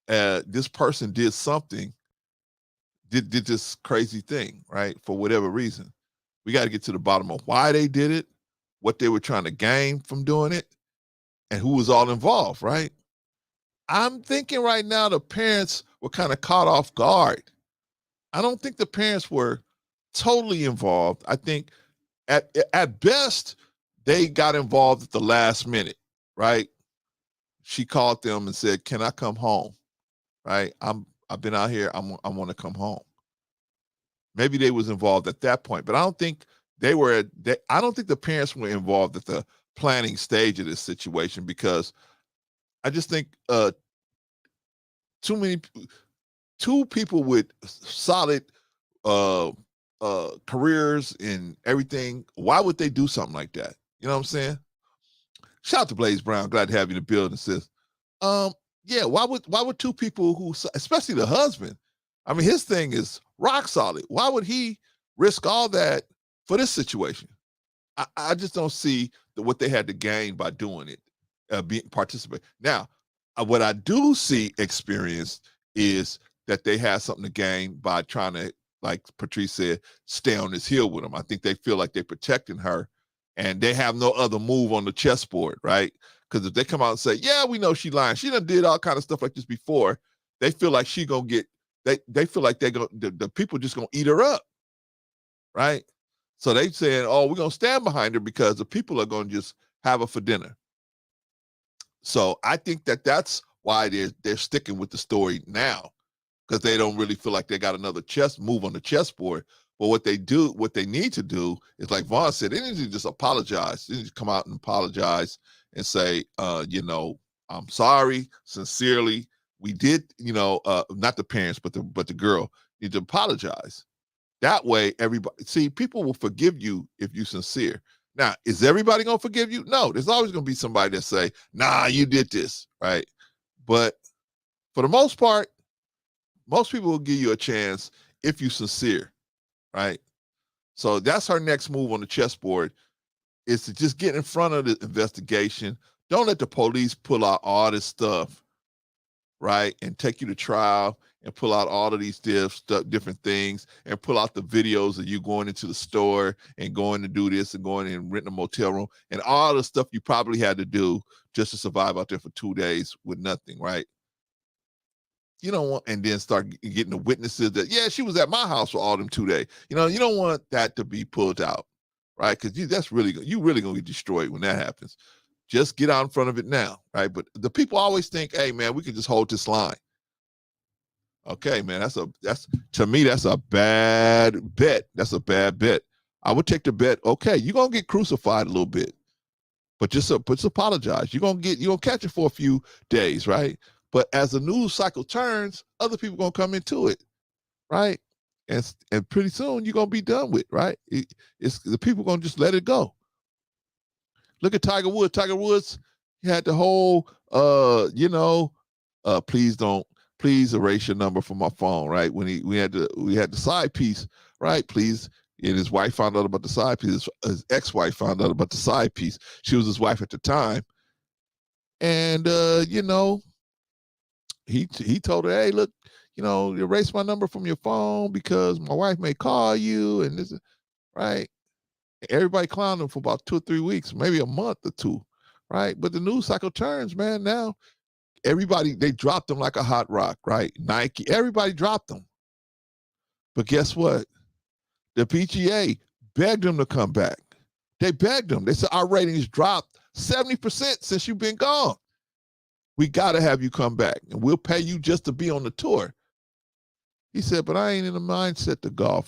this person did something, did this crazy thing, right? For whatever reason. We got to get to the bottom of why they did it, what they were trying to gain from doing it, and who was all involved, right? I'm thinking right now the parents were kind of caught off guard. I don't think the parents were totally involved. I think at best, they got involved at the last minute, right? She called them and said, "Can I come home?" Right? I've been out here. I want to come home. Maybe they was involved at that point, but I don't think I don't think the parents were involved at the planning stage of this situation, because I just think two people with solid careers and everything, why would they do something like that? You know what I'm saying? Shout out to Blaze Brown. Glad to have you in the building, sis. Yeah, why would two people who, especially the husband, I mean, his thing is rock solid. Why would he risk all that for this situation? I just don't see what they had to gain by doing it, participate. Now, what I do see Experience is that they had something to gain by trying to, like Patrice said, stay on his heel with him. I think they feel like they're protecting her, and they have no other move on the chessboard, right? Because if they come out and say, yeah, we know she lying, she done did all kind of stuff like this before, they feel like she gonna get, they feel like the people just gonna eat her up, right? So they saying, oh, we're gonna stand behind her because the people are gonna just have her for dinner. So I think that's why they're sticking with the story now, because they don't really feel like they got another chess move on the chessboard. But what they need to do is, like Vaughn said, they need to just apologize. They need to come out and apologize and say, I'm sorry, sincerely. We did, not the parents, but the girl need to apologize. That way, people will forgive you if you're sincere. Now, is everybody gonna forgive you? No, there's always gonna be somebody that say, nah, you did this, right? But for the most part, most people will give you a chance if you're sincere, right? So that's her next move on the chessboard, is to just get in front of the investigation. Don't let the police pull out all this stuff, right? And take you to trial and pull out all of these different things, and pull out the videos of you going into the store and going to do this and going and renting a motel room and all the stuff you probably had to do just to survive out there for 2 days with nothing, right? You don't want, and then start getting the witnesses that, yeah, she was at my house for all them 2 days. You don't want that to be pulled out, right? Because you really gonna get destroyed when that happens. Just get out in front of it now, right? But the people always think, hey man, we can just hold this line. Okay, man, to me, that's a bad bet. That's a bad bet. I would take the bet. Okay, you're gonna get crucified a little bit, but just apologize. You're gonna catch it for a few days, right? But as the news cycle turns, other people gonna come into it, right? And pretty soon you're gonna be done with, right? It's the people gonna just let it go. Look at Tiger Woods. Tiger Woods, he had the whole please erase your number from my phone, right? When we had the side piece, right? Please. And his wife found out about the side piece. His ex-wife found out about the side piece. She was his wife at the time. And he told her, hey, look, erase my number from your phone because my wife may call you and this, right? Everybody clowned him for about 2 or 3 weeks, maybe a month or two, right? But the news cycle turns, man. Now everybody, they dropped him like a hot rock, right? Nike, everybody dropped him. But guess what? The PGA begged him to come back. They begged him. They said, our ratings dropped 70% since you've been gone. We got to have you come back, and we'll pay you just to be on the tour. He said, but I ain't in the mindset to golf.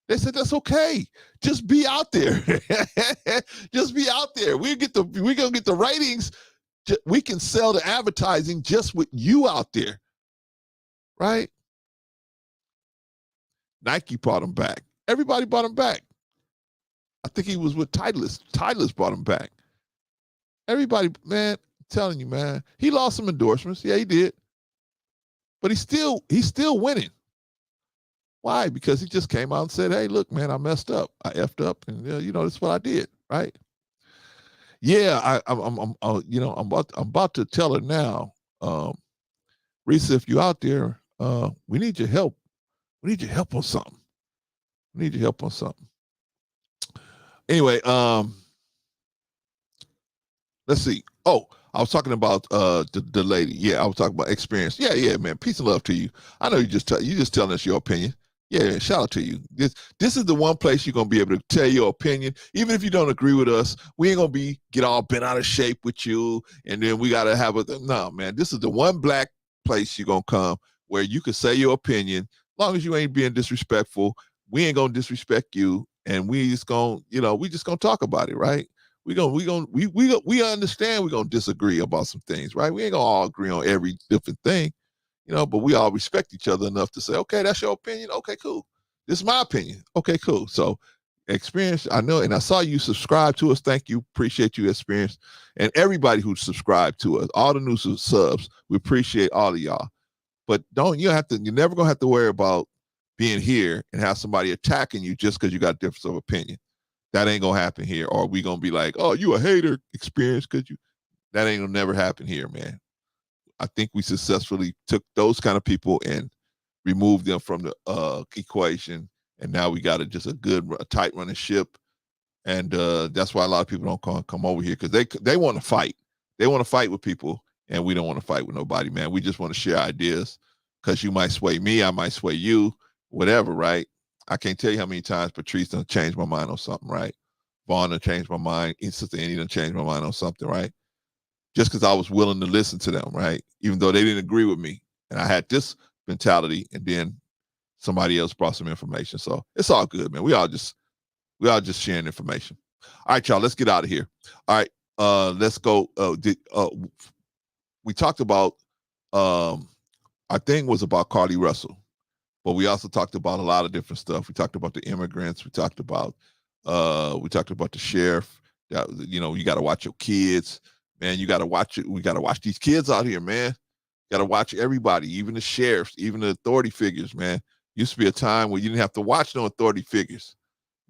They said, that's okay. Just be out there. Just be out there. We're going to get the ratings. We can sell the advertising just with you out there, right? Nike brought him back. Everybody brought him back. I think he was with Titleist. Titleist brought him back. Everybody, man, I'm telling you, man, he lost some endorsements. Yeah, he did. But he's still winning. Why? Because he just came out and said, hey, look, man, I messed up. I effed up, and that's what I did, right? Yeah, I'm about to tell her now, Risa, if you're out there, we need your help. We need your help on something. We need your help on something. Anyway, let's see. Oh, I was talking about the lady. Yeah, I was talking about experience. Yeah, man. Peace and love to you. I know you just telling us your opinion. Yeah, shout out to you. This is the one place you're gonna be able to tell your opinion, even if you don't agree with us. We ain't gonna get all bent out of shape with you, and then we gotta have no, man. This is the one black place you're gonna come where you can say your opinion, as long as you ain't being disrespectful. We ain't gonna disrespect you, and we just gonna talk about it, right? We understand we're gonna disagree about some things, right? We ain't gonna all agree on every different thing, but we all respect each other enough to say, okay, that's your opinion. Okay, cool. This is my opinion. Okay, cool. So experience, I know, and I saw you subscribe to us. Thank you. Appreciate you, experience. And everybody who subscribed to us, all the new subs, we appreciate all of y'all. But you're never gonna have to worry about being here and have somebody attacking you just because you got a difference of opinion. That ain't gonna happen here. Or we gonna be like, oh, you a hater, experience, that ain't gonna never happen here, man. I think we successfully took those kind of people and removed them from the equation. And now we got a tight running ship. And that's why a lot of people don't come over here, because they want to fight. They want to fight with people, and we don't want to fight with nobody, man. We just want to share ideas, because you might sway me, I might sway you, whatever, right? I can't tell you how many times Patrice done changed my mind on something, right? Vaughn done changed my mind. Sister Annie done changed my mind on something, right? Just because I was willing to listen to them, right? Even though they didn't agree with me. And I had this mentality, and then somebody else brought some information. So it's all good, man. We all just sharing information. All right, y'all, let's get out of here. All right, let's go. We talked about, our thing was about Carlee Russell, but we also talked about a lot of different stuff. We talked about the immigrants. We talked about the sheriff. That, you got to watch your kids, man. You got to watch it. We got to watch these kids out here, man. Got to watch everybody, even the sheriffs, even the authority figures, man. Used to be a time where you didn't have to watch no authority figures.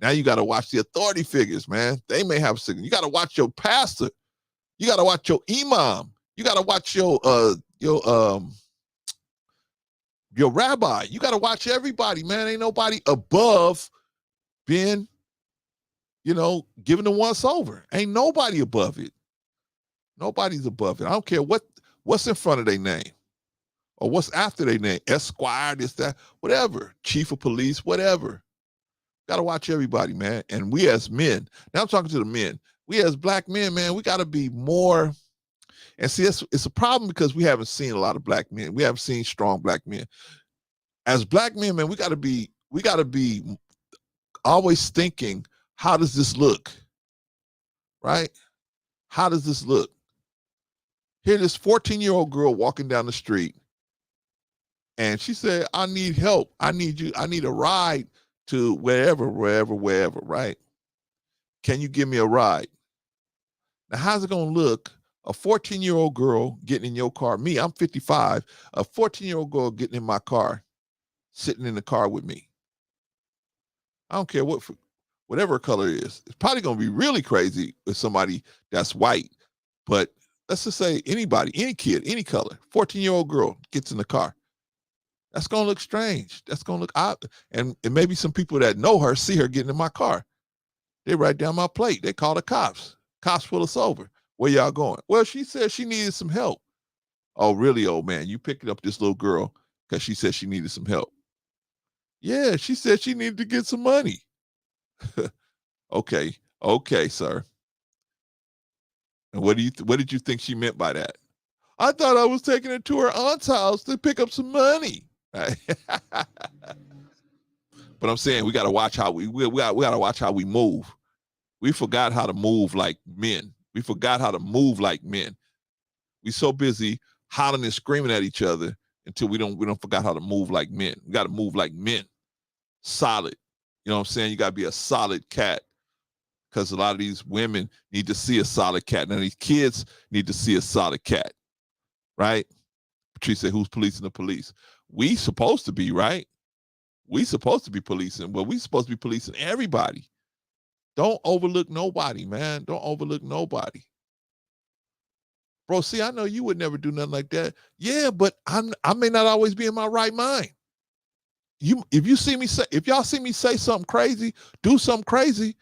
Now you got to watch the authority figures, man. They may have a signal. You got to watch your pastor. You got to watch your imam. You got to watch your rabbi. You got to watch everybody, man. Ain't nobody above being, giving the once over. Ain't nobody above it. Nobody's above it. I don't care what's in front of their name or what's after their name. Esquire, this, that, whatever. Chief of police, whatever. Got to watch everybody, man. And we as men, now I'm talking to the men. We as black men, man, we got to be more. And see, it's a problem because we haven't seen a lot of black men. We haven't seen strong black men. As black men, man, we got to be always thinking, how does this look? Right? How does this look? Here, this 14-year-old girl walking down the street, and she said, I need help. I need a ride to wherever, right? Can you give me a ride? Now, how's it going to look? A 14-year-old girl getting in your car. Me, I'm 55. A 14-year-old girl getting in my car, sitting in the car with me. I don't care whatever color it is. It's probably going to be really crazy with somebody that's white. But let's just say anybody, any kid, any color, 14-year-old girl gets in the car. That's going to look strange. That's going to look odd. And maybe some people that know her see her getting in my car. They write down my plate. They call the cops. Cops pull us over. Where y'all going? Well, she said she needed some help. Oh, really, old man? You picking up this little girl because she said she needed some help. Yeah, she said she needed to get some money. Okay, sir. And what did you think she meant by that? I thought I was taking her to her aunt's house to pick up some money. Right? But I'm saying we got to watch how we got to watch how we move. We forgot how to move like men. We forgot how to move like men. We so busy hollering and screaming at each other until we don't forgot how to move like men. We got to move like men. Solid. You know what I'm saying? You got to be a solid cat, because a lot of these women need to see a solid cat. Now these kids need to see a solid cat, right? Patrice said, who's policing the police? We supposed to be, right? We supposed to be policing, but we supposed to be policing everybody. Don't overlook nobody, man. Don't overlook nobody. Bro, see, I know you would never do nothing like that. Yeah, but I may not always be in my right mind. If y'all see me say something crazy, do something crazy,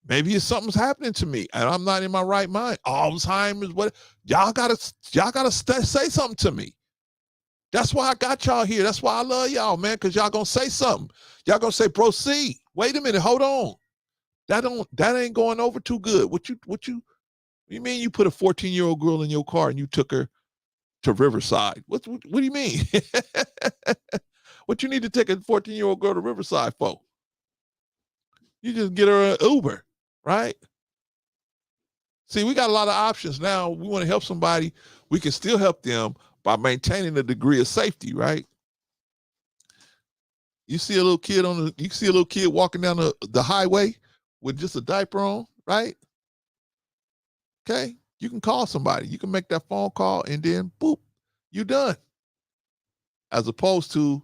maybe something's happening to me and I'm not in my right mind. Alzheimer's, what? Y'all gotta say something to me. That's why I got y'all here. That's why I love y'all, man, because y'all gonna say something. Y'all gonna say, proceed. Wait a minute, hold on. That ain't going over too good. What you mean you put a 14-year-old girl in your car and you took her to Riverside? What do you mean? What you need to take a 14-year-old girl to Riverside for? You just get her an Uber, right? See, we got a lot of options now. We want to help somebody. We can still help them by maintaining a degree of safety, right? You see a little kid walking down the highway with just a diaper on, right? Okay, you can call somebody. You can make that phone call and then boop, you done. As opposed to,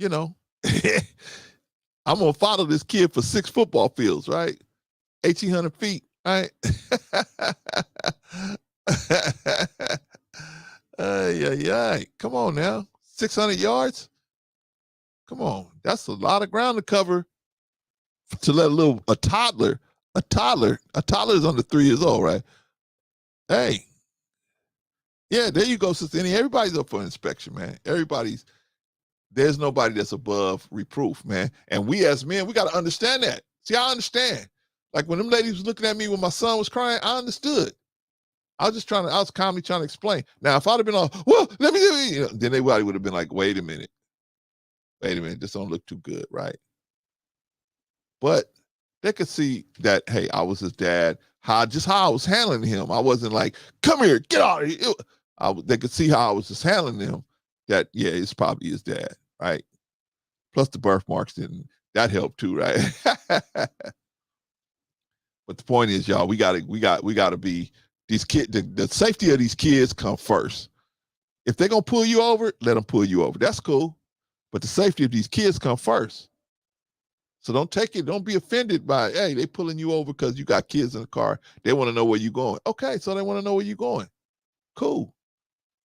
I'm gonna follow this kid for 6 football fields, right? 1,800 feet, right? Come on now, 600 yards. Come on, that's a lot of ground to cover to let a toddler is under 3 years old, right? Hey, yeah, there you go, Sister Annie. Everybody's up for inspection, man. There's nobody that's above reproof, man. And we as men, we got to understand that. See, I understand. Like when them ladies was looking at me when my son was crying, I understood. I was calmly trying to explain. Now, if I'd have been all, well, let me do it, then they would have been like, wait a minute, this don't look too good, right? But they could see that, hey, I was his dad, how I was handling him. I wasn't like, come here, get out of here. They could see how I was just handling him, that, yeah, it's probably his dad, right? Plus the birthmarks that helped too, right? But the point is, y'all, we gotta be these kids. The safety of these kids come first. If they're gonna pull you over, let them pull you over. That's cool. But the safety of these kids come first. So don't be offended by, hey, they pulling you over because you got kids in the car. They want to know where you're going. Okay, so they want to know where you're going. Cool.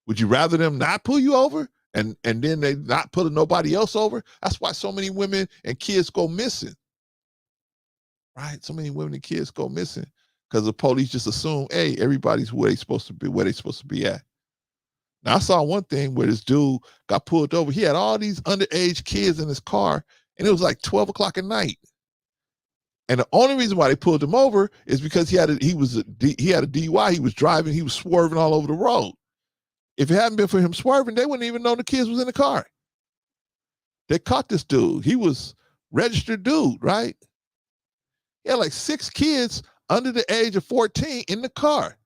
Would you rather them not pull you over and then they not pulling nobody else over? That's why so many women and kids go missing. Right? So many women and kids go missing because the police just assume, hey, everybody's where they're supposed to be at. Now, I saw one thing where this dude got pulled over. He had all these underage kids in his car, and it was like 12 o'clock at night. And the only reason why they pulled him over is because he had a DUI. He was driving, he was swerving all over the road. If it hadn't been for him swerving, they wouldn't even know the kids was in the car. They caught this dude. He was registered dude, right? He had like 6 kids under the age of 14 in the car.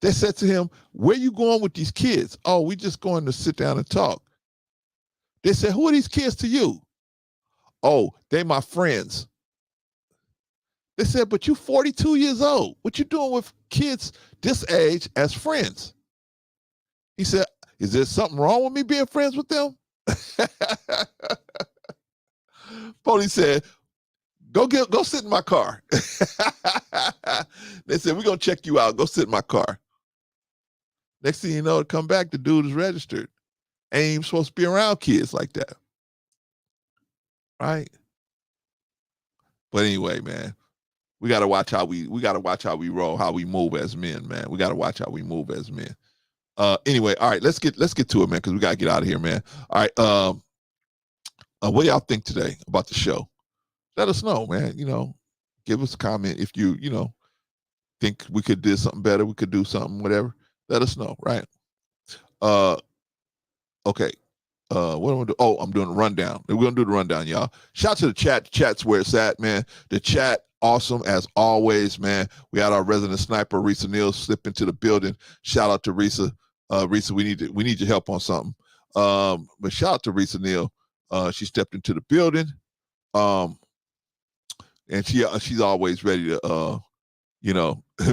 They said to him, where you going with these kids? Oh, we just going to sit down and talk. They said, who are these kids to you? Oh, they my friends. They said, but you 42 years old. What you doing with kids this age as friends? He said, is there something wrong with me being friends with them? Police said, go sit in my car. They said, we're going to check you out. Go sit in my car. Next thing you know, to come back, the dude is registered. Ain't even supposed to be around kids like that. Right? But anyway, man, we gotta watch how we roll, how we move as men, man. We gotta watch how we move as men. Anyway, all right, let's get to it, man, because we gotta get out of here, man. All right. What do y'all think today about the show? Let us know, man. Give us a comment if you think we could do something better, we could do something, whatever. Let us know, right? Okay. What am I gonna do? Oh, I'm doing a rundown. We're gonna do the rundown, y'all. Shout out to the chat. The chat's where it's at, man. The chat, awesome as always, man. We had our resident sniper, Risa Neal, slip into the building. Shout out to Risa. Risa, we need your help on something. But shout out to Risa Neal. She stepped into the building. And she's always ready to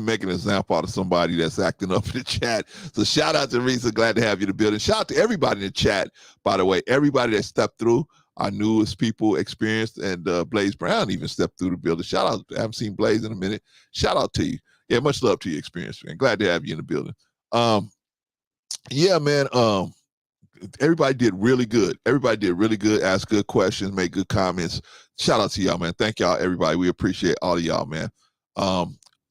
make an example out of somebody that's acting up in the chat. So shout out to Risa. Glad to have you in the building. Shout out to everybody in the chat, by the way. Everybody that stepped through. Our newest people experienced, and Blaze Brown even stepped through the building. Shout out. I haven't seen Blaze in a minute. Shout out to you. Yeah, much love to your experience, man. Glad to have you in the building. Yeah, man. Everybody did really good. Everybody did really good. Asked good questions, made good comments. Shout out to y'all, man. Thank y'all, everybody. We appreciate all of y'all, man.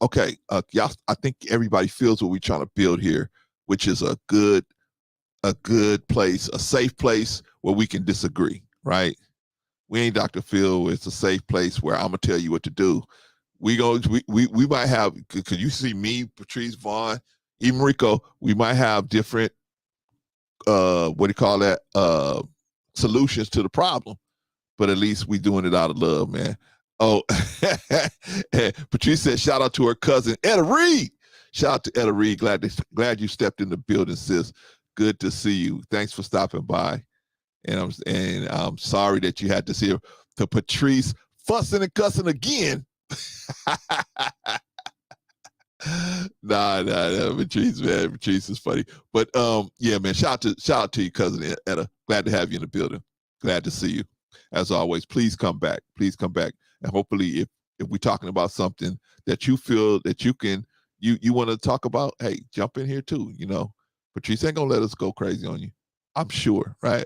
Okay, y'all. I think everybody feels what we're trying to build here, which is a good place, a safe place where we can disagree. Right? We ain't Dr. Phil. It's a safe place where I'm gonna tell you what to do. We might have, because you see me, Patrice, Vaughn, even Rico. We might have different solutions to the problem, but at least we doing it out of love, man. Oh, Patrice said, shout out to her cousin, Etta Reed. Shout out to Etta Reed. Glad you stepped in the building, sis. Good to see you. Thanks for stopping by. And I'm sorry that you had to see her, to Patrice fussing and cussing again. Nah, Patrice, man. Patrice is funny. But yeah, man, shout out to your cousin Etta. Glad to have you in the building. Glad to see you. As always, please come back. Please come back. And hopefully if we're talking about something that you feel that you want to talk about, hey, jump in here too. Patrice ain't gonna let us go crazy on you. I'm sure, right?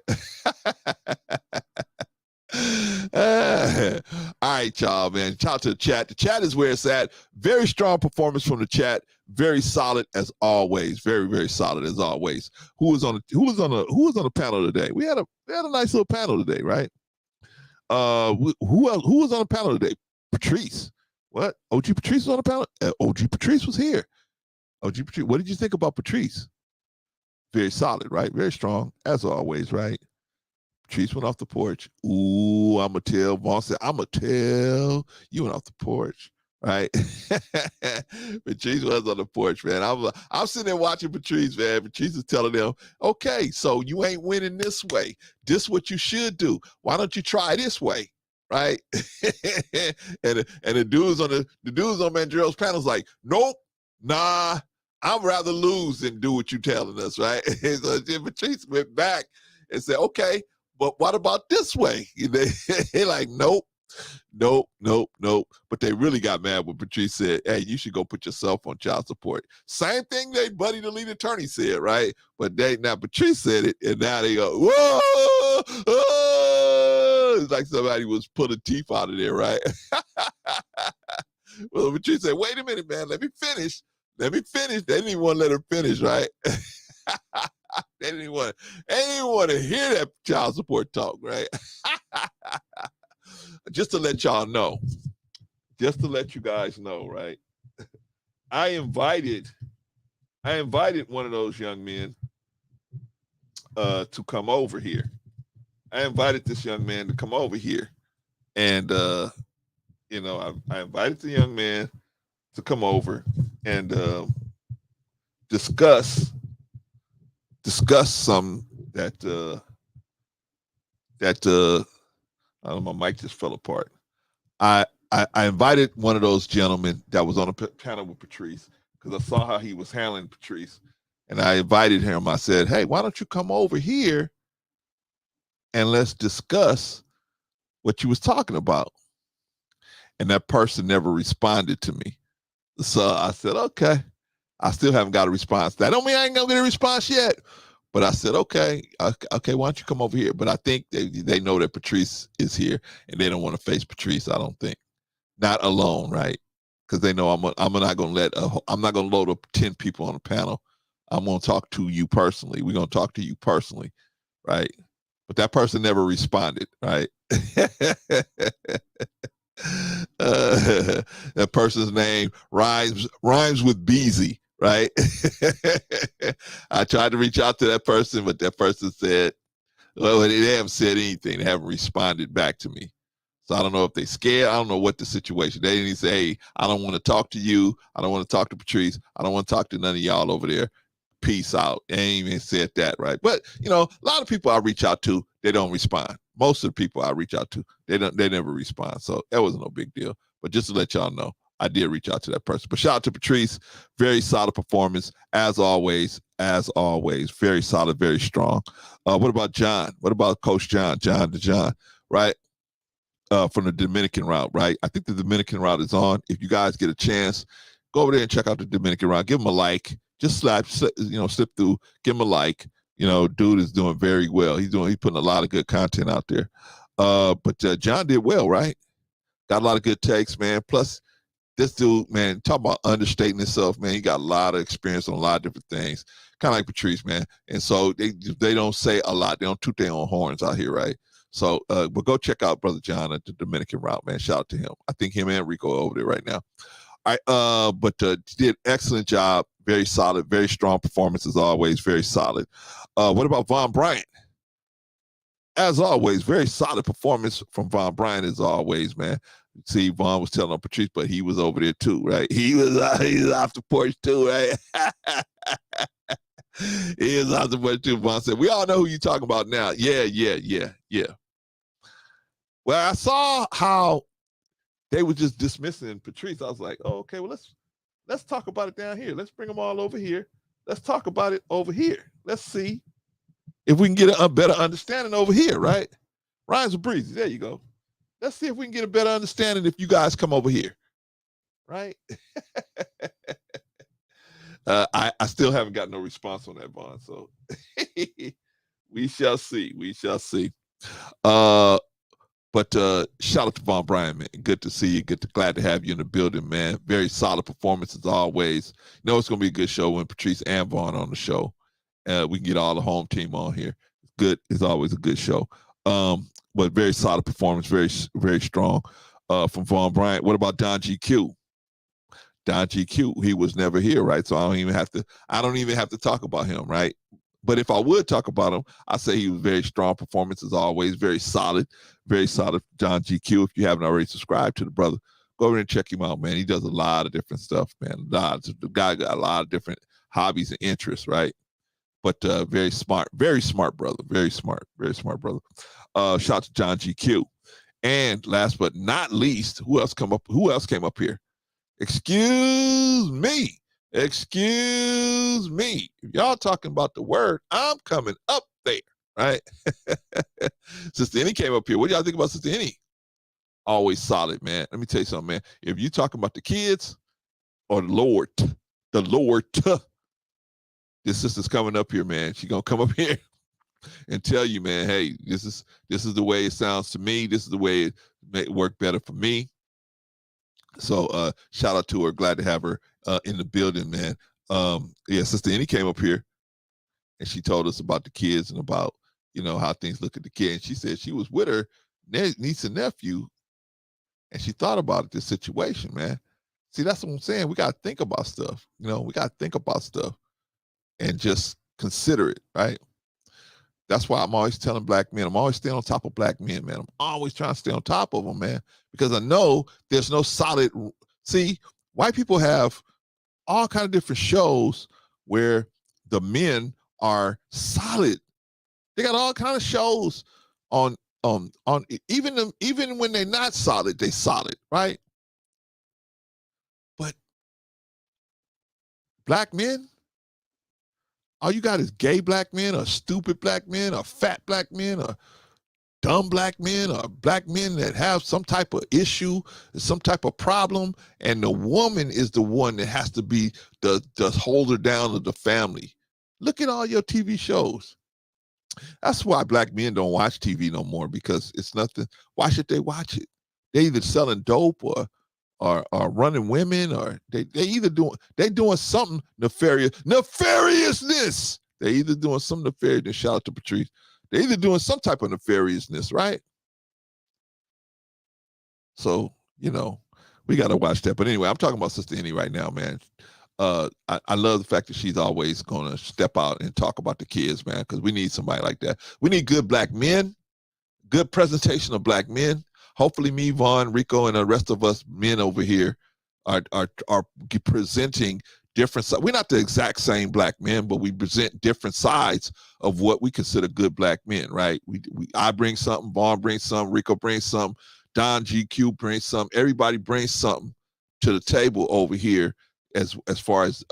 All right, y'all, man. Shout out to the chat. The chat is where it's at. Very strong performance from the chat. Very solid as always. Very, very solid as always. Who was on the panel today? We had a nice little panel today, right? Who was on the panel today? Patrice. What? OG Patrice was on the panel? OG Patrice was here. OG Patrice. What did you think about Patrice? Very solid, right? Very strong as always, right? Patrice went off the porch. Ooh, I'm going to tell. Vaughn said, I'm going to tell. You went off the porch, right? Patrice was on the porch, man. I'm sitting there watching Patrice, man. Patrice is telling them, okay, so you ain't winning this way. This is what you should do. Why don't you try this way, right? and the dudes on Mandrell's panel's like, nope, nah, I'd rather lose than do what you're telling us, right? So Patrice went back and said, okay, but what about this way? They're like, nope. But they really got mad when Patrice said, hey, you should go put yourself on child support. Same thing Buddy the lead attorney said, right? But now Patrice said it, and now they go, whoa! Oh! It's like somebody was pulling teeth out of there, right? Well, Patrice said, wait a minute, man, let me finish. They didn't even want to let her finish, right? They didn't want to hear that child support talk, right? Just to let y'all know, just to let you guys know, right? I invited one of those young men to come over here. I invited this young man to come over here, and you know, I invited the young man to come over and discuss some that I don't know, my mic just fell apart. I invited one of those gentlemen that was on a panel with Patrice because I saw how he was handling Patrice, and I invited him. I said, "Hey, why don't you come over here and let's discuss what you was talking about?" And that person never responded to me. So I said, "Okay." I still haven't got a response. That don't mean I ain't gonna get a response yet. But I said, okay, why don't you come over here? But I think they know that Patrice is here, and they don't want to face Patrice. I don't think, not alone, right? Because they know I'm not gonna load up 10 people on a panel. I'm gonna talk to you personally. We're gonna talk to you personally, right? But that person never responded, right? That person's name rhymes with Beezy, right? I tried to reach out to that person, but that person said, well, they haven't said anything. They haven't responded back to me. So I don't know if they scared. I don't know what the situation. They didn't even say, hey, I don't want to talk to you. I don't want to talk to Patrice. I don't want to talk to none of y'all over there. Peace out. They ain't even said that, right? But you know, a lot of people I reach out to, they don't respond. Most of the people I reach out to, they never respond. So that wasn't no big deal. But just to let y'all know, I did reach out to that person. But shout out to Patrice, very solid performance as always. Very solid, very strong. What about John? What about Coach John? John, right? From the Dominican route, right? I think the Dominican route is on. If you guys get a chance, go over there and check out the Dominican route. Give him a like. Just slip through, give him a like. You know, dude is doing very well. He's putting a lot of good content out there. But John did well, right? Got a lot of good takes, man. Plus, this dude, man, talk about understating himself, man. He got a lot of experience on a lot of different things, kind of like Patrice, man. And so they don't say a lot. They don't toot their own horns out here, right? So, but go check out Brother John at the Dominican route, man. Shout out to him. I think him and Rico are over there right now. All right, but did excellent job. Very solid, very strong performance as always. Very solid. What about Von Bryant? As always, very solid performance from Von Bryant as always, man. See, Von was telling on Patrice, but he was over there too, right? He was off the porch too, right? He is off the porch too. Von said, "We all know who you talking about now." Yeah. Well, I saw how they were just dismissing Patrice. I was like, oh, okay, well, let's talk about it down here. Let's bring them all over here. Let's talk about it over here. Let's see if we can get a better understanding over here, right? Rhymes with Breezy. There you go. Let's see if we can get a better understanding if you guys come over here, right? I still haven't got no response on that, Vaughn. So we shall see. But shout out to Von Bryant, man. Good to see you. Glad to have you in the building, man. Very solid performance as always. You know it's gonna be a good show when Patrice and Vaughn on the show. We can get all the home team on here. Good. It's always a good show. But very solid performance, very, very strong from Von Bryant. What about Don GQ? Don GQ, he was never here, right? So I don't even have to talk about him, right? But if I would talk about him, I say he was very strong performance as always, very solid Don GQ. If you haven't already subscribed to the brother, go over and check him out, man. He does a lot of different stuff, man. The guy got a lot of different hobbies and interests, right? But very smart brother, very smart brother. Shout out to John GQ. And last but not least, who else came up here? Excuse me. If y'all talking about the word, I'm coming up there, right? Sister Annie came up here. What do y'all think about Sister Annie? Always solid, man. Let me tell you something, man. If you talking about the kids or the Lord, this sister's coming up here, man. She gonna come up here and tell you, man, hey, this is the way it sounds to me. This is the way it may work better for me. So shout out to her. Glad to have her in the building, man. Sister Annie came up here and she told us about the kids and about, how things look at the kid. And she said she was with her niece and nephew and she thought about this situation, man. See, that's what I'm saying. We got to think about stuff. We got to think about stuff and just consider it, right? That's why I'm always telling black men, I'm always staying on top of black men, man. I'm always trying to stay on top of them, man, because I know there's no solid. See, white people have all kind of different shows where the men are solid. They got all kind of shows on even when they're not solid, they solid, right? But black men, all you got is gay black men, or stupid black men, or fat black men, or dumb black men, or black men that have some type of issue, some type of problem, and the woman is the one that has to be the holder down of the family. Look at all your TV shows. That's why black men don't watch TV no more, because it's nothing. Why should they watch it? They either selling dope or running women, or they either doing something nefariousness. They either doing some nefarious. Shout out to Patrice. They either doing some type of nefariousness, right? So we got to watch that. But anyway, I'm talking about Sister Annie right now, man. I love the fact that she's always going to step out and talk about the kids, man, because we need somebody like that. We need good black men, good presentation of black men. Hopefully me, Vaughn, Rico, and the rest of us men over here are presenting different sides. We're not the exact same black men, but we present different sides of what we consider good black men, right? I bring something, Vaughn brings something, Rico brings something, Don GQ brings something. Everybody brings something to the table over here as far as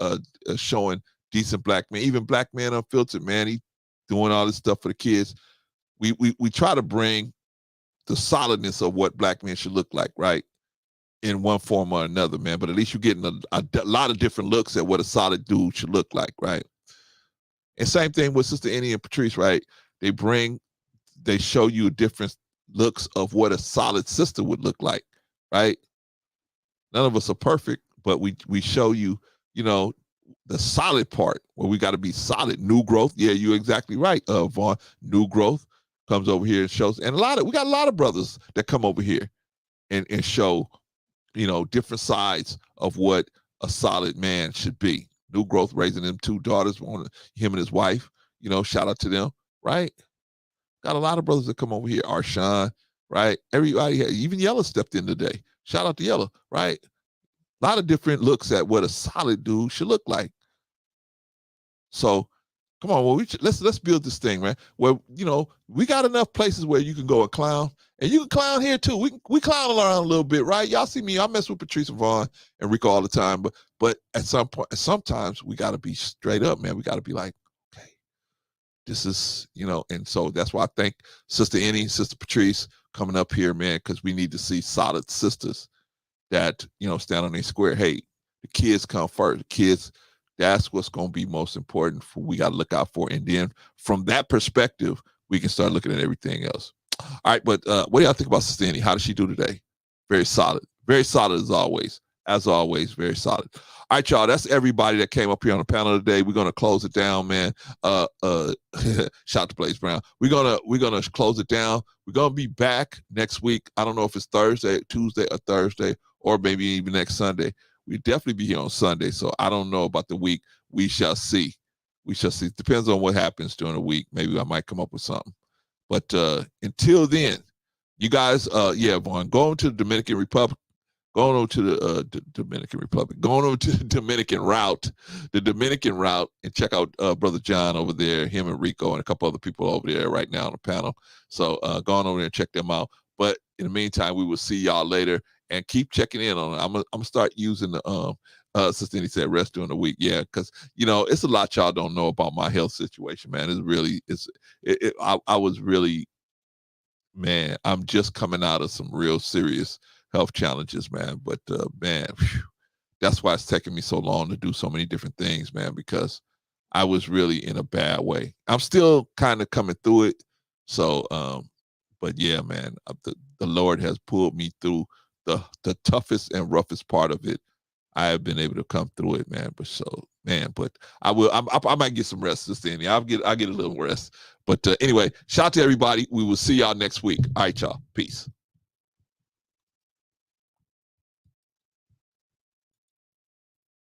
showing decent black men. Even Black Man Unfiltered, man, he doing all this stuff for the kids. We try to bring the solidness of what black men should look like, right? In one form or another, man. But at least you're getting a lot of different looks at what a solid dude should look like, right? And same thing with Sister Annie and Patrice, right? They show you different looks of what a solid sister would look like, right? None of us are perfect, but we show you, the solid part where we got to be solid. New growth. Yeah, you're exactly right, Vaughn. New growth comes over here and shows. And we got a lot of brothers that come over here and show, different sides of what a solid man should be. New growth, raising them 2 daughters, him and his wife, shout out to them, right? Got a lot of brothers that come over here. Arshawn, right? Everybody, even Yella stepped in today. Shout out to Yella, right? A lot of different looks at what a solid dude should look like. So, come on, well, let's build this thing, man. Where we got enough places where you can go and clown, and you can clown here too. We clown around a little bit, right? Y'all see me? I mess with Patrice and Vaughn and Rico all the time, but at some point, sometimes we got to be straight up, man. We got to be like, okay, this is and so that's why I thank Sister Annie, Sister Patrice coming up here, man, because we need to see solid sisters that stand on their square. Hey, the kids come first. The kids. That's what's going to be most important. We got to look out for. And then from that perspective, we can start looking at everything else. All right. But what do y'all think about Sister Annie? How did she do today? Very solid. Very solid as always. As always, very solid. All right, y'all. That's everybody that came up here on the panel today. We're going to close it down, man. Shout out to Blaze Brown. We're gonna close it down. We're going to be back next week. I don't know if it's Thursday, Tuesday, or Thursday, or maybe even next Sunday. We definitely be here on Sunday, so I don't know about the week. We shall see. We shall see. Depends on what happens during the week. Maybe I might come up with something. But until then, you guys, Vaughn, go on to the Dominican Republic. Going over to the Dominican Republic. Going over to the Dominican route, and check out Brother John over there, him and Rico and a couple other people over there right now on the panel. So go on over there and check them out. But in the meantime, we will see y'all later. And keep checking in on it. I'm gonna start using the Sister Annie said rest during the week. Yeah, because it's a lot y'all don't know about my health situation, man. I was really, man, I'm just coming out of some real serious health challenges, man. But man, that's why it's taking me so long to do so many different things, man, because I was really in a bad way. I'm still kind of coming through it. So but yeah, man, the Lord has pulled me through the toughest and roughest part of it. I have been able to come through it, man. But I might get some rest, Sister Annie. I'll get a little rest. But anyway, shout out to everybody. We will see y'all next week. All right, y'all. Peace.